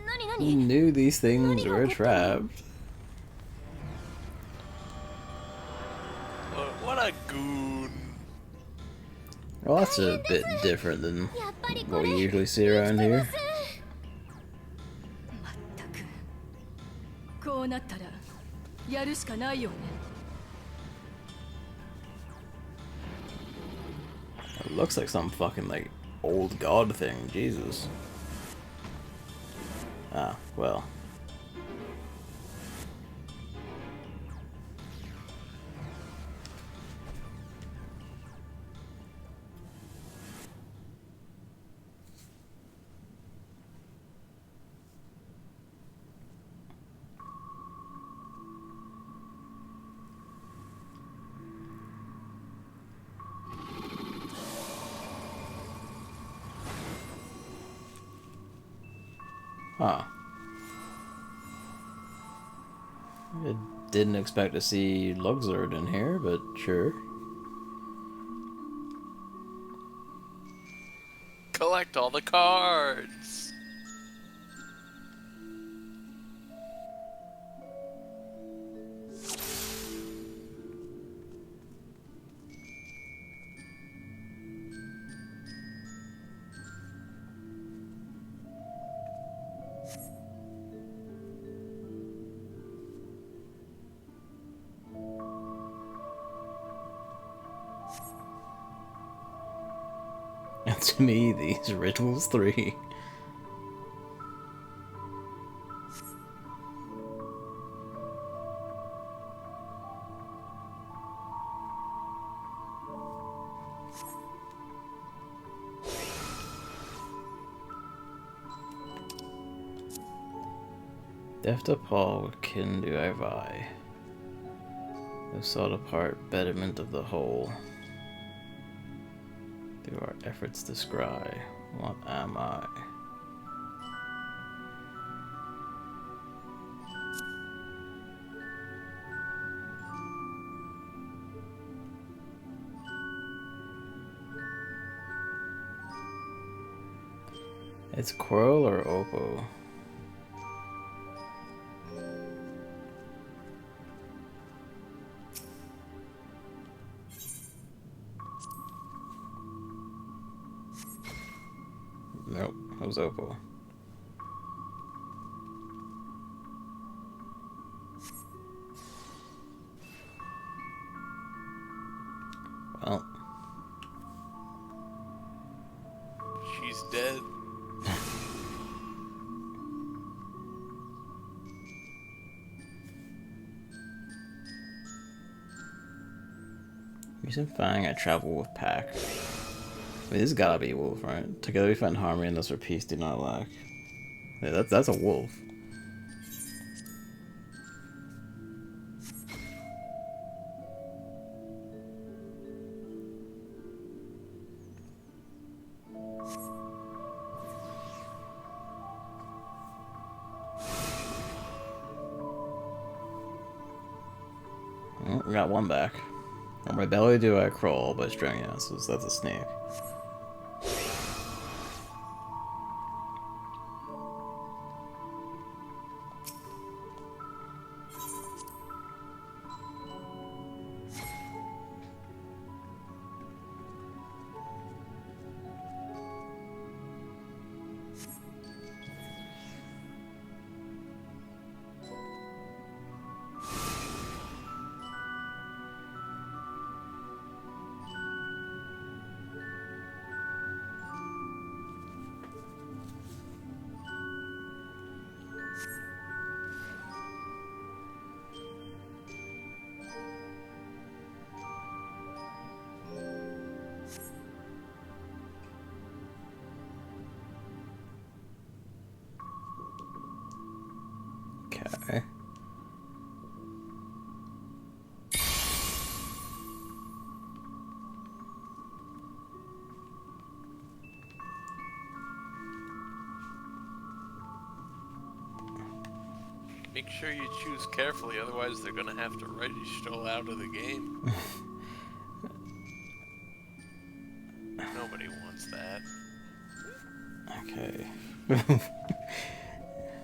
何 He knew these things were trapped. What a goon. Well, that's a bit different than what we usually see around here. うなったらやるしかないよね。 It looks like some fucking like old god thing. Jesus. Ah, well. Huh. I didn't expect to see Luxord in here, but sure. Collect all the cards. And to me, these Riddles 3. Deft a paw with kin do I vie. No sought apart betterment of the whole. Through our efforts to scry, what am I? It's Quirrell or Oppo? Nope, it was Oppo. Well. She's dead. Recent finding I travel with pack. I mean, this has gotta be a wolf, right? Together we find harmony and thus our peace do not lack. Yeah, that's a wolf. Well, we got one back. On my belly do I crawl, but string, yeah, so that's a snake. Okay. Make sure you choose carefully, otherwise they're gonna have to register out of the game. Nobody wants that. Okay.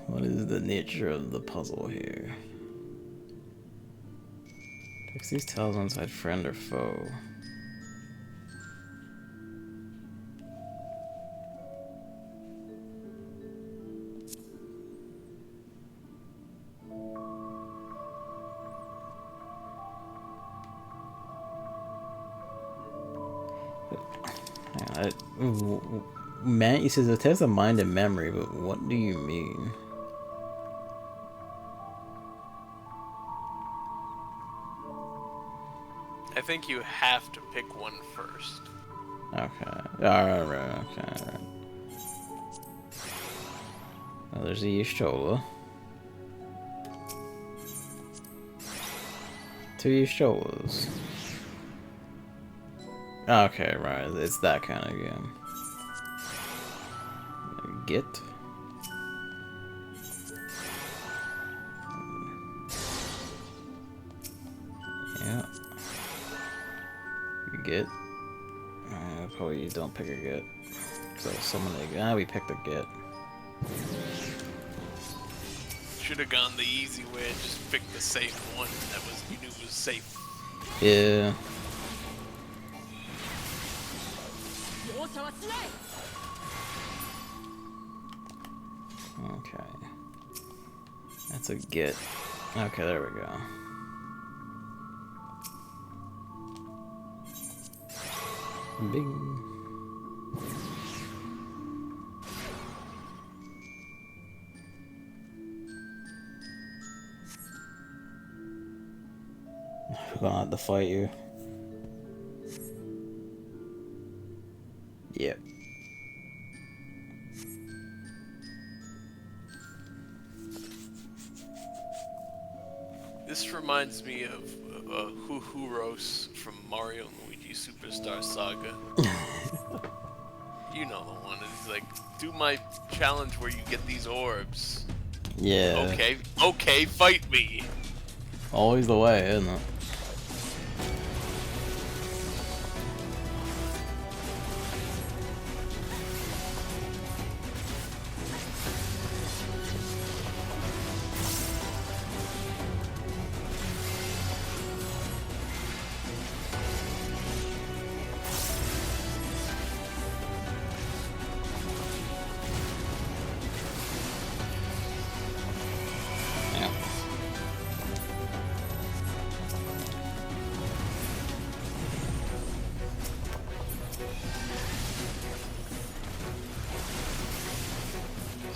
What is the nature of the puzzle here? Fix these tells inside friend or foe. Man, he says a test of mind and memory, but what do you mean? I think you have to pick one first. Okay. Alright, okay, alright. Well, there's the Yashola. 2 Yasholas. Okay, right, it's that kind of game. Get. Yeah. You get. Probably you don't pick a get. So someone we picked a get. Should have gone the easy way and just picked the safe one that was you knew was safe. Yeah. Okay. That's a get. Okay, there we go. Bing. We're gonna have to fight you. Yep. This reminds me of Huhuros from Mario and Luigi Superstar Saga. You know the one. It's like, do my challenge where you get these orbs. Yeah. Okay, fight me. Always the way, isn't it?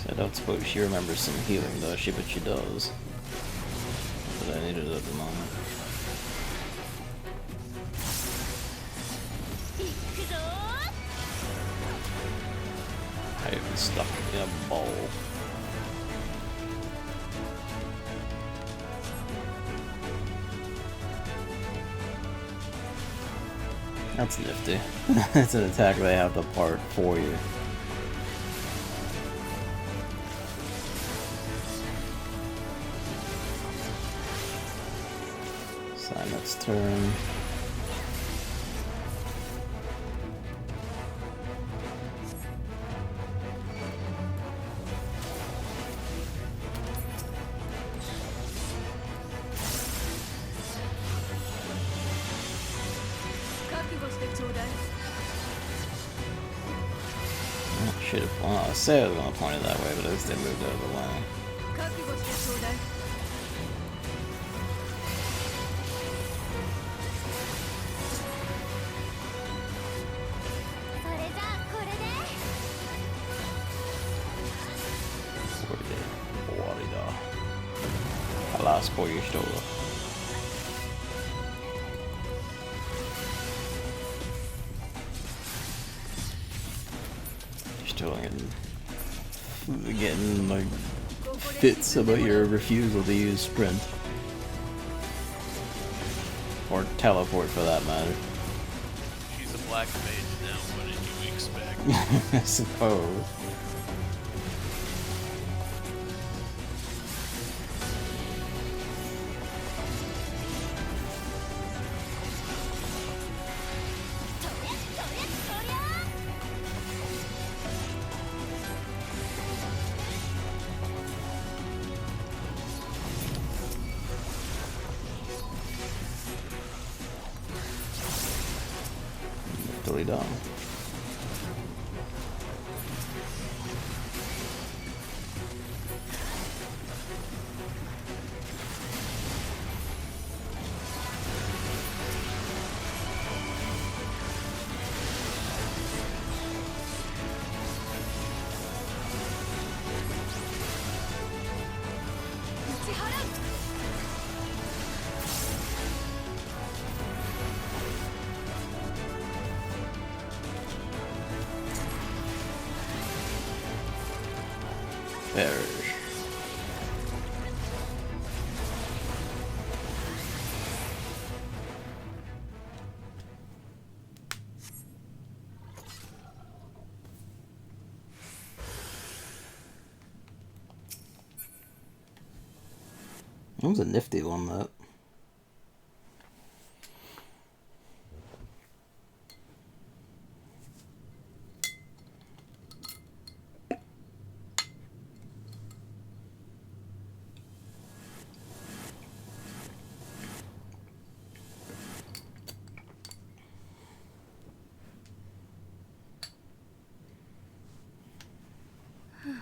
I don't suppose she remembers some healing, does she? But she does. But I need it at the moment. I've been stuck in a ball. That's nifty. It's an attack they have to part for you. Silent's turn. Should have. Well, I said I was gonna point it that way, but at least they moved out of the way. Alas, por your shoulder. Still getting like fits about your refusal to use sprint or teleport for that matter. She's a black mage now. What did you expect? I suppose. Totally dumb. Perish. That was a nifty one, that. Hmm.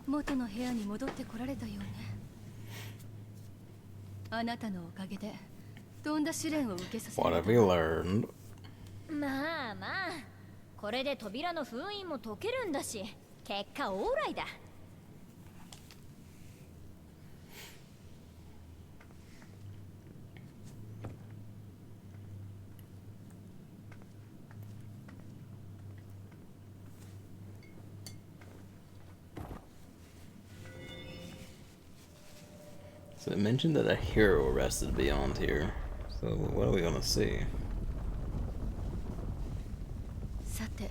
元の部屋に戻ってこられたようね。あなたのおかげでとんだ試練を受けさせられ What た。 have you learned? まあまあ、これで扉の封印も解けるんだし、結果オーライだ。So it mentioned that a hero rested beyond here. So what are we gonna see? さて、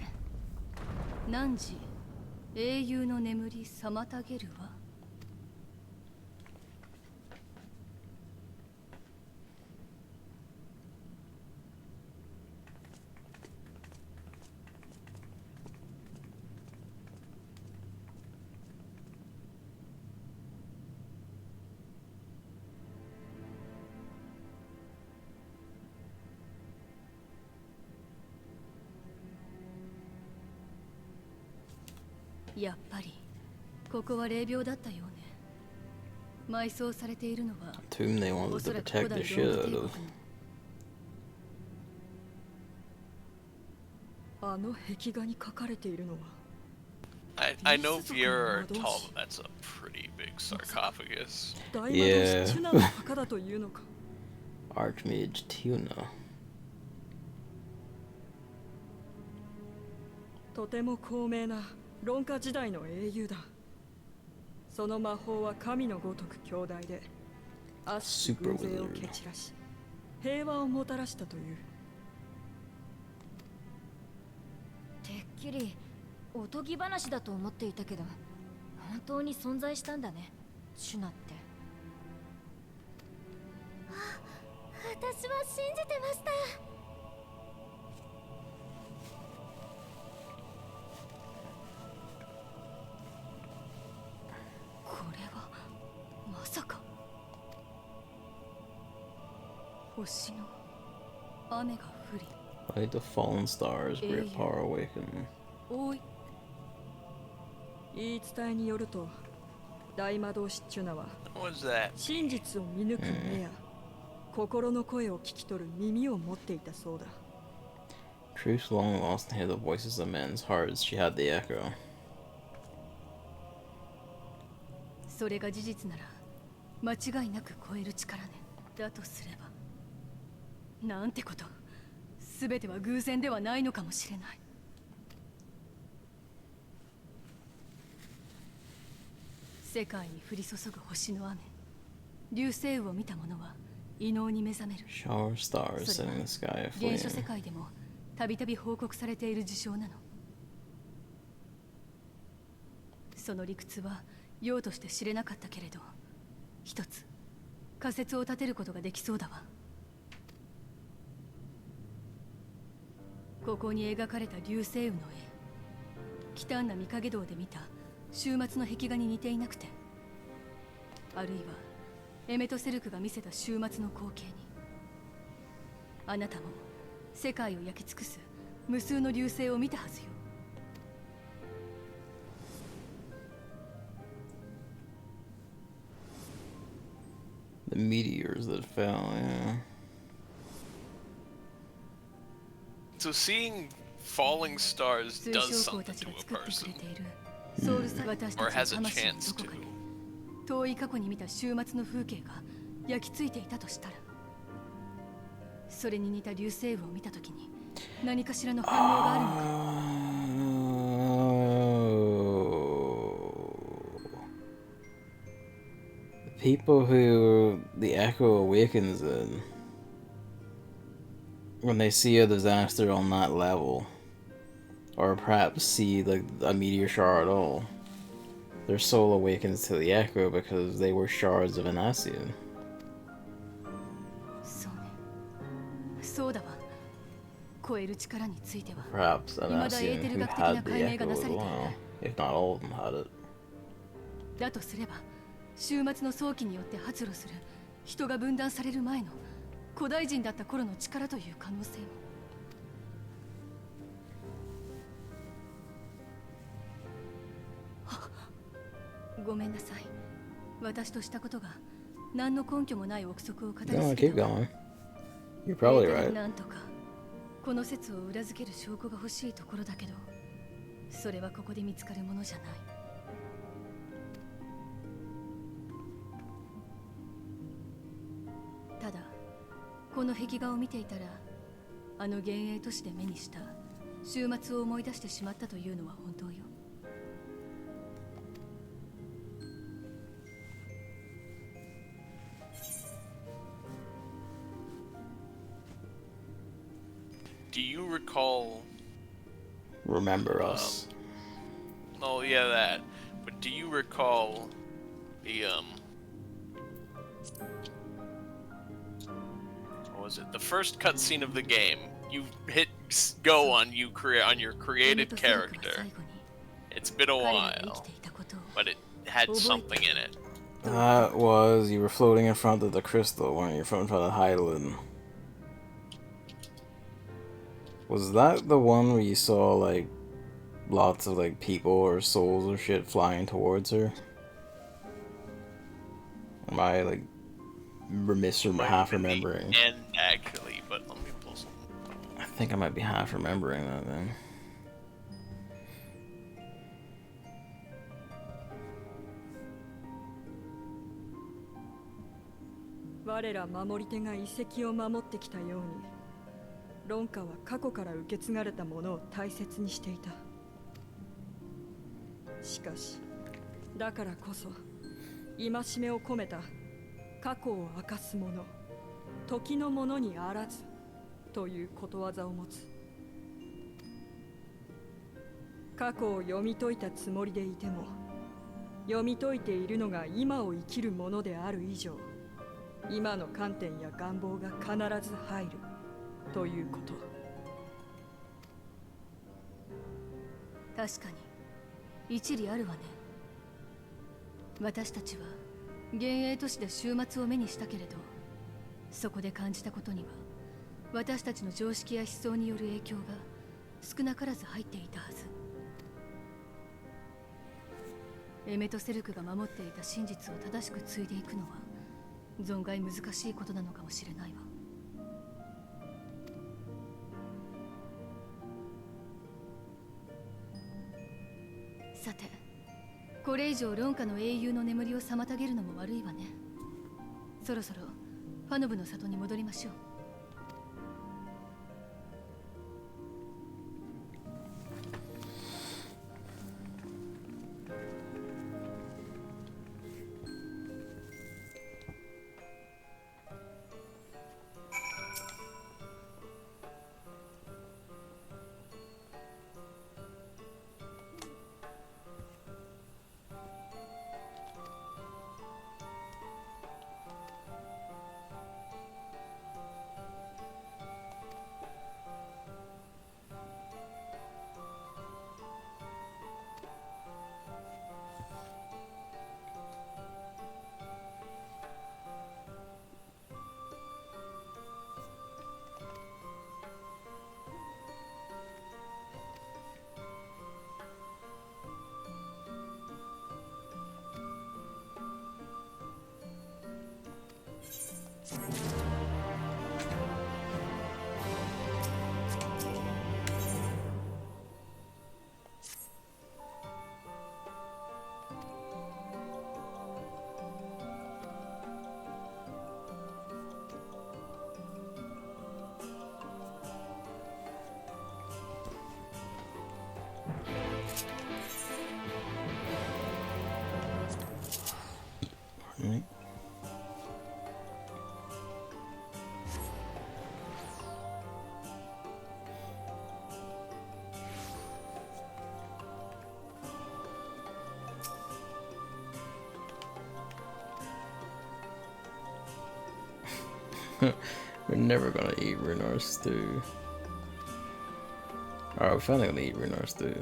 汝英雄の眠り妨げるわ。やっぱりここは霊廟だったようね。埋葬されているのは Tomb they wanted おそ to らく protect 古代 the ローマ shit 帝 out 国 of. あの壁画に書かれているのは I know Viera are tall, but that's a pretty big sarcophagus. 大魔導 Yeah. 士チュナの墓だというのか。 Archmage Tuna. とても高名な論下時代の英雄だ。その魔法は神のごとく強大で、悪しき軍勢を蹴散らし、平和をもたらしたという。てっきりおとぎ話だと思っていたけど、本当に存在したんだね、シュナって。私は信じてました。これはまさか星の雨が降り Light the fallen stars, great power awaken. 多い。言い伝えによると、大魔導士チュナは What was that? 真実を見抜く目や心の声を聞き取る耳を持っていたそうだ。 Truth long lost to hear the voices of men's hearts, she had the echo. それが事実なら間違いなく超える力ね。だとすればなんてこと。全ては偶然ではないのかもしれない。世界に降り注ぐ星の雨、流星雨を見た者は異能に目覚める。 Shower stars それ setting は the sky 原初世 aflame. 界でもたびたび報告されている事象なの。その理屈は用として知れなかったけれど、一つ仮説を立てることができそうだわ。ここに描かれた流星雨の絵、忌憚な御影堂で見た終末の壁画に似ていなくて、あるいはエメトセルクが見せた終末の光景に、あなたも世界を焼き尽くす無数の流星を見たはずよ。The meteors that fell, yeah. So seeing falling stars 水 does 晶 something 校たち to が a 作ってく person. れているソウルサ私た Or ちの has a 魂の chance どこか to. に遠い過去に見た終末の風景が焼き付いていたとしたら、それに似た流星雨を見たときに何かしらの反応があるのか。people who the Echo awakens in, when they see a disaster on that level, or perhaps see like a meteor shower at all, their soul awakens to the Echo because they were shards of Anassian. そうね。そうだわ。超える力については、 Perhaps 未だエーテ Anassian ル who 学的 had な the 解明が Echo な as されている。 well, if not all of them had it. だとすれば、終末の早期によって発露する人が分断される前の古代人だった頃の力という可能性も。ごめんなさい。私としたことが何の根拠もない憶測を語り No, すぎ keep たわ。 going. You're probably エーテル right. なんとかこの説を裏付ける証拠が欲しいところだけど、それはここで見つかるものじゃない。ただこの壁画を見ていたら、あの幻影都市で目にした終末を思い出してしまったというのは本当よ。Do you recall? Remember us. Oh yeah, that. But do you recall the what was it? The first cutscene of the game. You hit go on on your created character. It's been a while, but it had something in it. That was, you were floating in front of the crystal, weren't you? In front of the Highland. Was that the one where you saw like lots of like people or souls or shit flying towards her? Am I like half remembering? And actually, but let me pull some. I think I might be half remembering that then. 我ら守り手が遺跡を守ってきたように、論家は過去から受け継がれたものを大切にしていた。しかし、だからこそ戒めを込めた過去を明かすもの、時のものにあらずということわざを持つ。過去を読み解いたつもりでいても、読み解いているのが今を生きるものである以上、今の観点や願望が必ず入るということ。確かに一理あるわね。私たちは幻影都市で終末を目にしたけれど、そこで感じたことには私たちの常識や思想による影響が少なからず入っていたはず。エメトセルクが守っていた真実を正しく継いでいくのは存外難しいことなのかもしれないわ。さて、これ以上論家の英雄の眠りを妨げるのも悪いわね。そろそろファノブの里に戻りましょう。Right. We're never gonna eat Runar stew. Alright, we're finally gonna eat Runar stew.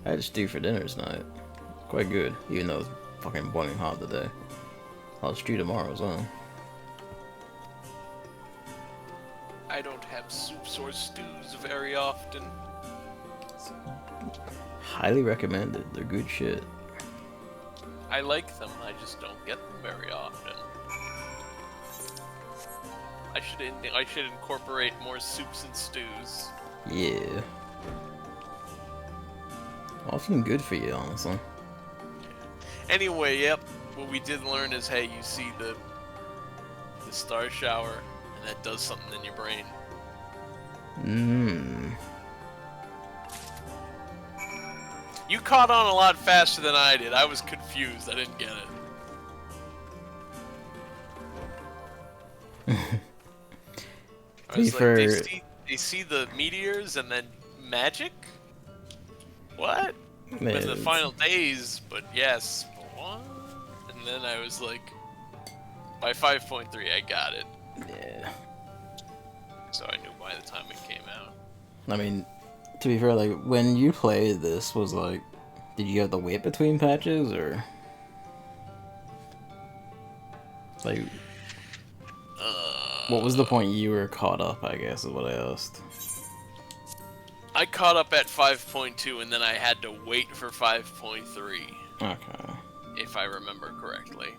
I had stew for dinner tonight. Quite good, even though it's fucking boiling hot today. I'll stew tomorrow as well. I don't have soups or stews very often. Highly recommended. They're good shit. I like them, I just don't get them very often. I should incorporate more soups and stews. Yeah. Often good for you, honestly. Anyway, yep. What we did learn is, hey, you see the star shower, and that does something in your brain. You caught on a lot faster than I did. I was confused. I didn't get it. I was like, they see the meteors and then magic? What? With the final days, but yes. What? And then I was like, by 5.3, I got it. Yeah. So I knew by the time it came out. I mean, to be fair, like, when you played this, was like, did you have to wait between patches, or? Like, what was the point you were caught up, I guess, is what I asked. I caught up at 5.2, and then I had to wait for 5.3. Okay. If I remember correctly.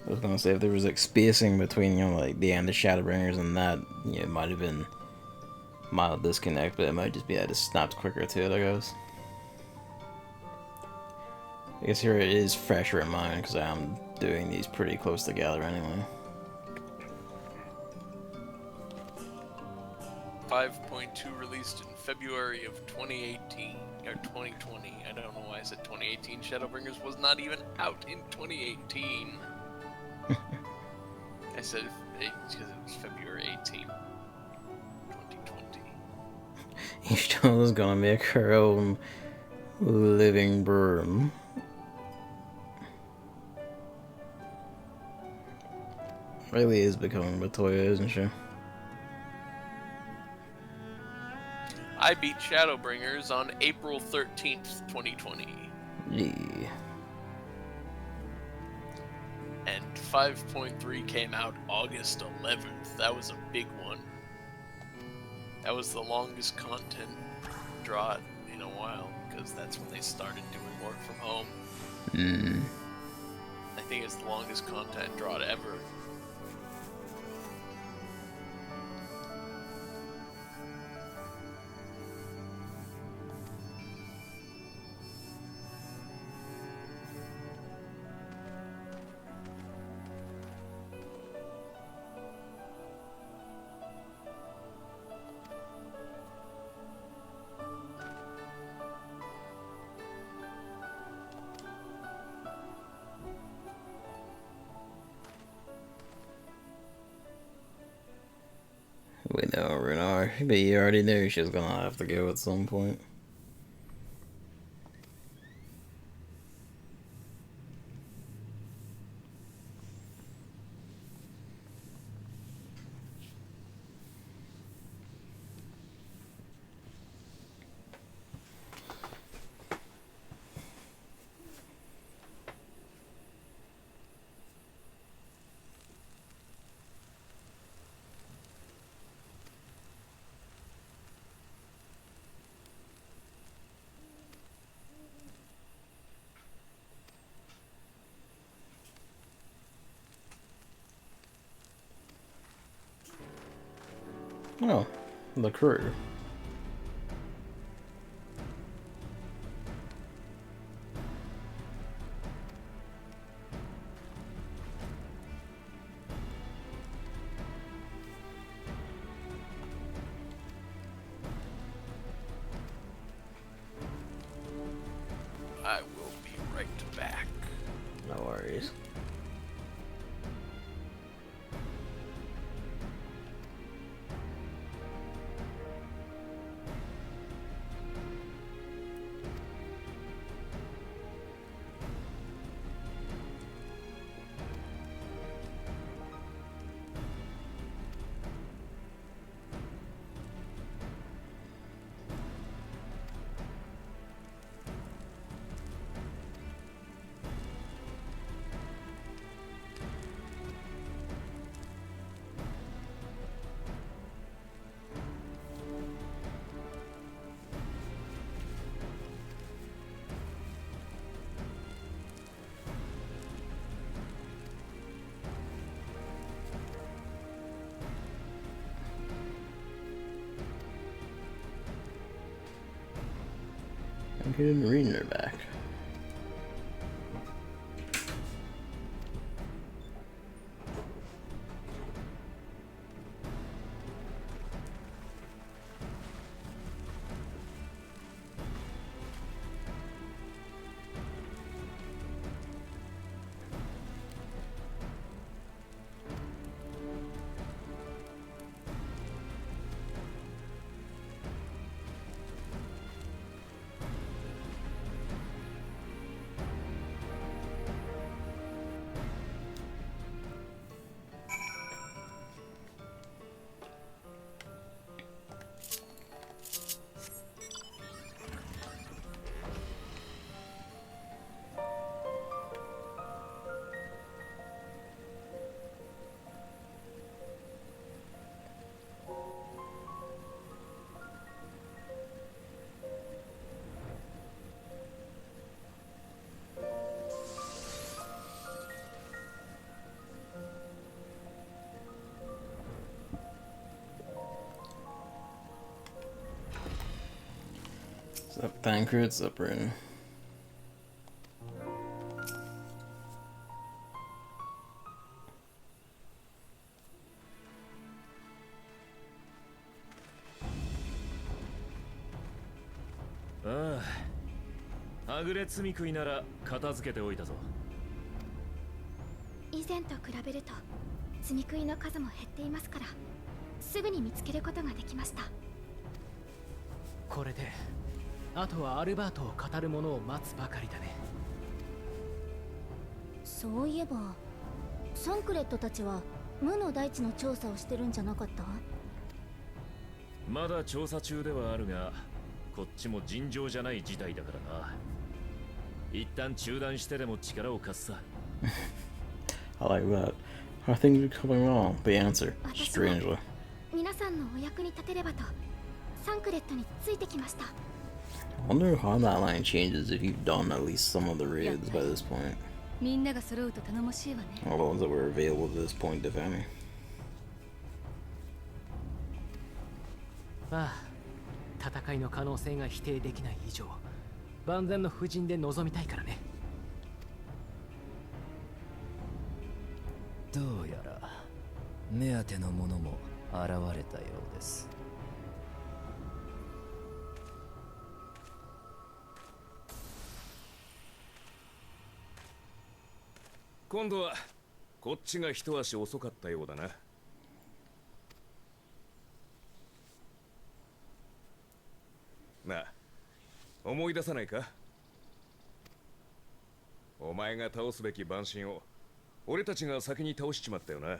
I was gonna say, if there was, like, spacing between, you know, like, the end of Shadowbringers and that, yeah, it might have been mild disconnect, but it might just be I just snapped quicker to it, I guess. I guess here it is fresher in mind, because I am doing these pretty close together anyway. 5.2 released in February of 2018, or 2020. I don't know why I said 2018. Shadowbringers was not even out in 2018. I said because it was February 18th, 2020. Each child is gonna make her own living room. Really is becoming Matoya, isn't she? I beat Shadowbringers on April 13th, 2020. Yeah. And 5.3 came out August 11th. That was a big one. That was the longest content draw in a while, because that's when they started doing work from home. I think it's the longest content draw ever. We know Runar, but you already knew she was gonna have to go at some point. Oh, the crew. I will be right back. No worries. Hidden Arena back. What's up, Thanker? It's up, Rin.ああ、はぐれ罪食いなら片付けておいたぞ。以前と比べると積み食いの数も減っていますから、すぐに見つけることができました。これであとはアルバートを語るものを待つばかりだね。そういえばサンクレットたちは無の大地の調査をしてるんじゃなかった？まだ調査中ではあるが、こっちも尋常じゃない事態だからな。一旦中断してでも力を貸すさ。I like that. How are things coming wrong? The answer, strangely. 皆さんのお役に立てればとサンクレットについてきました。I wonder how that line changes if you've done at least some of the raids by this point. みんなが揃うと頼もしいわね。 All the ones that were available to this point, if any. ああ、戦いの可能性が否定できない以上、万全の布陣で臨みたいからね。どうやら目当てのものも現れたようです。今度はこっちが一足遅かったようだな。なあ、思い出さないか？お前が倒すべき蛮神を俺たちが先に倒しちまったよな。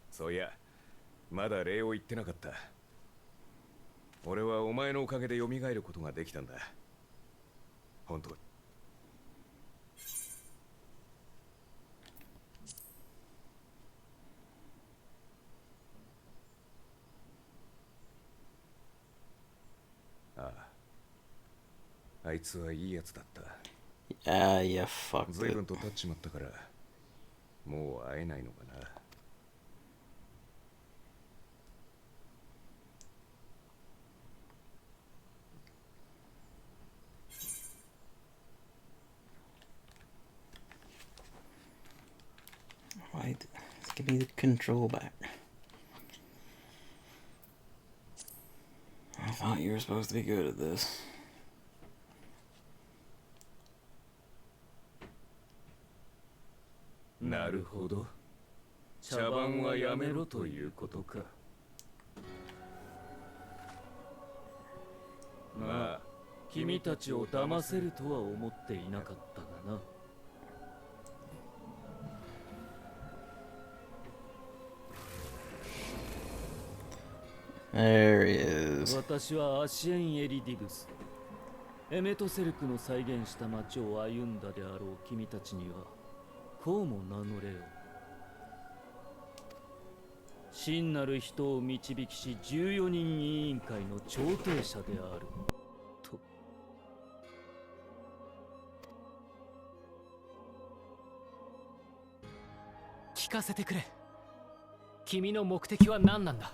そういや、まだ礼を言ってなかった。俺はお前のおかげで蘇ることができたんだ。本当。ああ、あいつはいいやつだった。Yeah, fucked 随 it. 分と経っちまったからもう会えないのかな。Why? Give me the control back. I thought you were supposed to be good at this. なるほど。茶番はやめろということか。まあ、君たちを騙せるとは思っていなかったがな。There he is. 私はアシエン・エリディグス。エメトセルクの再現した街を歩んだであろう君たちにはこうも名乗れよ。真なる人を導きし14人委員会の調停者であると。聞かせてくれ。君の目的は何なんだ。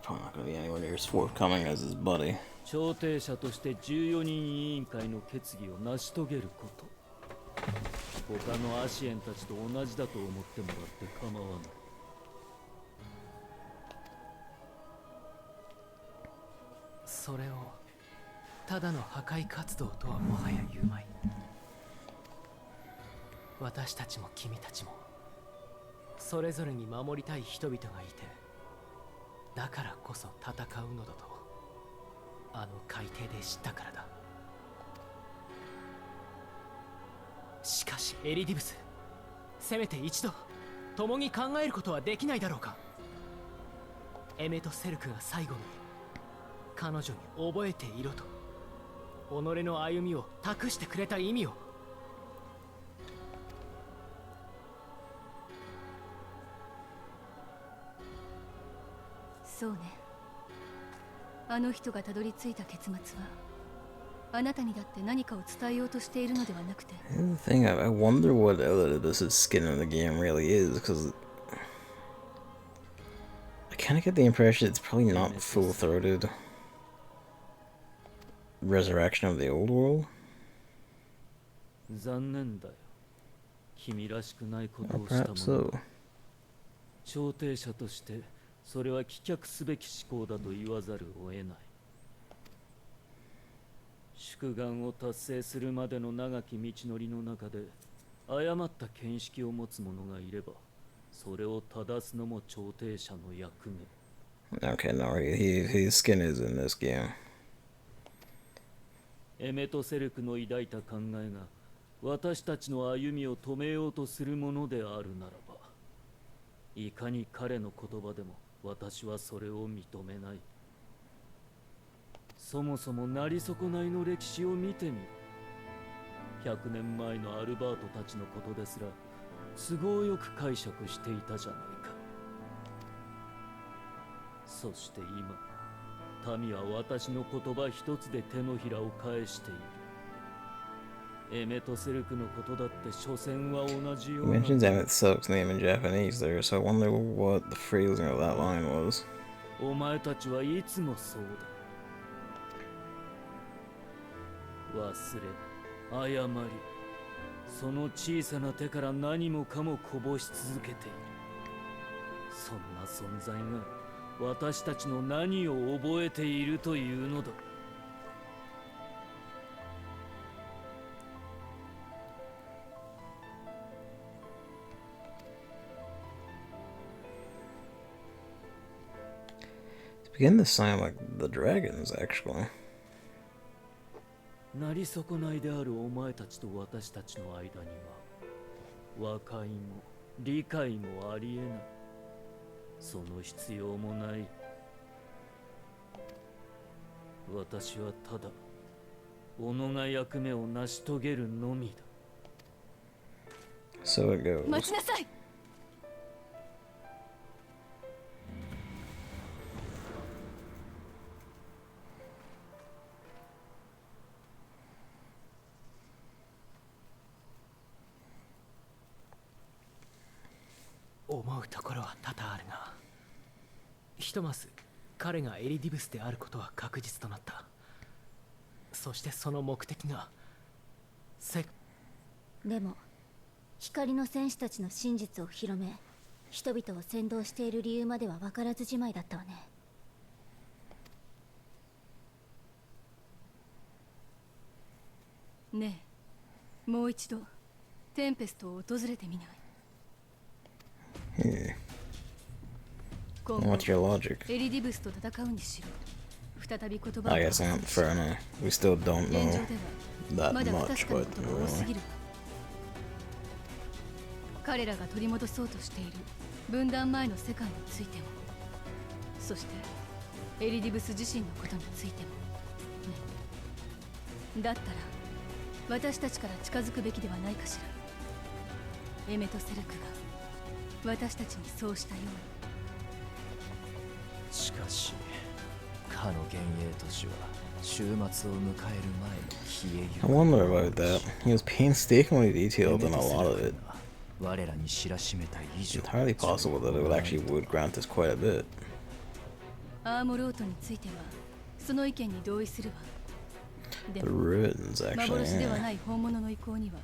Probably not gonna be anywhere near as forthcoming as his buddy. 調停者として14人委員会の決議を成し遂げること。他のアシエンたちと同じだと思ってもらって構わない。それをただの破壊活動とはもはや言うまい。私たちも君たちもそれぞれに守りたい人々がいて、だからこそ戦うのだとあの海底で知ったからだ。しかしエリディブス、せめて一度共に考えることはできないだろうか。エメとセルクが最後に彼女に覚えていろと己の歩みを託してくれた意味を。そうね。あの人がたどり着いた結末はあなたにだって何かを伝えようとしているのではなくて。 The thing, I wonder what Elidibus' skin in the game really is, because I kind of get the impression it's probably not full-throated resurrection of the old world. 残念だよ。君らしくないこ Or とをした perhaps もの so. だ。調停者としてそれは棄却すべき思考だと言わざるを得ない。宿願を達成するまでの長き道のりの中で誤った見識を持つ者がいれば、それを正すのも調停者の役目。 Okay, no, his skin is in this game. エメトセルクの抱いた考えが私たちの歩みを止めようとするものであるならば、いかに彼の言葉でも私はそれを認めない。そもそもなり損ないの歴史を見てみろ。100年前のアルバートたちのことですら都合よく解釈していたじゃないか。そして今、民は私の言葉一つで手のひらを返している。エメトセルクのことだって所詮は同じよ He うな。 mentions Emmett Silk's name in Japanese there, so I wonder what the phrasing of that line was. お前たちはいつもそうだ。忘れ、誤り、その小さな手から何もかもこぼし続けている。そんな存在が私たちの何を覚えているというのだ。It's beginning to sound like the dragons, actually. なり損ないであるお前たちと私たちの間には和解も理解もありえない。その必要もない。私はただ己が役目を成し遂げるのみだ。 So it goes. 待ちなさい。思うところは多々あるが、ひとまず彼がエリディブスであることは確実となった。そしてその目的がでも光の戦士たちの真実を広め、人々を扇動している理由までは分からずじまいだったわね。ねえ、もう一度テンペストを訪れてみない？ What's your logic? エリディブスと戦うにしろ、再び言葉を I guess not. Fair enough. We still don't 現 know 状では that まだ不 much, 確かな but ことが多すぎる。彼らが取り戻そうとしている分断前の世界についても、そしてエリディブス自身のことについても、ね、だったら私たちから近づくべきではないかしら。エメとセルクが私たちにそうしたように。しかしかの幻影都市は終末を迎える前の消えゆ I wonder about that. He was painstakingly detailed in a lot of it. Entirely possible that it actually would grant us quite a bit. アーモロートについてはその意見に同意するわ。で The も ruins, actually. 幻では Yeah. ない本物の意向には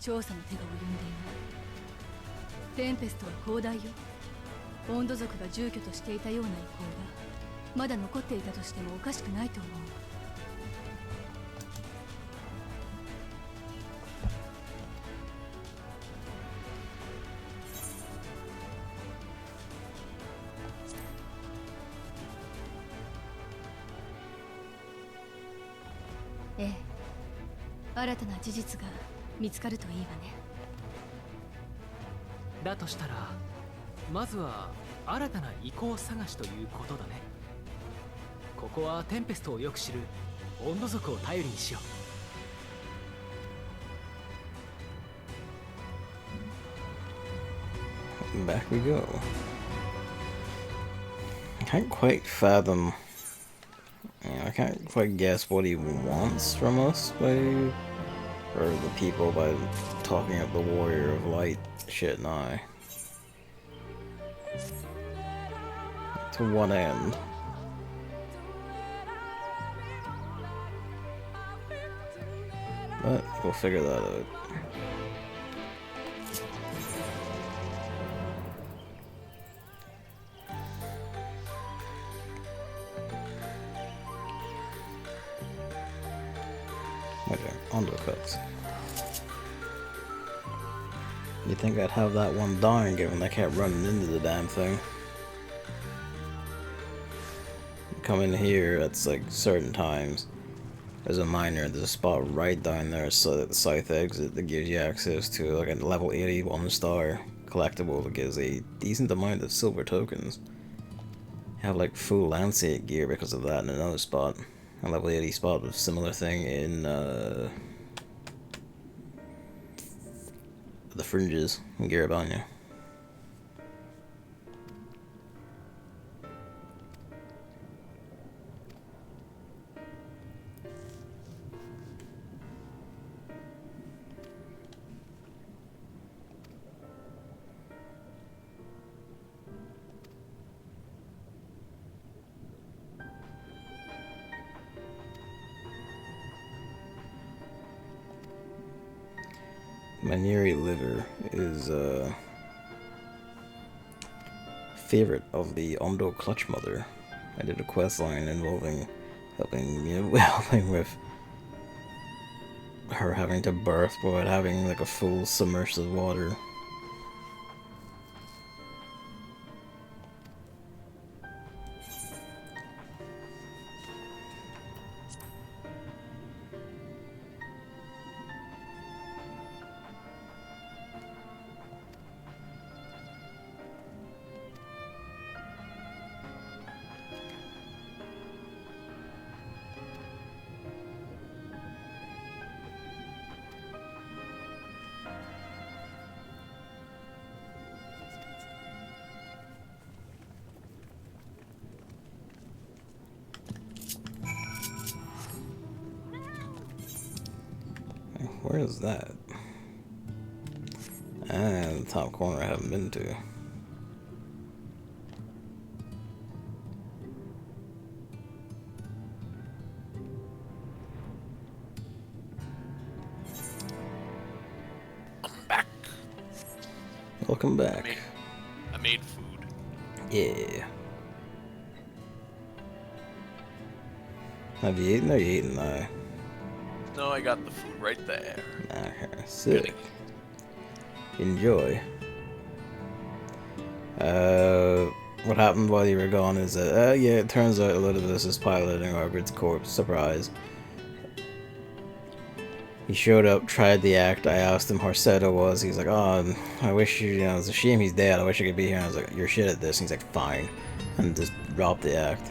調査の手が及んでいない。テンペストは広大よ。温度族が住居としていたような意向がまだ残っていたとしてもおかしくないと思うわ。ええ、新たな事実が見つかるといいわね。だとしたらまずは新たな遺構探しということだね。ここはテンペストをよく知る温度族を頼りにしよう。Back we go. I can't quite fathom. I can't quite guess what he wants from us by, or the people by talking up the Warrior of Light shit now. To what end? But we'll figure that out. Okay, undercuts. You think I'd have that one down given I kept running into the damn thing? Come in here at like certain times. There's a miner, there's a spot right down there so at the south exit that gives you access to like a level 80 1-star collectible that gives a decent amount of silver tokens. You have like full Lancet gear because of that in another spot. A level 80 spot with similar thing in the fringes in Garabanya. Maniri liver is a favorite of the Ondo Clutch Mother. I did a quest line involving helping with her having to birth without having like a full submersive water. Where is that? The top corner I haven't been to. I'm back. Welcome back. I made food. Yeah. Have you eaten or you eaten now? No, I got the food right there. Okay, sick. Enjoy. What happened while you were gone is that, yeah, it turns out a lot of this is piloting Arbert's corpse. Surprise. He showed up, tried the act. I asked him how Seto was. He's like, oh, I wish you know, it's a shame he's dead. I wish I could be here. And I was like, you're shit at this. And he's like, fine. And just dropped the act.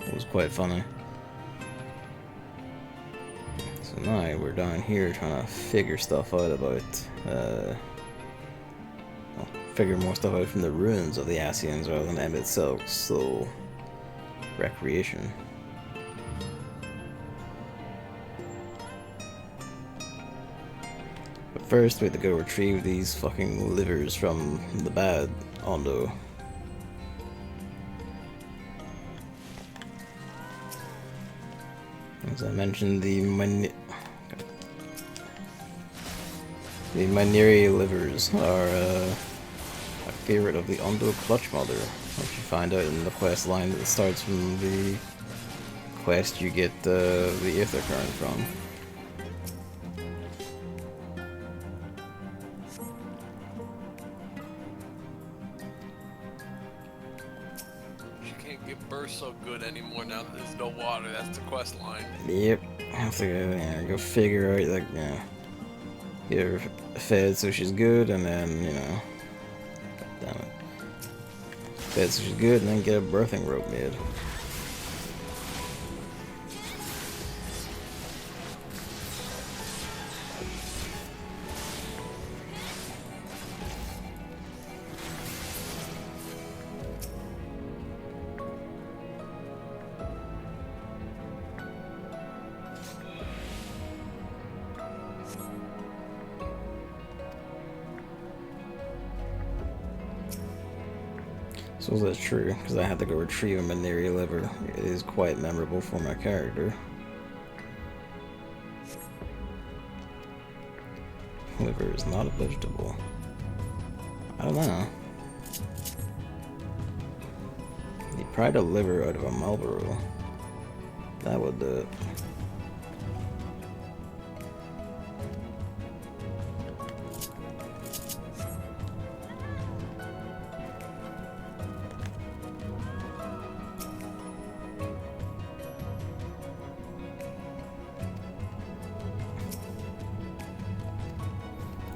It was quite funny. So now we're down here trying to figure stuff out about, figure more stuff out from the ruins of the Asians rather than M itself, so recreation. First, we have to go retrieve these fucking livers from the bad Ondo. As I mentioned, the Myniri livers are a favorite of the Ondo Clutch Mother, which you find out in the quest line that starts from the quest you get the Aether Current from. She can't get burst so good anymore now that there's no water. That's the quest line. Yep, I have to go figure out, like, get her fed so she's good, and then, God damn it. Fed so she's good, and then get a birthing rope made. So that's true, because I had to go retrieve a Myniri liver. It is quite memorable for my character. Liver is not a vegetable. I don't know. He pried a liver out of a Marlboro. That would do it.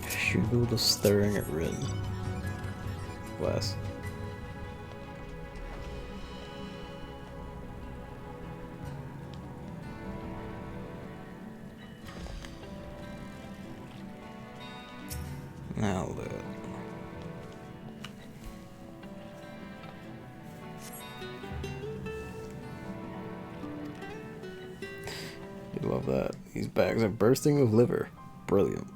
Shugo the Stirring at Rin. Bless. Now do it. You love that. These bags are bursting with liver. Brilliant.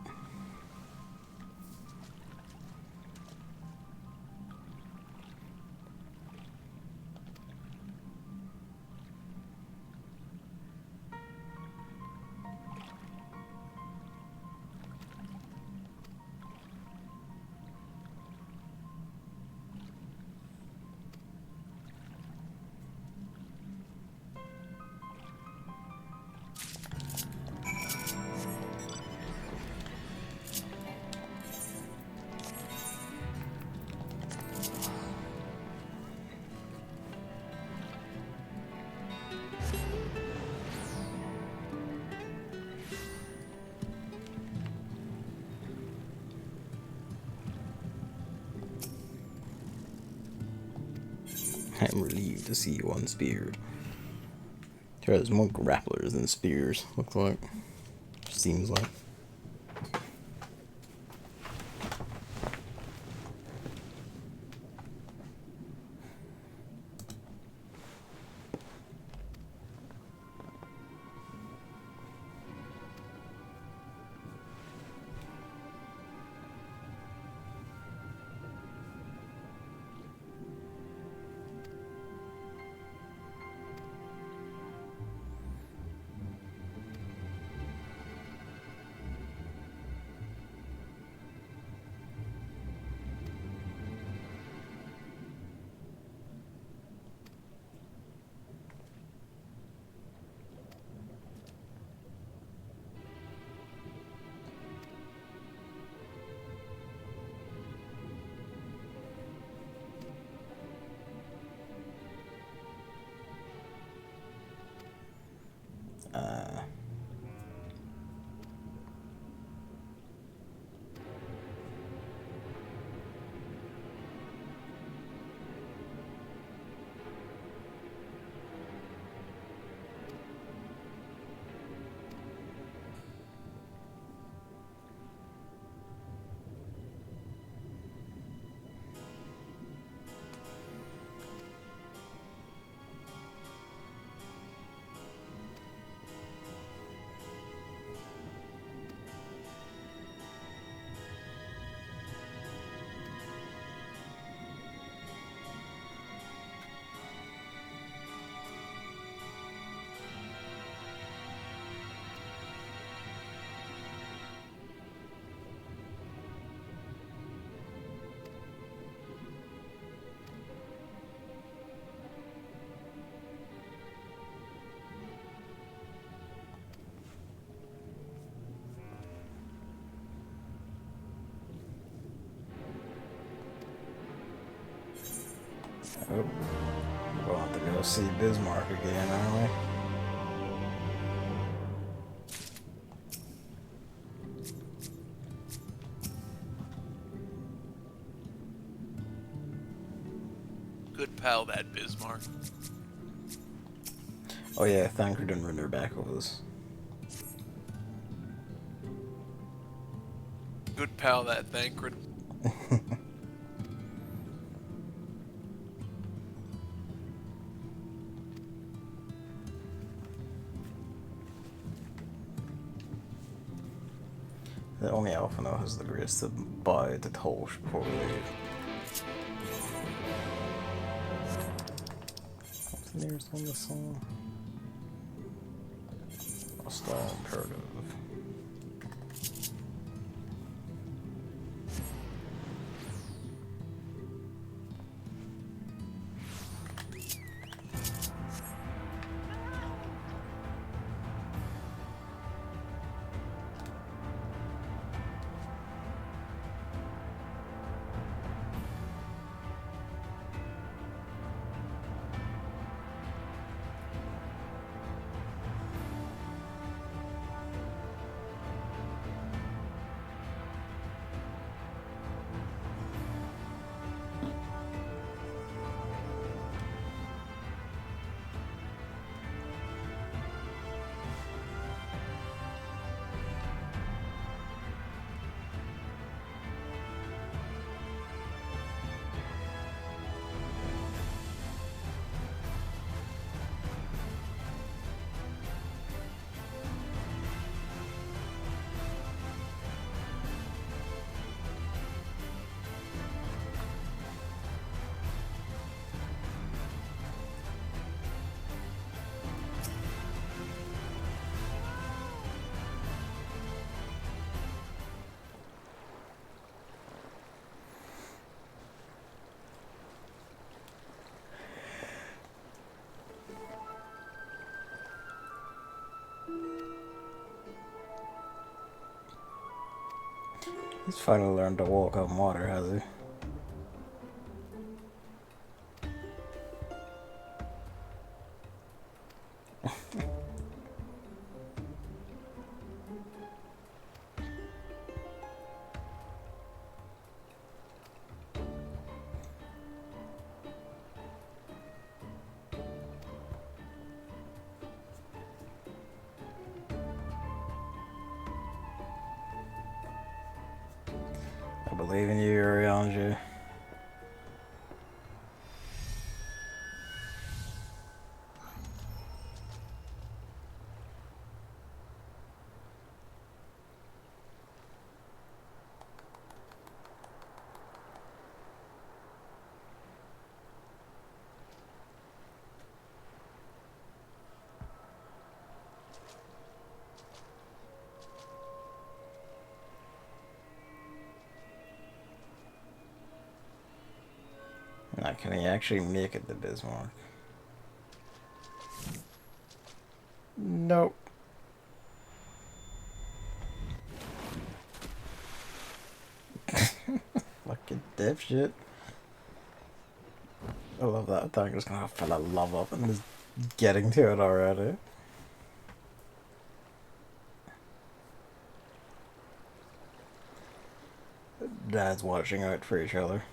I'm relieved to see you unspeared. Sure, there's more grapplers than spears, looks like. Seems like. Oh, we'll have to go see Bismarck again, aren't we? Good pal, that Bismarck. Oh yeah, Thancred didn't run their back over this. Good pal, that Thancred. The only Alpha now has the grace to buy the torch before we leave. What's the nearest one this song? Hostile Imperative. He's finally learned to walk on water, has he? I believe in you, Urianger. Now, can he actually make it to Bismarck? Nope. Fucking dipshit. I love that. I'm just gonna fill a love up and just getting to it already. Dad's watching out for each other.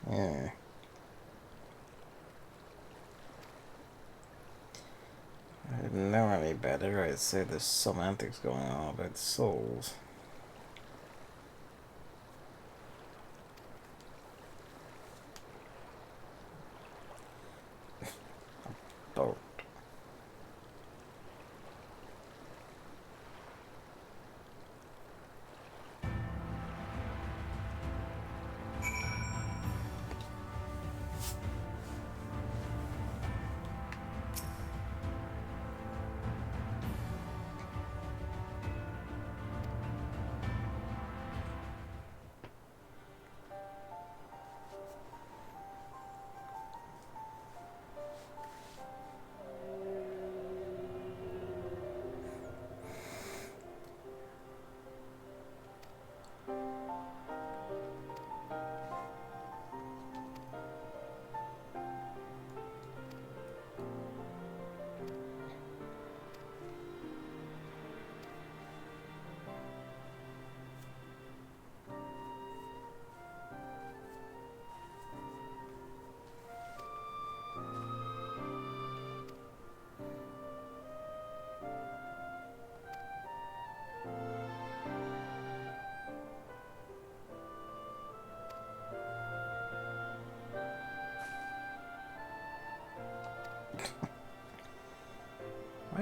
Yeah. I didn't know any better. I'd say there's some antics going on about souls. Boat.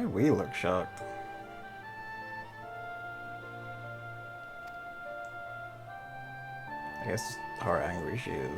do we look shocked? I guess how angry she is.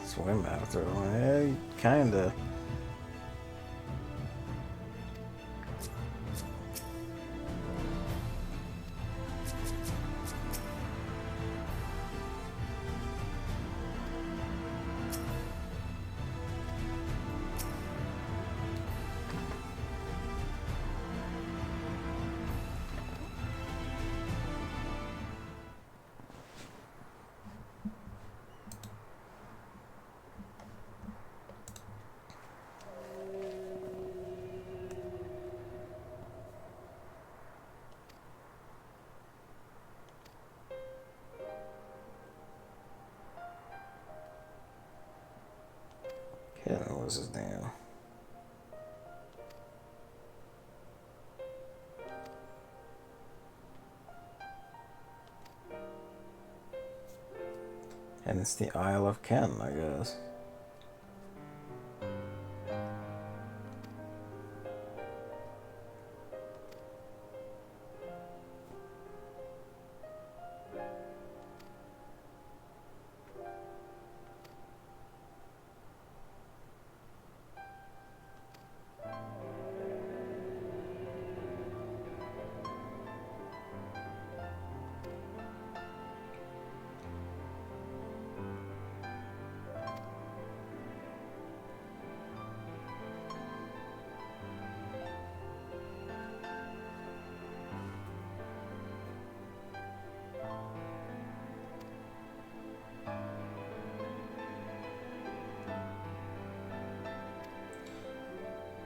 Swim after one, kinda. Yeah, what's his name? And it's the Isle of Ken, I guess.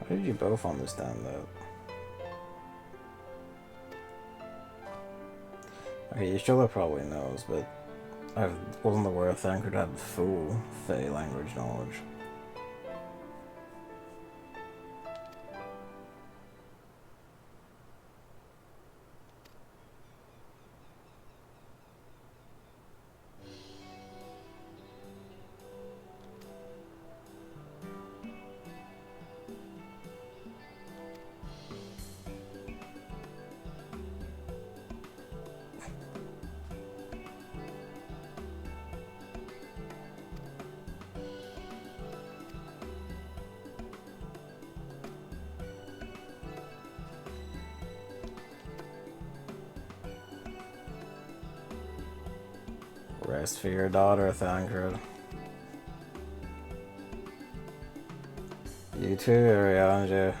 Why did you both understand that? Okay, Yashilla probably knows, but I wasn't aware Thancred had full Fey language knowledge. Rest for your daughter, Thancred. You too, Arianja.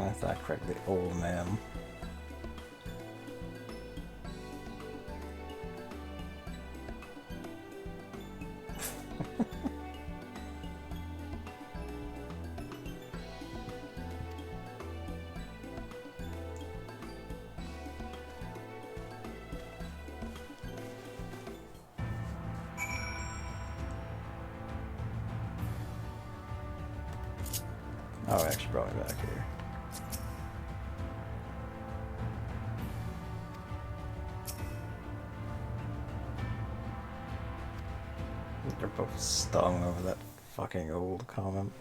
I thought correctly, old man. Oh, it actually brought me back here. They're both stung over that fucking old comment.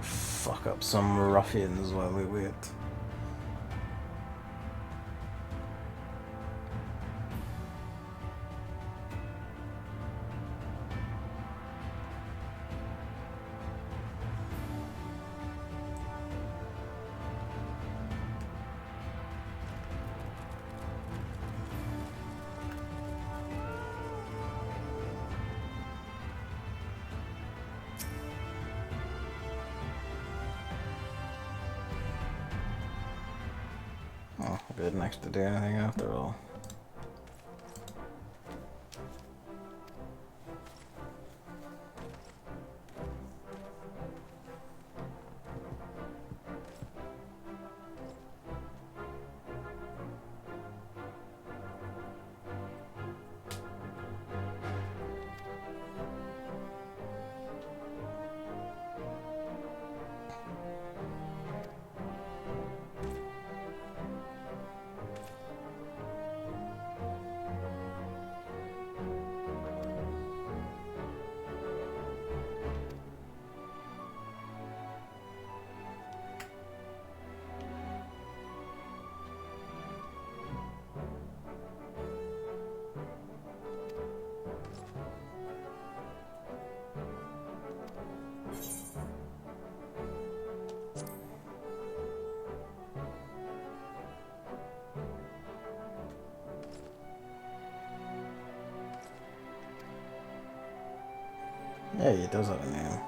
Fuck up some ruffians while we wait. Oh, we didn't actually do anything after all. Yeah, he does have a name.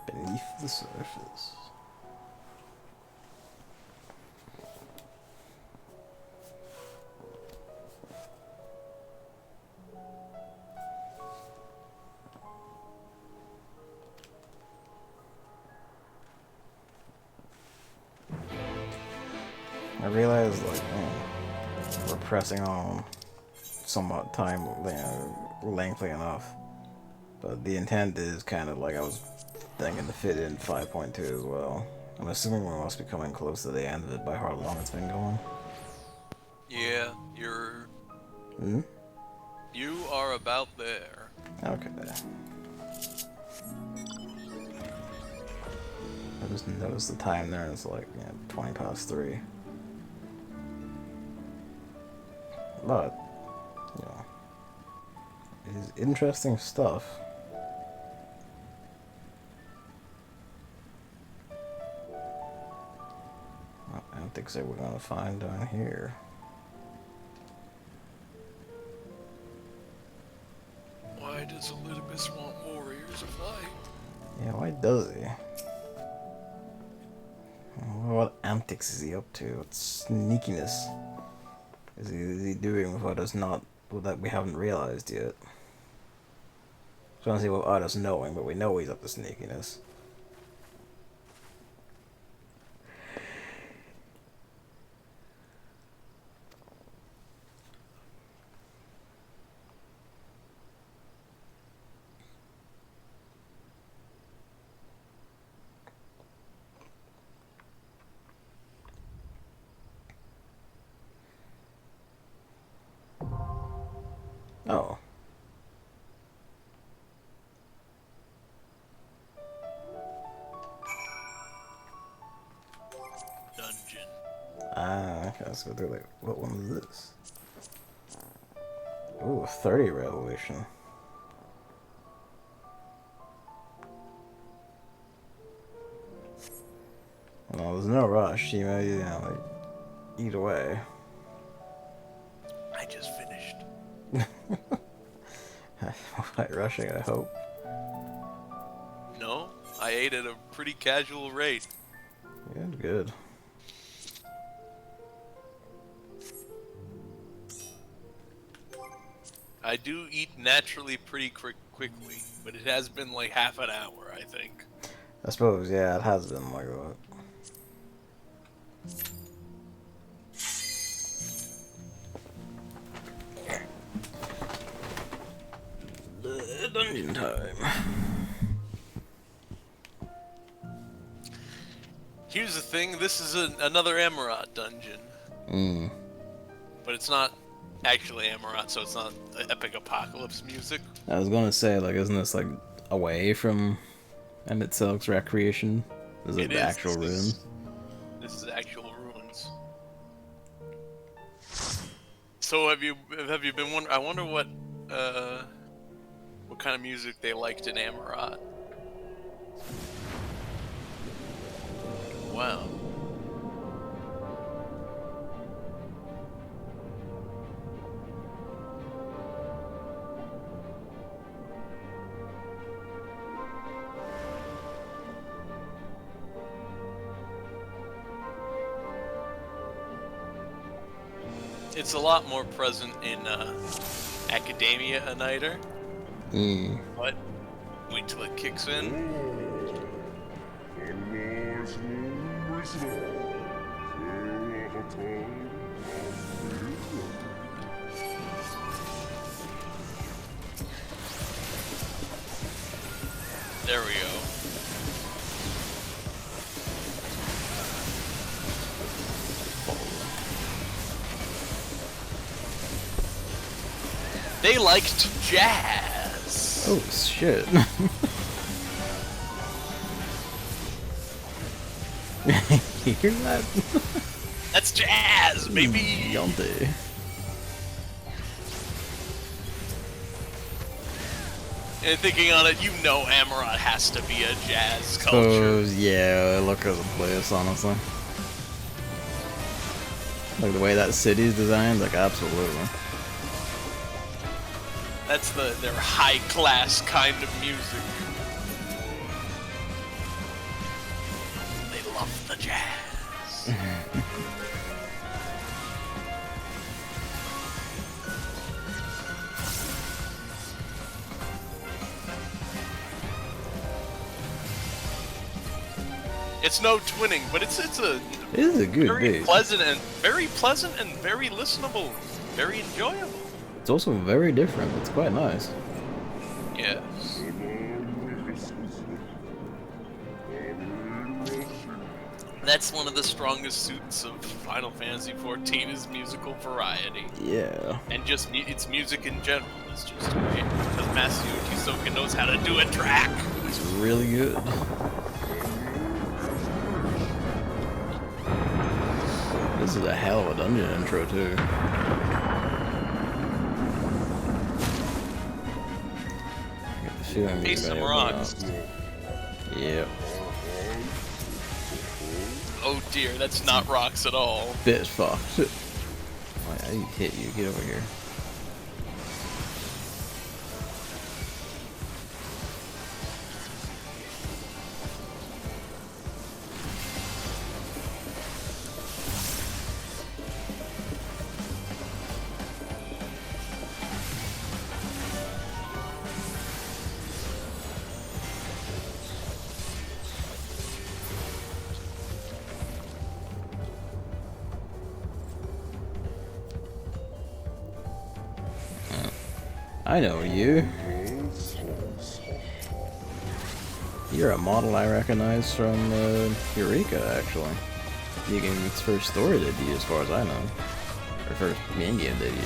Beneath the surface. I realize, like, we're pressing on somewhat time, lengthy enough, but the intent is kind of like I was thinking to fit in 5.2 as well. I'm assuming we must be coming close to the end of it by how long it's been going. Yeah, you're... Hmm? You are about there. Okay. I just noticed the time there, and it's like, 20 past 3. But, it is interesting stuff. I don't think so we're gonna find down here. Why does Olympus want warriors of light? Yeah, why does he? What antics is he up to? What sneakiness is he doing with that we haven't realized yet? So I don't see without us knowing, but we know he's up to sneakiness. Oh. Dungeon. Ah, okay, let's go through, like, what one is this? Ooh, 30 revelation. Well, there's no rush, you may, like, eat away. I just finished. Without rushing, I hope. No, I ate at a pretty casual rate. Good, good. I do eat naturally pretty quickly, but it has been like half an hour, I think. I suppose, yeah, it has been like that. Dungeon time. Here's the thing, this is another Amarat dungeon. But it's not actually Amarat, so it's not epic apocalypse music. I was gonna say, like, isn't this, like, away from Emmett Silk's recreation? Is it the actual ruin? This is actual ruins. So have you been wondering? I wonder what kind of music they liked in Amarat. Wow. It's a lot more present in Academia Aniter. But wait till it kicks in. There we go. They liked jazz. Oh shit. You hear that? That's jazz, baby. Yonde. And thinking on it, you know Amarat has to be a jazz culture. Suppose, yeah, look at the place, honestly. Like the way that city's designed, like absolutely. That's their high class kind of music. love the jazz. It's no twinning, but it's a It is a good very bass. pleasant and very listenable, very enjoyable. It's also very different. It's quite nice. Yes. That's one of the strongest suits of Final Fantasy XIV is musical variety. Yeah. And just its music in general is just great. Because Masayuki Soka knows how to do a track. It's really good. This is a hell of a dungeon intro too. I get the feeling Hey, some rocks. Yep. Oh dear, that's not rocks at all. Bit fucked. Wait, I hit you. Get over here. I know you. You're a model I recognize from Eureka, actually. The game's first story debut, as far as I know. Or first main game debut.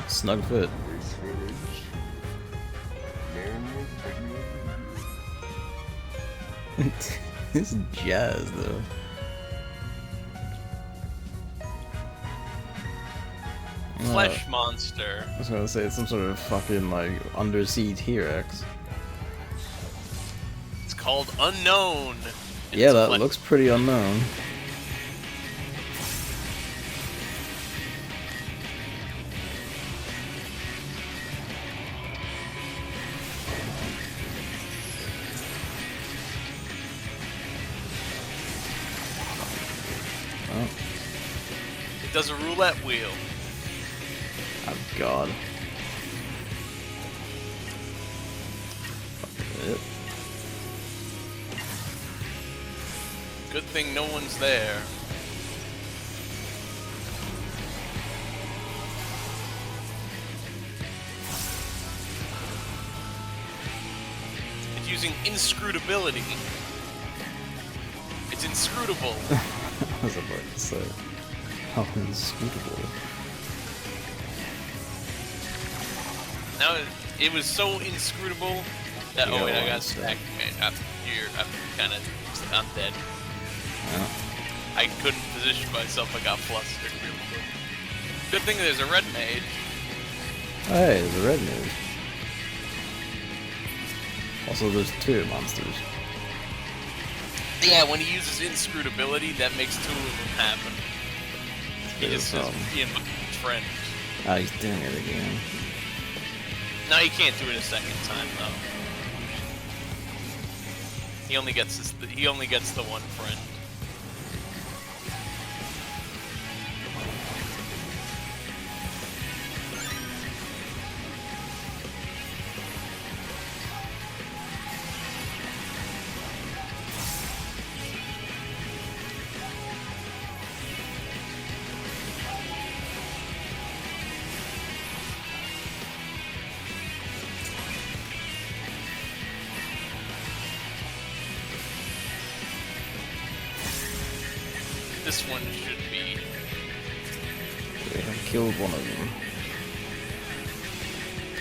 Snug fit. This is jazz, though. Flesh monster. I was gonna say it's some sort of fucking like undersea T-Rex. It's called Unknown. Yeah, that looks pretty unknown. It does a roulette wheel. Oh god. Fuck it. Good thing no one's there. It's using inscrutability. It's inscrutable. I was about to say. How inscrutable. Now it was so inscrutable that Yeah, oh wait, I got well, stacked. Okay, I'm here. I'm kind of. I'm dead. Yeah. I couldn't position myself. I got flustered real quick. Good thing there's a red mage. Hey, there's a red news. Also, there's two monsters. Yeah, when he uses inscrutability, that makes two of them happen. He just says, being my friend. Ah, he's doing it again. No, he can't do it a second time though. He only gets the one friend. This one should be. We have killed one of them.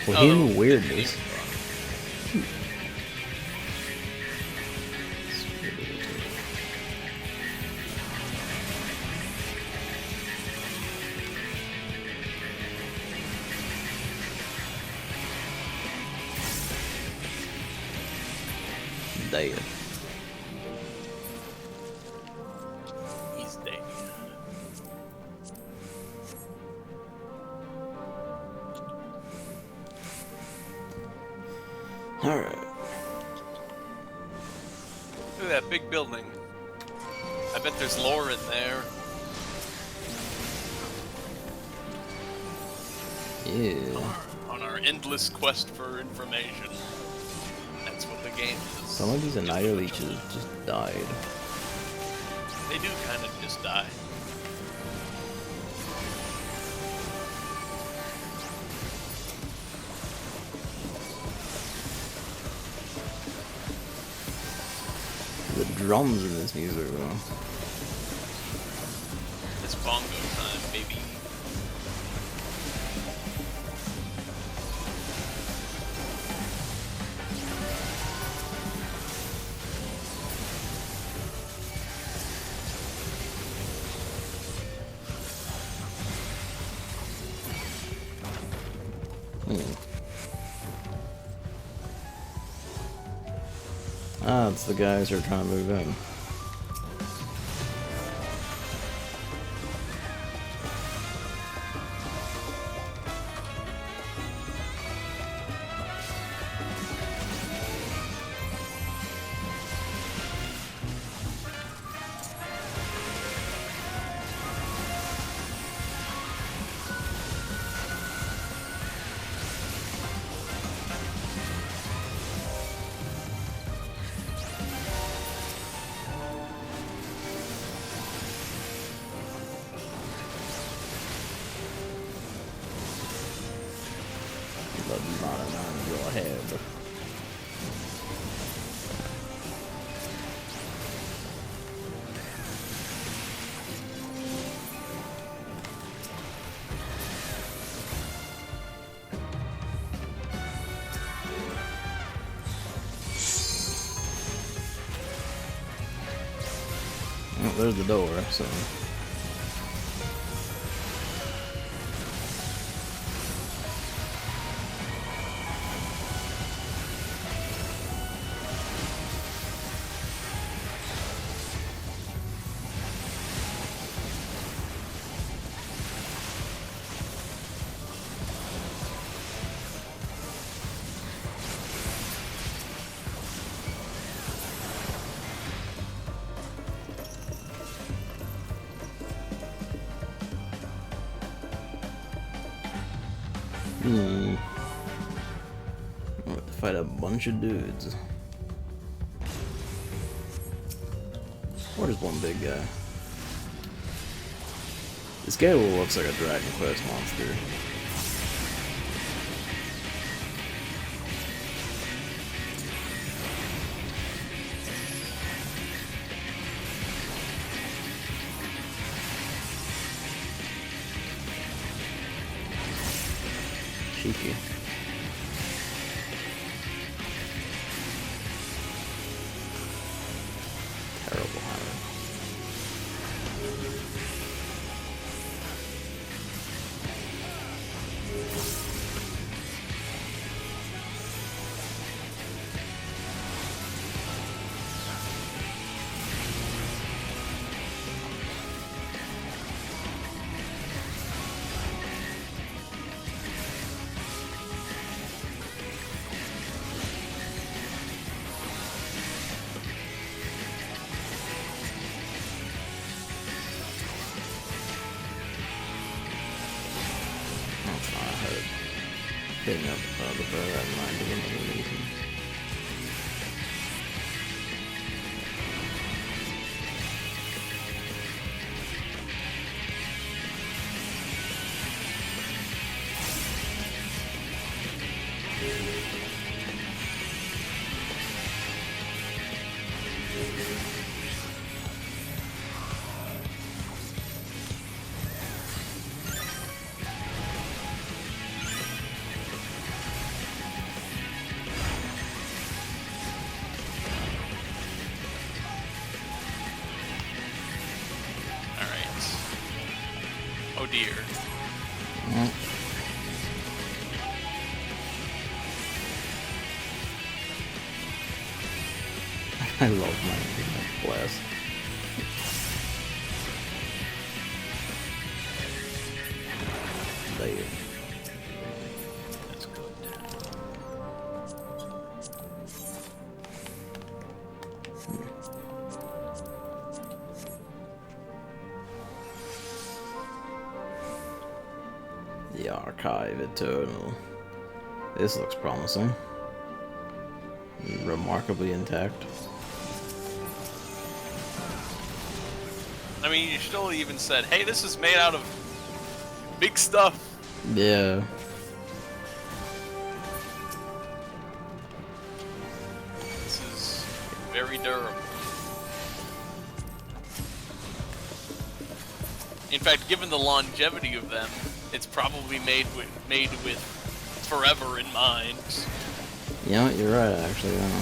Well, Oh, he knew weirdness. Dead. He's dead. Alright. Look at that big building. I bet there's lore in there. Yeah. On our endless quest for information. That's what the game is. Some of these Annihilation just died. They do kind of just die. The drums in this music, though. It's bongo time, baby. Ah, it's the guys who are trying to move in. Your head. Oh, there's the door, so. I'm about to fight a bunch of dudes. Where's one big guy? This guy looks like a Dragon Quest monster. Cheeky. Terrible hunter. Hitting up the bird and minding him underneath him. spear. Mm. I love my blast. There. That's good. The Archive Eternal. This looks promising. Remarkably intact. I mean, you still even said, hey, this is made out of big stuff. Yeah. This is very durable. In fact, given the longevity of them, it's probably made with forever in mind. You know what? You're right, actually. Yeah.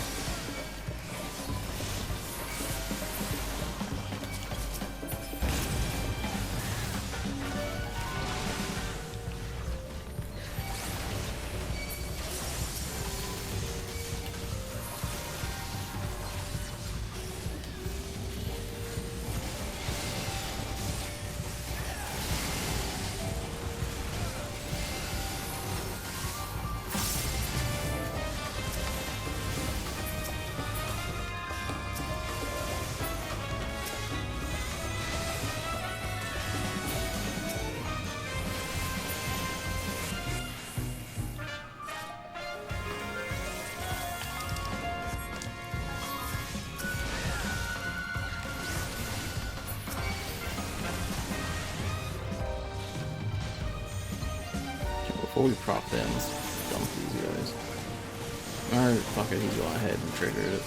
Before we prop them, let's dump these guys. Alright, fuck it, he's going ahead and triggered it.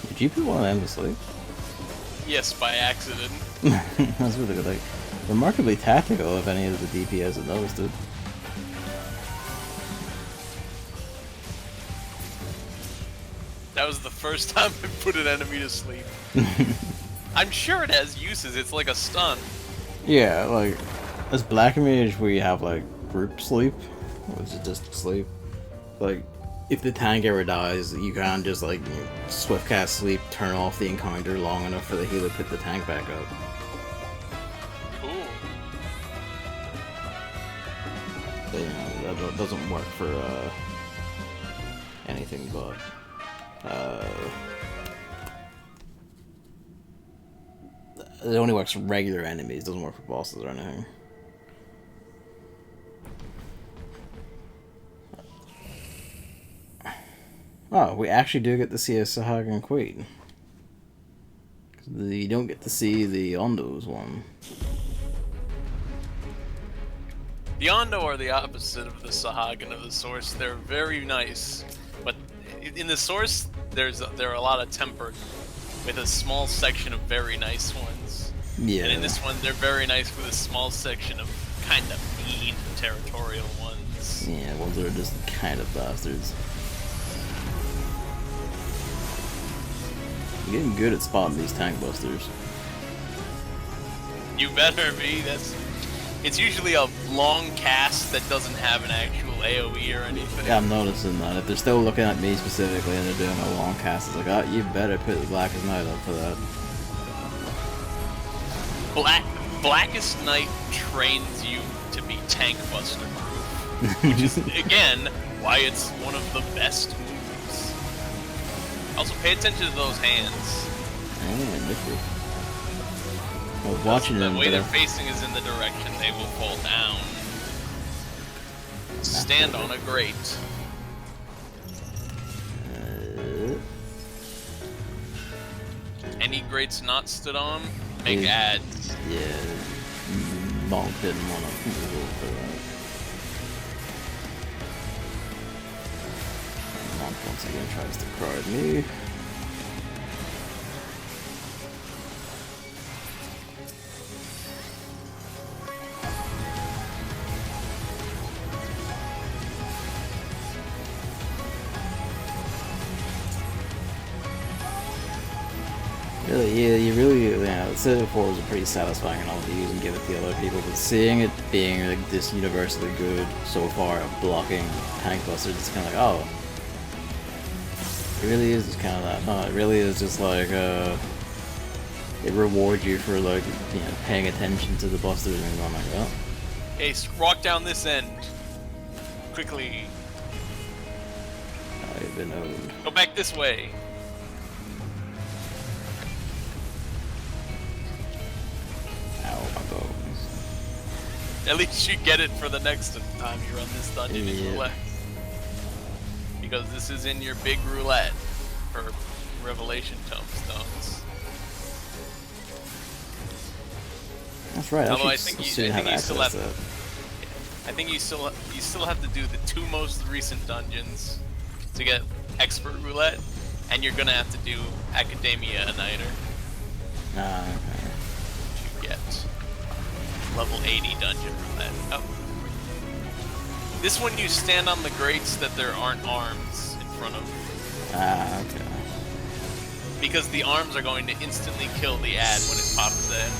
Did you put one of them to sleep? Yes, by accident. That's really good. Like, remarkably tactical if any of the DPS had noticed it. That was the first time I put an enemy to sleep. I'm sure it has uses. It's like a stun. Yeah, like, as Black Mage where you have, like, group sleep, which is just sleep. Like, if the tank ever dies, you can just, like, you know, swift cast sleep, turn off the encounter long enough for the healer to pick the tank back up. Cool. But, you know, that doesn't work for, anything but, it only works for regular enemies, doesn't work for bosses or anything. Oh, we actually do get to see a Sahagan Queen. You don't get to see the Ondos one. The Ondo are the opposite of the Sahagan of the Source. They're very nice, but in the Source, they're a lot of tempered, with a small section of very nice ones. Yeah. And in this one, they're very nice with a small section of kind of mean territorial ones. Yeah, ones that are just kind of bastards. You're getting good at spotting these tank busters. You better be. It's usually a long cast that doesn't have an actual AoE or anything. Yeah, I'm noticing that. If they're still looking at me specifically and they're doing a long cast, it's like, oh, you better put the Blackest Night up for that. Blackest Night trains you to be tank buster proof, which is, again, why it's one of the best moves. Also, pay attention to those hands. I was watching them. The way they're facing is in the direction they will fall down. Stand on a grate. Any grates not stood on, make ads. Yeah. Monk didn't want to move over that. Monk once again tries to card me. Civ 4 was pretty satisfying and all to use and give it to the other people, but seeing it being like this universally good so far at blocking tank busters, it's kind of like, oh, it really is just kind of that, huh? It really is just like, it rewards you for like, you know, paying attention to the busters and going like, well. Hey, walk down this end. Quickly. I've been owned. Go back this way. At least you get it for the next time you run this dungeon in roulette. Because this is in your big roulette for Revelation Tombstones. That's right. Although I think you still have to do the 2 most recent dungeons to get expert roulette, and you're gonna have to do Academia Nighter. Okay. To get level 80 dungeon roulette. Oh. This one you stand on the grates that there aren't arms in front of. Okay. Because the arms are going to instantly kill the ad when it pops in.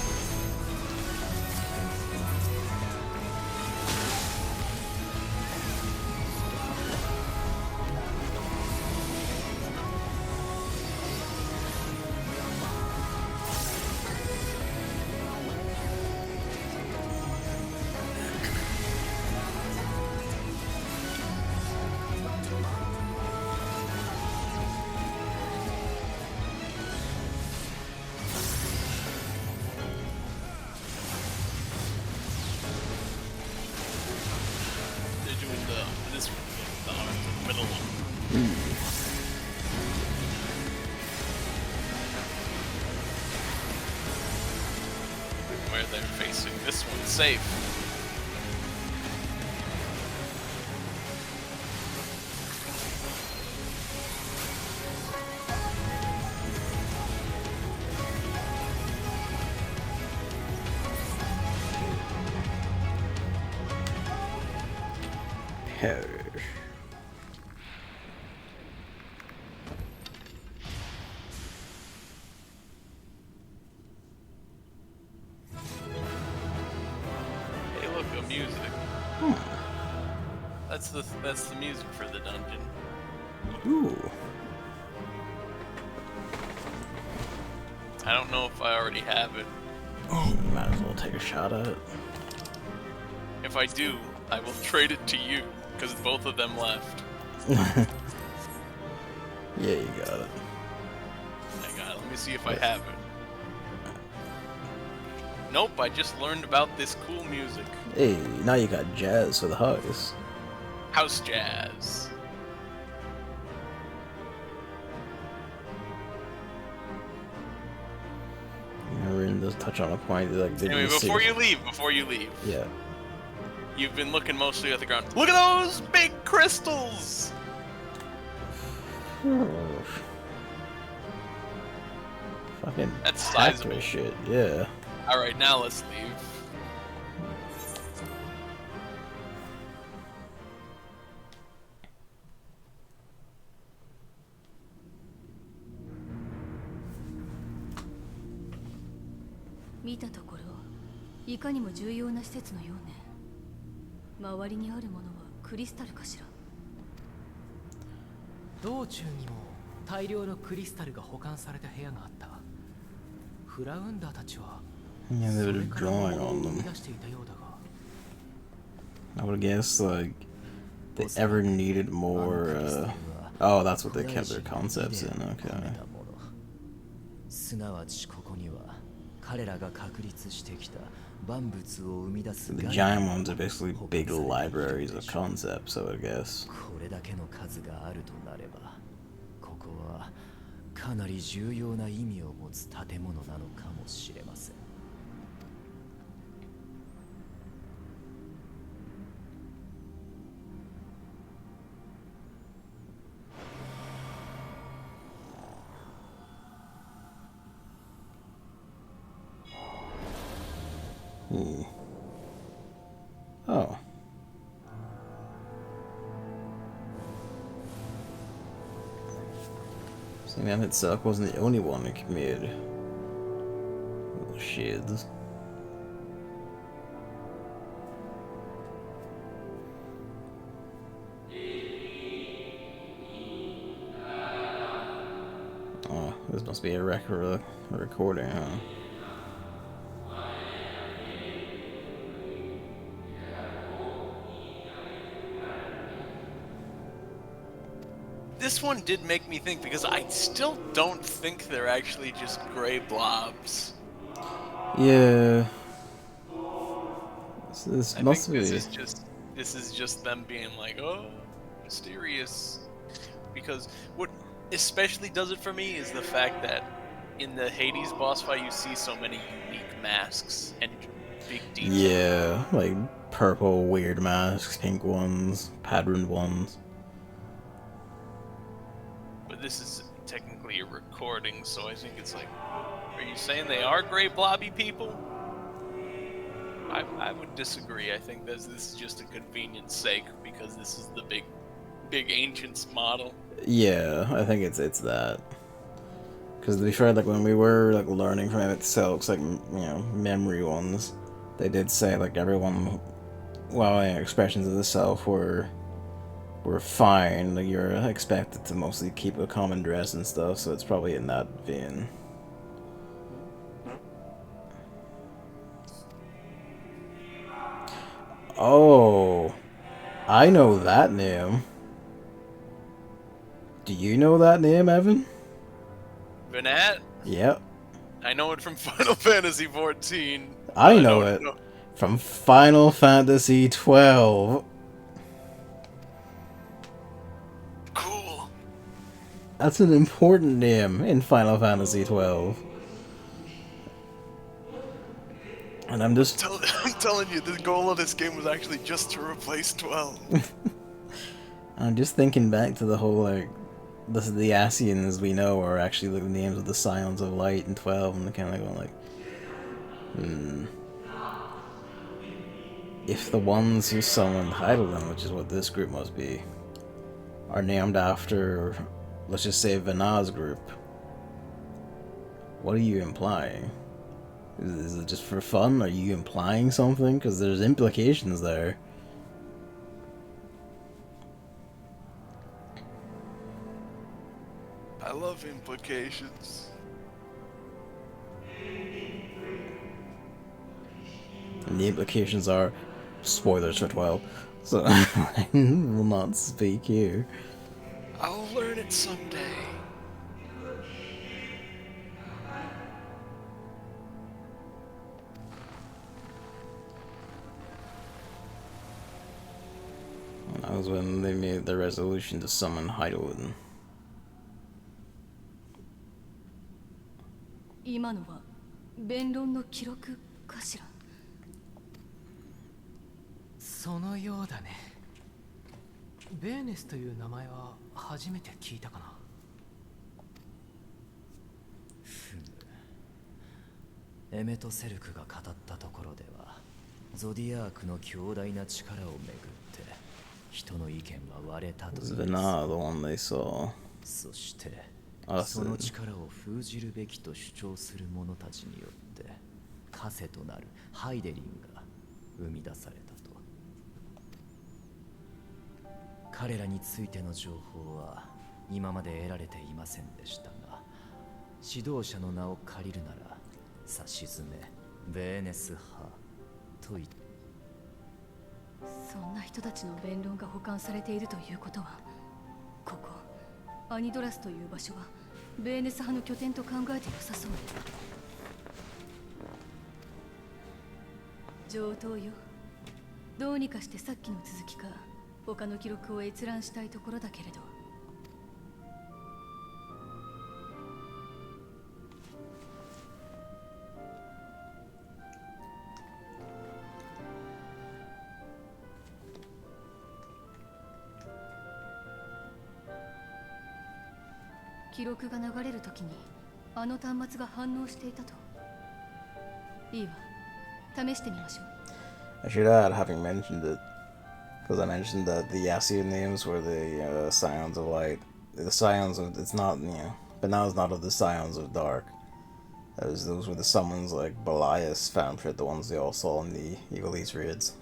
Where they're facing. This one's safe. Perish. Music. That's the music for the dungeon. Ooh. I don't know if I already have it. Oh, might as well take a shot at it. If I do, I will trade it to you because both of them left. Yeah, you got it. I got it. Let me see if I have it. Nope, I just learned about this cool music. Hey, now you got jazz for the house. House jazz. We're in this touch on a point like. Anyway, before you leave. Yeah. You've been looking mostly at the ground. Look at those big crystals. Fucking. That's sizable. Shit. Yeah. All right, now let's leave.見たところ、いかにも重要な施設のようね。周りにあるものはクリスタルかしら。道中にも大量のクリスタルが保管された部屋があった。フラウンダーたちは Yeah, they were drawing on them. I would guess like they ever needed more Oh, that's what they kept their concepts in. Okay. すなわちここには彼らが確立してきた万物を生み出す The giant ones are basically big libraries of concepts, so I guess. これだけの数があるとなればここはかなり重要な意味を持つ建物なのかもしれません。Ooh. Oh. See, man, itself wasn't the only one that committed little shids. Oh, this must be a recording, huh? This one did make me think, because I still don't think they're actually just gray blobs. Yeah. This I must think be. This is just them being like, oh, mysterious. Because what especially does it for me is the fact that in the Hades boss fight you see so many unique masks and big detail. Yeah, like purple weird masks, pink ones, patterned ones. But this is technically a recording, so I think it's like, are you saying they are gray blobby people? I would disagree. I think this is just a convenience sake because this is the big ancients model. Yeah, I think it's that. Because to be fair, like when we were like learning from itself, like memory ones, they did say like everyone, well, expressions of the self were fine. Like you're expected to mostly keep a common dress and stuff, so it's probably in that vein. Oh, I know that name. Do you know that name, Evan? Venat? Yep. I know it from Final Fantasy XIV. I know it from Final Fantasy XII. Cool. That's an important name in Final Fantasy XII. And I'm telling you, the goal of this game was actually just to replace 12. I'm just thinking back to the whole, like, the Asians we know are actually the names of the Scions of Light in 12, and kind of going like, if the ones who summoned Heidelin, which is what this group must be, are named after, let's just say, Vanna's group, what are you implying? Is it just for fun? Are you implying something? Because there's implications there. I love implications. And the implications are spoilers for 12. So I will not speak here. I'll learn it someday. That was when they made the resolution to summon Heidelin. 今のは弁論の記録かしら。そのようだね。ベーネスという名前は初めて聞いたかな。エメトセルクが語ったところではゾディアークの強大な力をめぐって人の意見は割れたという。 Vanna, the one they saw. そしてUs. その力を封じるべきと主張する者たちによって枷となるハイデリンが生み出されたと。彼らについての情報は今まで得られていませんでしたが、指導者の名を借りるならさしずめベーネス派と言って。そんな人たちの弁論が保管されているということは、ここアニドラスという場所はベーネス派の拠点と考えて良さそうね。上等よ。どうにかしてさっきの続きか他の記録を閲覧したいところだけれど。記録が流れるときにあの端末が反応していたと。いいわ。試してみましょう。I should add, having mentioned it, because I mentioned that the Yasuo names were the Scions of Light. The Scions of, it's not, but now it's not of the Scions of Dark. Those were the summons like Belias, Famfrit, the ones they all saw in the Evilise raids.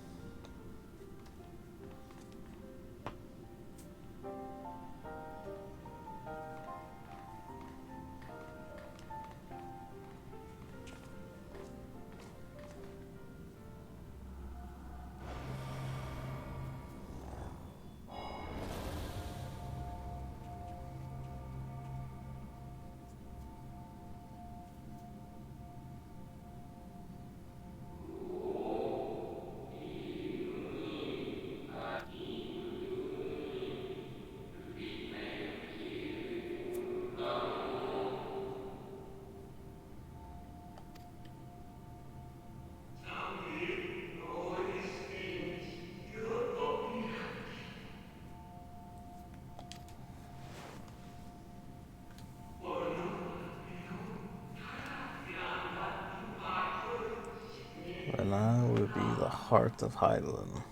Rana would be the heart of Hydaelyn.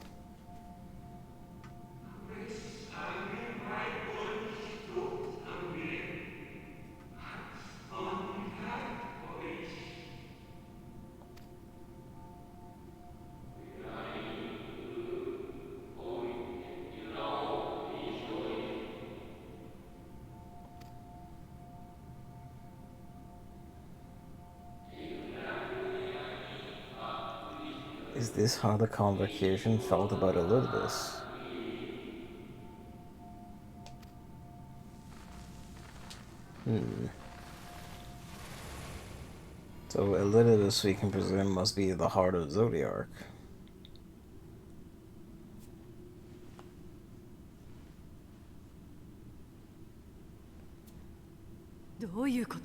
Is this how the Convocation felt about Elidibus? So Elidibus, we can presume, must be the heart of Zodiark. What do you mean?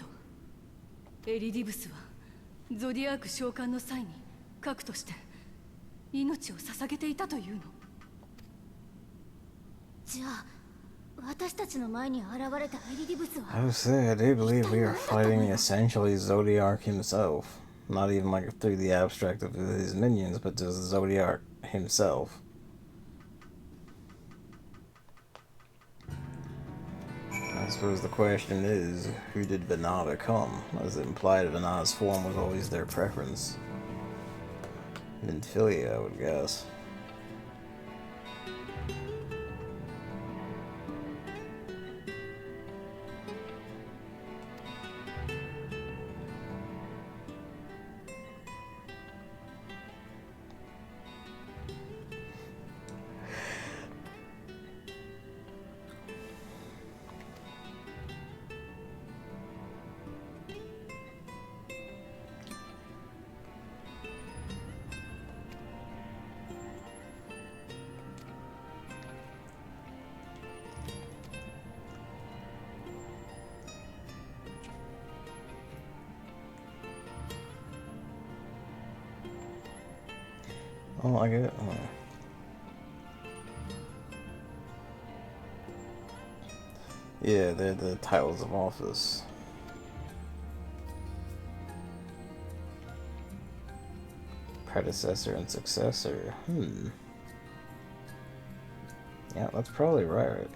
エリディブスはゾディアーク召喚の際に核として命を捧げていたというの？じゃあ私たちの前に現れたエリディブスは I would say I do believe we are fighting essentially Zodiark himself. Not even like through the abstract of his minions, but just Zodiark himself. I suppose the question is, who did Vana become? As it implied, Vana's form was always their preference. Nymphilia, I would guess. Oh, I get it. Oh. Yeah, they're the titles of office. Predecessor and successor. Yeah, that's probably right.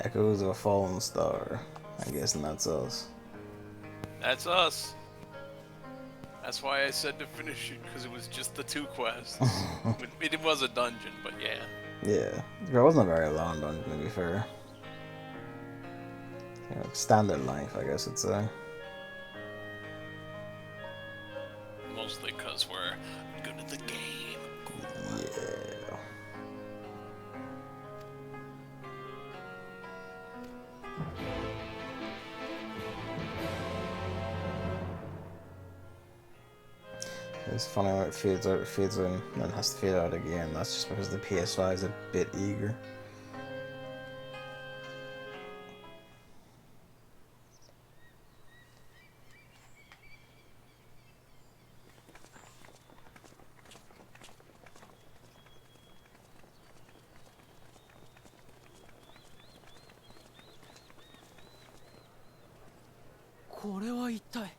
Echoes of a fallen star. I guess that's us. That's us. That's why I said to finish it, because it was just the 2 quests. it was a dungeon, but yeah. Yeah, it wasn't a very long dungeon to be fair. You know, standard length, I guess it's Mostly because we're good at the game. Yeah. It's funny when it fades out, it fades in, and then has to fade out again. That's just because the PS5 is a bit eager.これは一体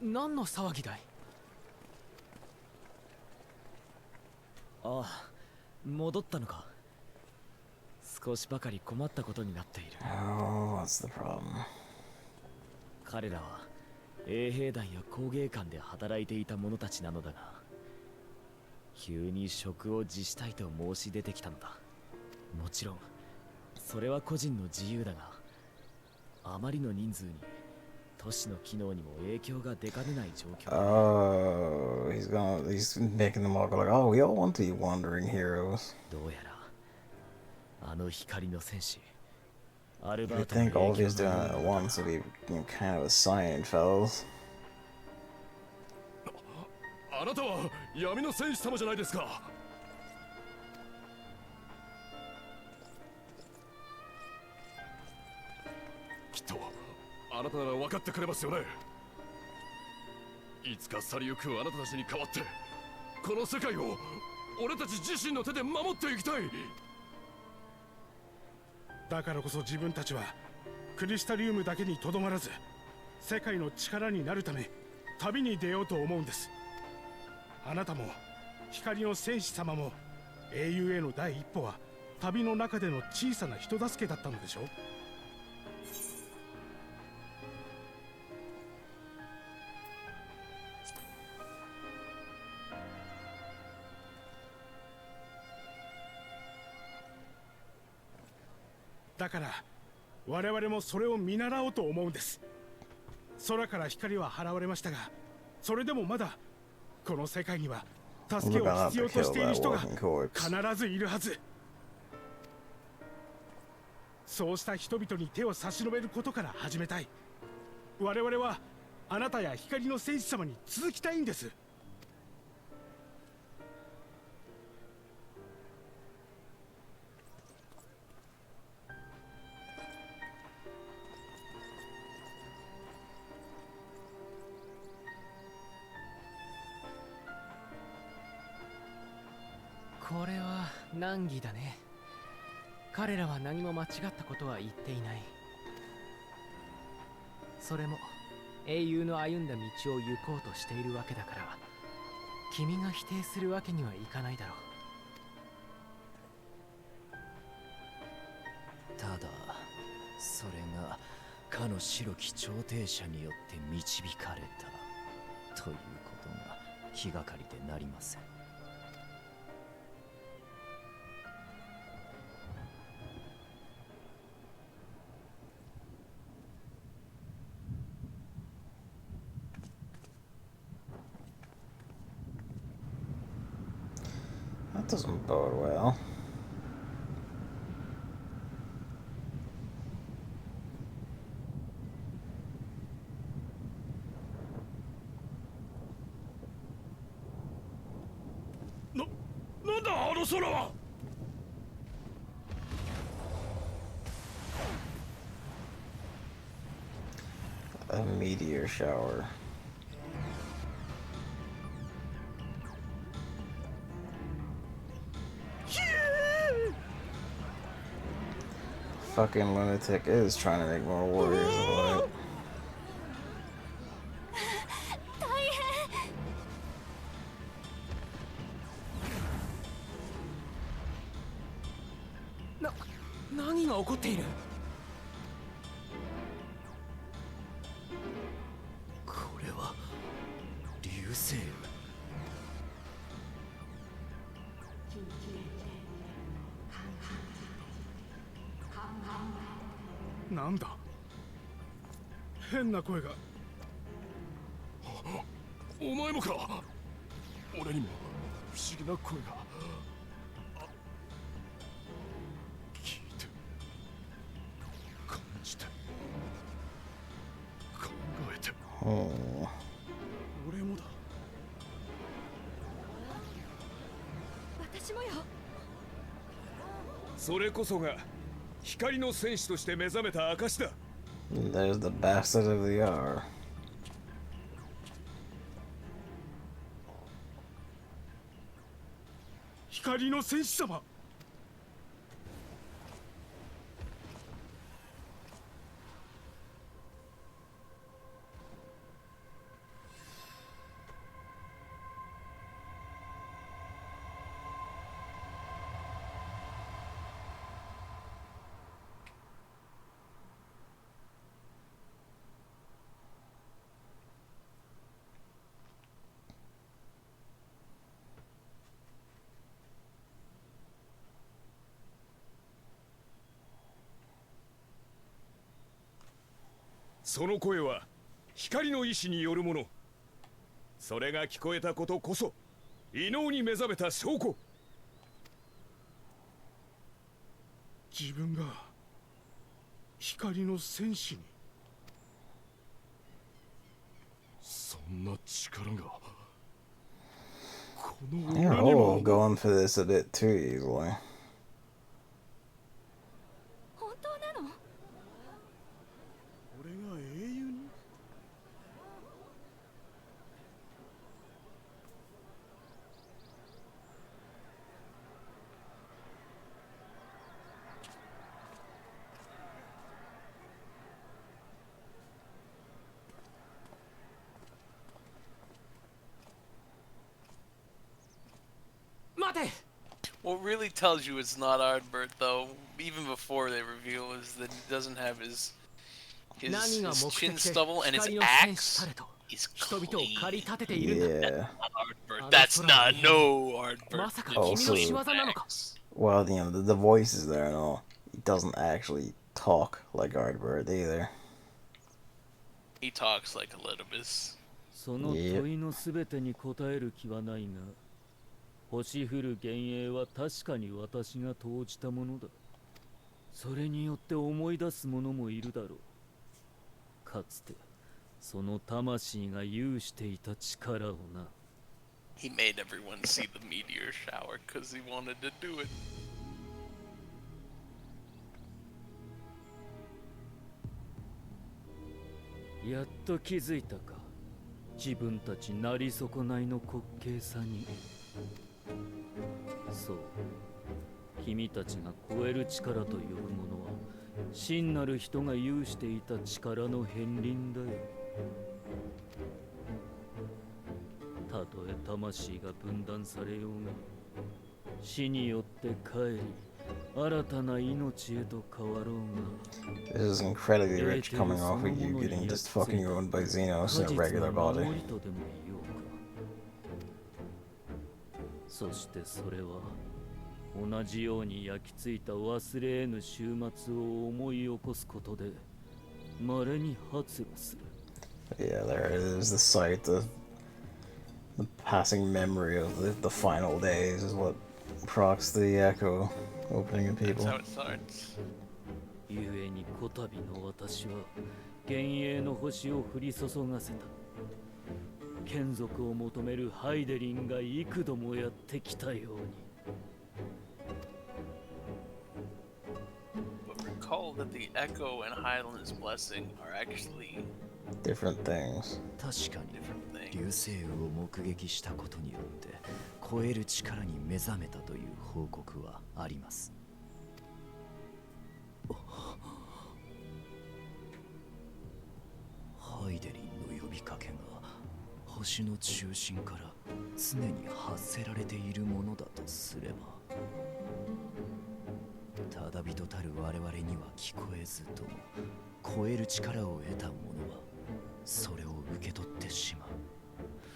何の騒ぎだい？ああ、戻ったのか。少しばかり困ったことになっている。Oh, what's the problem? 彼らは衛兵団や工芸館で働いていた者たちなのだが、急に職を辞したいと申し出てきたのだ。もちろんそれは個人の自由だが、あまりの人数に都市の機能にも影響が出かねない状況。Oh, he's making them all go like, oh, we all want to be wandering heroes. どうやらあの光の戦士アルバ I ートの think all 影 of 響 these が doing it at once would be kind of a sign, fellas. あなたは闇の戦士様じゃないですか。きっとあなたなら分かってくれますよね。いつか去りゆくあなたたちに代わってこの世界を俺たち自身の手で守っていきたい。だからこそ自分たちはクリスタリウムだけにとどまらず、世界の力になるため旅に出ようと思うんです。あなたも光の戦士様も英雄への第一歩は旅の中での小さな人助けだったのでしょう。だから我々もそれを見習おうと思うんです。空から光は払われましたが、それでもまだこの世界には助けを必要としている人が必ずいるはず。そうした人々に手を差し伸べることから始めたい。我々はあなたや光の戦士様に続きたいんです。これは難儀だね。彼らは何も間違ったことは言っていない。それも英雄の歩んだ道を行こうとしているわけだから、君が否定するわけにはいかないだろう。ただそれがかの白き調停者によって導かれたということが気がかりでなりません。That doesn't bode well.なんだあの空は。A meteor shower. Fucking lunatic is trying to make more warriors of it. 何が起こっている？なんだ変な声が。お前もか。俺にも不思議な声が。聞いて、感じて、考えて。俺もだ。私もよ。それこそが光の戦士として目覚めた証だ。There's the bastard of the hour. 光の戦士様。その声は光の意志によるもの。それが聞こえたことこそ異能に目覚めた証拠。自分が光の戦士に。そんな力がこの They're 俺に all も。 going for this a bit too easily. 本当なの？俺が英雄に。待て。 What really tells you it's not Ardbert, though, even before they reveal, is that he doesn't have his chin stubble and his axe is clean. Yeah. Ardbert. That's not no Ardbert. Also, well, you know, the voice is there and all. He doesn't actually talk like Ardbert either. He talks like Elidibus. その問いのすべてに答える気はないが、星降る幻影は確かに私が投じたものだ。それによって思い出す者もいるだろう。かつてその魂が有していた力をな。He made everyone see the meteor shower because he wanted to do it. やっと気づいたか。自分たちなり損ないの滑稽さに。そう。君たちが超える力と呼ぶものは、真なる人が有していた力の片鱗だよ。たとえ魂が分断されようが、死によって帰り、新たな命へと変わろうが。This is incredibly rich coming off of you getting just fucking ruined by Xenos in a regular body. そしてそれは同じように焼き付いた忘れ得ぬ終末を思い起こすことで稀に発露する。Yeah, there it is. The sight of the passing memory of the final days is what procs the echo opening in people. That's how it starts. 故にこたびの私は幻影の星を降り注がせた。眷属を求めるハイデリンが幾度もやってきたように。But recall that the Echo and Highland's blessing are actually different things. 確かに流星雨を目撃したことによって超える力に目覚めたという報告はあります。ハイデリンの呼びかけが星の中心から常に発せられているものだとすれば、ただ人たる我々には聞こえずとも超える力を得た者はそれを受け取ってしまう。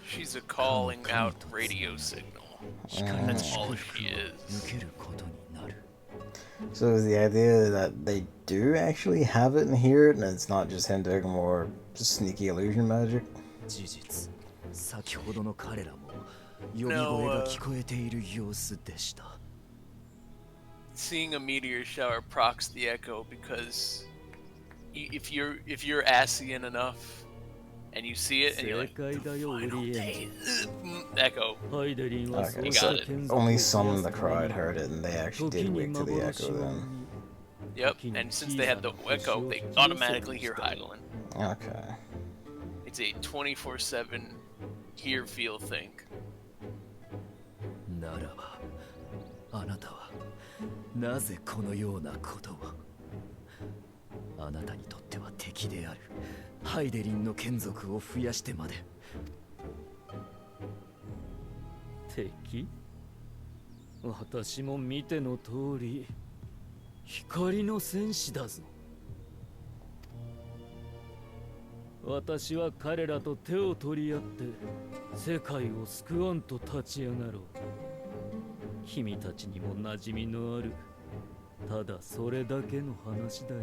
She's a calling out radio signal. That's all she is. 受けることになる。So is the idea that they do actually have it and hear it, and it's not just him doing more sneaky illusion magic? 事実、先ほどの彼らも呼び No, 声が聞こえている様子でした。seeing a meteor shower procs the echo because if you're Asian enough and you see it and you're like, the final day, echo. Okay, You so got it. only some in the crowd heard it, and they actually did wake to the echo then. Yep, and since they have the echo, they automatically hear Heidelin. Okay. It's a 24/7 hear, feel, think. ならば、あなたはなぜこのようなことを？あなたにとっては敵であるハイデリンの眷属を増やしてまで。敵？私も見ての通り、光の戦士だぞ。私は彼らと手を取り合って世界を救わんと立ち上がろう。君たちにも馴染みのある、ただそれだけの話だよ。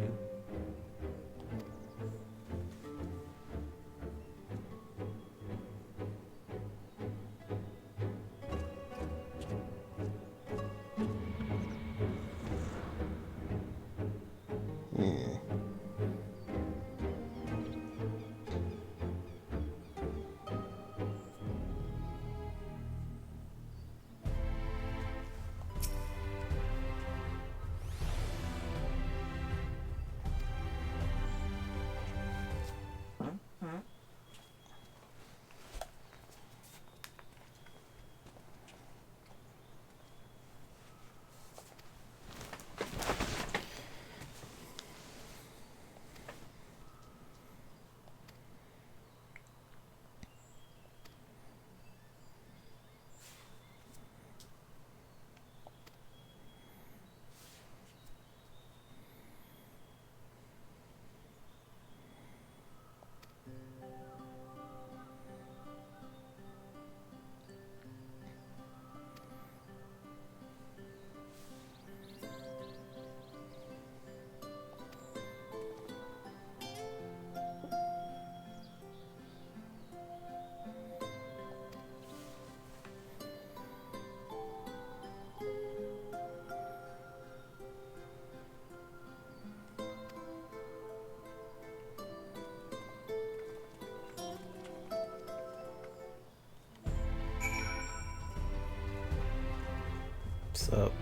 What's up?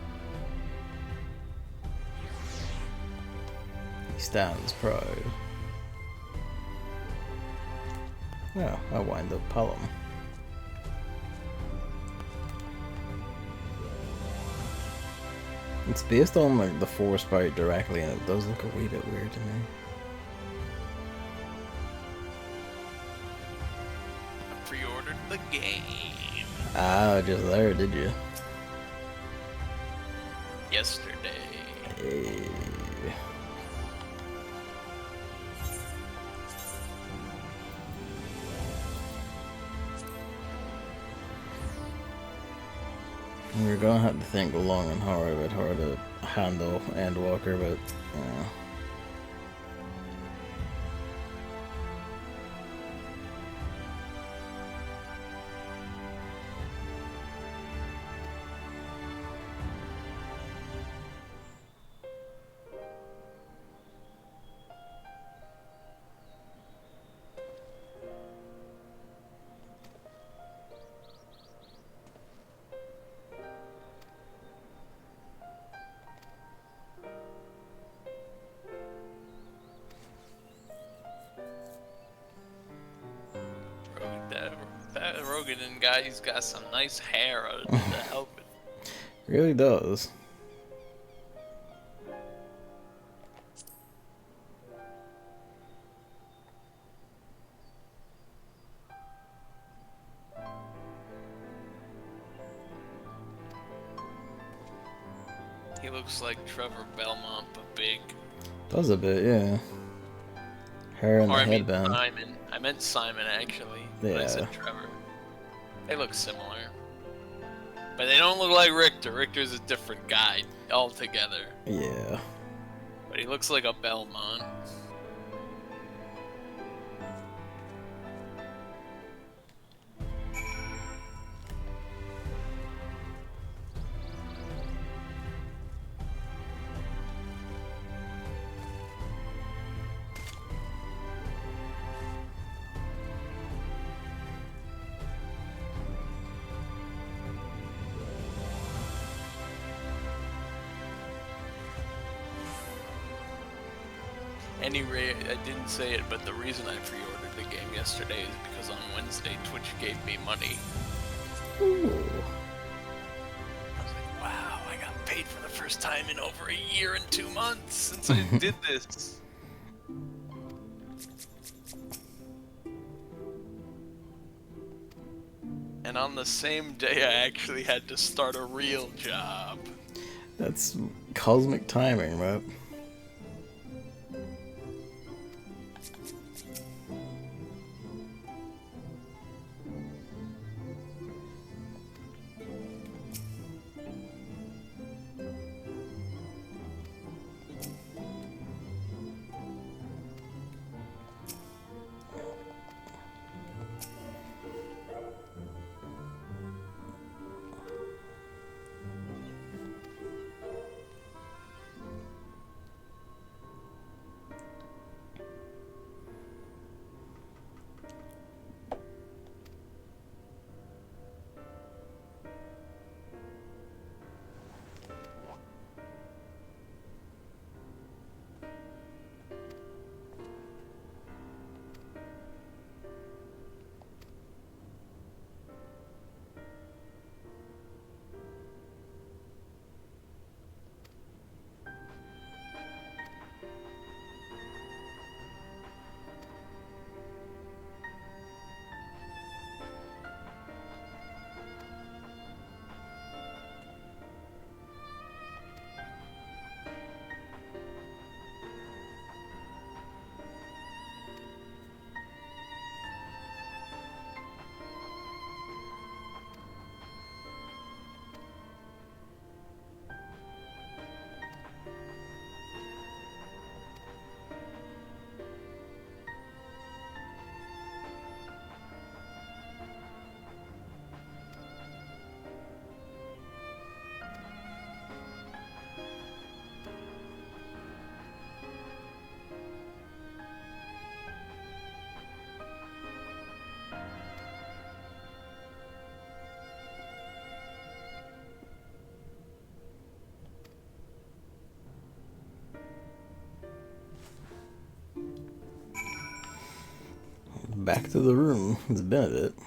He stands proud. Oh, I wind up Pelham. It's based on like the force fight directly, and it does look a wee bit weird to me. I pre-ordered the game. Ah, just there, did you? Yesterday. Hey. You're gonna have to think long and hard about how to handle Endwalker, but yeah. That Rogan guy, he's got some nice hair to help it. Really does. He looks like Trevor Belmont, but big. Does a bit, yeah. Hair and the I mean headband. Simon. I meant Simon actually. But I Yeah. said Trevor. They look similar. But they don't look like Richter. Richter's a different guy altogether. Yeah. But he looks like a Belmont. Anyway, I didn't say it, but the reason I pre-ordered the game yesterday is because on Wednesday Twitch gave me money. Ooh. I was like, wow, I got paid for the first time in over a year and 2 months since I did this. And on the same day, I actually had to start a real job. That's cosmic timing, right? Back to the room. It's Benedict.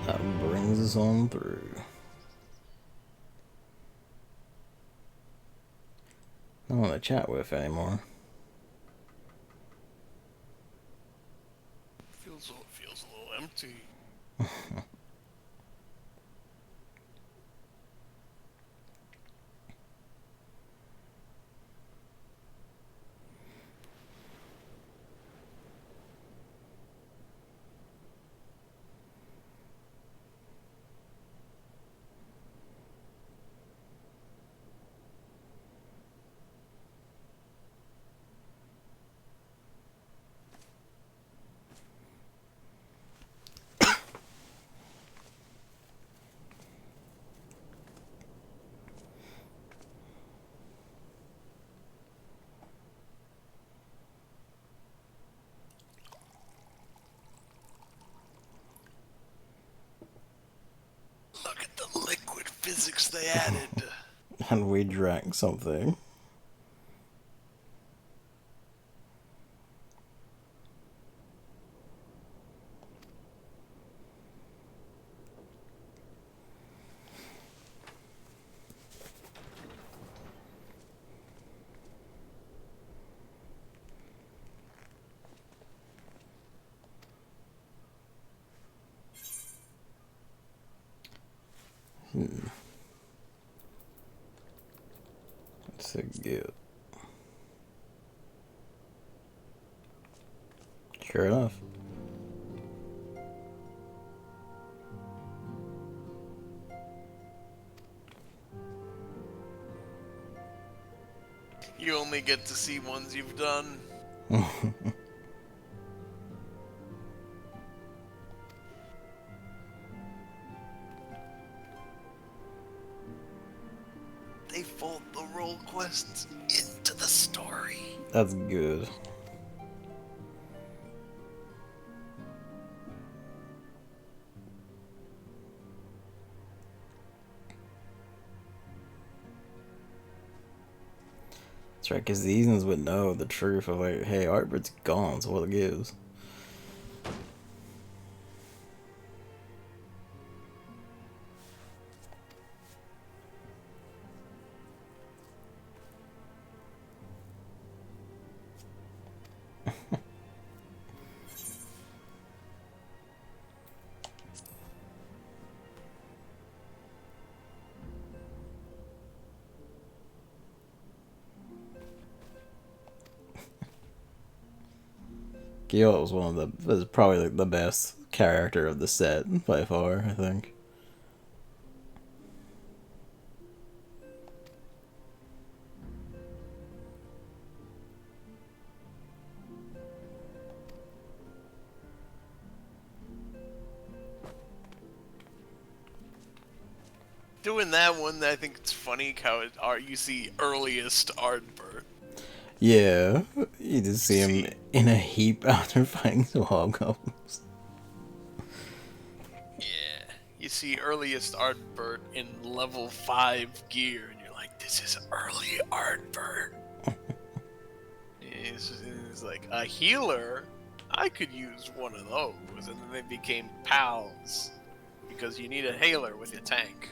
That brings us on through. I don't want to chat with anymore. Feels a little empty. Look at the liquid physics they added. And we drank something. That's a good. Sure enough. You only get to see ones you've done. They fold the role quests into the story. That's good. That's right, because the Easons would know the truth of like, hey, Artbert's gone, so what it gives. Gil was was probably like the best character of the set by far, I think. Doing that one, I think it's funny how you see earliest Ardbert. Yeah, you just see him in a heap after fighting some hobgoblins. Yeah, you see earliest Ardbert in level 5 gear, and you're like, this is early Ardbert. He's like, a healer? I could use one of those. And then they became pals, because you need a healer with your tank.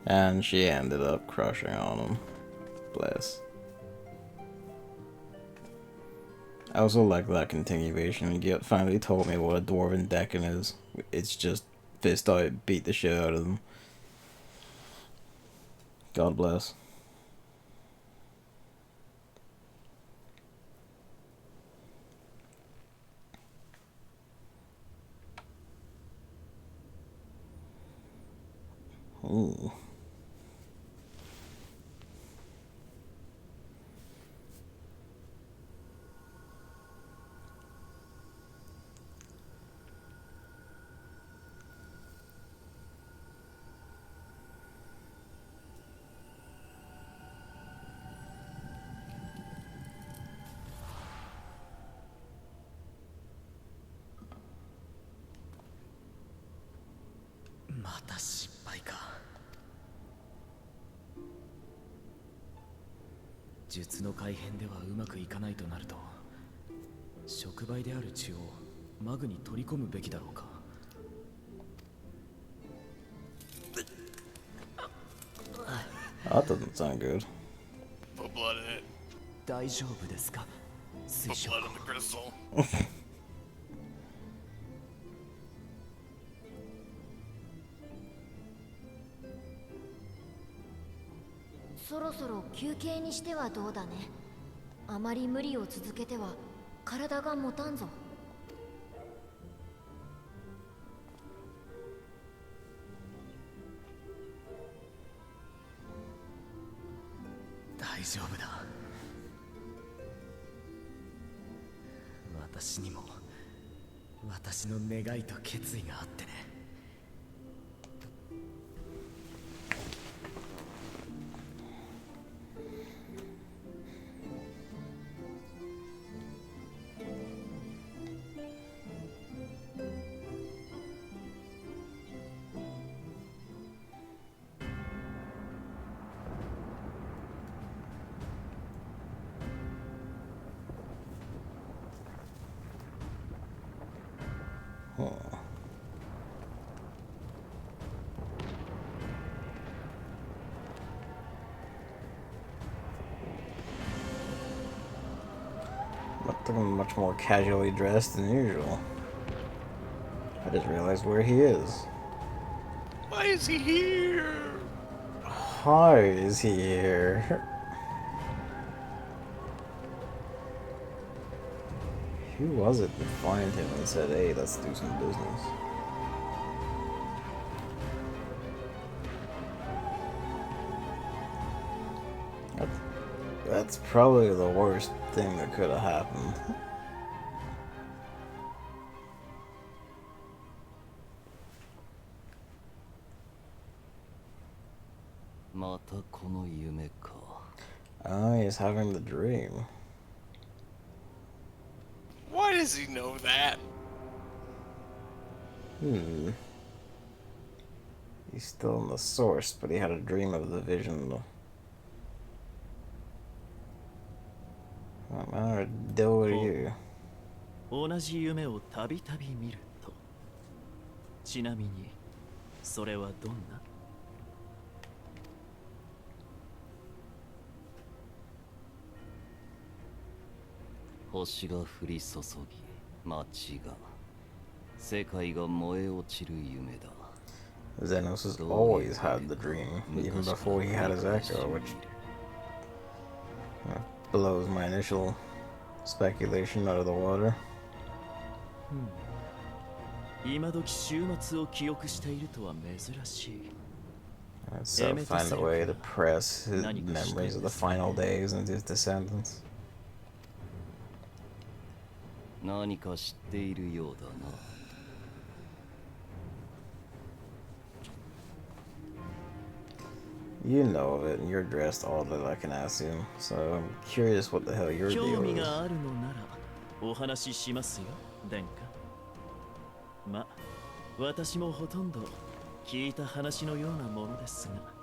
And she ended up crushing on him. Bless. I also like that continuation. You finally told me what a Dwarven Deacon is. It's just fist out, beat the shit out of them. God bless. Ooh. Mata 術の改変ではうまくいかないとなると、触媒である血をマグに取り込むべきだろうか。That doesn't sound good. Put blood in it. 大丈夫ですか? Put blood in the crystal. そろそろ休憩にしてはどうだね。あまり無理を続けては体が持たんぞ。大丈夫だ。私にも私の願いと決意があってね。Look much more casually dressed than usual. I just realized where he is. Why is he here? How is he here? Who was it that found him and said, hey, let's do some business? That's probably the worst thing that could have happened. Oh, he's having the dream. Why does he know that? He's still in the source, but he had a dream of the vision. What manner of deal are you? 同じ夢をたびたび見ると。ちなみに、それはどんな？星が降り注ぎ、街が、世界が燃え落ちる夢だ。Xenos has always had the dream, even before he had his echo, which blows my initial speculation out of the water. 今時週末を記憶しているとは珍しい。So find a way to press his memories of the final days into his descendants. 何か知っているようだな。You know of it, and you're dressed oddly like an assume, so I'm curious what the hell your deal is. 興味があるのならお話ししますよ、殿下。ま、私もほとんど聞いた話のようなものですが。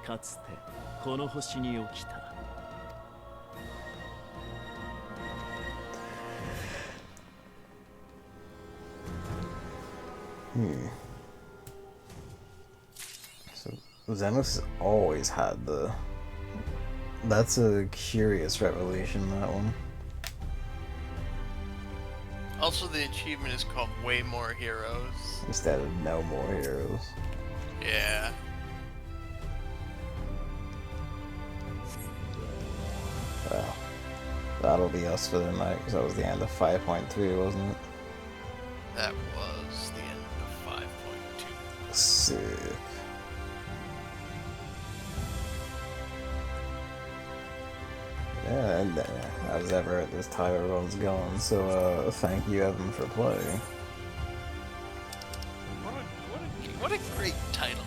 かつてこの星に起きた。So Xenos always had the... That's a curious revelation, that one. Also, the achievement is called Way More Heroes. Instead of No More Heroes. Yeah. Well, that'll be us for the night, because that was the end of 5.3, wasn't it? That was the end of 5.2. Sick. Yeah, and as ever at this time everyone's going, so thank you Evan for playing. What a great title.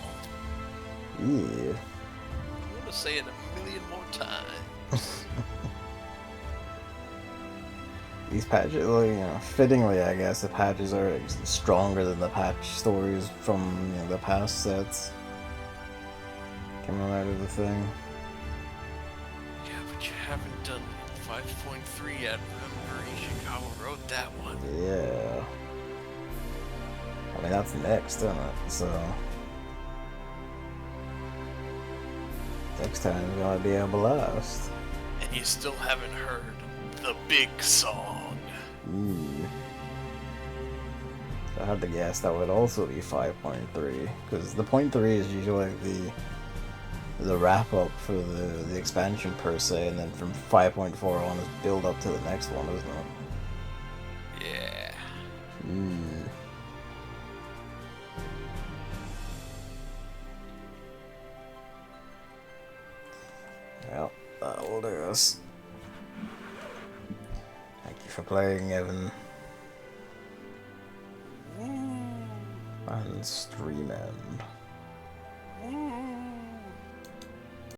Yeah. I want to say it a million more times. These patches, well, you know, fittingly I guess, the patches are stronger than the patch stories from, you know, the past sets coming out of the thing. Yeah, but you haven't done 5.3 yet. Remember, Ishikawa wrote that one. Yeah. I mean, that's next, isn't it? So... next time is gonna be a blast. And you still haven't heard the big song. I had to guess that would also be 5.3, because the 0.3 is usually the wrap up for the expansion per se, and then from 5.4 on is build up to the next one, isn't it? Yeah. Well, that will do us. Thank you for playing, Evan. And stream end.